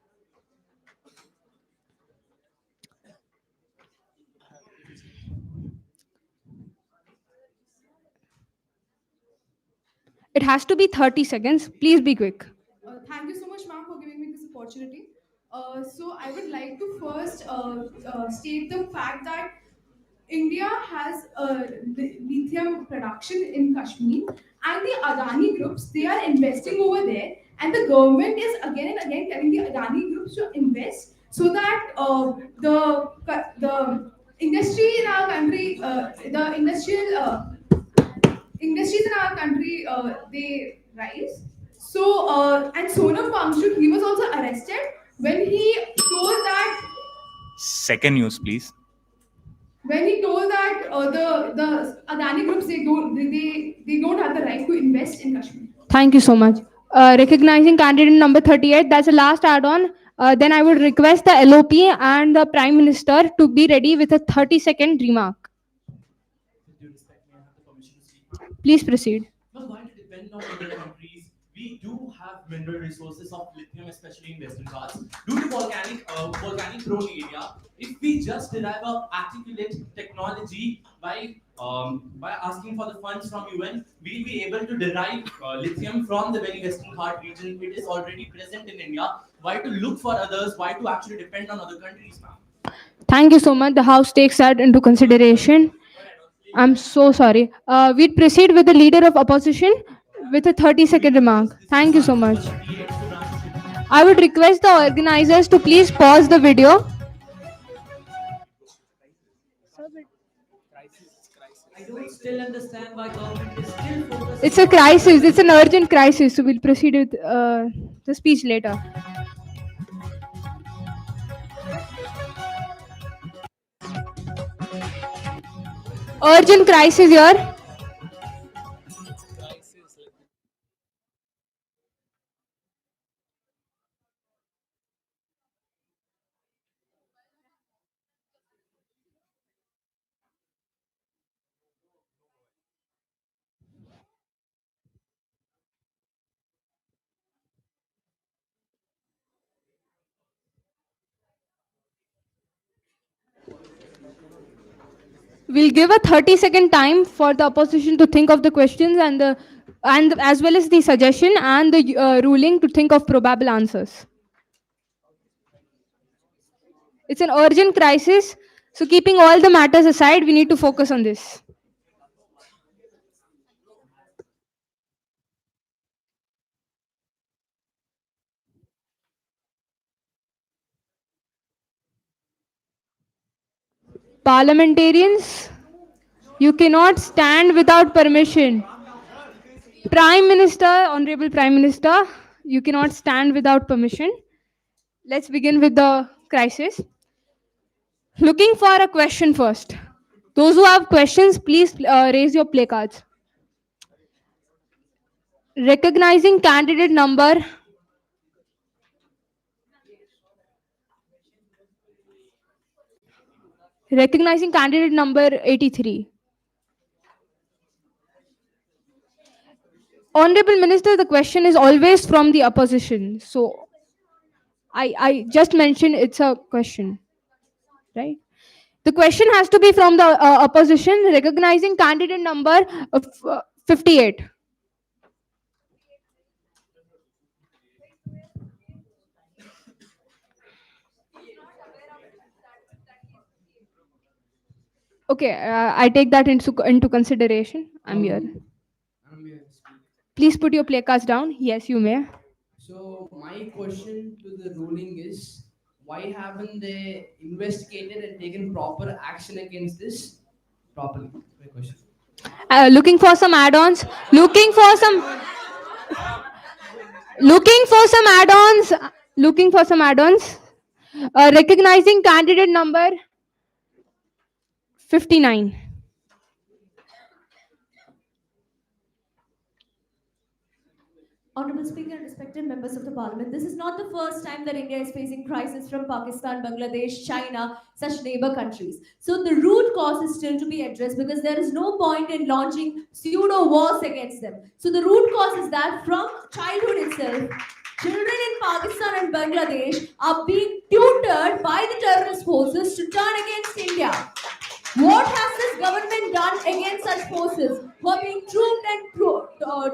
It has to be 30 seconds. Please be quick. opportunity. So I would like to first state the fact that India has lithium production in Kashmir, and the Adani groups, they are investing over there, and the government is again and again telling the Adani groups to invest so that the industry in our country, the industrial industries in our country, they rise. So and Sonam Wangchuk, he was also arrested when he told that Second news, please. the Adani groups, they don't have the right to invest in Kashmir. Thank you so much. Recognizing candidate number 38, that's the last add-on. Then I would request the LOP and the Prime Minister to be ready with a 30-second remark. Please proceed. Now, while to depend on other countries, we do have mineral resources of lithium, especially in Western Ghats. Due to volcanic prone area, if we just derive a articulate technology by asking for the funds from UN, we'll be able to derive lithium from the very Western Ghat region. It is already present in India. Why to look for others? Why to actually depend on other countries, ma'am? Thank you so much. The House takes that into consideration. I'm so sorry. We'd proceed with the leader of opposition with a 30-second remark. Thank you so much. I would request the organizers to please pause the video. I don't still understand why government is still focusing. It's a crisis. It's an urgent crisis. So we'll proceed with the speech later. Urgent crisis here. We'll give a 30-second time for the opposition to think of the questions and as well as the suggestion and the ruling to think of probable answers. It's an urgent crisis, so keeping all the matters aside, we need to focus on this. Parliamentarians, you cannot stand without permission. Prime Minister, Honorable Prime Minister, you cannot stand without permission. Let's begin with the crisis. Looking for a question first. Those who have questions, please raise your placards. Recognizing candidate number Recognizing candidate number 83. Honorable Minister, the question is always from the opposition. So I just mentioned it's a question, right? The question has to be from the opposition, recognizing candidate number 58. Okay, I take that into consideration. I'm here. Please put your placards down. Yes, you may. So my question to the ruling is, why haven't they investigated and taken proper action against this properly? My question. Looking for some add-ons. Looking for some add-ons. Looking for some add-ons. Recognizing candidate number 59. Honorable Speaker and respected members of the Parliament, this is not the first time that India is facing crisis from Pakistan, Bangladesh, China, such neighbor countries. So the root cause is still to be addressed because there is no point in launching pseudo wars against them. So the root cause is that from childhood itself, children in Pakistan and Bangladesh are being tutored by the terrorist forces to turn against India. What has this government done against such forces who are being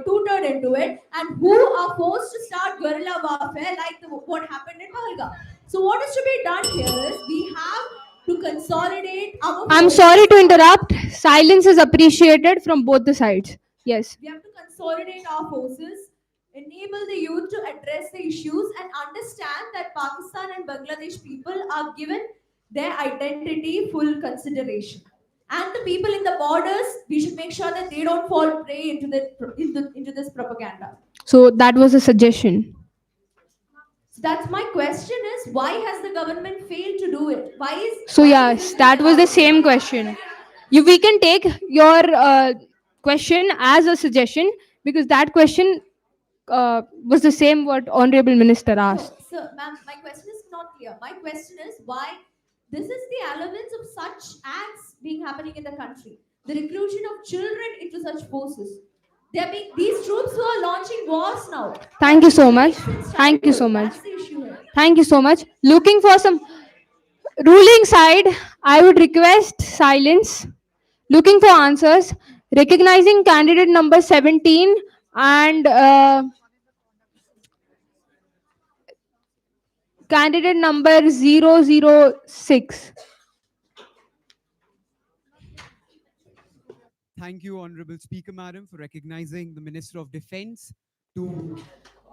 tutored into it and who are forced to start guerrilla warfare like what happened in Pahalgam. So what is to be done here is we have to consolidate our I'm forces. sorry to interrupt. Silence is appreciated from both the sides. Yes. We have to consolidate our forces, enable the youth to address the issues, and understand that Pakistan and Bangladesh people are given their identity full consideration. And the people in the borders, we should make sure that they don't fall prey into this propaganda. So that was a suggestion. So that's my question: is why has the government failed to do it? So yes, that was the same question. We can take your question as a suggestion because that question was the same what Honorable Minister asked. Sir, ma'am, my question is not clear. My question is why this is the elements of such acts being happening in the country. The recruitment of children into such forces. There being these troops who are launching wars now. Thank you so much. Thank you so much. That's the issue here. Thank you so much. Looking for some ruling side, I would request silence. Looking for answers. Recognizing candidate number 17 and candidate number 006. Thank you, Honorable Speaker, Madam, for recognizing the Minister of Defense to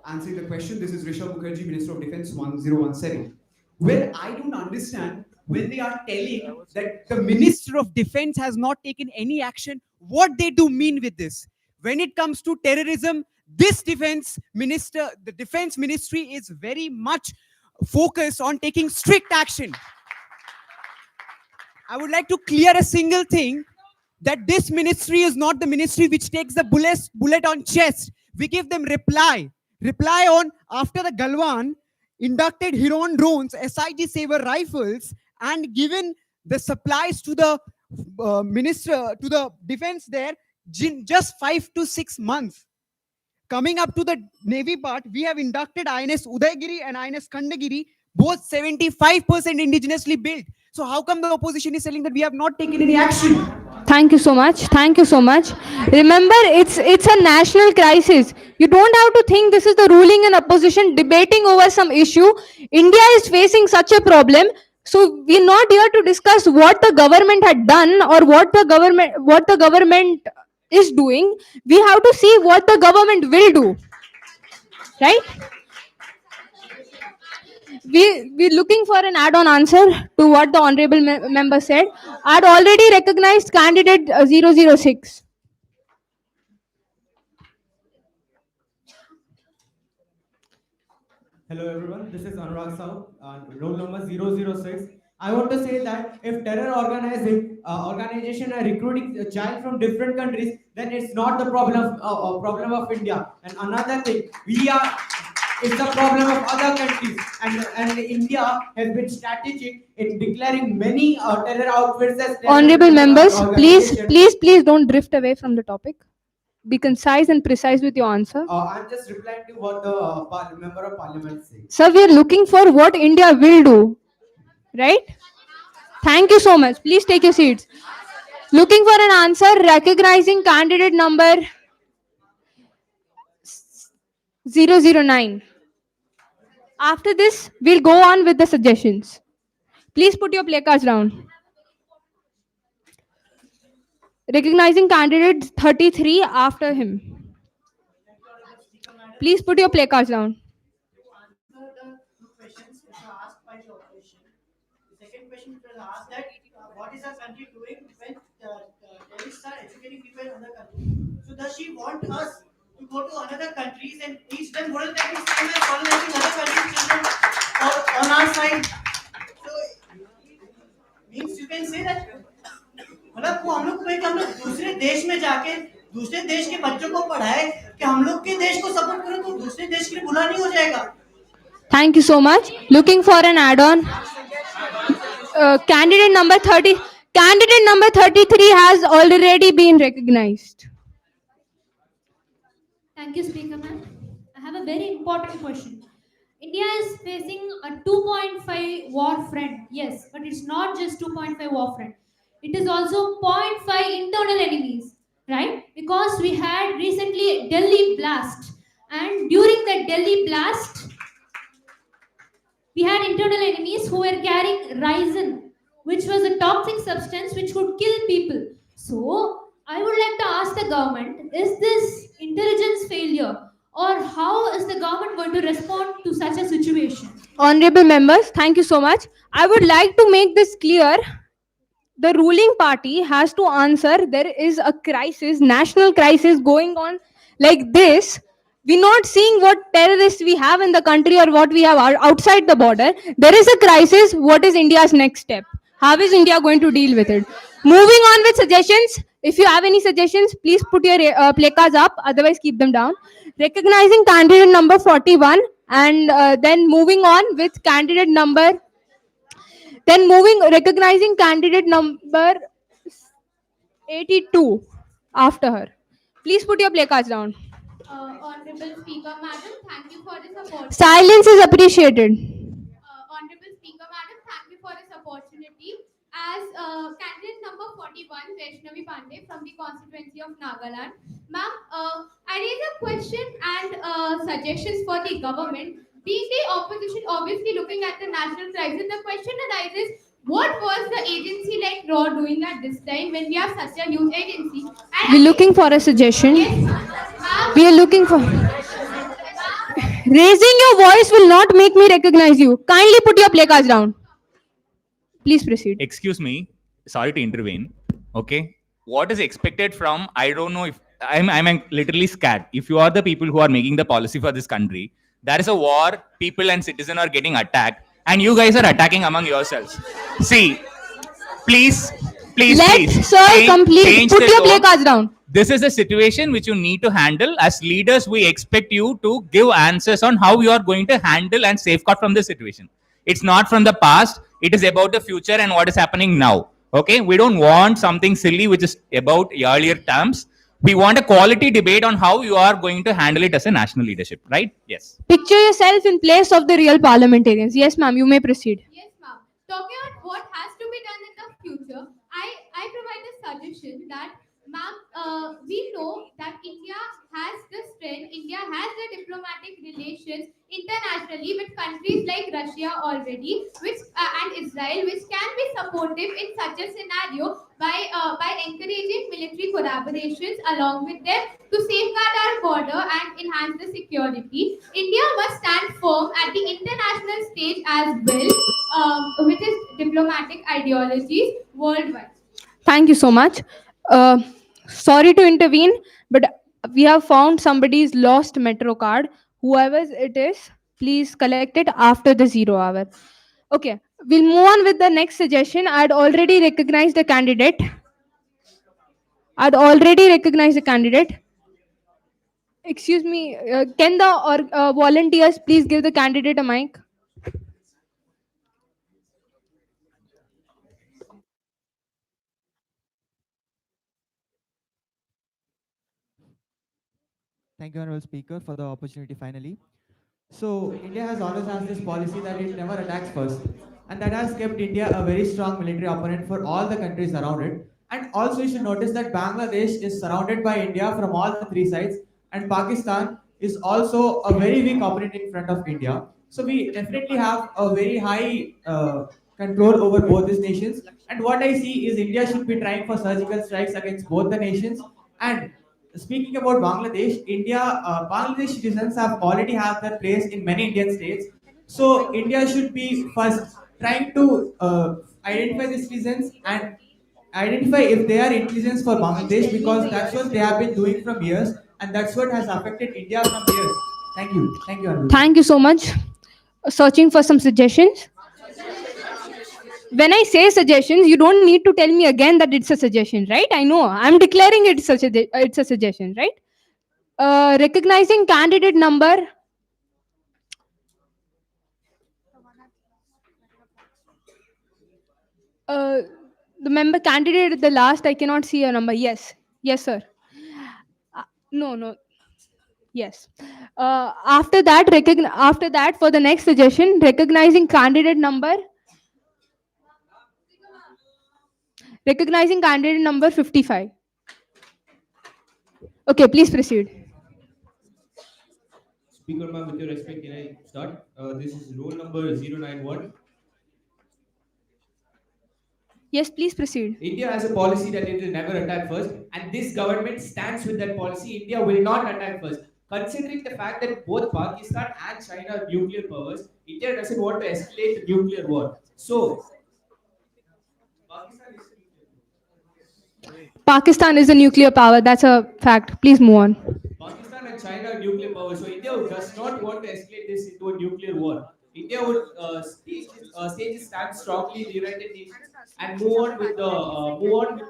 answering the question. This is Rishabh Mukherjee, Minister of Defense 1017. Well, I don't understand when they are telling that the Minister of Defense has not taken any action, what they do mean with this. When it comes to terrorism, this defense minister, the defense ministry is very much focused on taking strict action. I would like to clear a single thing that this ministry is not the ministry which takes the bullet on chest. We give them reply on after the Galwan inducted Huron drones, SIG Saber rifles, and given the supplies to the minister, to the defense there, just 5 to 6 months. Coming up to the Navy part, we have inducted INS Udaygiri and INS Kandagiri, both 75% indigenously built. So how come the opposition is saying that we have not taken any action? Thank you so much. Thank you so much. Remember, it's a national crisis. You don't have to think this is the ruling and opposition debating over some issue. India is facing such a problem. So we're not here to discuss what the government had done or what the government is doing. We have to see what the government will do. Right? We're looking for an add-on answer to what the honorable member said. I'd already recognized candidate 006. Hello everyone, this is Anurag Sao, roll number 006. I want to say that if terror organization are recruiting a child from different countries, then it's not the problem of India. And another thing, it's the problem of other countries. And India has been strategic in declaring many terror outfits as Honorable members, please don't drift away from the topic. Be concise and precise with your answer. I'm just replying to what the member of parliament said. Sir, we are looking for what India will do. Right? Thank you so much. Please take your seats. Looking for an answer, recognizing candidate number 009. After this, we'll go on with the suggestions. Please put your placards down. Recognizing candidate 33 after him. Please put your placards down. What is our country doing when terrorists are educating people in other countries? So does she want us to go to other countries and teach them? Wouldn't that be same as colonizing other countries' children on our side? So means you can say that मतलब वो हम लोग हम लोग दूसरे देश में जाके दूसरे देश के बच्चों को पढ़ाए कि हम लोग के देश को सपोर्ट करें तो दूसरे देश के लिए बुरा नहीं हो जाएगा. Thank you so much. Looking for an add-on. Candidate number 33 has already been recognized. Thank you, Speaker ma'am. I have a very important question. India is facing a 2.5 war front. Yes, but it's not just 2.5 war front. It is also 0.5 internal enemies, right? because we had recently Delhi blast, and during the Delhi blast, we had internal enemies who were carrying ricin, which was a toxic substance which could kill people. So, I would like to ask the government, is this intelligence failure, or how is the government going to respond to such a situation? Honorable members, thank you so much. I would like to make this clear. The ruling party has to answer. There is a crisis, national crisis going on like this. We're not seeing what terrorists we have in the country or what we have outside the border. There is a crisis. What is India's next step? How is India going to deal with it? Moving on with suggestions. If you have any suggestions, please put your placards up. Otherwise, keep them down. Recognizing candidate number 41, and then moving on with candidate number, recognizing candidate number 82 after her. Please put your placards down. Honorable Speaker, Madam, thank you for this opportunity. Silence is appreciated. Honorable Speaker, Madam, thank you for this opportunity. As candidate number 41, Vaishnavi Pandey from the constituency of Nagaland. Ma'am, I raise a question and suggestions for the government. Being the opposition obviously looking at the national crisis, the question arises, what was the agency like RAW doing at this time when we have such a huge agency? And We're looking for a suggestion. ma'am, We are looking for. Raising your voice will not make me recognize you. Kindly put your placards down. Please proceed. Excuse me, sorry to intervene. Okay, what is expected from? I don't know if I'm literally scared. If you are the people who are making the policy for this country, there is a war. People and citizens are getting attacked, and you guys are attacking among yourselves. See, please, Let sir complete. change Put the your tone. placards down. This is a situation which you need to handle. As leaders, we expect you to give answers on how you are going to handle and safeguard from this situation. It's not from the past. It is about the future and what is happening now. Okay, we don't want something silly which is about earlier terms. We want a quality debate on how you are going to handle it as a national leadership, right? Yes. Picture yourself in place of the real parliamentarians. Yes, ma'am, you may proceed. yes, ma'am. Talking about what has to be done in the future, I provide a suggestion that, ma'am, we know that India has the strength, India has the diplomatic relations internationally with countries like Russia already, which and Israel, which can be supportive in such a scenario by encouraging military collaborations along with them to safeguard our border and enhance the security. India must stand firm at the international stage as well, with its diplomatic ideologies worldwide. Thank you so much. Uh, Sorry to intervene, but we have found somebody's lost metro card. Whoever it is, please collect it after the 0 hour. Okay, we'll move on with the next suggestion. I'd already recognized the candidate. Excuse me, can the volunteers please give the candidate a mic? Thank you, Honorable Speaker, for the opportunity finally. So, India has always had this policy that it never attacks first. And that has kept India a very strong military opponent for all the countries around it. And also, you should notice that Bangladesh is surrounded by India from all the three sides. And Pakistan is also a very weak opponent in front of India. So, we definitely have a very high control over both these nations. And what I see is India should be trying for surgical strikes against both the nations. And speaking about Bangladesh, Bangladesh citizens have already have their place in many Indian states. So India should be first trying to identify the citizens and identify if they are intelligence for Bangladesh, because that's what they have been doing from years, and that's what has affected India from years. Thank you, Arvind. Thank you so much. Searching for some suggestions. When I say suggestions, you don't need to tell me again that it's a suggestion, right? I know. I'm declaring it's a suggestion, right? Recognizing candidate number. The member candidate at the last, I cannot see a number. Yes. Yes, sir. No. Yes. After that, for the next suggestion, recognizing candidate number 55. Okay, please proceed. Speaker ma'am, with your respect, can I start? This is roll number 091. Yes, please proceed. India has a policy that it will never attack first, and this government stands with that policy. India will not attack first. Considering the fact that both Pakistan and China are nuclear powers, India doesn't want to escalate the nuclear war. So, Pakistan is a nuclear power. That's a fact. Please move on. Pakistan and China are nuclear powers, so India does not want to escalate this into a nuclear war. India would stage its stand strongly in the United Nations and move on with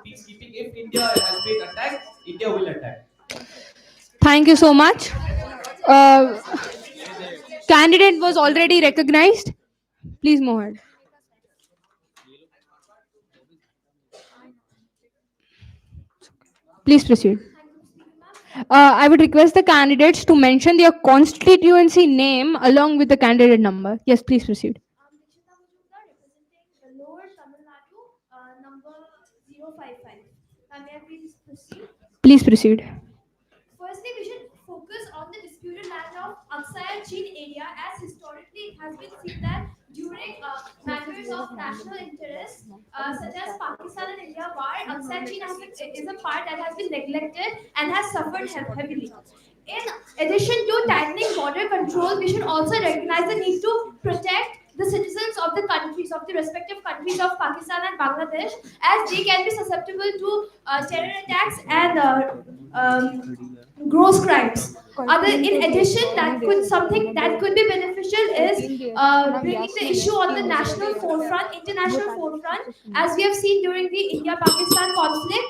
peacekeeping. If India has been attacked, India will attack. Thank you so much. Uh, Candidate was already recognized. Please move ahead. Please proceed. I would request the candidates to mention their constituency name along with the candidate number. Yes, please proceed. Lower Tamil Nadu, number 055. May I please proceed? Please proceed. Firstly, we should focus on the disputed land of Aksai Chin area, as historically it has been seen that during matters of national interest, such as Pakistan and India war, Aksai Chin is a part that has been neglected and has suffered heavily. In addition to tightening border control, we should also recognize the need to protect the citizens of the countries, of the respective countries of Pakistan and Bangladesh, as they can be susceptible to terror attacks and gross crimes. In addition, something that could be beneficial is bringing the issue on the national forefront, international forefront, as we have seen during the India-Pakistan conflict.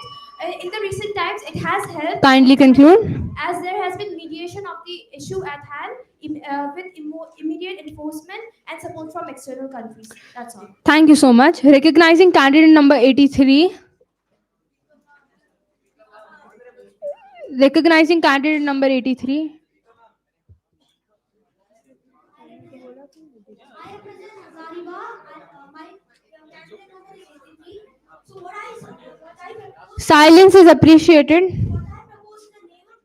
In the recent times, it has helped. Kindly conclude. As there has been mediation of the issue at hand with immediate enforcement and support from external countries. That's all. Thank you so much. Recognizing candidate number 83. Recognizing candidate number 83. I represent Hazariba and my candidate number is 83. So what I propose, Silence is appreciated. I propose the naval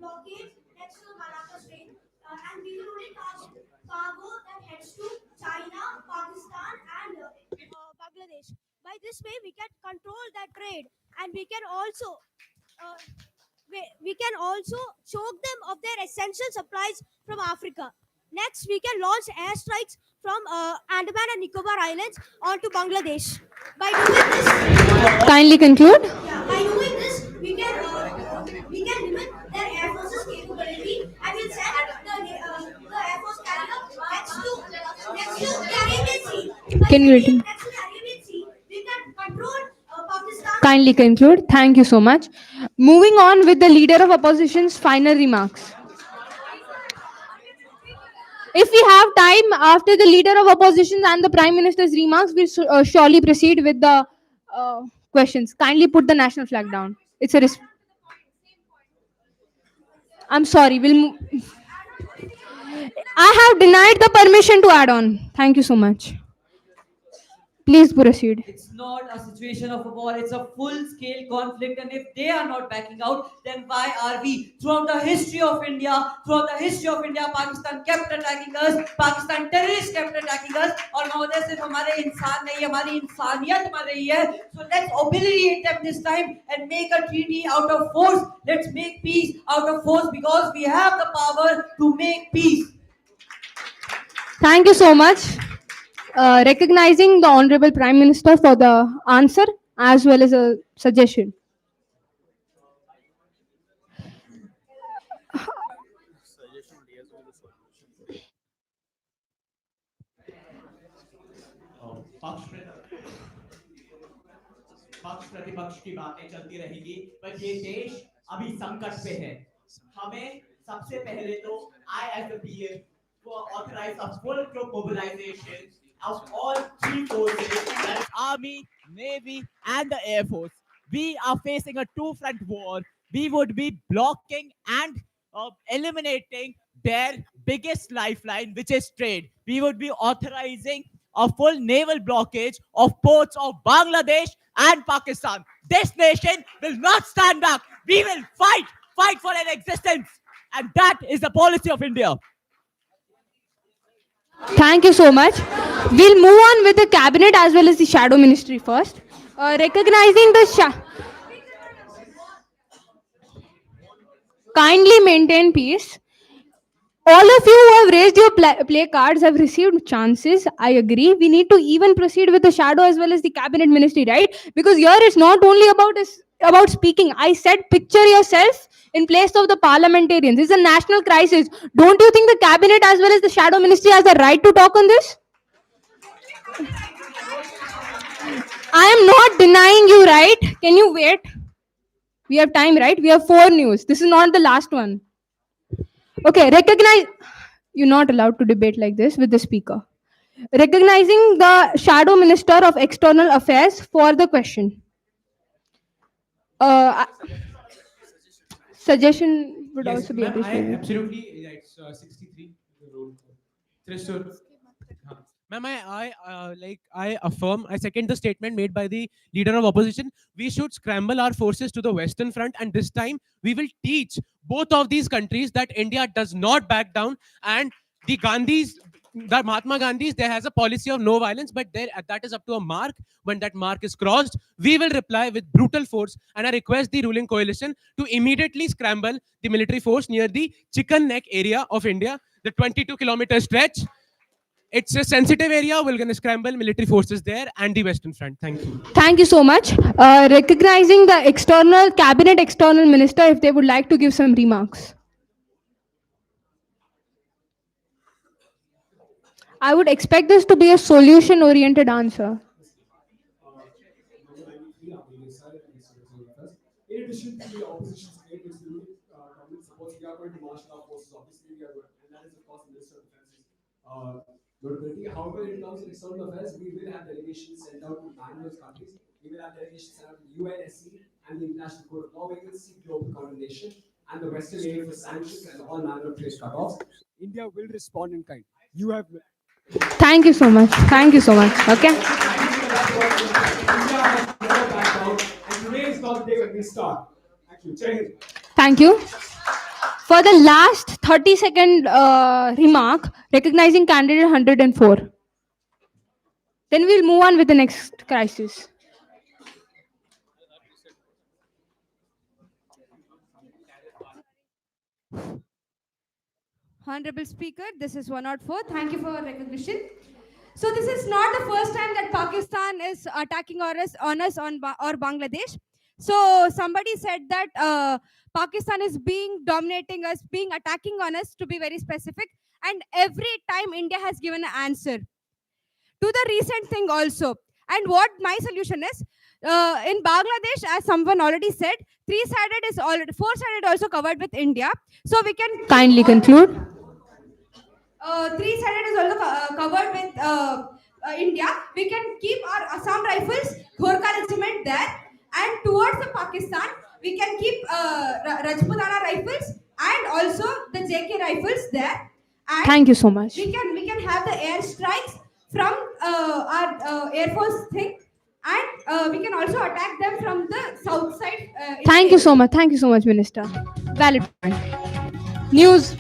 blockade next to Malacca Strait, and we will only target cargo that heads to China, Pakistan, and Bangladesh. By this way, we can control that trade, and we can also uh, we can also choke them of their essential supplies from Africa. Next, we can launch airstrikes from Andaman and Nicobar Islands onto Bangladesh. By doing this, Kindly conclude. by doing this, we can limit their air force's capability, and will send the air force carrier next to the Arabian Sea. By Can you sending return? it next to the Arabian Sea, we can control Pakistan. Kindly conclude. Thank you so much. Moving on with the leader of opposition's final remarks. If we have time after the leader of opposition and the prime minister's remarks, we'll surely proceed with the questions. Kindly put the national flag down. It's a I'm sorry. I have denied the permission to add on. Thank you so much. Please proceed. It's not a situation of a war, it's a full-scale conflict, and if they are not backing out, then why are we? Throughout the history of India, Pakistan kept attacking us, Pakistan terrorists kept attacking us, और महोदय सिर्फ हमारे इंसान नहीं, हमारी इंसानियत मर रही है. So let's obligate them this time and make a treaty out of force. Let's make peace out of force because we have the power to make peace. Thank you so much. Recognizing the Honorable Prime Minister for the answer as well as a suggestion. पक्ष प्रतिपक्ष की बातें चलती रहेगी, पर ये देश अभी संकट पे है. हमें सबसे पहले तो I as the PM authorize a full troop mobilization of all three forces, that is Army, Navy, and the Air Force. We are facing a two-front war. We would be blocking and eliminating their biggest lifeline, which is trade. We would be authorizing a full naval blockage of ports of Bangladesh and Pakistan. This nation will not stand back. We will fight for an existence. And that is the policy of India. Thank you so much. We'll move on with the cabinet as well as the shadow ministry first. Recognizing the kindly maintain peace. All of you who have raised your play cards have received chances. I agree. We need to even proceed with the shadow as well as the cabinet ministry, right? Because here it's not only about speaking. I said picture yourself in place of the parliamentarians. It's a national crisis. Don't you think the cabinet as well as the shadow ministry has the right to talk on this? I am not denying you, right? Can you wait? We have time, right? We have 4 news. This is not the last one. Okay, recognize. You're not allowed to debate like this with the speaker. Recognizing the shadow minister of external affairs for the question. Uh, Suggestion would Yes, also be ma'am, I appreciated. absolutely, yeah, it's 63, the roll call. Threshold. Ma'am, I affirm, I second the statement made by the leader of opposition. We should scramble our forces to the Western Front, and this time we will teach both of these countries that India does not back down, and the Gandhis, the Mahatma Gandhis, there has a policy of no violence, but there that is up to a mark. When that mark is crossed, we will reply with brutal force, and I request the ruling coalition to immediately scramble the military force near the Chicken Neck area of India, the 22-kilometer stretch. It's a sensitive area. We're going to scramble military forces there and the Western Front. Thank you. Thank you so much. Recognizing the external cabinet external minister if they would like to give some remarks. I would expect this to be a solution oriented answer. In addition to the opposition's claim, which the ruling government supports, we are going to marshal our forces. Obviously, we are going, and that is, of course, the Minister of Defense's notability. However, in terms of external affairs, we will have delegations sent out to 9 those countries. We will have delegations sent out to the UNSC and the International Court of Law. We will seek global condemnation and the Western aid for sanctions and all manner of trade cutoffs. India will respond in kind. You have. Thank you so much. Thank you so much. Okay. And today is not the day when we start. Thank you. Jai Hind. Thank you. For the last 30-second remark, recognizing candidate 104. Then we'll move on with the next crisis. Honorable Speaker, this is 104. Thank you for recognition. So this is not the first time that Pakistan is attacking us or Bangladesh. So somebody said that Pakistan is being dominating us, being attacking on us, to be very specific. And every time India has given an answer to the recent thing also. And what my solution is, in Bangladesh, as someone already said, four-sided also covered with India. So we can Kindly conclude. Three-sided is also covered with India. We can keep our Assam rifles, Gorkha regiment there, and towards the Pakistan, we can keep Rajputana rifles and also the JK rifles there. And Thank you so much. We can have the air strikes from our Air Force thing, and we can also attack them from the south side. Thank you so much. Thank you so much, Minister. Valid point. News.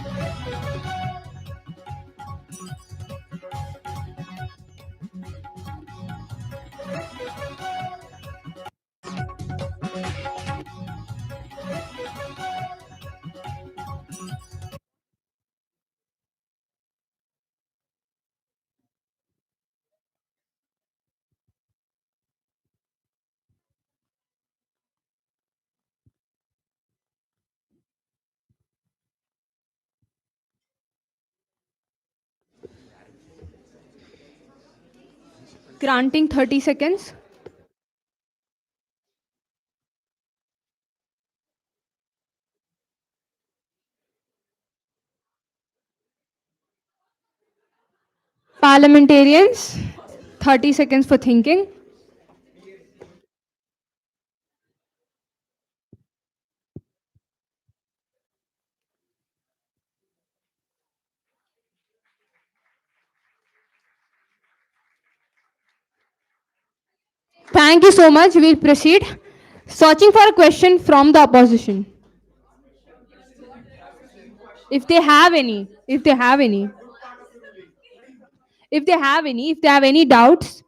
Granting 30 seconds. Parliamentarians, 30 seconds for thinking. Thank you so much. We'll proceed. Searching for a question from the opposition. If they have any, if they have any, if they have any doubts,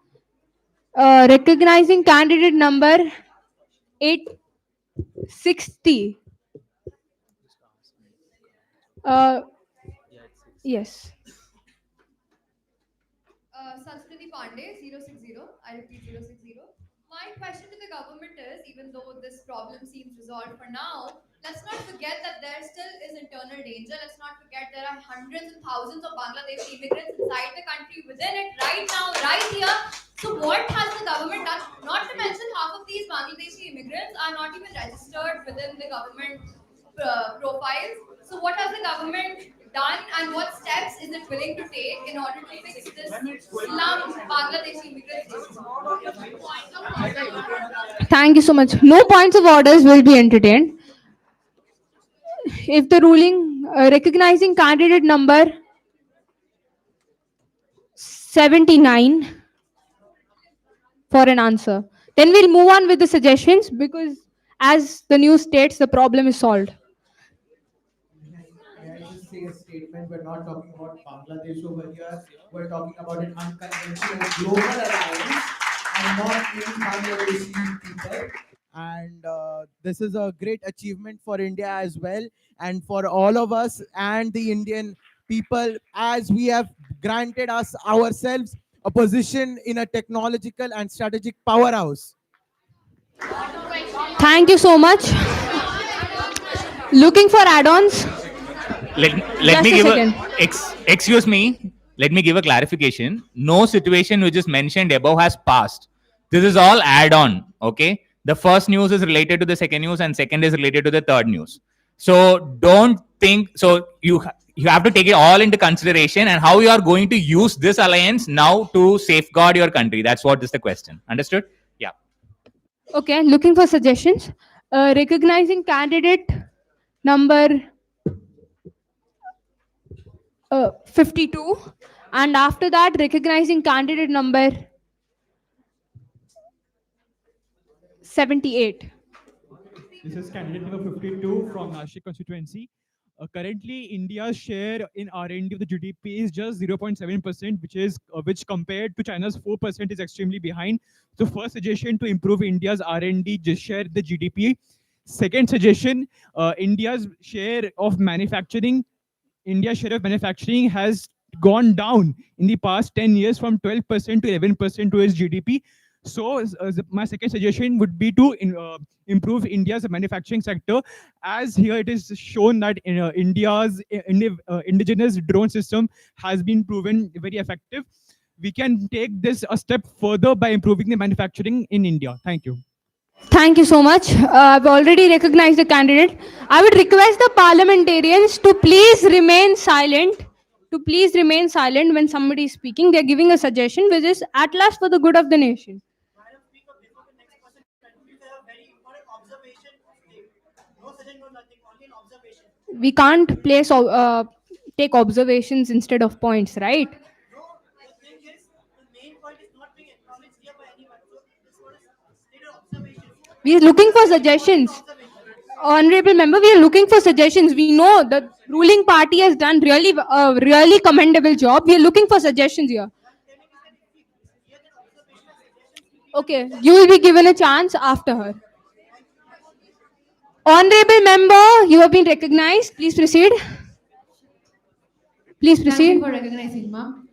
recognizing candidate number 860. Uh, yes. Sanskruti Pandey, 060. I repeat 060. My question to the government is, even though this problem seems resolved for now, let's not forget that there still is internal danger. Let's not forget there are hundreds and thousands of Bangladeshi immigrants inside the country, within it, right now, right here. So what has the government done? Not to mention half of these Bangladeshi immigrants are not even registered within the government profiles. So what has the government done and what steps is it willing to take in order to fix this slum Bangladeshi immigrant issue? Thank you so much. No points of orders will be entertained. If the ruling recognizing candidate number 79 for an answer, then we'll move on with the suggestions because, as the news states, the problem is solved. May I just say a statement? We're not talking about Bangladesh over here. We're talking about an unconventional global alliance and not any Bangladeshi people. And this is a great achievement for India as well, and for all of us and the Indian people, as we have granted us ourselves a position in a technological and strategic powerhouse. Thank you so much. Looking for add-ons? Let me Just a give second. excuse me. Let me give a clarification. No situation which is mentioned above has passed. This is all add-on. Okay. The first news is related to the second news, and second is related to the third news. So don't think. So you have to take it all into consideration and how you are going to use this alliance now to safeguard your country. That's what is the question. Understood? Yeah. Okay, looking for suggestions. Recognizing candidate number 52, and after that, recognizing candidate number 78. This is candidate number 52 from Nashik constituency. Currently, India's share in R&D of the GDP is just 0.7%, which compared to China's 4% is extremely behind. So, first suggestion to improve India's R&D share the GDP. Second suggestion, India's share of manufacturing. India's share of manufacturing has gone down in the past 10 years from 12% to 11% to its GDP. So my second suggestion would be to improve India's manufacturing sector, as here it is shown that India's indigenous drone system has been proven very effective. We can take this a step further by improving the manufacturing in India. Thank you. Thank you so much. I've already recognized the candidate. I would request the parliamentarians to please remain silent. To please remain silent when somebody is speaking. They're giving a suggestion which is at last for the good of the nation. We can't place take observations instead of points, right? We are looking for suggestions. Honorable member, we are looking for suggestions. We know the ruling party has done really commendable job. We are looking for suggestions here. Okay, you will be given a chance after her. Honorable member, you have been recognized. Please proceed. Please Thank proceed. you for recognizing, ma'am.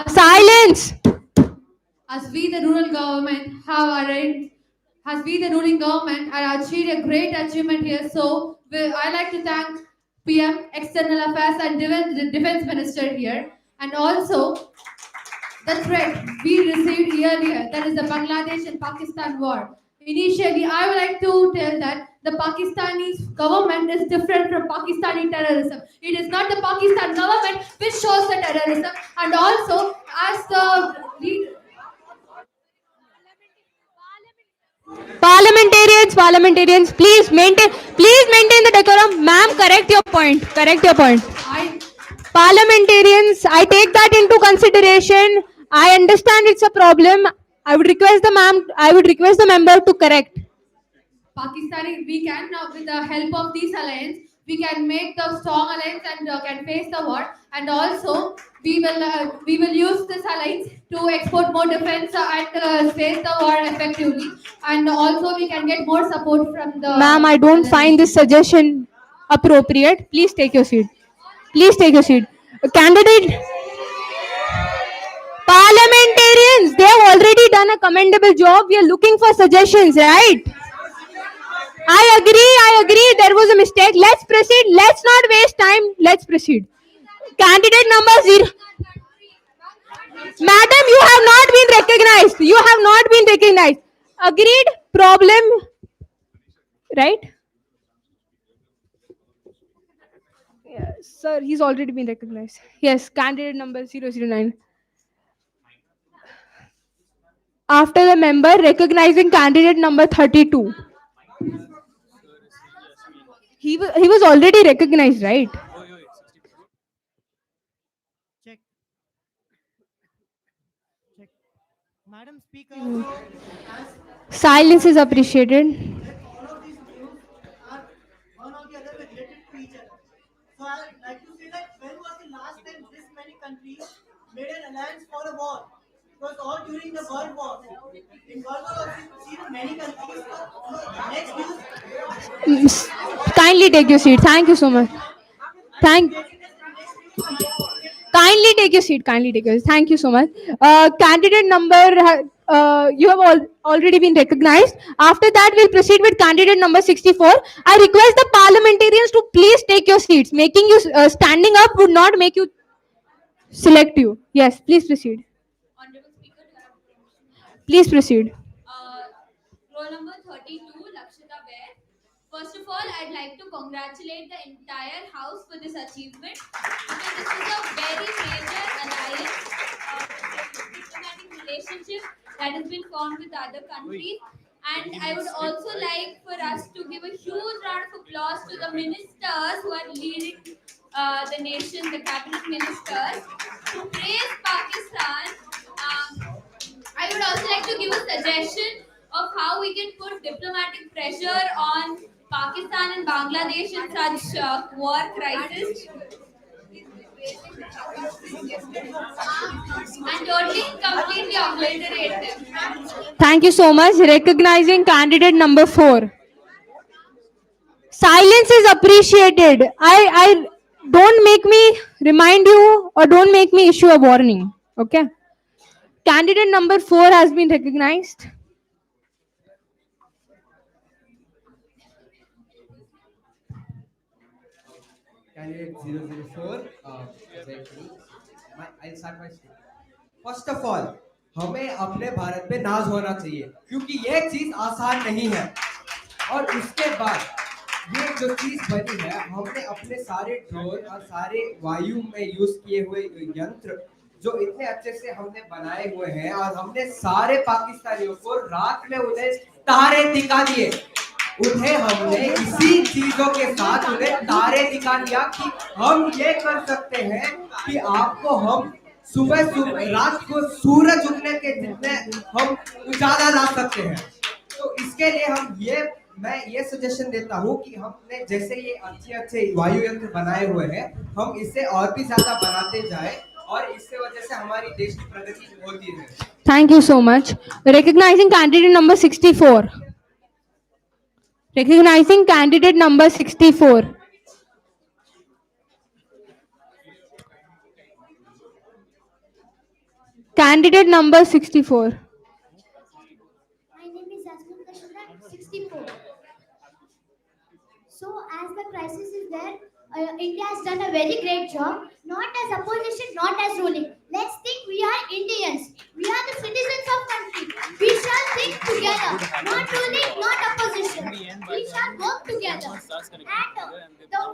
Silence. As we, the rural government, the ruling government are achieved a great achievement here. So I like to thank PM, External Affairs and Defense Minister here, and also the threat we received earlier, that is the Bangladesh and Pakistan war. Initially, I would like to tell that the Pakistani government is different from Pakistani terrorism. It is not the Pakistan government which shows the terrorism, and also as the Parliamentarians, please maintain the decorum. Ma'am, correct your point. Parliamentarians, I take that into consideration. I understand it's a problem. I would request the ma'am. I would request the member to correct. Pakistani, we can with the help of these alliance, we can make the strong alliance and can face the war. And also, we will use this alliance to export more defense and face the war effectively. And also, we can get more support from the Ma'am, I don't other find this nations. suggestion appropriate. Please take your seat. Please take your seat. Candidate parliamentarians, they have already done a commendable job. We are looking for suggestions, right? I agree. I agree. There was a mistake. Let's proceed. Let's not waste time. Let's proceed. Candidate number 0. Madam, you have not been recognized. You have not been recognized. Agreed. Problem. Right? Yes, sir, he's already been recognized. Yes, candidate number 009. After the member recognizing candidate number 32. He was already recognized, right? Check. Check. Madam Speaker. Silence is appreciated. All of these news are one or the other related to each other. So I would like to say that when was the last time this many countries made an alliance for a war? It was all during the World War. In World War, also you could see that many countries. Next news. Kindly take your seat. Thank you so much. Thank. Kindly take your seat. Kindly take your seat. Thank you so much. Candidate number, you have already been recognized. After that, we'll proceed with candidate number 64. I request the parliamentarians to please take your seats. Making you standing up would not make you select you. Yes, please proceed. Please proceed. Roll number 32, Lakshita Bair. First of all, I'd like to congratulate the entire house for this achievement because this is a very major alliance, diplomatic relationship that has been formed with other countries. And I would also like for us to give a huge round of applause to the ministers who are leading the nation, the cabinet ministers, to praise Pakistan. I would also like to give a suggestion of how we can put diplomatic pressure on Pakistan and Bangladesh in such war crisis. And totally, completely obliterate them. Thank you so much. Recognizing candidate number 4. Silence is appreciated. I don't make me remind you or don't make me issue a warning. Okay. Candidate number 4 has been recognized. Candidate 004. I'll start my speech. First of all हमें अपने भारत पे नाज होना चाहिए क्योंकि ये चीज आसान नहीं है और उसके बाद ये जो चीज बनी है हमने अपने सारे ड्रोन और सारे वायु में यूज किए हुए यंत्र जो इतने अच्छे से हमने बनाए हुए हैं और हमने सारे पाकिस्तानियों को रात में उन्हें तारे दिखा दिए उन्हें हमने इसी चीजों के साथ उन्हें तारे दिखा दिया कि हम ये कर सकते हैं कि आपको हम सुबह रात को सूरज उगने के जितने हम उजाला ला सकते हैं तो इसके लिए मैं ये सजेशन देता हूँ कि हमने जैसे ये अच्छे वायु यंत्र बनाए हुए हैं हम इससे और भी ज्यादा बनाते जाए और इससे वजह से हमारी देश की प्रगति होती है Thank you so much. Recognizing candidate number 64. Recognizing candidate number 64. Candidate number 64. My name is Asmin Kashmir, 64. So, as the crisis is there, India has done a very great job, not as opposition, not as ruling. Let's think we are Indians. We are the citizens of country. We shall think together, not ruling, not opposition. We shall work together. And the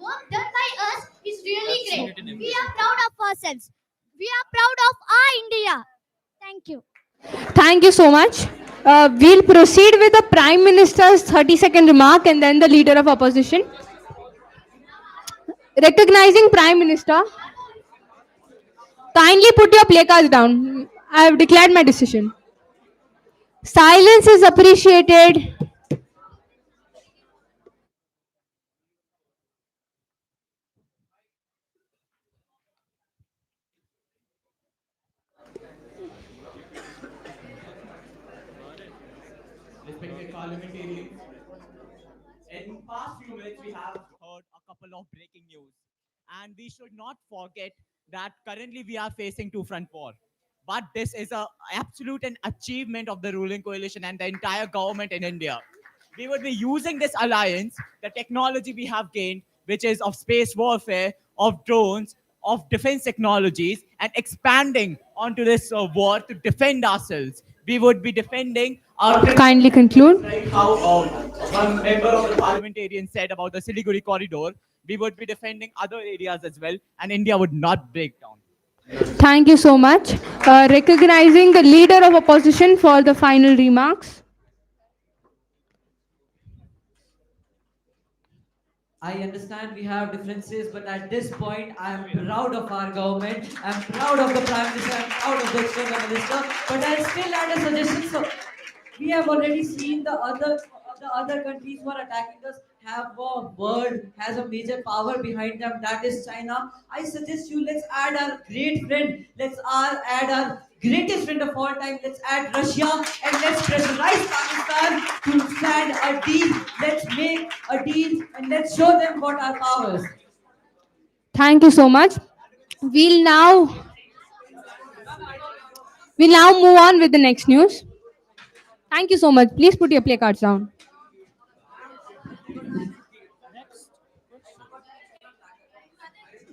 work done by us is really great. We are proud of ourselves. We are proud of our India. Thank you. Thank you so much. We'll proceed with the Prime Minister's 30-second remark and then the Leader of Opposition. Recognizing Prime Minister. Kindly put your placards down. I have declared my decision. Silence is appreciated. Respected parliamentarians, in past few minutes we have heard a couple of breaking news, and we should not forget that currently we are facing two front war, but this is a absolute an achievement of the ruling coalition and the entire government in India. We would be using this alliance, the technology we have gained, which is of space warfare, of drones, of defense technologies, and expanding onto this war to defend ourselves. We would be defending our Kindly conclude. like how one member of the parliamentarian said about the Siliguri corridor. We would be defending other areas as well, and India would not break down. Thank you so much. Recognizing the leader of opposition for the final remarks. I understand we have differences, but at this point, I am proud of our government. I'm proud of the Prime Minister. I'm proud of the External Minister. But I'll still add a suggestion. So, we have already seen the other countries who are attacking us have a word, has a major power behind them. That is China. I suggest you let's add our great friend. Add our greatest friend of all time. Let's add Russia and let's pressurize Pakistan to stand a deal. Let's make a deal and let's show them what our powers. Thank you so much. We'll now we'll now move on with the next news. Thank you so much. Please put your play cards down.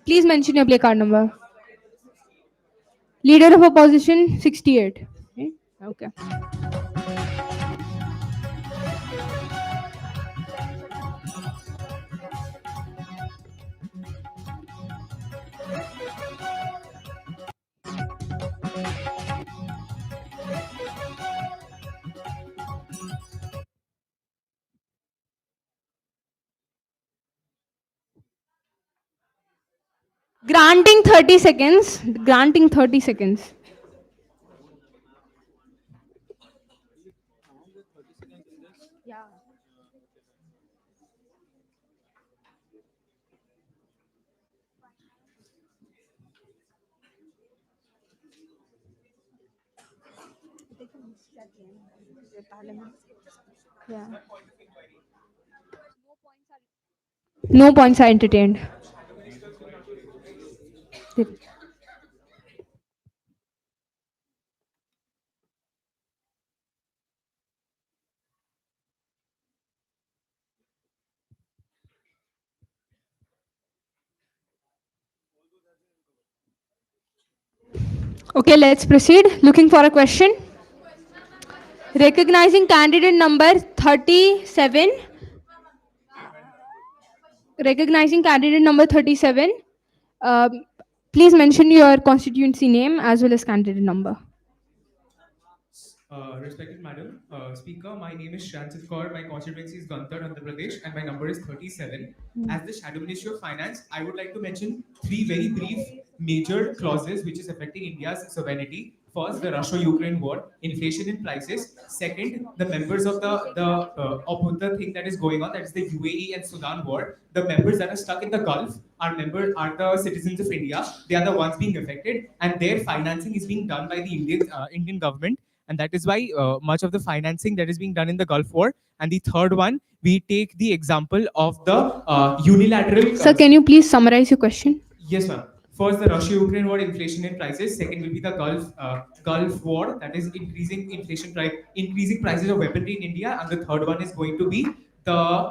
Please mention your play card number. Leader of opposition 68. Okay. Granting 30 seconds. Granting 30 seconds. Yeah. Yeah. No points are entertained. Okay, let's proceed. Looking for a question. Recognizing candidate number 37. Recognizing candidate number 37. Um, Please mention your constituency name as well as candidate number. Respected Madam Speaker, my name is Shranjit Kaur. My constituency is Gantar, Andhra Pradesh, and my number is 37. As the Shadow Ministry of Finance, I would like to mention three very brief major clauses which is affecting India's sovereignty. First, the Russia-Ukraine war, inflation in prices. Second, the members of the thing that is going on, that is the UAE and Sudan war. The members that are stuck in the Gulf are the citizens of India. They are the ones being affected, and their financing is being done by the Indian government, and that is why much of the financing that is being done in the Gulf War. And the third one, we take the example of the unilateral. Sir, can you please summarize your question? Yes, ma'am. First, the Russia-Ukraine war, inflation in prices. Second will be the Gulf War, that is increasing prices of weaponry in India. And the third one is going to be the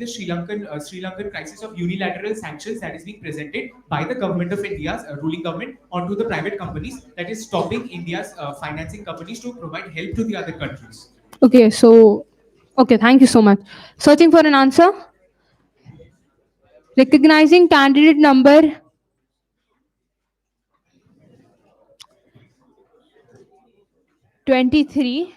Sri Lankan crisis of unilateral sanctions that is being presented by the government of India's ruling government onto the private companies, that is stopping India's financing companies to provide help to the other countries. Okay, thank you so much. Searching for an answer. Recognizing candidate number 23.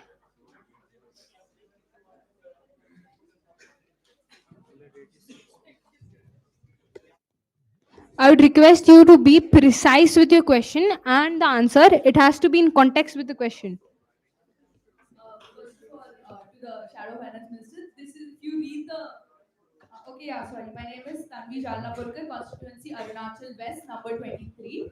I would request you to be precise with your question and the answer. It has to be in context with the question. you read the okay, yeah, sorry. My name is Tanvi Jalnapurkar, constituency Arunachal West, number 23.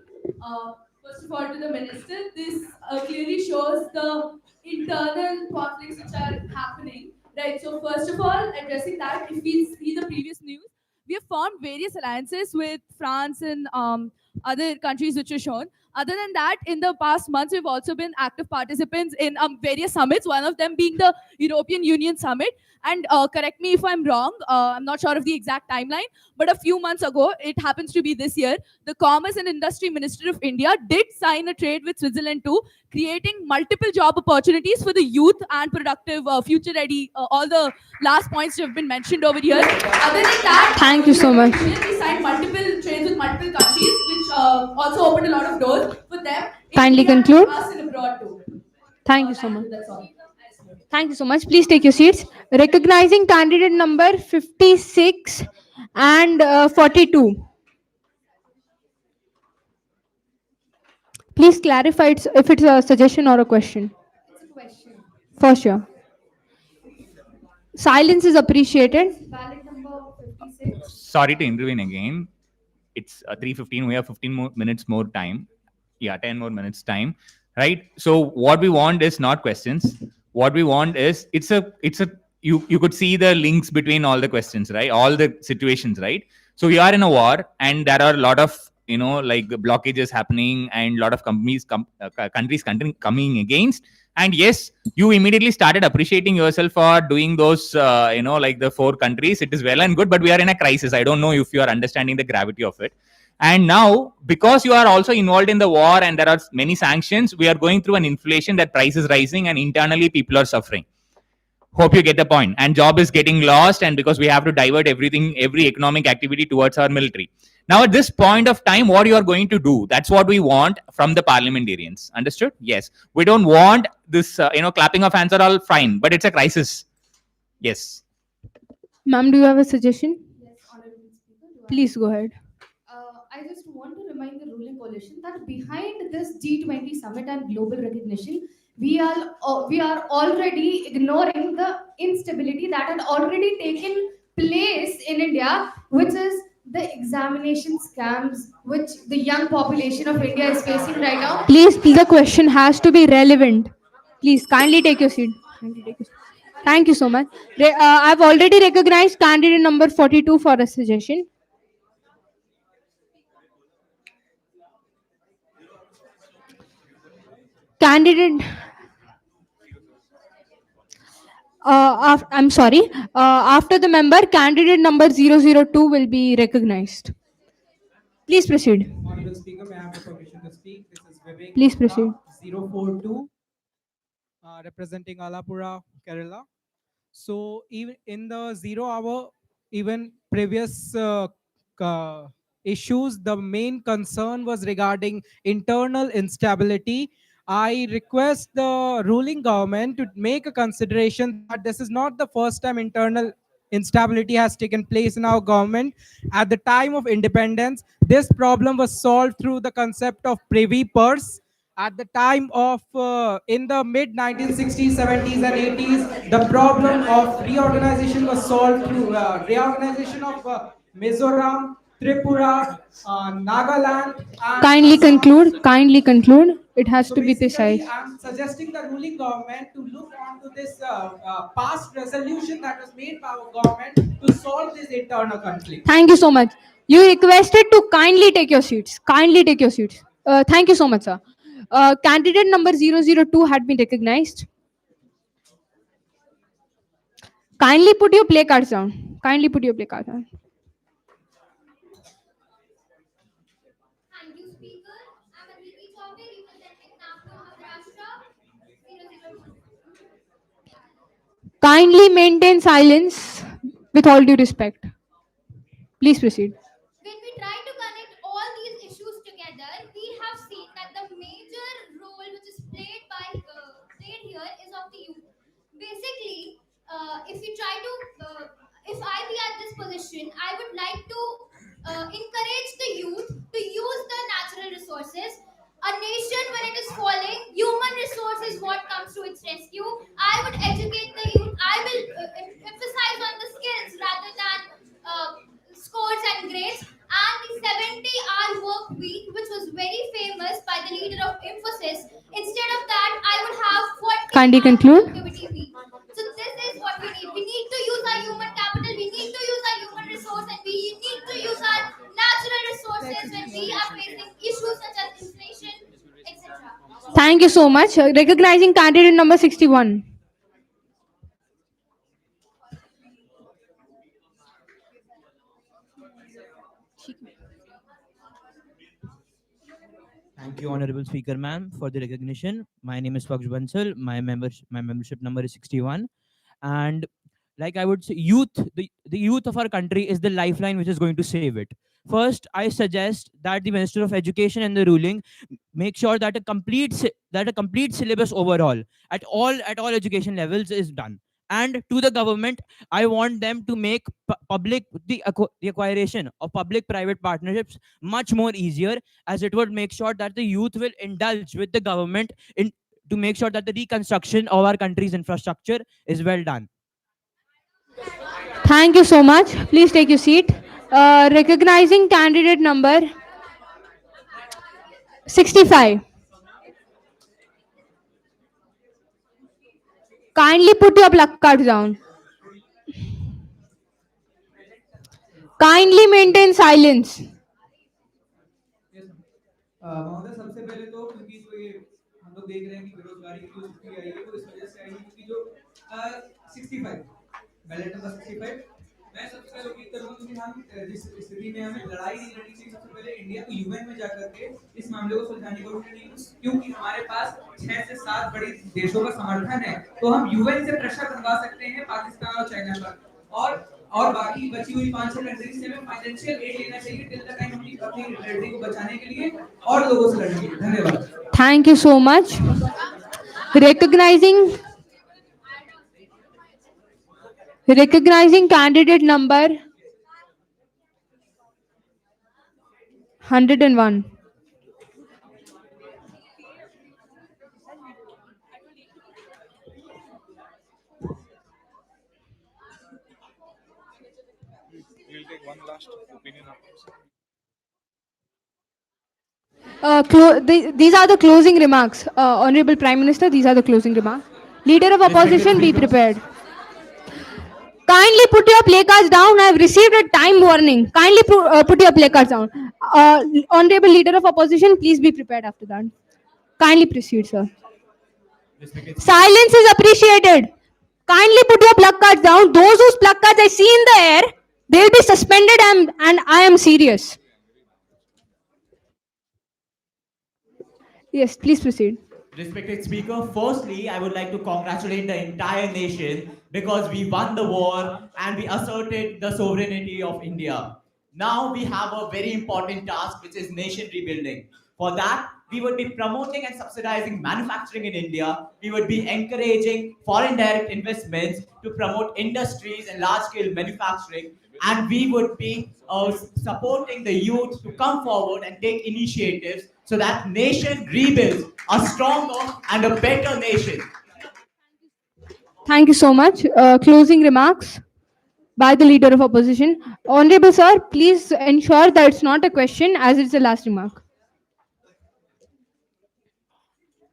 First of all, to the minister, this clearly shows the internal conflicts which are happening. Right. So, first of all, addressing that, if we see the previous news, we have formed various alliances with France and other countries which are shown. Other than that, in the past months, we've also been active participants in various summits, one of them being the European Union Summit. And correct me if I'm wrong, I'm not sure of the exact timeline, but a few months ago, it happens to be this year, the Commerce and Industry Minister of India did sign a trade with Switzerland too, creating multiple job opportunities for the youth and productive, future ready, all the last points have been mentioned over here. Other than that, Thank you so much. we signed multiple trades with multiple countries, which also opened a lot of doors for them. in Kindly India, conclude. Us and abroad too. Thank you so much. That's all. Thank you so much. Please take your seats. Recognizing candidate number 56 and 42. Please clarify if it's a suggestion or a question. It's a question. For sure. Silence is appreciated. Ballot number 56. Sorry to intervene again. It's 3:15. We have 15 more minutes more time. Yeah, 10 more minutes time. Right. So what we want is not questions. What we want is you could see the links between all the questions, right? All the situations, right? So we are in a war, and there are a lot of like blockages happening, and a lot of countries coming against. And yes, you immediately started appreciating yourself for doing those, like the 4 countries. It is well and good, but we are in a crisis. I don't know if you are understanding the gravity of it. And now, because you are also involved in the war and there are many sanctions, we are going through an inflation, that price is rising, and internally people are suffering. Hope you get the point. And job is getting lost, and because we have to divert every economic activity towards our military. Now, at this point of time, what you are going to do, that's what we want from the parliamentarians. Understood? Yes. We don't want this, clapping of hands are all fine, but it's a crisis. Yes. Ma'am, do you have a suggestion? Yes, Honorable Speaker. Please go ahead. I just want to remind the ruling coalition that behind this G20 summit and global recognition, we are already ignoring the instability that had already taken place in India, which is the examination scams which the young population of India is facing right now. Please, the question has to be relevant. Please, kindly take your seat. Thank you so much. I've already recognized candidate number 42 for a suggestion. Candidate. I'm sorry. After the member, candidate number 002 will be recognized. Please proceed. Honorable Speaker, may I have the permission to speak? This is Vivek. Please proceed. 042, representing Alapura, Kerala. So even in the 0 hour, even previous issues, the main concern was regarding internal instability. I request the ruling government to make a consideration that this is not the first time internal instability has taken place in our government. At the time of independence, this problem was solved through the concept of privy purse. At the time of, in the mid 1960s, 70s, and 80s, the problem of reorganization was solved through reorganization of Mizoram, Tripura, Nagaland. Kindly conclude. Kindly conclude. It has to be precise. I'm suggesting the ruling government to look onto this past resolution that was made by our government to solve this internal conflict. Thank you so much. You requested to kindly take your seats. Kindly take your seats. Thank you so much, sir. Candidate number 002 had been recognized. Kindly put your play cards down. Kindly put your play cards down. Thank you, Speaker. I'm Aditi Chaudhary representing NAFTA Maharashtra 002. Kindly maintain silence with all due respect. Please proceed. When we try to connect all these issues together, we have seen that the major role which is played here is of the youth. Basically, if we try to, if I be at this position, I would like to encourage the youth to use the natural resources. A nation, when it is falling, human resource is what comes to its rescue. I would educate the youth. I will emphasize on the Kindly conclude. productivity week. So this is what we need. We need to use our human capital. We need to use our human resource, and we need to use our natural resources when we are facing issues such as inflation, etc. Thank you so much. Recognizing candidate number 61. Thank you, Honorable Speaker, ma'am, for the recognition. My name is Paksh Bansal. My membership number is 61. And like I would say, the youth of our country is the lifeline which is going to save it. First, I suggest that the Minister of Education and the ruling make sure that a complete syllabus overall at all education levels is done. And to the government, I want them to make the acquiration of public private partnerships much more easier, as it would make sure that the youth will indulge with the government in to make sure that the reconstruction of our country's infrastructure is well done. Thank you so much. Please take your seat. Recognizing candidate number 65. Kindly put your placards down. Kindly maintain silence. महोदय, सबसे पहले तो क्योंकि जो ये हम लोग देख रहे हैं कि बेरोजगारी की जो स्थिति आई है वो इस वजह से आई है क्योंकि जो 65 बैलेट नंबर 65, मैं सबसे पहले उम्मीद करूंगा क्योंकि हम जिस स्थिति में हमें लड़ाई नहीं लड़नी चाहिए, सबसे पहले इंडिया को यूएन में जाकर के इस मामले को सुलझाने की कोशिश नहीं, क्योंकि हमारे पास 6 से 7 बड़े देशों का समर्थन है, तो हम यूएन से प्रेशर बनवा सकते हैं पाकिस्तान और चाइना पर, और बाकी बची हुई 5-6 कंट्रीज से हमें फाइनेंशियल एड लेना चाहिए टिल द टाइम अपनी रेडिंग को बचाने के लिए और लोगों से लड़ने के लिए। धन्यवाद। Thank you so much. Recognizing candidate number 101. We'll take one last opinion after. These are the closing remarks. Honorable Prime Minister, these are the closing remarks. Leader of opposition, be prepared. Kindly put your placards down. I have received a time warning. Kindly put your placards down. Honorable Leader of opposition, please be prepared after that. Kindly proceed, sir. Silence is appreciated. Kindly put your placards down. Those whose placards I see in the air, they will be suspended, and I am serious. Yes, please proceed. Respected Speaker, firstly, I would like to congratulate the entire nation because we won the war and we asserted the sovereignty of India. Now we have a very important task, which is nation rebuilding. For that, we would be promoting and subsidizing manufacturing in India. We would be encouraging foreign direct investments to promote industries and large-scale manufacturing. And we would be supporting the youth to come forward and take initiatives so that nation rebuilds a stronger and a better nation. Thank you so much. Closing remarks by the Leader of Opposition. Honorable Sir, please ensure that it's not a question as it's the last remark.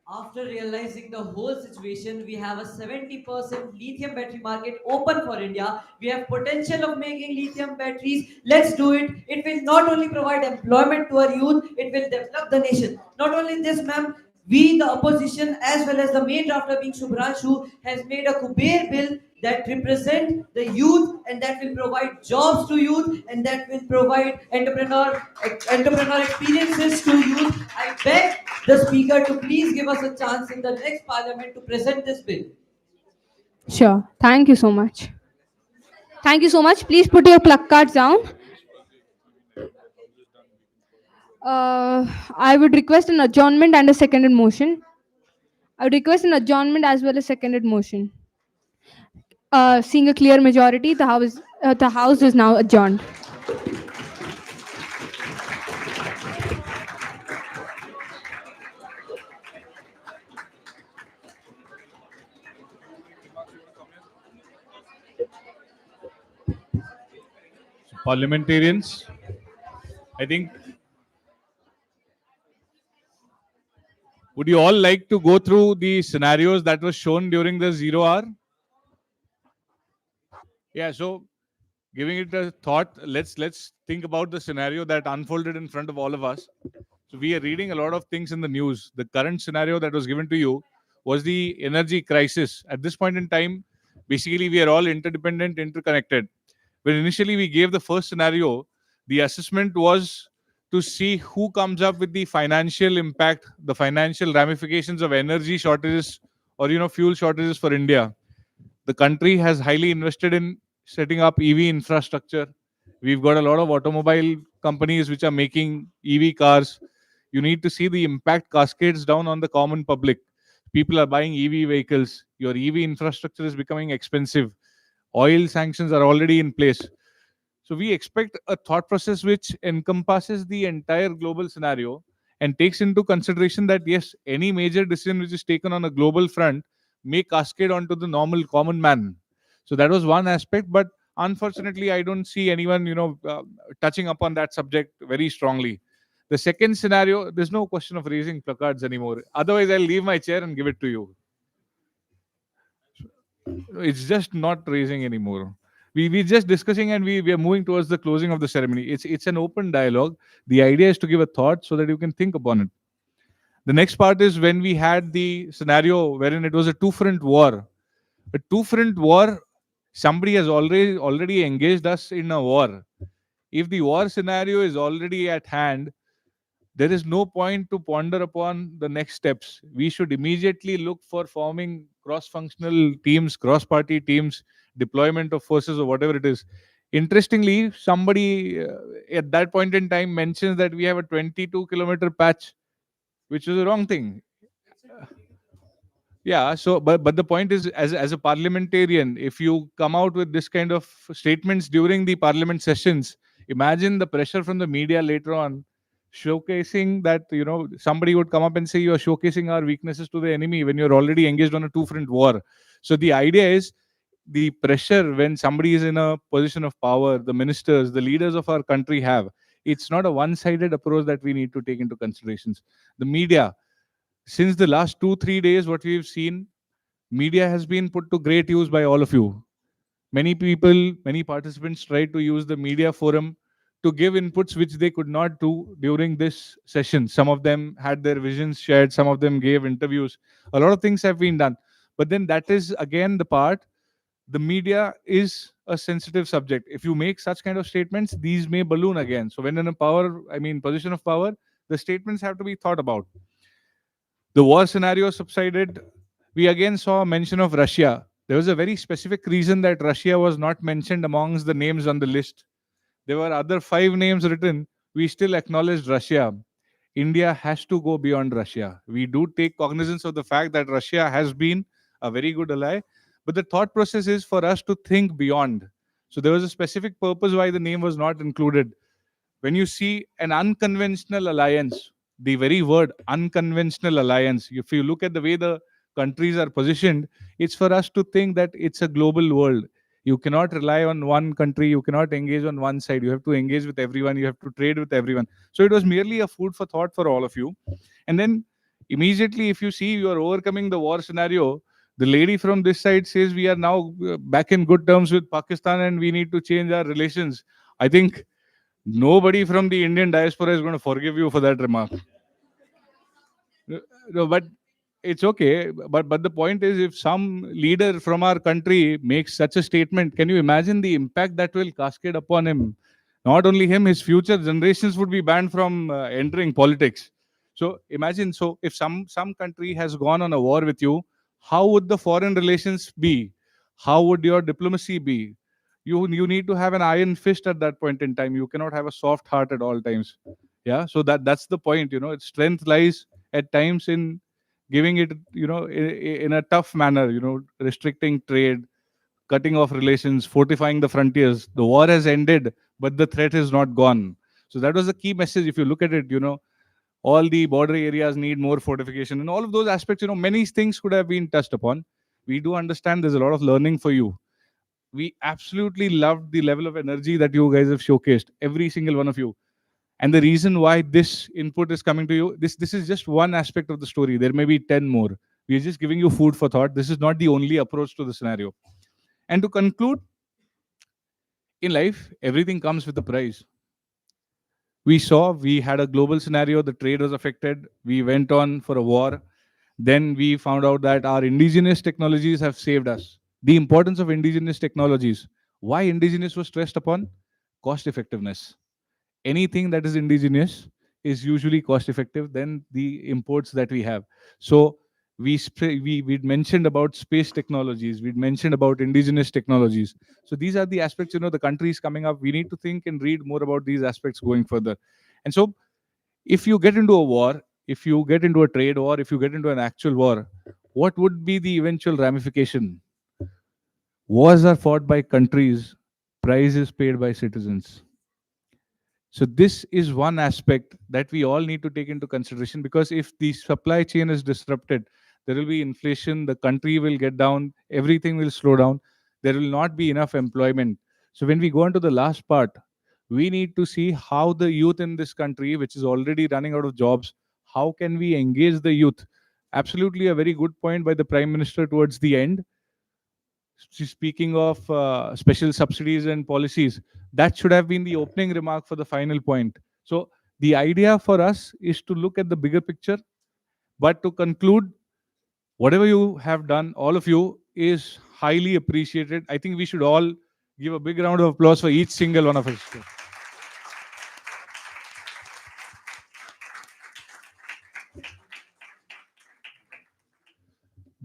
After realizing the whole situation, we have a 70% lithium battery market open for India. We have potential of making lithium batteries. Let's do it. It will not only provide employment to our youth, it will develop the nation. Not only this, ma'am, we, the opposition, as well as the main drafter being Subhranshu, has made a Kuber bill that represent the youth and that will provide jobs to youth and that will provide entrepreneur experiences to youth. I beg the speaker to please give us a chance in the next parliament to present this bill. Sure. Thank you so much. Thank you so much. Please put your placards down. I would request an adjournment and a seconded motion. I would request an adjournment as well as seconded motion. Seeing a clear majority, the House is now adjourned. Parliamentarians, I think Would you all like to go through the scenarios that were shown during the 0 hour? Yeah, so giving it a thought, let's think about the scenario that unfolded in front of all of us. So we are reading a lot of things in the news. The current scenario that was given to you was the energy crisis. At this point in time, basically we are all interdependent, interconnected. When initially we gave the first scenario, the assessment was to see who comes up with the financial impact, the financial ramifications of energy shortages or fuel shortages for India. The country has highly invested in setting up EV infrastructure. We've got a lot of automobile companies which are making EV cars. You need to see the impact cascades down on the common public. People are buying EV vehicles. Your EV infrastructure is becoming expensive. Oil sanctions are already in place. So we expect a thought process which encompasses the entire global scenario and takes into consideration that yes, any major decision which is taken on a global front may cascade onto the normal common man. So that was one aspect, but unfortunately, I don't see anyone touching upon that subject very strongly. The second scenario, there's no question of raising placards anymore. Otherwise, I'll leave my chair and give it to you. It's just not raising anymore. We're just discussing and we are moving towards the closing of the ceremony. It's an open dialogue. The idea is to give a thought so that you can think upon it. The next part is when we had the scenario wherein it was a two front war. A two front war, somebody has already engaged us in a war. If the war scenario is already at hand, there is no point to ponder upon the next steps. We should immediately look for forming cross functional teams, cross party teams, deployment of forces, or whatever it is. Interestingly, somebody at that point in time mentions that we have a 22-kilometer patch, which is the wrong thing. Yeah, so but the point is, as a parliamentarian, if you come out with this kind of statements during the parliament sessions, imagine the pressure from the media later on, showcasing that somebody would come up and say you are showcasing our weaknesses to the enemy when you're already engaged on a two front war. So the idea is the pressure when somebody is in a position of power, the ministers, the leaders of our country have. It's not a one-sided approach that we need to take into considerations. The media, since the last 2 3 days, what we've seen, media has been put to great use by all of you. Many people, many participants tried to use the media forum to give inputs which they could not do during this session. Some of them had their visions shared, some of them gave interviews. A lot of things have been done. But then that is again the part, the media is a sensitive subject. If you make such kind of statements, these may balloon again. So when in a position of power, the statements have to be thought about. The war scenario subsided. We again saw a mention of Russia. There was a very specific reason that Russia was not mentioned amongst the names on the list. There were other 5 names written. We still acknowledged Russia. India has to go beyond Russia. We do take cognizance of the fact that Russia has been a very good ally, but the thought process is for us to think beyond. So there was a specific purpose why the name was not included. When you see an unconventional alliance, the very word unconventional alliance, if you look at the way the countries are positioned, it's for us to think that it's a global world. You cannot rely on one country, you cannot engage on one side, you have to engage with everyone, you have to trade with everyone. So it was merely a food for thought for all of you. And then immediately, if you see you are overcoming the war scenario, the lady from this side says we are now back in good terms with Pakistan and we need to change our relations. I think nobody from the Indian diaspora is going to forgive you for that remark. No, but it's okay. But the point is, if some leader from our country makes such a statement, can you imagine the impact that will cascade upon him? Not only him, his future generations would be banned from entering politics. So imagine, so if some country has gone on a war with you, how would the foreign relations be? How would your diplomacy be? You need to have an iron fist at that point in time. You cannot have a soft heart at all times. Yeah, so that's the point. Its strength lies at times in giving it, in a tough manner, restricting trade, cutting off relations, fortifying the frontiers. The war has ended, but the threat is not gone. So that was the key message. If you look at it, all the border areas need more fortification and all of those aspects, many things could have been touched upon. We do understand there's a lot of learning for you. We absolutely loved the level of energy that you guys have showcased, every single one of you. And the reason why this input is coming to you, this is just one aspect of the story. There may be 10 more. We are just giving you food for thought. This is not the only approach to the scenario. And to conclude, in life, everything comes with a price. We had a global scenario, the trade was affected, we went on for a war. Then we found out that our indigenous technologies have saved us. The importance of indigenous technologies. Why indigenous was stressed upon? Cost effectiveness. Anything that is indigenous is usually cost effective than the imports that we have. So we'd mentioned about space technologies, we'd mentioned about indigenous technologies. So these are the aspects, the countries coming up, we need to think and read more about these aspects going further. And so if you get into a war, if you get into a trade war, if you get into an actual war, what would be the eventual ramification? Wars are fought by countries, price is paid by citizens. So this is one aspect that we all need to take into consideration, because if the supply chain is disrupted, there will be inflation, the country will get down, everything will slow down, there will not be enough employment. So when we go into the last part, we need to see how the youth in this country, which is already running out of jobs, how can we engage the youth? Absolutely a very good point by the Prime Minister towards the end. Speaking of special subsidies and policies, that should have been the opening remark for the final point. So the idea for us is to look at the bigger picture. But to conclude, whatever you have done, all of you, is highly appreciated. I think we should all give a big round of applause for each single one of us.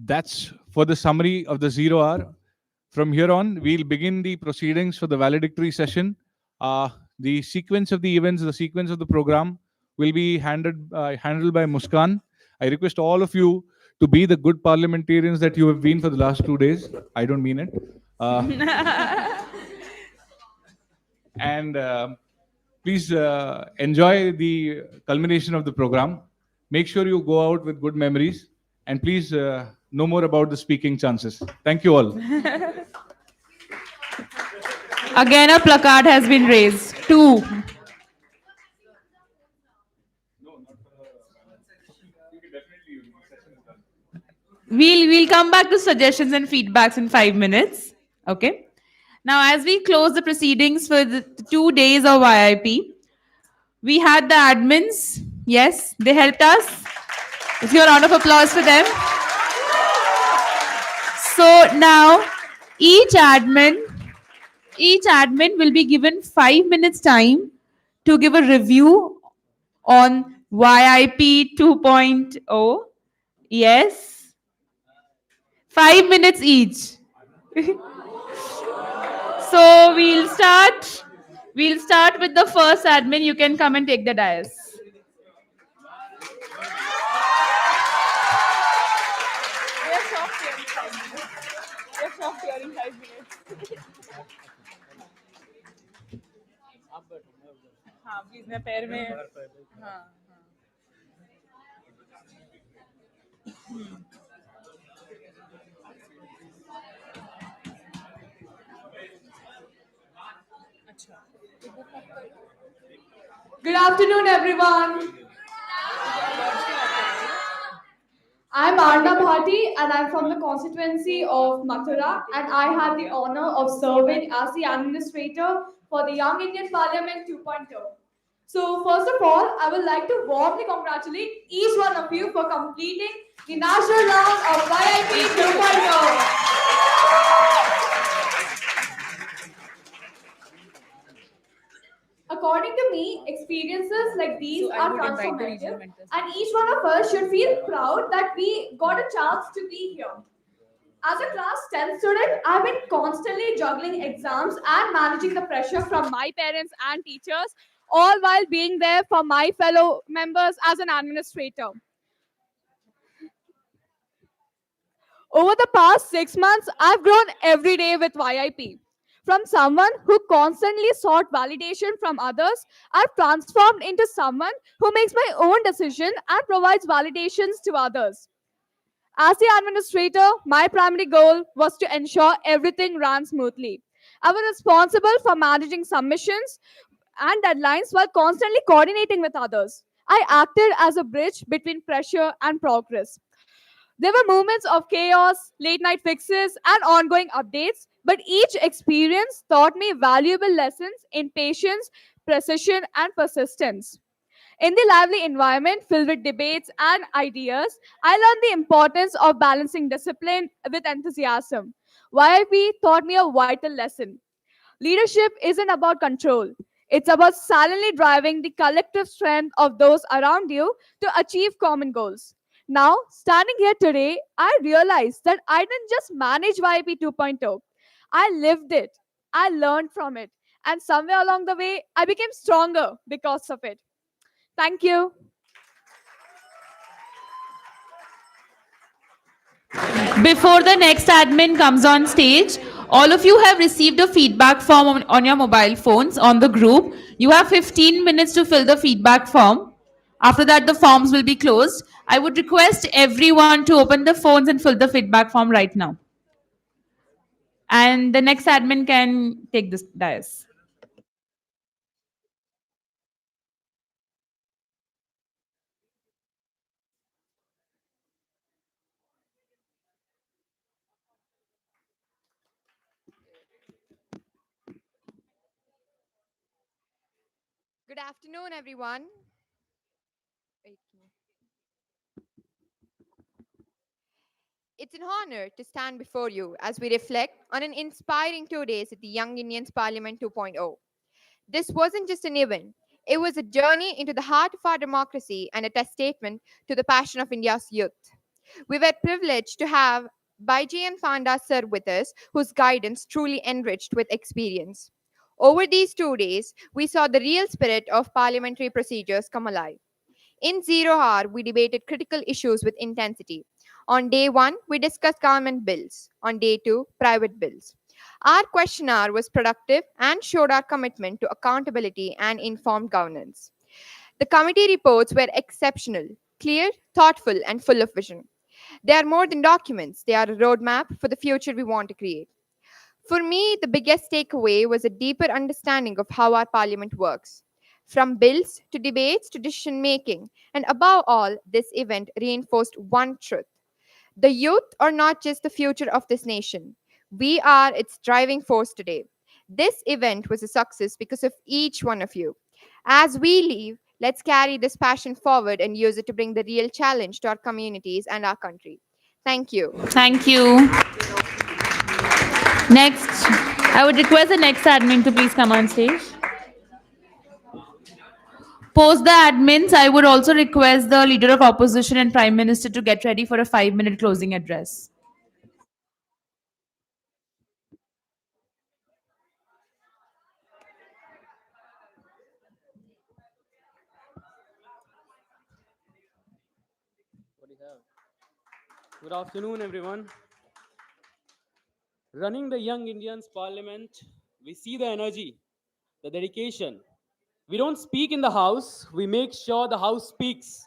That's for the summary of the 0 hour. From here on, we'll begin the proceedings for the valedictory session. The sequence of the events, the sequence of the program will be handled by Muskan. I request all of you to be the good parliamentarians that you have been for the last 2 days. I don't mean it. And please enjoy the culmination of the program. Make sure you go out with good memories. And please know more about the speaking chances. Thank you all. Again, a placard has been raised. 2. We'll come back to suggestions and feedbacks in 5 minutes. Okay. Now, as we close the proceedings for the 2 days of YIP, we had the admins. Yes, they helped us. Let's give a round of applause for them. So now, each admin will be given 5 minutes time to give a review on YIP 2.0. Yes. 5 minutes each. So we'll start with the first admin. You can come and take the dais. हाँ please मैं पैर में हाँ Good afternoon, everyone. I'm Arna Bhati, and I'm from the constituency of Mathura, and I had the honor of serving as the administrator for the Young Indian Parliament 2.0. So, first of all, I would like to warmly congratulate each one of you for completing the national round of YIP 2.0. According to me, experiences like these are transformative, and each one of us should feel proud that we got a chance to be here. As a class 10 student, I've been constantly juggling exams and managing the pressure from my parents and teachers, all while being there for my fellow members as an administrator. Over the past 6 months, I've grown every day with YIP. From someone who constantly sought validation from others, I've transformed into someone who makes my own decision and provides validations to others. As the administrator, my primary goal was to ensure everything ran smoothly. I was responsible for managing submissions and deadlines while constantly coordinating with others. I acted as a bridge between pressure and progress. There were moments of chaos, late night fixes, and ongoing updates, but each experience taught me valuable lessons in patience, precision, and persistence. In the lively environment filled with debates and ideas, I learned the importance of balancing discipline with enthusiasm. YIP taught me a vital lesson. Leadership isn't about control, it's about silently driving the collective strength of those around you to achieve common goals. Now, standing here today, I realized that I didn't just manage YP 2.0, I lived it, I learned from it, and somewhere along the way, I became stronger because of it. Thank you. Before the next admin comes on stage, all of you have received a feedback form on your mobile phones on the group. You have 15 minutes to fill the feedback form. After that, the forms will be closed. I would request everyone to open the phones and fill the feedback form right now. And the next admin can take this dais. Good afternoon, everyone. Wait. It's an honor to stand before you as we reflect on an inspiring 2 days at the Young Indians Parliament 2.0. This wasn't just an event, it was a journey into the heart of our democracy and a testament to the passion of India's youth. We were privileged to have Baijian Fanda sir with us, whose guidance truly enriched with experience. Over these 2 days, we saw the real spirit of parliamentary procedures come alive. In Zero Hour, we debated critical issues with intensity. On day one, we discussed government bills. On day two, private bills. Our question hour was productive and showed our commitment to accountability and informed governance. The committee reports were exceptional, clear, thoughtful, and full of vision. They are more than documents, they are a roadmap for the future we want to create. For me, the biggest takeaway was a deeper understanding of how our parliament works. From bills to debates to decision making, and above all, this event reinforced one truth: the youth are not just the future of this nation, we are its driving force today. This event was a success because of each one of you. As we leave, let's carry this passion forward and use it to bring the real challenge to our communities and our country. Thank you. Thank you. Next, I would request the next admin to please come on stage. Post the admins, I would also request the leader of opposition and prime minister to get ready for a 5-minute closing address. Good afternoon, everyone. Running the Young Indians Parliament, we see the energy, the dedication. We don't speak in the House, we make sure the House speaks.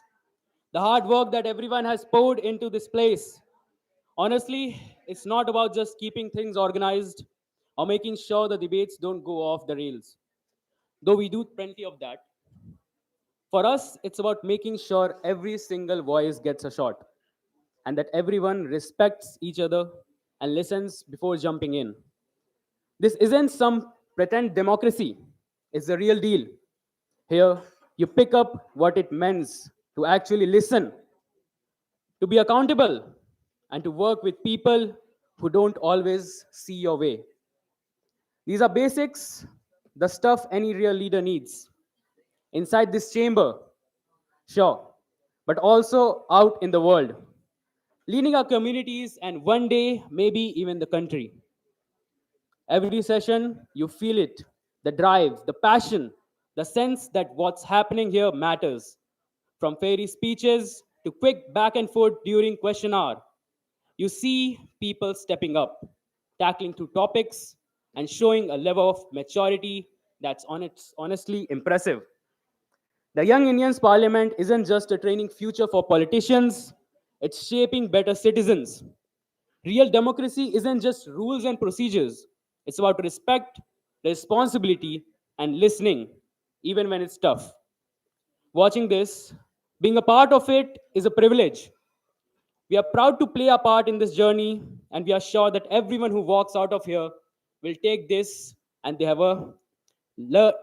The hard work that everyone has poured into this place. Honestly, it's not about just keeping things organized or making sure the debates don't go off the rails, though we do plenty of that. For us, it's about making sure every single voice gets a shot and that everyone respects each other and listens before jumping in. This isn't some pretend democracy, it's the real deal. Here, you pick up what it means to actually listen, to be accountable, and to work with people who don't always see your way. These are basics, the stuff any real leader needs. Inside this chamber, sure, but also out in the world, leading our communities and one day, maybe even the country. Every session, you feel it, the drive, the passion, the sense that what's happening here matters. From fairy speeches to quick back and forth during question hour, you see people stepping up, tackling through topics, and showing a level of maturity that's honestly impressive. The Young Indians Parliament isn't just a training future for politicians, it's shaping better citizens. Real democracy isn't just rules and procedures, it's about respect, responsibility, and listening. even when it's tough. Watching this, being a part of it is a privilege. We are proud to play a part in this journey, and we are sure that everyone who walks out of here will take this and they have a lear-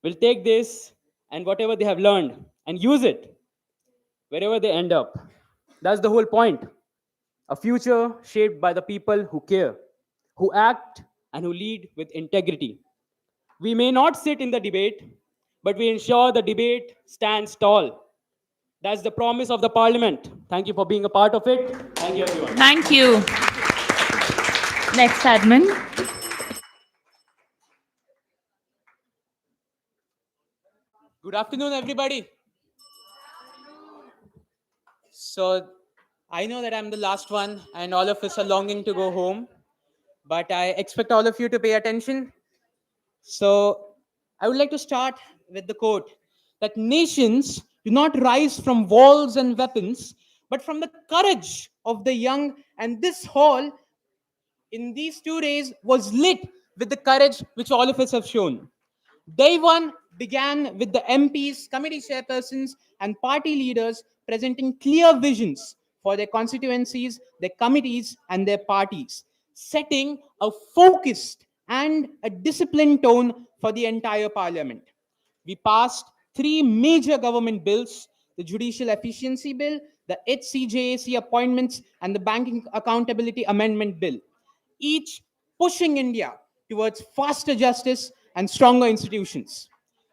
will take this and whatever they have learned and use it wherever they end up. That's the whole point. A future shaped by the people who care, who act, and who lead with integrity. We may not sit in the debate, but we ensure the debate stands tall. That's the promise of the parliament. Thank you for being a part of it. Thank you, everyone. Thank you. Next admin. Good afternoon, everybody. So, I know that I'm the last one, and all of us are longing to go home, but I expect all of you to pay attention. So, I would like to start with the quote that nations do not rise from walls and weapons, but from the courage of the young, and this hall in these 2 days was lit with the courage which all of us have shown. Day one began with the MPs, committee chairpersons, and party leaders presenting clear visions for their constituencies, their committees, and their parties, setting a focused and a disciplined tone for the entire parliament. We passed three major government bills: the Judicial Efficiency Bill, the HCJAC appointments, and the Banking Accountability Amendment Bill, each pushing India towards faster justice and stronger institutions.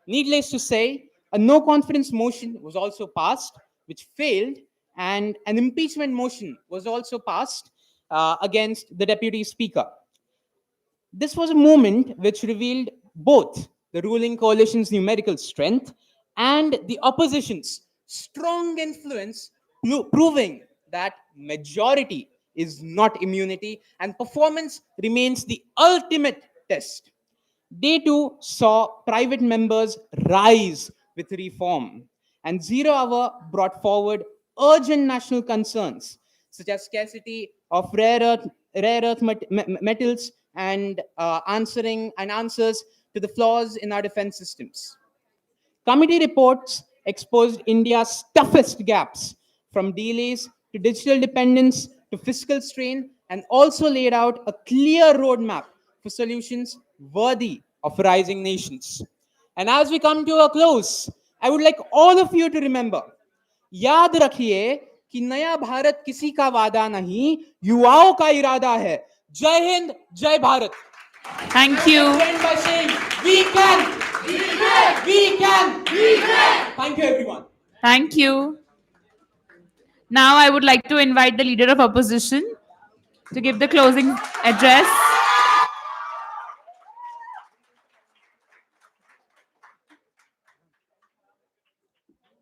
Needless to say, a no confidence motion was also passed, which failed, and an impeachment motion was also passed against the deputy speaker. This was a moment which revealed both the ruling coalition's numerical strength and the opposition's strong influence, proving that majority is not immunity and performance remains the ultimate test. Day two saw private members rise with reform, and Zero Hour brought forward urgent national concerns such as scarcity of rare earth metals and answers to the flaws in our defense systems. Committee reports exposed India's toughest gaps, from delays to digital dependence to fiscal strain, and also laid out a clear roadmap for solutions worthy of rising nations. And as we come to a close, I would like all of you to remember, याद रखिए कि नया भारत किसी का वादा नहीं, युवाओं का इरादा है. जय हिंद, जय Bharat. Thank you. I end by saying, we can, we can. Thank you, everyone. Thank you. Now I would like to invite the leader of opposition to give the closing address.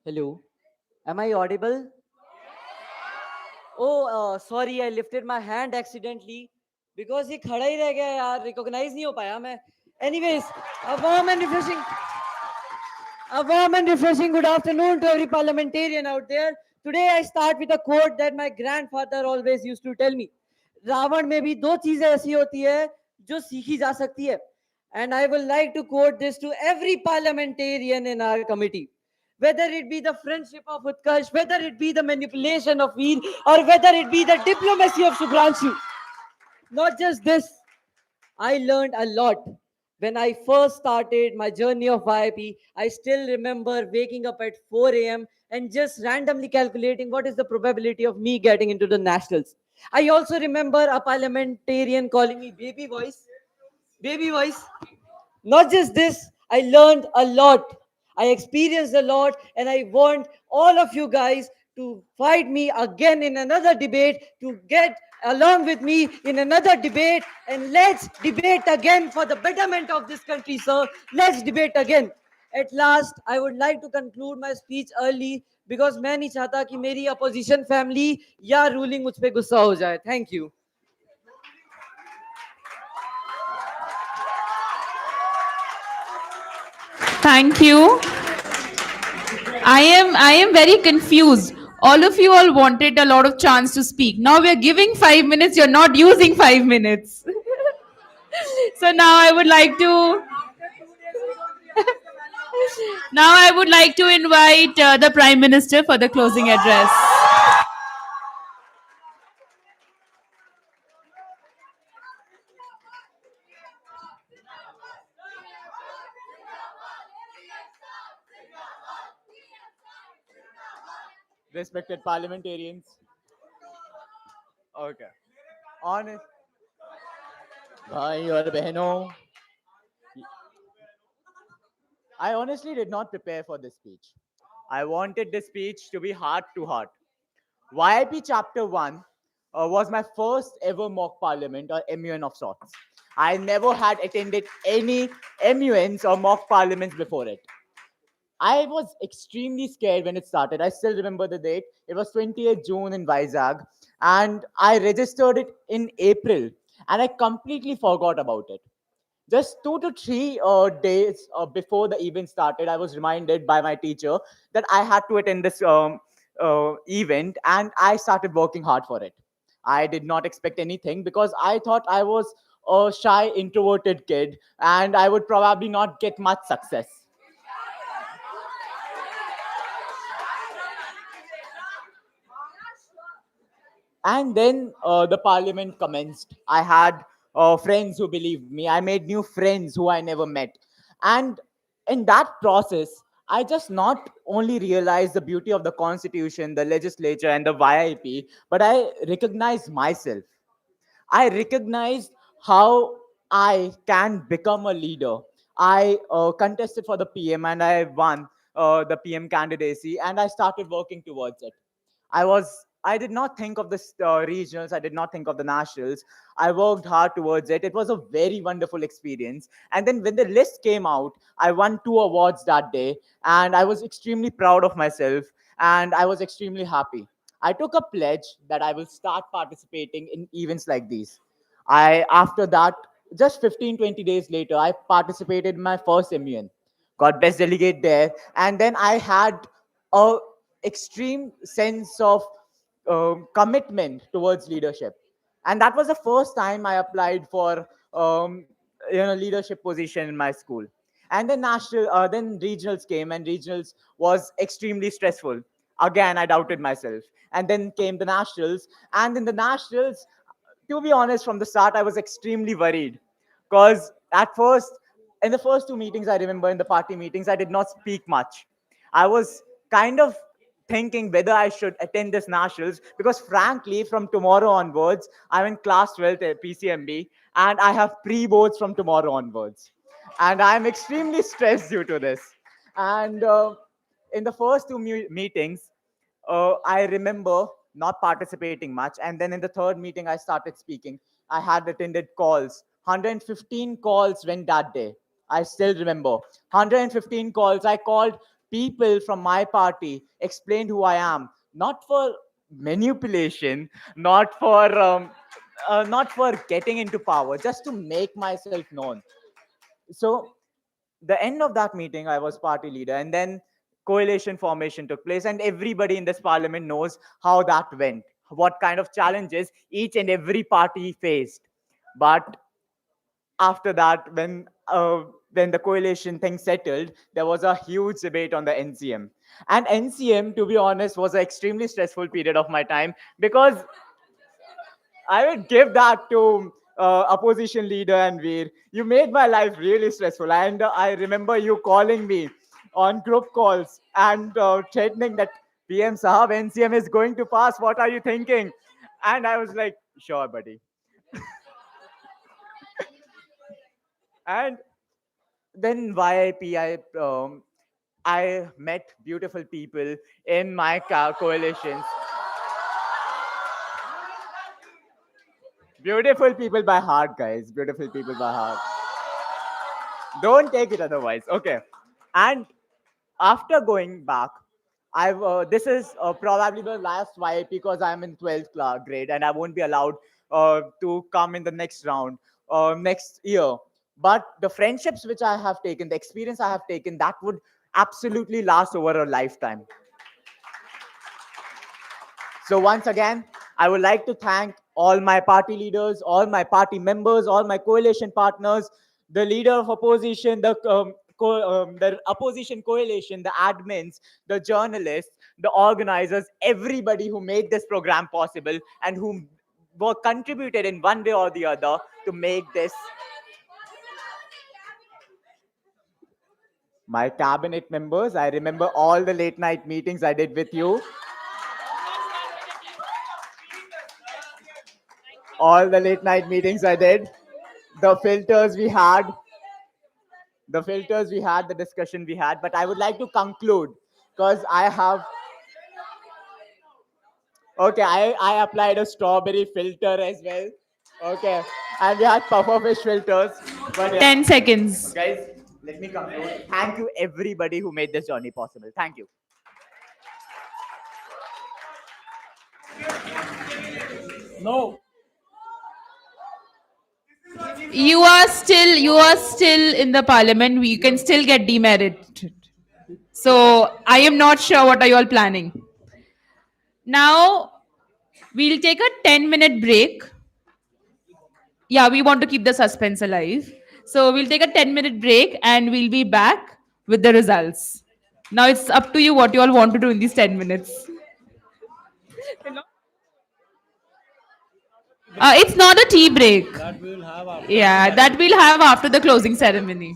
Hello, am I audible? Oh, sorry, I lifted my hand accidentally because ये खड़ा ही रह गया यार, recognize नहीं हो पाया मैं. Anyways, a warm and refreshing good afternoon to every parliamentarian out there. Today I start with a quote that my grandfather always used to tell me. Ravan में भी दो चीजें ऐसी होती है जो सीखी जा सकती है. And I would like to quote this to every parliamentarian in our committee. Whether it be the friendship of Utkarsh, whether it be the manipulation of Veer, or whether it be the diplomacy of Subhranshu. Not just this, I learned a lot. When I first started my journey of YIP, I still remember waking up at 4 a.m. and just randomly calculating what is the probability of me getting into the nationals. I also remember a parliamentarian calling me baby voice. Baby voice. Not just this, I learned a lot. I experienced a lot, and I want all of you guys to fight me again in another debate, to get along with me in another debate, and let's debate again for the betterment of this country, sir. Let's debate again. At last, I would like to conclude my speech early because मैं नहीं चाहता कि मेरी opposition family या ruling मुझ पे गुस्सा हो जाए. Thank you. Thank you. I am very confused. All of you all wanted a lot of chance to speak. Now we are giving 5 minutes. You're not using 5 minutes. So now I would like to Now I would like to invite the Prime Minister for the closing address. Respected parliamentarians. Okay. Honest. Bhai और बहनों, I honestly did not prepare for this speech. I wanted this speech to be heart to heart. YIP Chapter 1 was my first ever mock parliament or MUN of sorts. I never had attended any MUNs or mock parliaments before it. I was extremely scared when it started. I still remember the date. It was 28th June in Vizag, and I registered it in April, and I completely forgot about it. Just 2 to 3 days before the event started, I was reminded by my teacher that I had to attend this event, and I started working hard for it. I did not expect anything because I thought I was a shy, introverted kid, and I would probably not get much success. And then the parliament commenced. I had friends who believed me. I made new friends who I never met. And in that process, I just not only realized the beauty of the constitution, the legislature, and the YIP, but I recognized myself. I recognized how I can become a leader. I contested for the PM and I won the PM candidacy, and I started working towards it. I did not think of the regionals. I did not think of the nationals. I worked hard towards it. It was a very wonderful experience. And then when the list came out, I won 2 awards that day, and I was extremely proud of myself, and I was extremely happy. I took a pledge that I will start participating in events like these. After that, just 15-20 days later, I participated in my first MUN, got best delegate there, and then I had a extreme sense of commitment towards leadership. And that was the first time I applied for leadership position in my school. And then then regionals came, and regionals was extremely stressful. Again, I doubted myself. And then came the nationals, and in the nationals, to be honest, from the start, I was extremely worried because at first, in the first 2 meetings, I remember in the party meetings, I did not speak much. I was kind of thinking whether I should attend this nationals because, frankly, from tomorrow onwards, I'm in class 12th at PCMB, and I have pre-boards from tomorrow onwards, and I'm extremely stressed due to this. And in the first 2 meetings, I remember not participating much. And then in the third meeting, I started speaking. I had attended calls. 115 calls went that day. I still remember. 115 calls. I called people from my party, explained who I am, not for manipulation, not for getting into power, just to make myself known. So the end of that meeting, I was party leader, and then coalition formation took place, and everybody in this parliament knows how that went, what kind of challenges each and every party faced. But after that, when the coalition thing settled, there was a huge debate on the NCM. And NCM, to be honest, was an extremely stressful period of my time because I would give that to opposition leader and Veer. You made my life really stressful, and I remember you calling me on group calls and threatening that PM Sahab NCM is going to pass. What are you thinking? And I was like, sure, buddy. And then YIP, I met beautiful people in my coalitions. Beautiful people by heart, guys. Beautiful people by heart. Don't take it otherwise. Okay. And after going back, I've this is probably the last YIP because I'm in 12th grade and I won't be allowed to come in the next round next year. But the friendships which I have taken, the experience I have taken, that would absolutely last over a lifetime. So once again, I would like to thank all my party leaders, all my party members, all my coalition partners, the leader of opposition, the the opposition coalition, the admins, the journalists, the organizers, everybody who made this program possible and who were contributed in one way or the other to make this. My cabinet members, I remember all the late night meetings I did with you. All the late night meetings I did, the filters we had, the discussion we had. But I would like to conclude because I have. Okay, I applied a strawberry filter as well. Okay, and we had pufferfish filters. But yeah. 10 seconds. Guys, let me conclude. Thank you, everybody who made this journey possible. Thank you. No. You are still in the parliament. We can still get demerit. So I am not sure what are you all planning. Now we'll take a 10-minute break. Yeah, we want to keep the suspense alive. So we'll take a 10-minute break and we'll be back with the results. Now it's up to you what you all want to do in these 10 minutes. It's not a tea break. That we will have after. Yeah, that we'll have after the closing ceremony.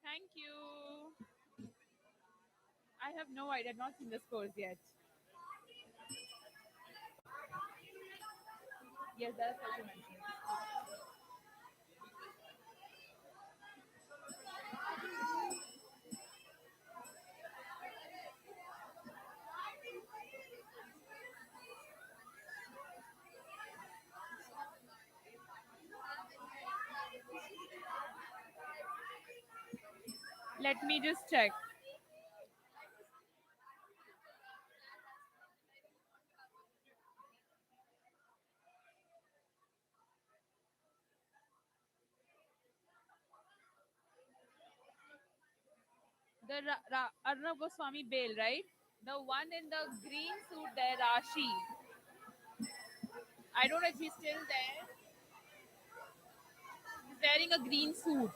Thank you. I have no idea. I've not seen the scores yet. Yes, that's what you mentioned. Let me just check. The Arnav Goswami bail, right? The one in the green suit there, Rashi. I don't know if he's still there. He's wearing a green suit.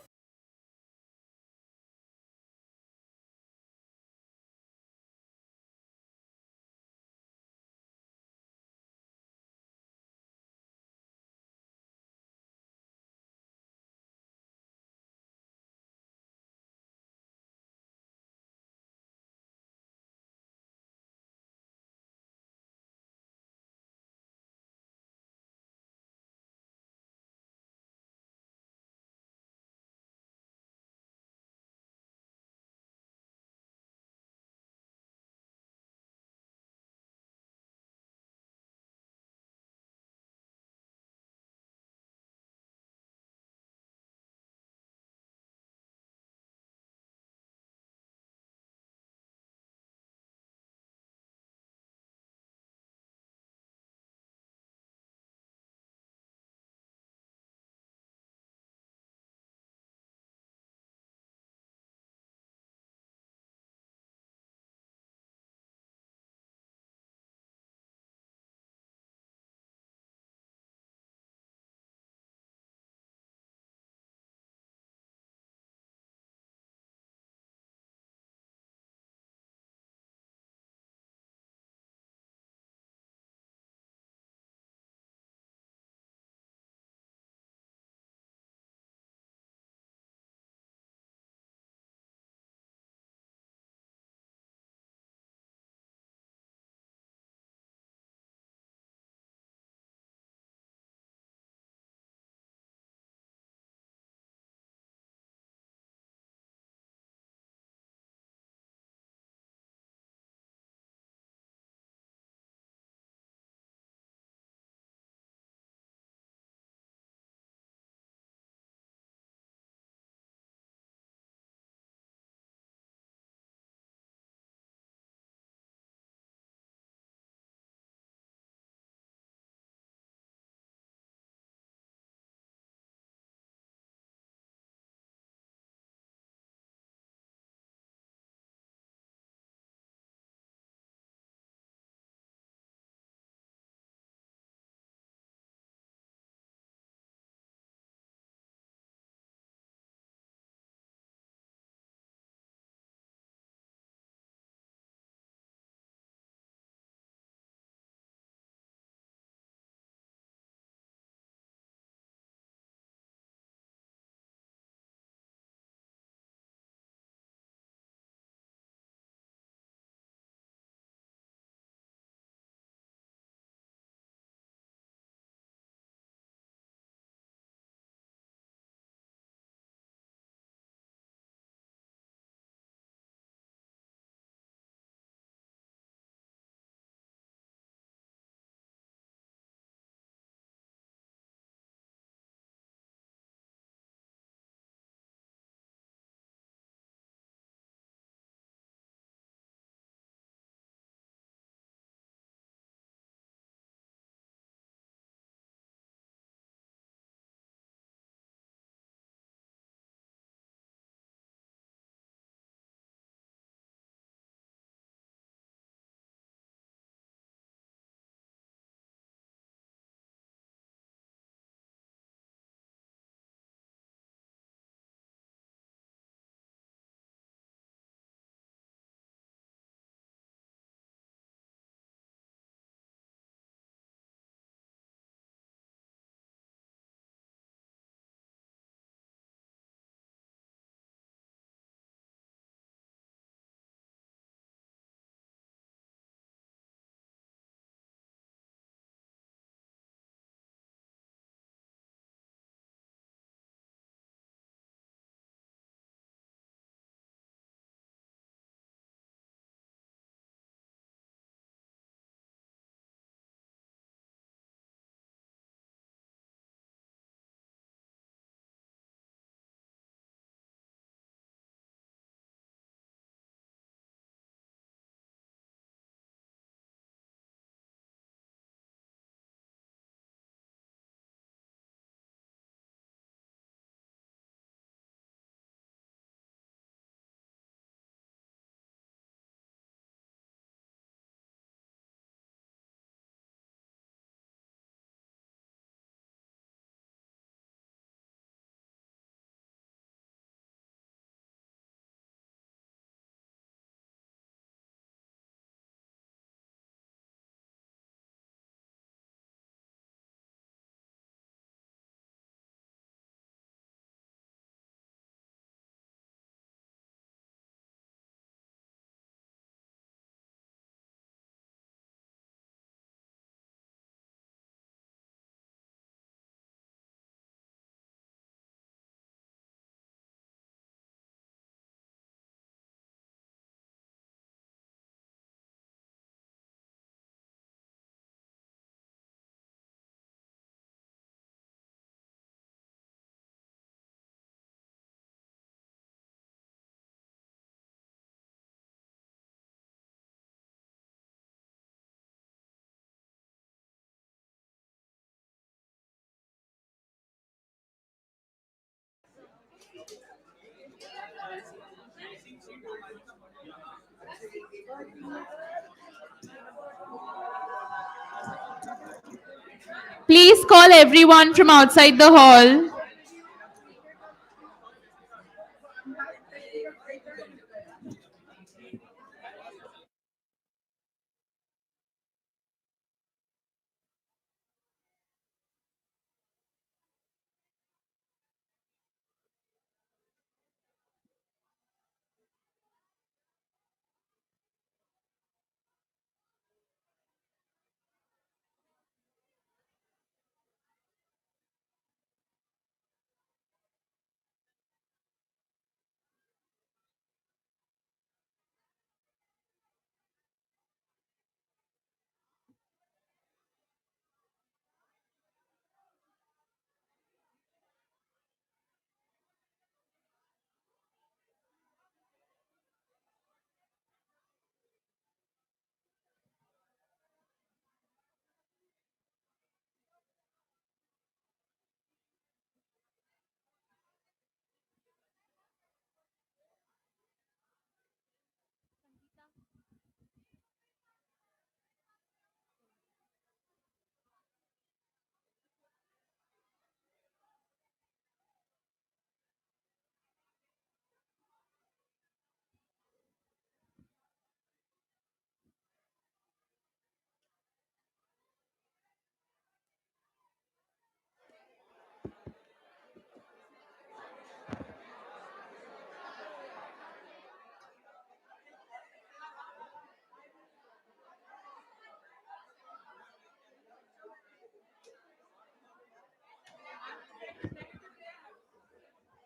Please call everyone from outside the hall.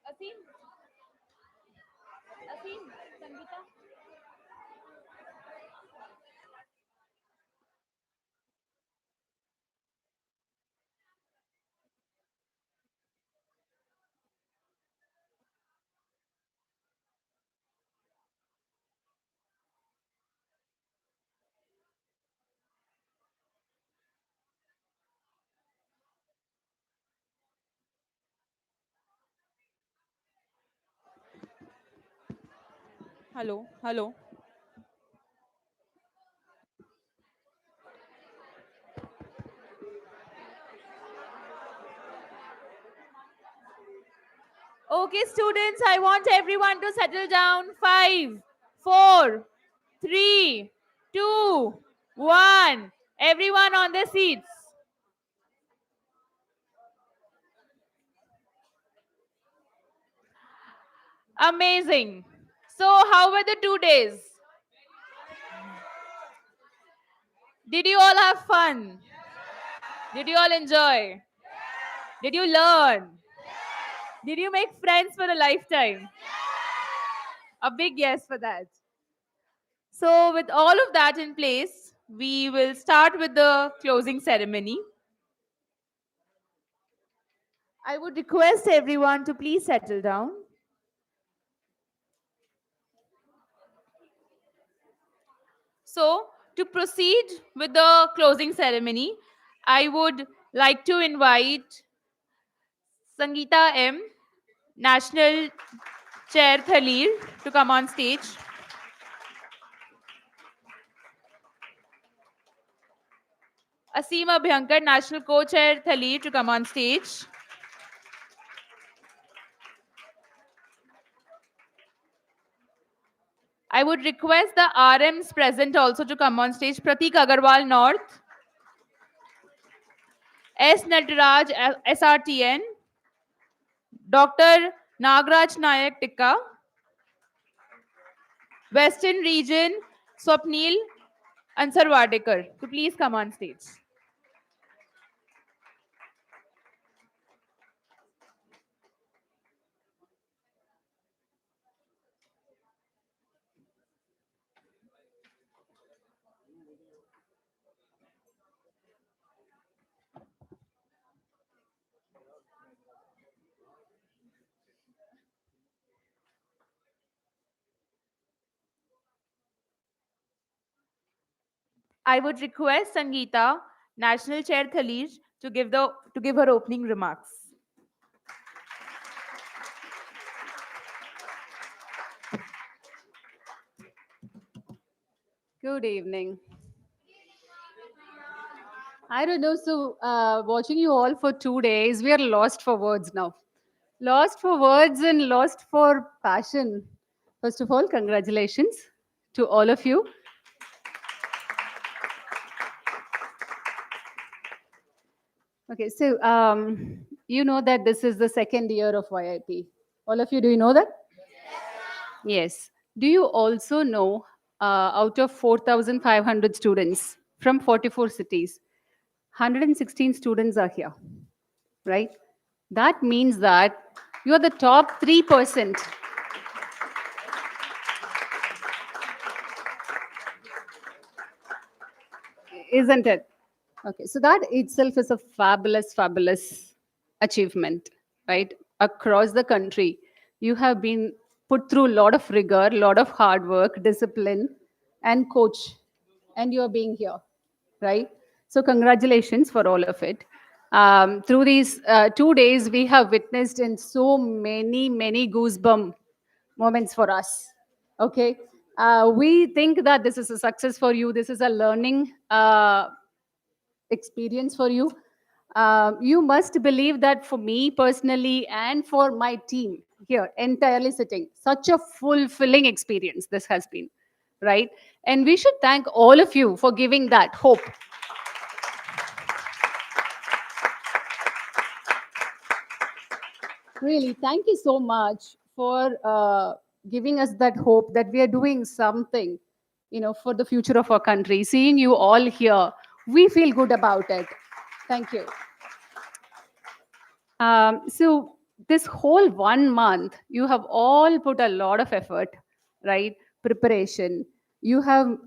Asim, Asim, Sangeeta. Hello, hello. Okay, students, I want everyone to settle down. 5, 4, 3, 2, 1. Everyone on their seats. Amazing. So, how were the 2 days? Did you all have fun? Did you all enjoy? Did you learn? Did you make friends for a lifetime? A big yes for that. So, with all of that in place, we will start with the closing ceremony. I would request everyone to please settle down. So, to proceed with the closing ceremony, I would like to invite Sangeeta M, National Chair Thalir, to come on stage. Aseem Abhyankar, National Co-Chair Thalir, to come on stage. I would request the RMs present also to come on stage. Pratik Agarwal, North. S. Nataraj, SRTN. Dr. Nagraj Nayak Tikka. Western Region, Swapnil Ansarwadekar. So please come on stage. I would request Sangeeta, National Chair Thalir, to give her opening remarks. Good evening. I don't know. So, watching you all for 2 days, we are lost for words now. Lost for words and lost for passion. First of all, congratulations to all of you. Okay, so you know that this is the second year of YIP. All of you, do you know that? Yes. Do you also know out of 4,500 students from 44 cities, 116 students are here, right? That means that you are the top 3%. Isn't it? Okay, so that itself is a fabulous, fabulous achievement, right? Across the country, you have been put through a lot of rigor, a lot of hard work, discipline, and coach, and you are being here, right? So, congratulations for all of it. Through these 2 days, we have witnessed in so many, many goosebump moments for us. Okay, we think that this is a success for you. This is a learning experience for you. You must believe that for me personally and for my team here, entirely sitting, such a fulfilling experience this has been, right? And we should thank all of you for giving that hope. Really, thank you so much for giving us that hope that we are doing something, for the future of our country. Seeing you all here, we feel good about it. Thank you. So this whole 1 month, you have all put a lot of effort, right? Preparation. You have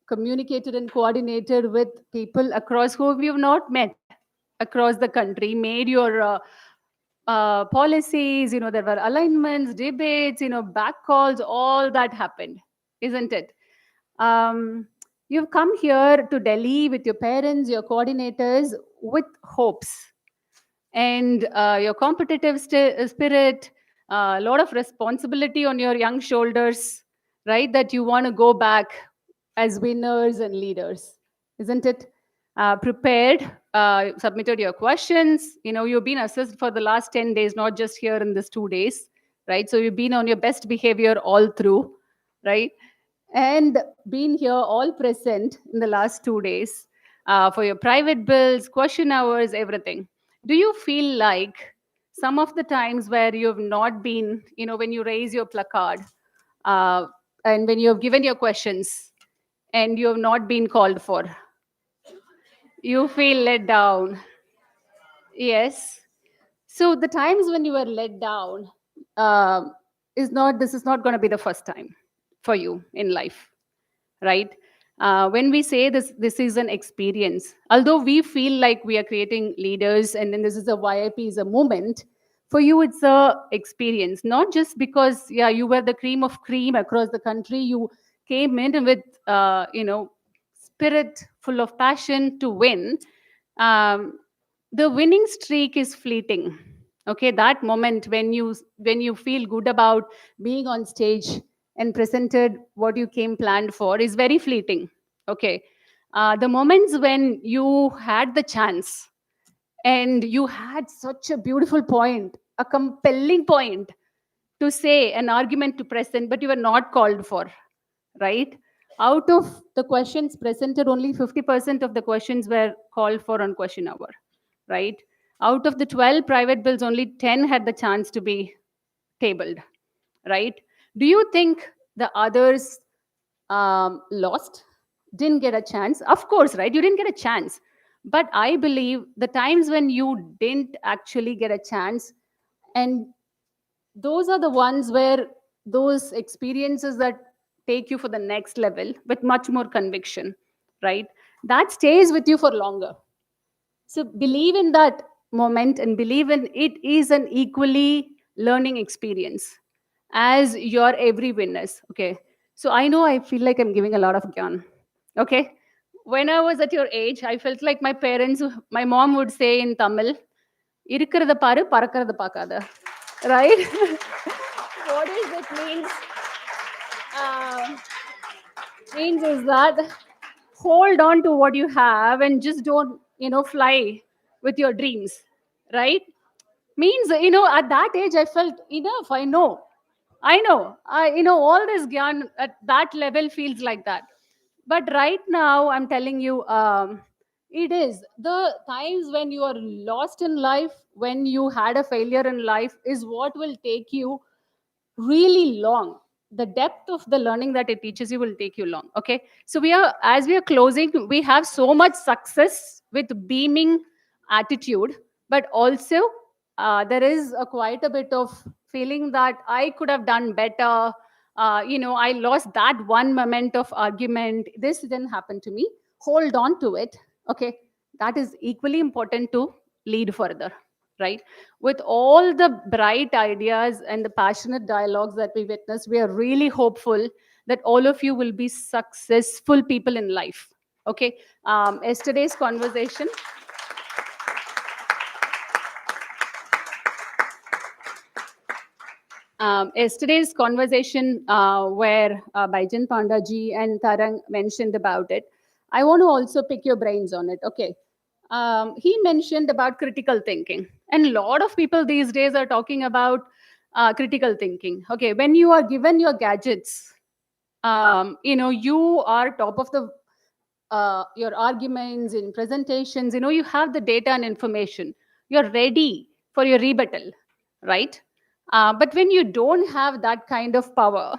communicated and coordinated with people across whom you've not met across the country, made your policies, there were alignments, debates, back calls, all that happened, isn't it? You've come here to Delhi with your parents, your coordinators, with hopes and your competitive spirit, a lot of responsibility on your young shoulders, right? That you want to go back as winners and leaders, isn't it? Prepared, submitted your questions. You've been assessed for the last 10 days, not just here in this 2 days, right? So you've been on your best behavior all through, right? And been here all present in the last 2 days for your private bills, question hours, everything. Do you feel like some of the times where you have not been, when you raise your placard uh, and when you have given your questions and you have not been called for, you feel let down? Yes. So the times when you were let down this is not going to be the first time for you in life, right? When we say this is an experience, although we feel like we are creating leaders and then this is a YIP is a moment, for you it's a experience, not just because you were the cream of cream across the country. You came in with spirit full of passion to win. um, the winning streak is fleeting. Okay, that moment when you feel good about being on stage and presented what you came planned for is very fleeting. Okay, the moments when you had the chance and you had such a beautiful point, a compelling point to say, an argument to present, but you were not called for, right? Out of the questions presented, only 50% of the questions were called for on question hour, right? Out of the 12 private bills, only 10 had the chance to be tabled, right? Do you think the others lost, didn't get a chance? Of course, right? You didn't get a chance. But I believe the times when you didn't actually get a chance, and those are the ones where those experiences that take you for the next level with much more conviction, right? That stays with you for longer. So believe in that moment and believe in it is an equally learning experience as your every witness. Okay. So I know I feel like I'm giving a lot of gyan. Okay. When I was at your age, I felt like my parents, my mom would say in Tamil, "Irukkiradha paru, parakkiradha paakada." Right? What does it mean? Um, means is that hold on to what you have and just don't, fly with your dreams, right? Means, at that age, I felt enough. I know, all this gyan at that level feels like that. But right now, I'm telling you, it is the times when you are lost in life, when you had a failure in life, is what will take you really long. The depth of the learning that it teaches you will take you long. Okay, so as we are closing, we have so much success with beaming attitude, but also there is quite a bit of feeling that I could have done better. I lost that one moment of argument. This didn't happen to me. Hold on to it. Okay, that is equally important to lead further, right? With all the bright ideas and the passionate dialogues that we witnessed, we are really hopeful that all of you will be successful people in life. Okay, yesterday's conversation. Yesterday's conversation, where Baijan Pandaji and Tarang mentioned about it, I want to also pick your brains on it. Okay, he mentioned about critical thinking, and a lot of people these days are talking about critical thinking. Okay, when you are given your gadgets, you are top of the your arguments in presentations. You have the data and information. You're ready for your rebuttal, right? But when you don't have that kind of power,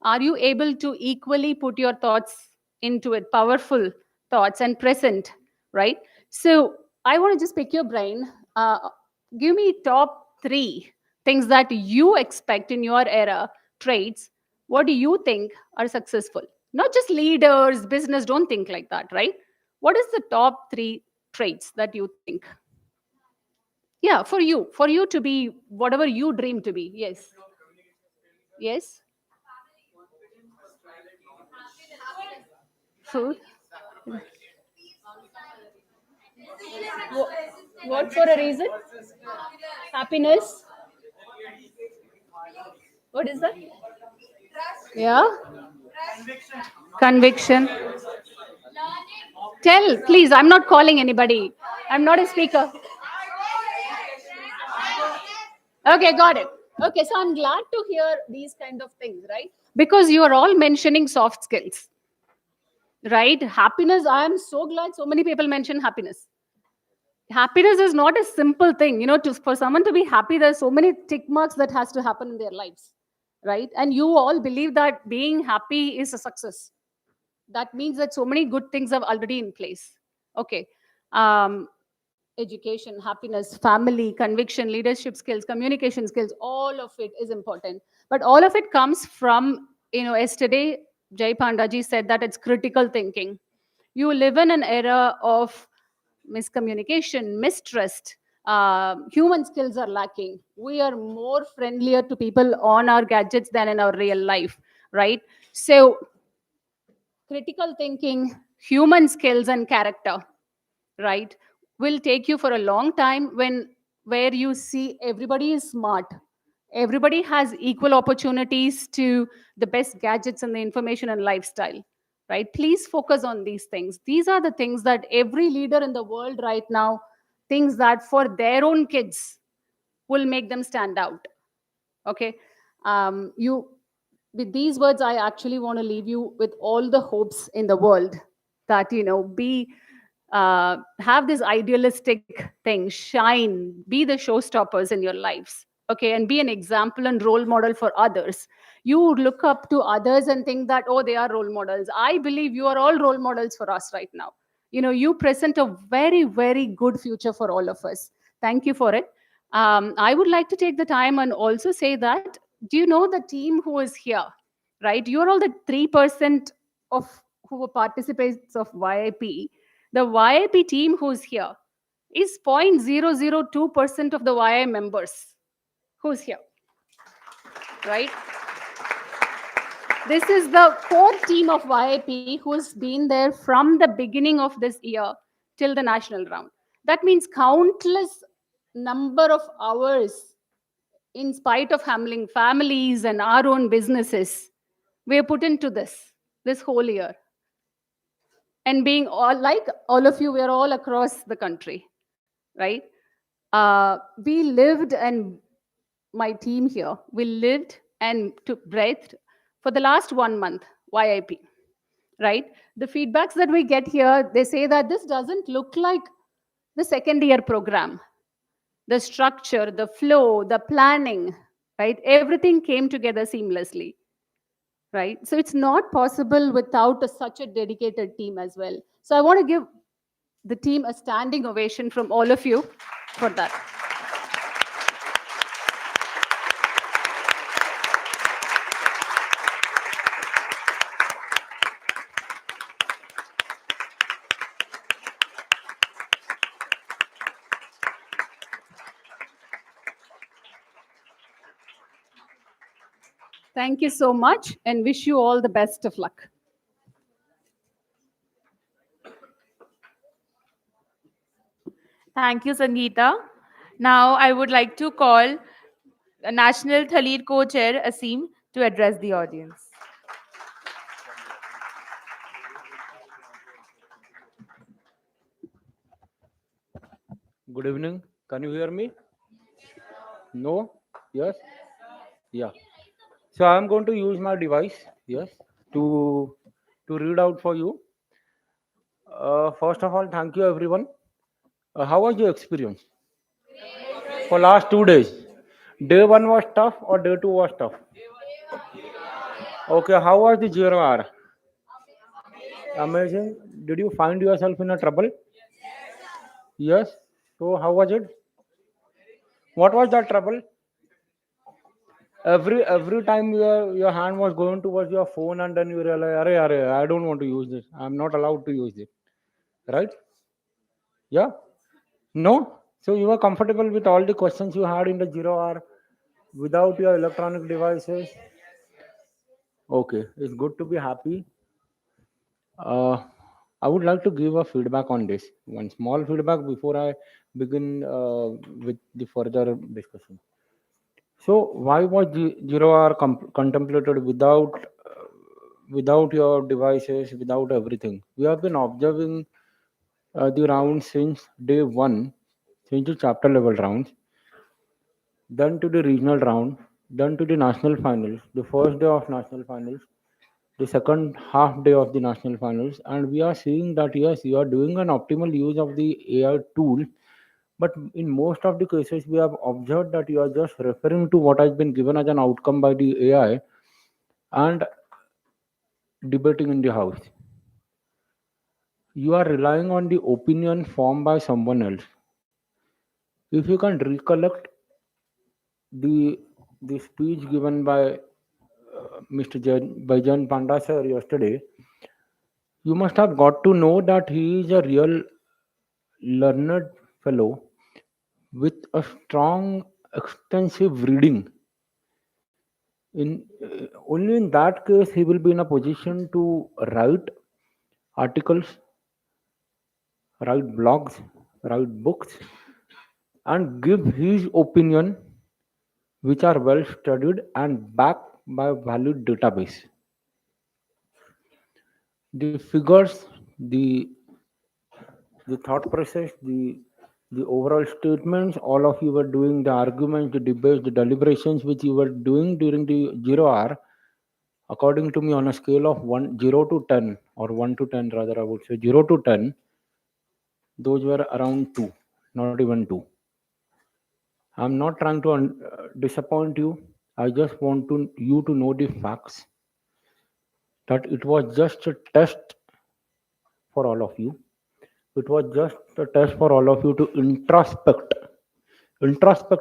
are you able to equally put your thoughts into it, powerful thoughts and present, right? So I want to just pick your brain. Give me top 3 things that you expect in your era, traits. What do you think are successful? Not just leaders, business, don't think like that, right? What is the top 3 traits that you think? Yeah, for you to be whatever you dream to be. Yes. Yes. Food. What for a reason? Happiness. What is that? Yeah. Conviction. Tell, please. I'm not calling anybody. I'm not a speaker. Okay, got it. Okay, so I'm glad to hear these kind of things, right? Because you are all mentioning soft skills, right? Happiness. I am so glad so many people mention happiness. Happiness is not a simple thing. For someone to be happy, there's so many tick marks that has to happen in their lives, right? And you all believe that being happy is a success. That means that so many good things are already in place. Okay. um, Education, happiness, family, conviction, leadership skills, communication skills, all of it is important. But all of it comes from, yesterday Jai Pandaji said that it's critical thinking. You live in an era of miscommunication, mistrust. Human skills are lacking. We are more friendlier to people on our gadgets than in our real life, right? So critical thinking, human skills, and character, right, will take you for a long time, where you see everybody is smart, everybody has equal opportunities to the best gadgets and the information and lifestyle, right? Please focus on these things. These are the things that every leader in the world right now thinks that for their own kids will make them stand out. Okay. You With these words, I actually want to leave you with all the hopes in the world, that be have this idealistic thing, shine, be the showstoppers in your lives. Okay, and be an example and role model for others. You look up to others and think that, oh, they are role models. I believe you are all role models for us right now. You present a very, very good future for all of us. Thank you for it. I would like to take the time and also say that, do you know the team who is here, right? You're all the 3% of who were participants of YIP. The YIP team who's here is 0.002% of the YI members who's here, right? This is the core team of YIP who's been there from the beginning of this year till the national round. That means countless number of hours, in spite of handling families and our own businesses, we are put into this. this whole year. And being all like all of you, we're all across the country, right? We lived, and my team here, we lived and took breath for the last 1 month, YIP, right? The feedbacks that we get here, they say that this doesn't look like the second year program. The structure, the flow, the planning, right? Everything came together seamlessly, right? So it's not possible without such a dedicated team as well. So I want to give the team a standing ovation from all of you for that. Thank you so much and wish you all the best of luck. Thank you, Sangeeta. Now I would like to call National Thalir Co-Chair Asim to address the audience. Good evening. Can you hear me? No? Yes? Yeah. So I am going to use my device, yes, to read out for you. First of all, thank you everyone. How was your experience for last 2 days? Day one was tough or day two was tough? Okay. How was the 0 hour? Amazing. Did you find yourself in a trouble? Yes. So how was it? What was that trouble? Every time your hand was going towards your phone and then you realize, "Arey, I don't want to use this. I'm not allowed to use it." Right? Yeah? No? So you were comfortable with all the questions you had in the 0 hour without your electronic devices? Okay, it's good to be happy. Uh, I would like to give a feedback on this. One small feedback before I begin with the further discussion. So why was the 0 hour contemplated without your devices, without everything? We have been observing the rounds since day one, since the chapter level rounds, then to the regional round, then to the national finals, the first day of national finals, the second half day of the national finals, and we are seeing that yes, you are doing an optimal use of the AI tool, but in most of the cases, we have observed that you are just referring to what has been given as an outcome by the AI and debating in the house. You are relying on the opinion formed by someone else. If you can recollect the speech given by Mr. Baijan Panda sir yesterday, you must have got to know that he is a real learned fellow with a strong, extensive reading. In only in that case, he will be in a position to write articles, write blogs, write books, and give his opinion, which are well studied and backed by valid database. The figures, the thought process, the overall statements, all of you were doing the arguments, the debates, the deliberations which you were doing during the 0 hour, according to me, on a scale of 0 to 10, or 1 to 10 rather, I would say 0 to 10, those were around 2, not even 2. I'm not trying to disappoint you. I just want you to know the facts, that it was just a test for all of you. It was just a test for all of you to introspect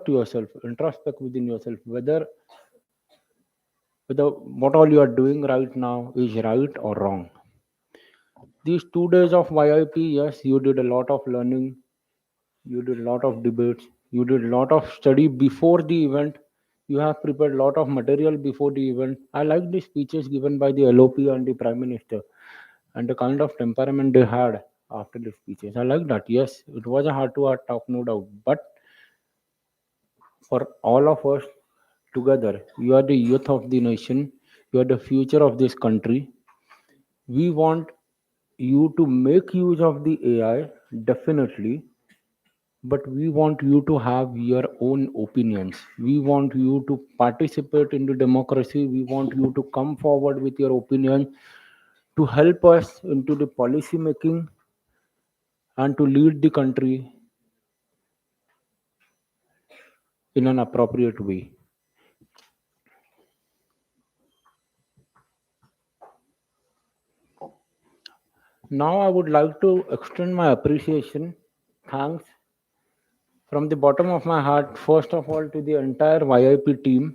yourself, introspect within yourself, whether what all you are doing right now is right or wrong. These 2 days of YIP, yes, you did a lot of learning, you did a lot of debates, you did a lot of study before the event. You have prepared a lot of material before the event. I like the speeches given by the LOP and the Prime Minister and the kind of temperament they had after the speeches. I like that. Yes, it was a heart to heart talk, no doubt. But for all of us together, you are the youth of the nation, you are the future of this country. We want you to make use of the AI, definitely, but we want you to have your own opinions. We want you to participate in the democracy. We want you to come forward with your opinion to help us into the policy making and to lead the country in an appropriate way. Now, I would like to extend my appreciation, thanks from the bottom of my heart, first of all, to the entire YIP team,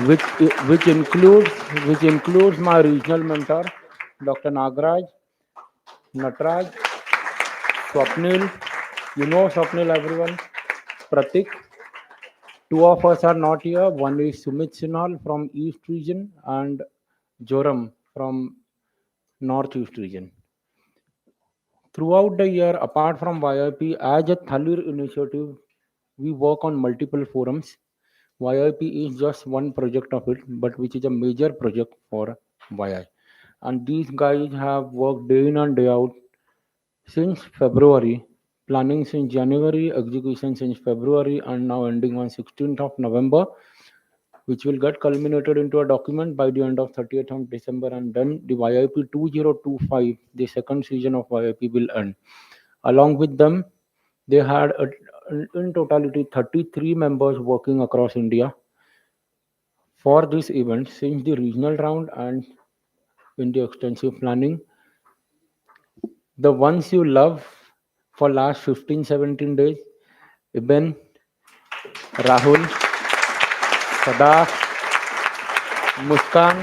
which which includes which includes my regional mentor, Dr. Nagraj, Natraj, Swapnil. You know Swapnil, everyone. Pratik. Two of us are not here. One is Sumit Sinhal from East Region and Joram from Northeast Region. Throughout the year, apart from YIP, as a Thalir initiative, we work on multiple forums. YIP is just one project of it, but which is a major project for YI. And these guys have worked day in and day out since February, planning since January, execution since February, and now ending on 16th of November, which will get culminated into a document by the end of 30th of December, and then the YIP 2025, the second season of YIP will end. Along with them, they had in totality 33 members working across India for this event since the regional round and in the extensive planning. The ones you love for last 15-17 days, Ibn, Rahul, Sadaf, Muskan,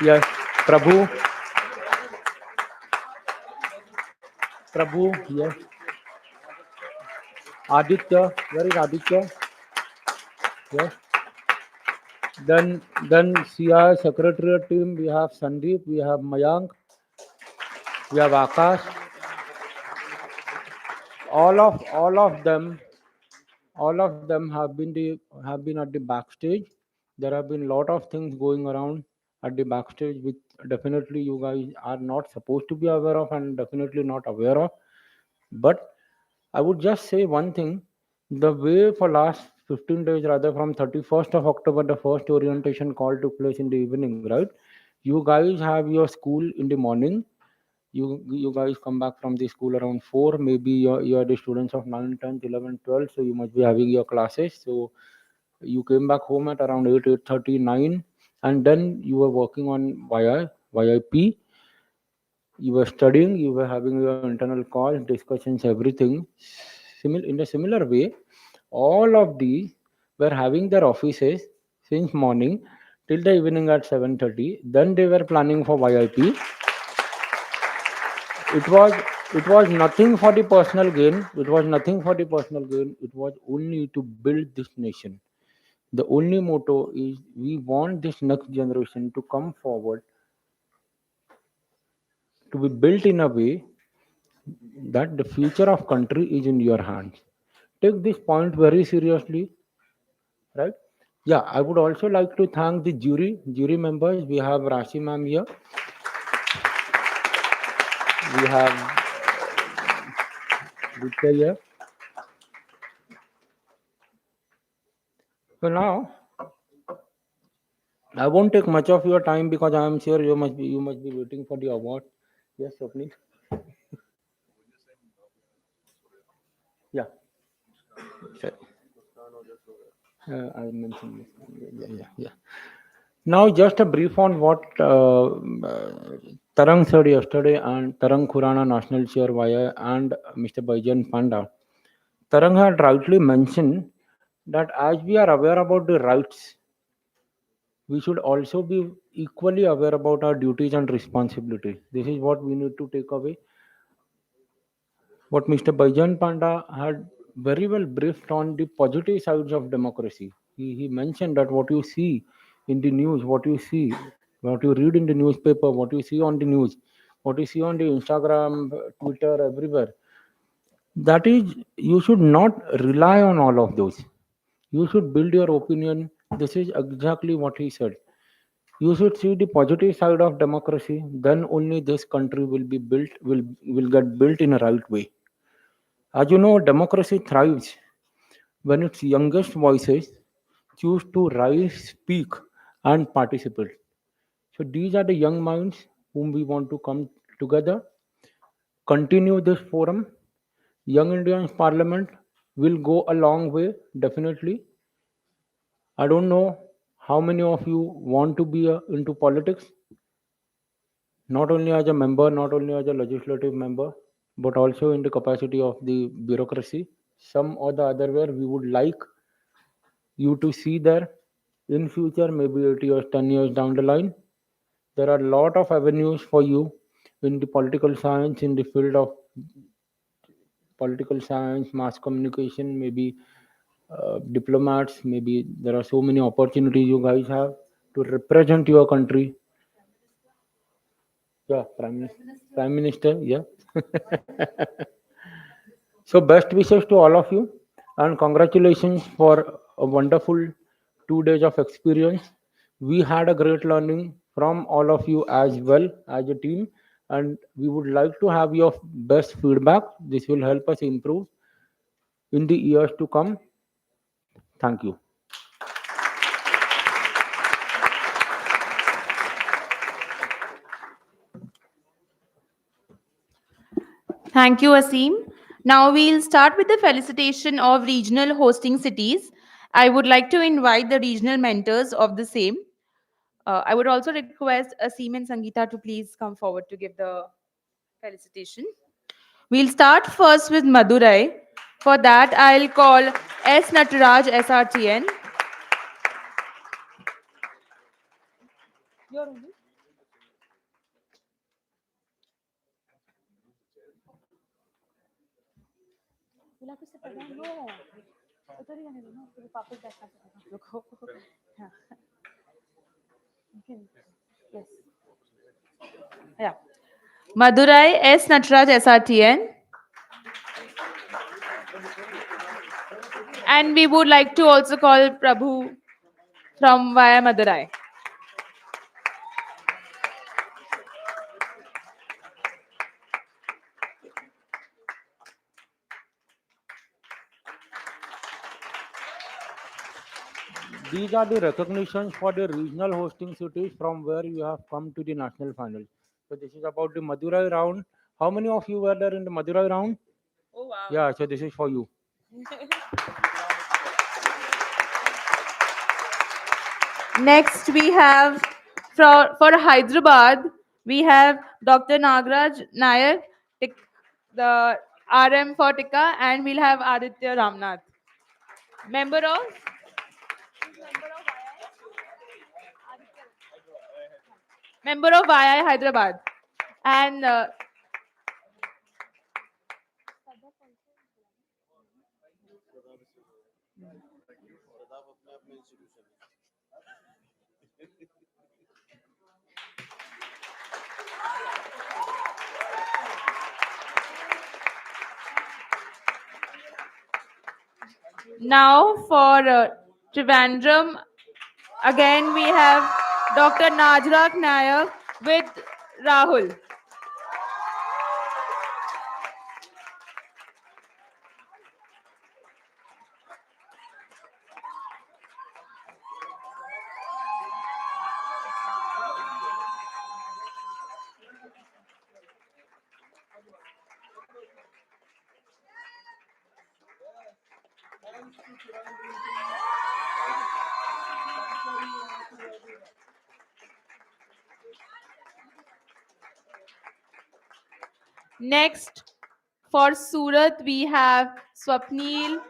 yes, Prabhu, yes, Aditya, where is Aditya? Yes. Then CI Secretariat team, we have Sandeep, we have Mayank, we have Akash. All of them have been at the backstage. There have been a lot of things going around at the backstage, which definitely you guys are not supposed to be aware of and definitely not aware of. But I would just say one thing: the way for last 15 days, rather from 31st of October, the first orientation call took place in the evening, right? You guys have your school in the morning. You guys come back from the school around 4. Maybe you're the students of 9, 10, 11, 12, so you must be having your classes. So you came back home at around 8, 8:30, 9, and then you were working on YIP. You were studying, you were having your internal calls, discussions, everything. In a similar way, all of these were having their offices since morning till the evening at 7:30. Then they were planning for YIP. It was nothing for the personal gain. It was nothing for the personal gain. It was only to build this nation. The only motto is we want this next generation to come forward, to be built in a way that the future of country is in your hands. Take this point very seriously, right? Yeah, I would also like to thank the jury members. We have Rashi ma'am here. We have Vidya here. So now I won't take much of your time because I am sure you must be waiting for the award. Yes, Swapnil. Yeah. Sure. I mentioned this. Yeah. Now, just a brief on what Tarang said yesterday, and Tarang Khurana, National Chair Via, and Mr. Baijan Panda. Tarang had rightly mentioned that as we are aware about the rights, we should also be equally aware about our duties and responsibilities. This is what we need to take away. What Mr. Baijan Panda had very well briefed on the positive sides of democracy. He mentioned that what you see in the news, what you read in the newspaper, what you see on the news, what you see on the Instagram, Twitter, everywhere, that is, you should not rely on all of those. You should build your opinion. This is exactly what he said. You should see the positive side of democracy. Then only this country will be built, will get built in a right way. As you know, democracy thrives when its youngest voices choose to rise, speak, and participate. So these are the young minds whom we want to come together, continue this forum. Young Indians Parliament will go a long way, definitely. I don't know how many of you want to be into politics, not only as a member, not only as a legislative member, but also in the capacity of the bureaucracy. Some or the other where we would like you to see there in future, maybe 8 years, 10 years down the line. There are a lot of avenues for you in the political science, in the field of political science, mass communication, maybe diplomats, maybe there are so many opportunities you guys have to represent your country. Yeah, Prime Minister, yeah. So best wishes to all of you and congratulations for a wonderful 2 days of experience. We had a great learning from all of you as well as a team, and we would like to have your best feedback. This will help us improve in the years to come. Thank you. Thank you, Asim. Now we'll start with the felicitation of regional hosting cities. I would like to invite the regional mentors of the same. I would also request Asim and Sangeeta to please come forward to give the felicitation. We'll start first with Madurai. For that, I'll call S. Nataraj SRTN. Yeah. Madurai S. Nataraj SRTN. And we would like to also call Prabhu from Via Madurai. These are the recognitions for the regional hosting cities from where you have come to the national final. So this is about the Madurai round. How many of you were there in the Madurai round? Oh, wow. Yeah, so this is for you. Next, we have for Hyderabad, we have Dr. Nagraj Nayak, the RM for Tikka, and we'll have Aditya Ramnath, member of YI Hyderabad. And now for Trivandrum, again we have Dr. Najrak Nayak with Rahul. Next, for Surat, we have Swapnil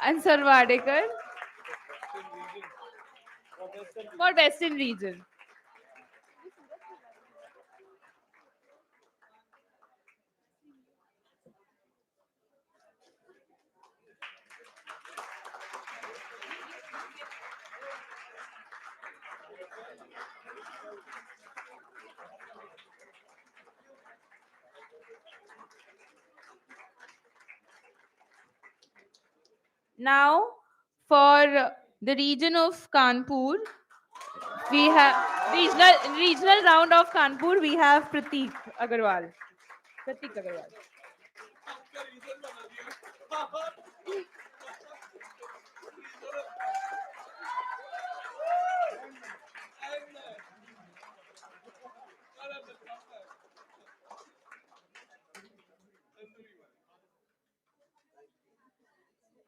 and Sarvadekar for Western region. Now, for the region of Kanpur, We have regional round of Kanpur. We have Pratik Agarwal. Pratik Agarwal.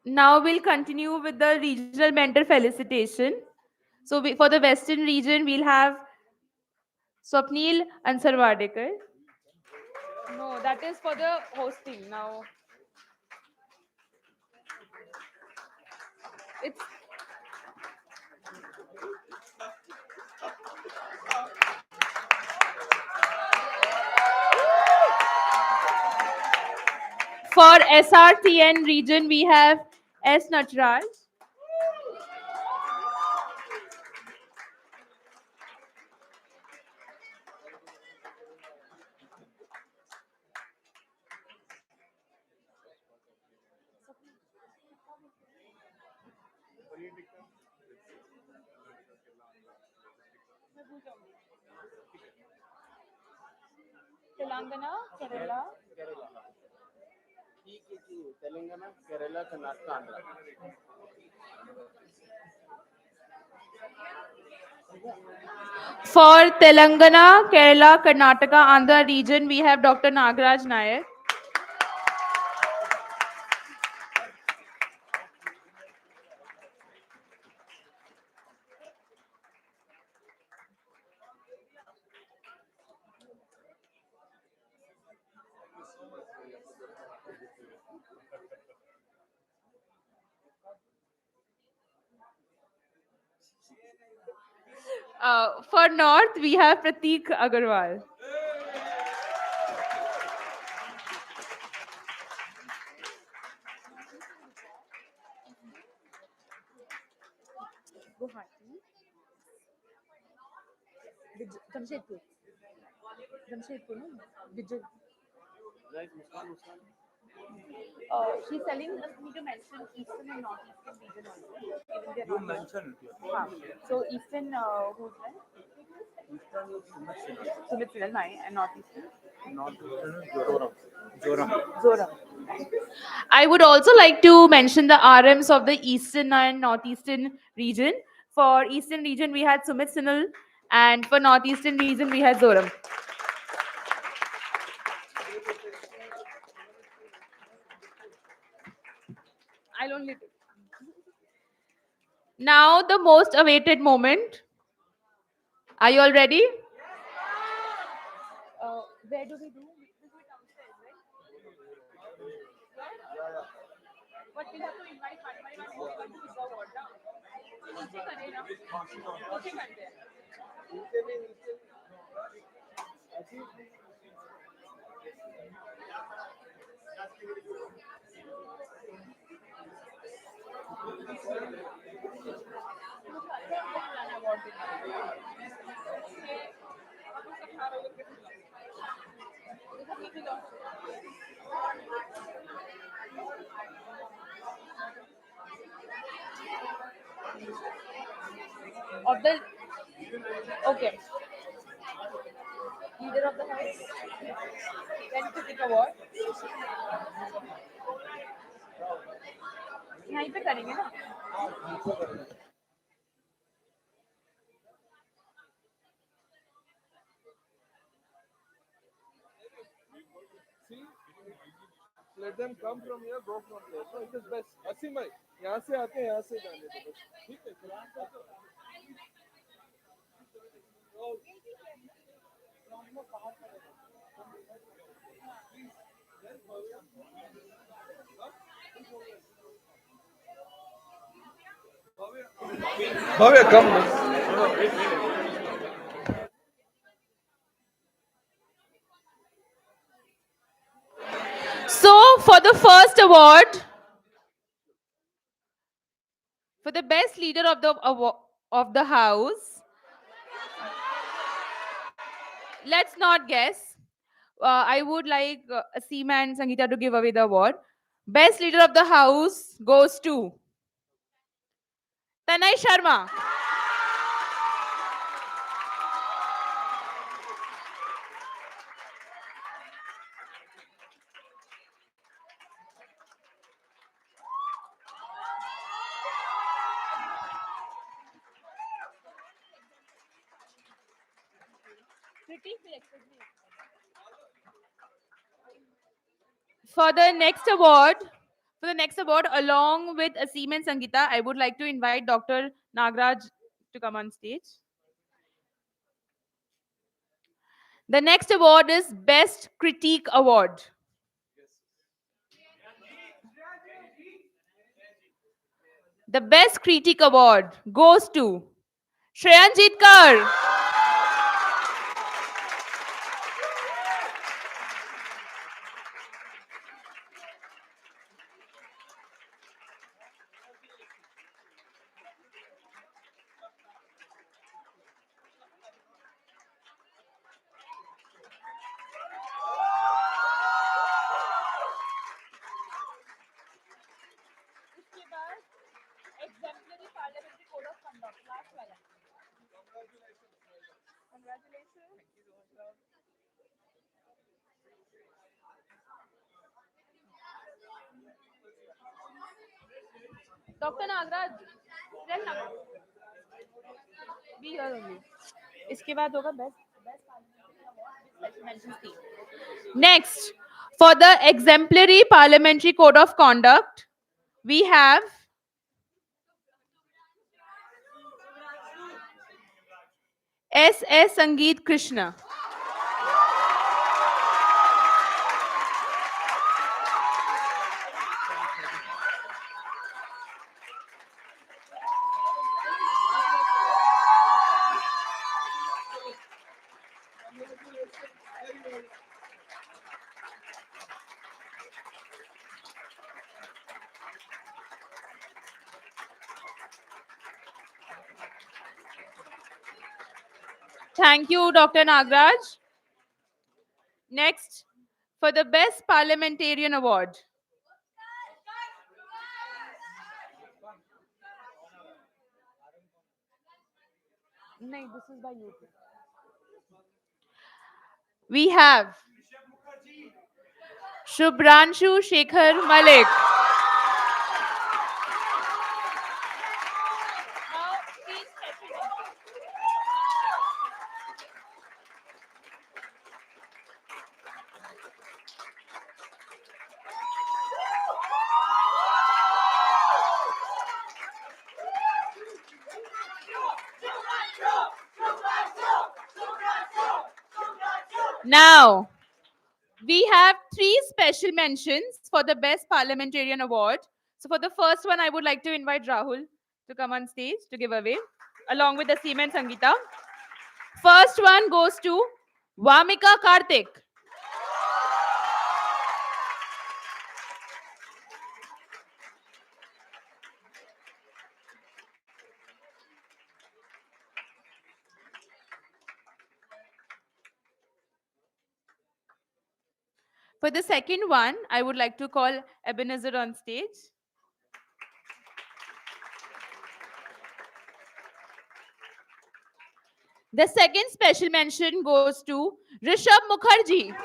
Now we'll continue with the regional mentor felicitation. So for the Western region, we'll have Swapnil Ansarwadekar. No, that is for the hosting. Now it's for SRTN region, we have S. Nachraj. Telangana, Kerala. Telangana, Kerala, Karnataka, Andhra. For Telangana, Kerala, Karnataka, Andhra region, we have Dr. Nagaraj Nayak. For North, we have Pratik Agarwal. Guwahati. Jamshedpur. Jamshedpur, no? Vijay. She's telling us me to mention Eastern and Northeastern region also. Even they're You not mentioned. So Eastern, who's there? Eastern is Sumit Sinha, and Northeastern? Northeastern is Joram. Joram. Zoram. I would also like to mention the RMs of the Eastern and Northeastern region. For Eastern region, we had Sumit Sinal, and for Northeastern region, we had Zoram. I'll only do. Now, the most awaited moment. Are you all ready? Where do we do? But we have to invite one by one everyone to give the award now. नीचे करे ना? नीचे करते हैं. Of the okay leader of the house then to take award यहीं पे करेंगे ना Let them come from here, go from there. So it is best. असीम भाई यहाँ से आते हैं यहाँ से जाने दो बस ठीक है भव्य कम So, for the first award, for the best leader of the house, let's not guess. I would like Aseem and Sangeeta to give away the award. Best leader of the house goes to Tanay Sharma. For the next award, along with Aseem and Sangeeta, I would like to invite Dr. Nagraj to come on stage. The next award is Best Critique Award. The Best Critique Award goes to Shreyanjit Kaur. Dr. Nagraj, be here only. इसके बाद होगा Next, for the exemplary parliamentary code of conduct, we have S.S. Sangeet Krishna. Thank you, Dr. Nagraj. Next, for the Best Parliamentarian Award. No, this is by you. We have Shubhranshu Shekhar Malik. Now, we have 3 special mentions for the Best Parliamentarian Award. So for the first one, I would like to invite Rahul to come on stage to give away, along with Aseem and Sangeeta. First one goes to Vamika Karthik. For the second one, I would like to call Ebenezer on stage. The second special mention goes to Rishabh Mukherjee.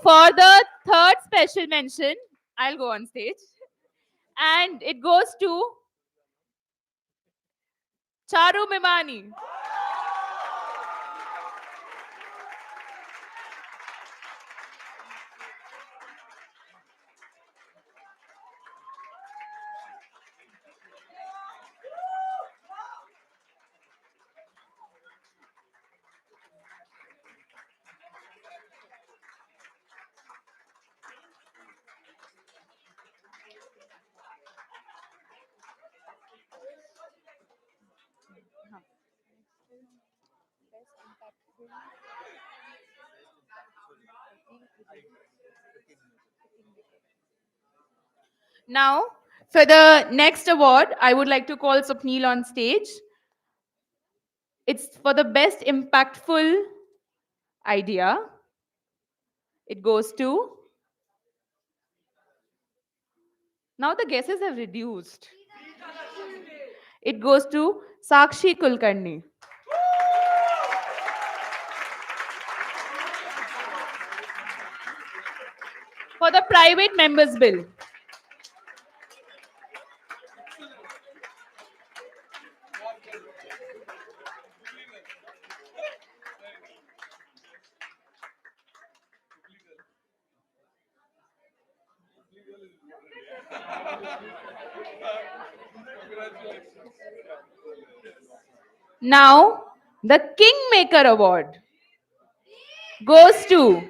For the third special mention, I'll go on stage. And it goes to Charu Mimani. Now, for the next award, I would like to call Swapnil on stage. It's for the best impactful idea. It goes to. Now the guesses have reduced. It goes to Sakshi Kulkarni. For the private members bill. Now, the Kingmaker Award goes to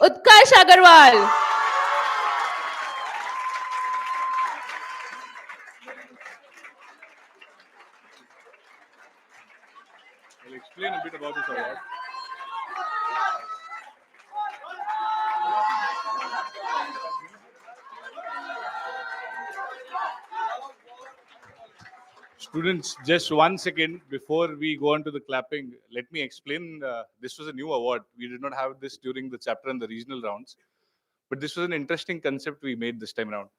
Utkarsh Agarwal. I'll explain a bit about this award. Students, just 1 second before we go on to the clapping, let me explain. This was a new award. We did not have this during the chapter and the regional rounds, but this was an interesting concept we made this time around.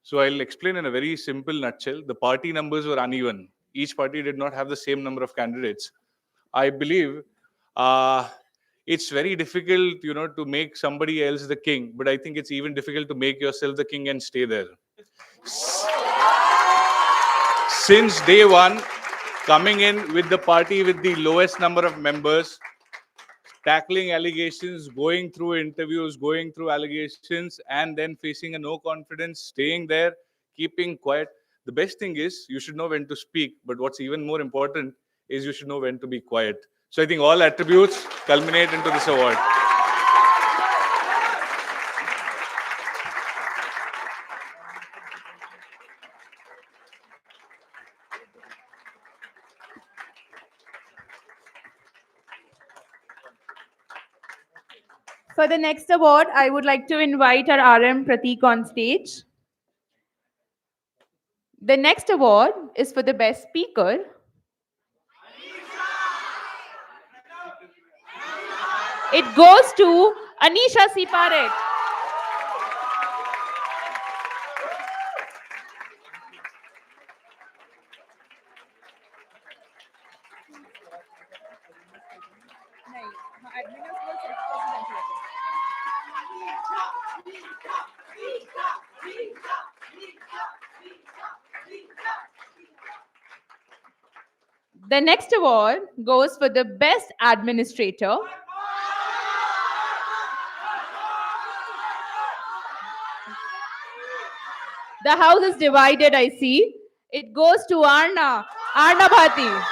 So I'll explain in a very simple nutshell. The party numbers were uneven. Each party did not have the same number of candidates. I believe it's very difficult, to make somebody else the king, but I think it's even difficult to make yourself the king and stay there. Since day one, coming in with the party with the lowest number of members, tackling allegations, going through interviews, going through allegations, and then facing a no confidence, staying there, keeping quiet. The best thing is you should know when to speak, but what's even more important is you should know when to be quiet. So I think all attributes culminate into this award. For the next award, I would like to invite our RM Prateek on stage. The next award is for the best speaker. It goes to Anisha Siparet. The next award goes for the best administrator. The house is divided, I see. It goes to Arna Bhati.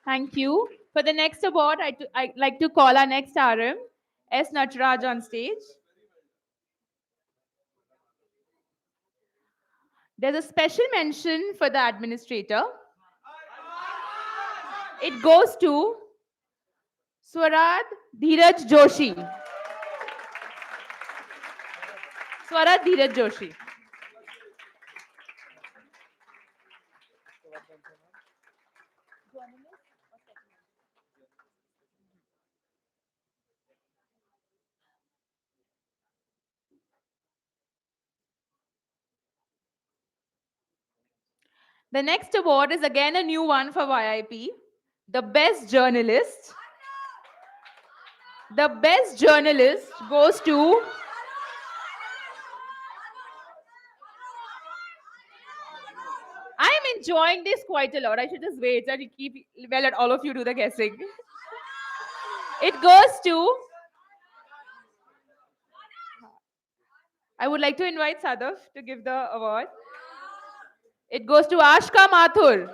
Thank you. For the next award, I'd like to call our next RM, S. Nataraj, on stage. There's a special mention for the administrator. It goes to Swarad Dheeraj Joshi. Swarad Dheeraj Joshi. The next award is again a new one for YIP, the best journalist. The best journalist goes to I'm enjoying this quite a lot. I should just wait and let all of you do the guessing. It goes to I would like to invite Sadaf to give the award. It goes to Ashka Mathur.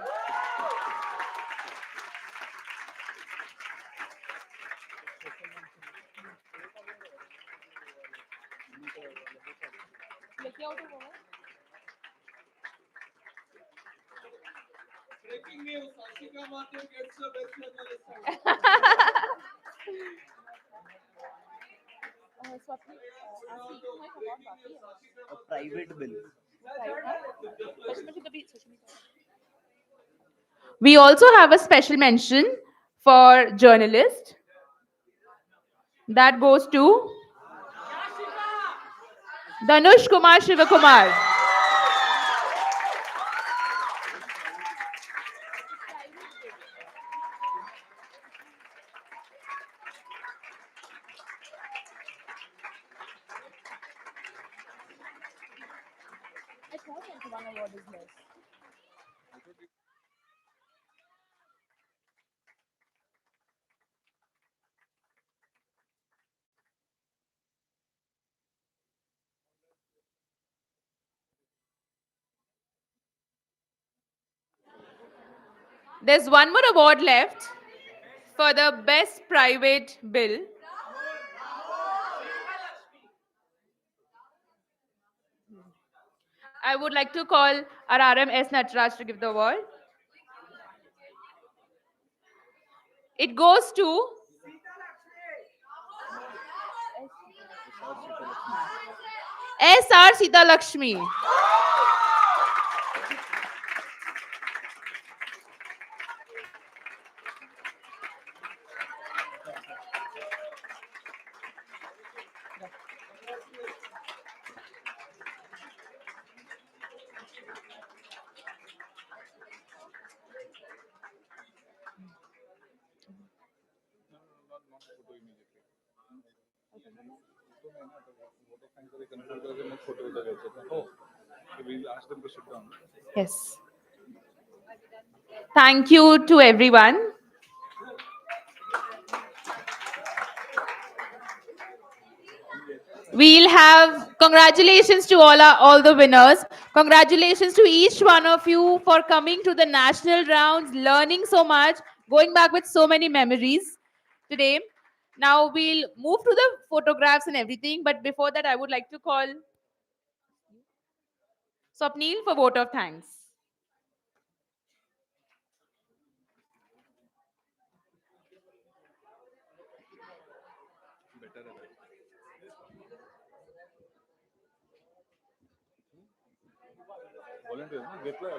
Breaking news: Ashika Mathur gets the best journalist award. A private bill. We also have a special mention for journalist that goes to Dhanush Kumar Shivakumar. There's one more award left for the best private bill. I would like to call our RMS Natraj to give the award. It goes to SR Sita Lakshmi. We'll ask them to sit down. Yes. Thank you to everyone. We'll have congratulations to all the winners. Congratulations to each one of you for coming to the national rounds, learning so much, going back with so many memories today. Now we'll move to the photographs and everything, but before that, I would like to call Swapnil for vote of thanks. Volunteers, no? Get well.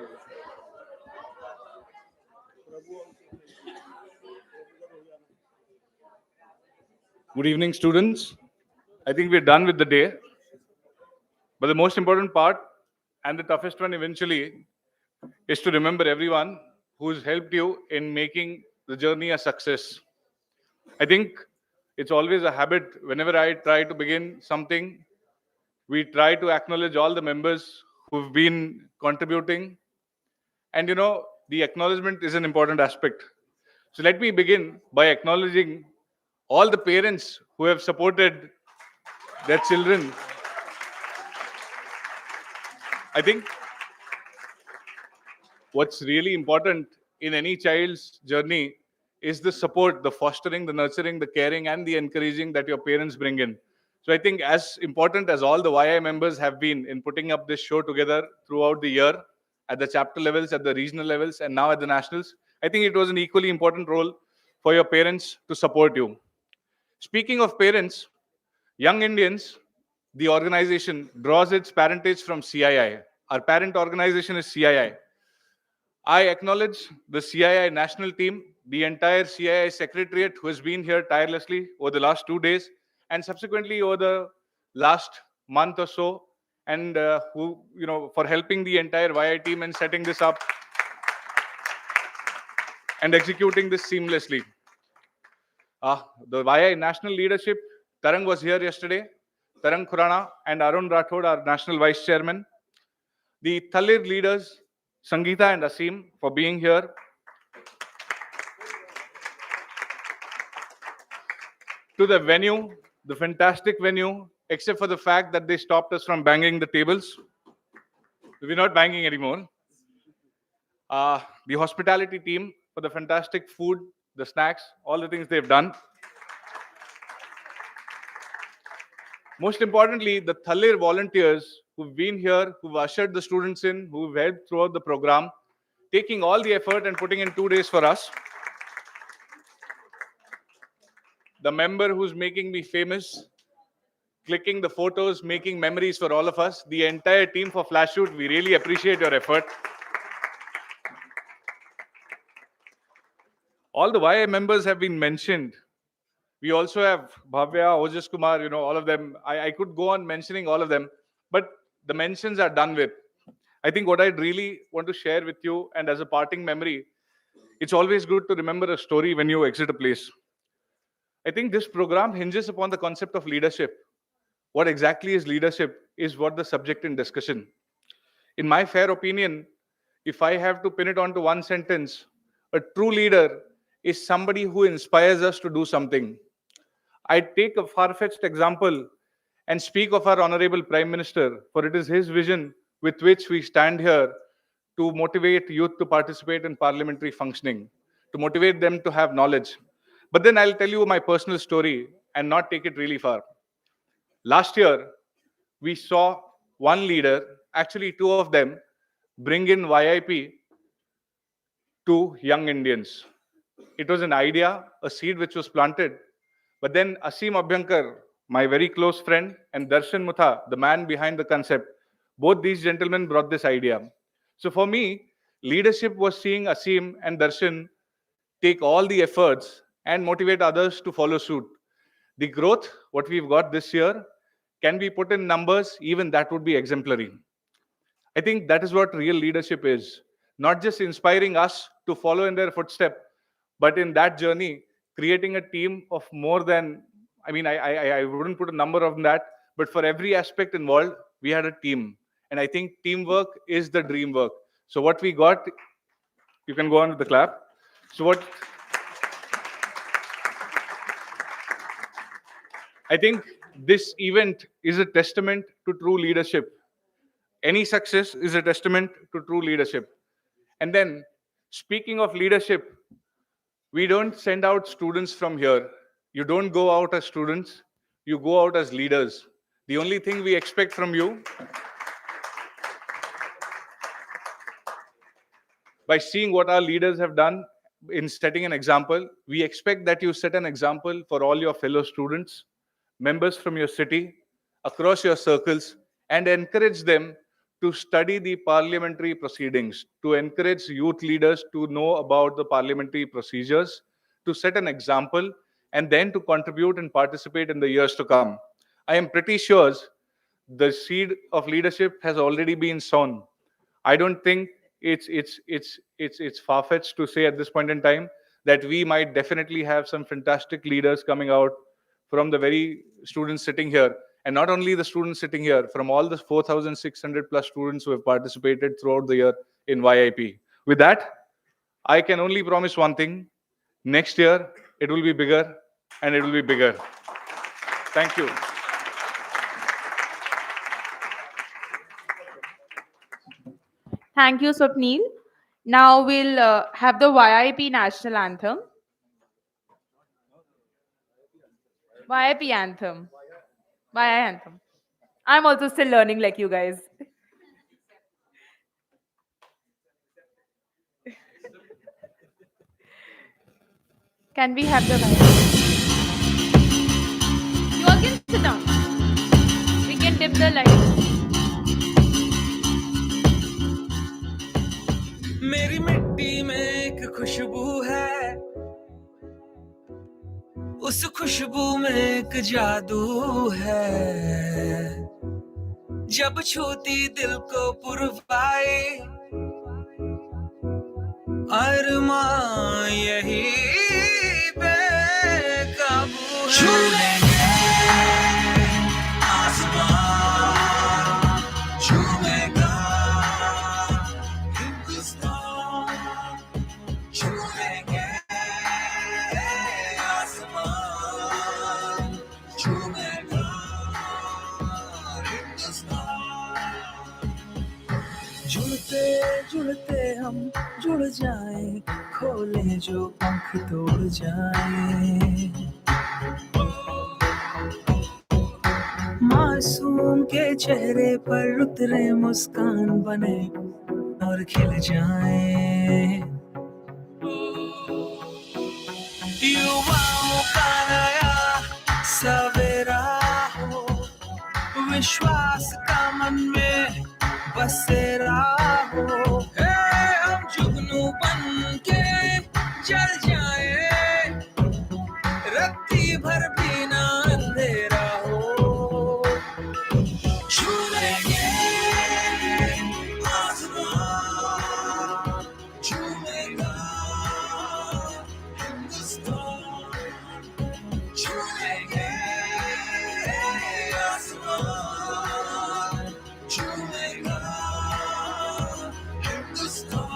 Good evening, students. I think we're done with the day. But the most important part and the toughest one eventually is to remember everyone who's helped you in making the journey a success. I think it's always a habit whenever I try to begin something, we try to acknowledge all the members who've been contributing. And the acknowledgement is an important aspect. So let me begin by acknowledging all the parents who have supported their children. I think what's really important in any child's journey is the support, the fostering, the nurturing, the caring, and the encouraging that your parents bring in. So I think as important as all the YI members have been in putting up this show together throughout the year, at the chapter levels, at the regional levels, and now at the nationals, I think it was an equally important role for your parents to support you. Speaking of parents, Young Indians, the organization, draws its parentage from CII. Our parent organization is CII. I acknowledge the CII national team, the entire CII secretariat who has been here tirelessly over the last 2 days and subsequently over the last month or so, and who, for helping the entire YI team and setting this up and executing this seamlessly. The YI national leadership, Tarang was here yesterday. Tarang Khurana and Arun Rathod, our national vice chairman. The Thalir leaders, Sangeeta and Asim, for being here. To the venue, the fantastic venue, except for the fact that they stopped us from banging the tables. We're not banging anymore. The hospitality team for the fantastic food, the snacks, all the things they've done. Most importantly, the Thalir volunteers who've been here, who've ushered the students in, who've helped throughout the program. taking all the effort and putting in 2 days for us. The member who's making me famous, clicking the photos, making memories for all of us, the entire team for Flash Shoot, we really appreciate your effort. All the YI members have been mentioned. We also have Bhavya, Ojas Kumar, all of them. I could go on mentioning all of them, but the mentions are done with. I think what I'd really want to share with you, and as a parting memory, it's always good to remember a story when you exit a place. I think this program hinges upon the concept of leadership. What exactly is leadership is what the subject in discussion. In my fair opinion, if I have to pin it onto one sentence, a true leader is somebody who inspires us to do something. I take a far-fetched example and speak of our Honorable Prime Minister, for it is his vision with which we stand here to motivate youth to participate in parliamentary functioning, to motivate them to have knowledge. But then I'll tell you my personal story and not take it really far. Last year, we saw one leader, actually two of them, bring in YIP to young Indians. It was an idea, a seed which was planted. But then Asim Abhyankar, my very close friend, and Darshan Mutha, the man behind the concept, both these gentlemen brought this idea. So for me, leadership was seeing Asim and Darshan take all the efforts and motivate others to follow suit. The growth, what we've got this year, can be put in numbers, even that would be exemplary. I think that is what real leadership is. Not just inspiring us to follow in their footsteps, but in that journey, creating a team of more than, I wouldn't put a number on that, but for every aspect involved, we had a team. And I think teamwork is the dream work. So what we got, you can go on with the clap. So I think this event is a testament to true leadership. Any success is a testament to true leadership. And then, speaking of leadership, we don't send out students from here. You don't go out as students, you go out as leaders. The only thing we expect from you, by seeing what our leaders have done in setting an example, we expect that you set an example for all your fellow students, members from your city, across your circles, and encourage them to study the parliamentary proceedings, to encourage youth leaders to know about the parliamentary procedures, to set an example, and then to contribute and participate in the years to come. I am pretty sure the seed of leadership has already been sown. I don't think it's far-fetched to say at this point in time that we might definitely have some fantastic leaders coming out from the very students sitting here. And not only the students sitting here, from all the 4,600 plus students who have participated throughout the year in YIP. With that, I can only promise one thing. Next year, it will be bigger and it will be bigger. Thank you. Thank you, Swapnil. Now we'll have the YIP national anthem. YIP anthem. YI anthem. I'm also still learning like you guys. Can we have the You all can sit down. We can dim the lights. मेरी मिट्टी में एक खुशबू है, उस खुशबू में एक जादू है, जब छूती दिल को पुरवाए अरमां यही बेकाबू है। छू लेंगे आसमान, छूएगा हिंदुस्तान, छू लेंगे आसमान, छूएगा हिंदुस्तान। जुड़ते जुड़ते हम जुड़ जाएं, खोलें जो पंख तोड़ जाएं। मासूम के चेहरे पर उतरे मुस्कान बने और खिल जाएं। युवाओं का नया सवेरा हो, विश्वास का मन में बसेरा हो। हे हम जुगनू बन के जल जाए, रत्ती भर भी ना अंधेरा हो। छू लेंगे आसमान, छूएगा हिंदुस्तान, छू लेंगे आसमान, छूएगा हिंदुस्तान।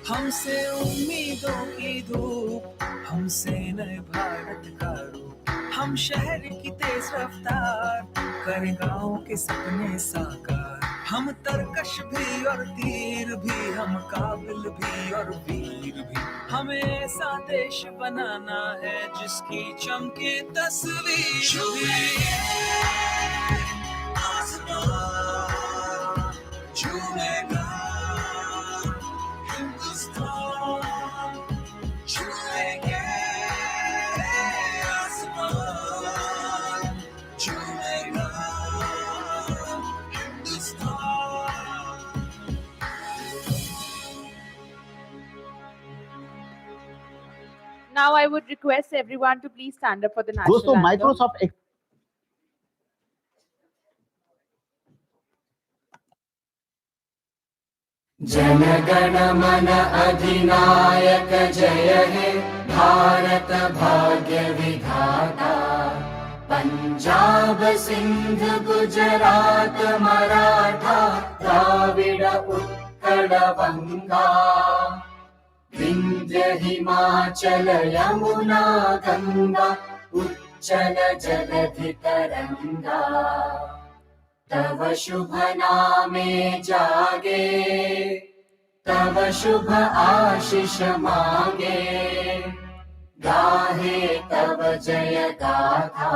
हमसे उम्मीदों की धूप, हमसे नए भारत का रूप, हम शहर की तेज रफ्तार, कर गाँव के सपने साकार। हम तरकश भी और तीर भी, हम काबिल भी और वीर भी। हमें ऐसा देश बनाना है जिसकी चमके तस्वीर। छूएंगे आसमान, छूएगा हिंदुस्तान, छूएंगे आसमान, छूएगा Hindustan. Now I would request everyone to please stand up for the Goes national to anthem. Microsoft. जनगण मन अधिनायक जय हे भारत भाग्य विधाता। पंजाब सिंध गुजरात मराठा द्राविड उत्कल बंगा। विंध्य हिमाचल यमुना गंगा उच्चल जलधि तरंगा। तव शुभ नामे जागे, तव शुभ आशीष मांगे। गाहे तव जय गाथा,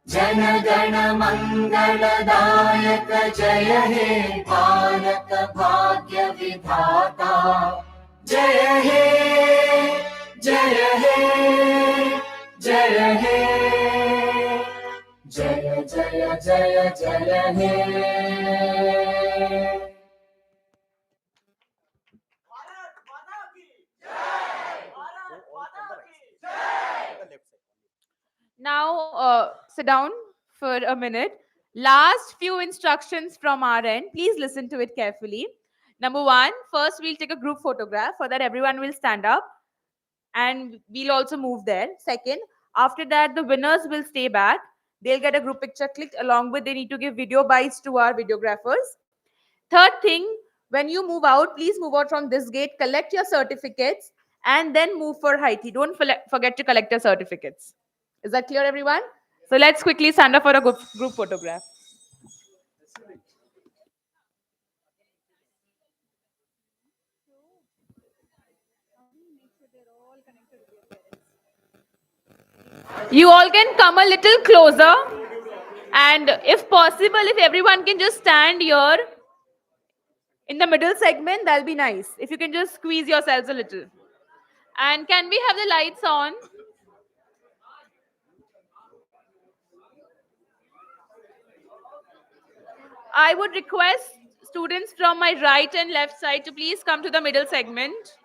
जन गण मंगलदायक जय हे भारत भाग्य विधाता। जय हे जय हे जय हे, जय जय जय जय हे। Now, sit down for a minute. Last few instructions from our end. Please listen to it carefully. Number one, first we'll take a group photograph. For that, everyone will stand up and we'll also move there. Second, after that, the winners will stay back. They'll get a group picture clicked, along with they need to give video bites to our videographers. Third thing, when you move out, please move out from this gate, collect your certificates, and then move for Haiti. Don't forget to collect your certificates. Is that clear, everyone? So let's quickly stand up for a group photograph. You all can come a little closer, and if possible, if everyone can just stand here in the middle segment, that'll be nice. If you can just squeeze yourselves a little. And can we have the lights on? I would request students from my right and left side to please come to the middle segment.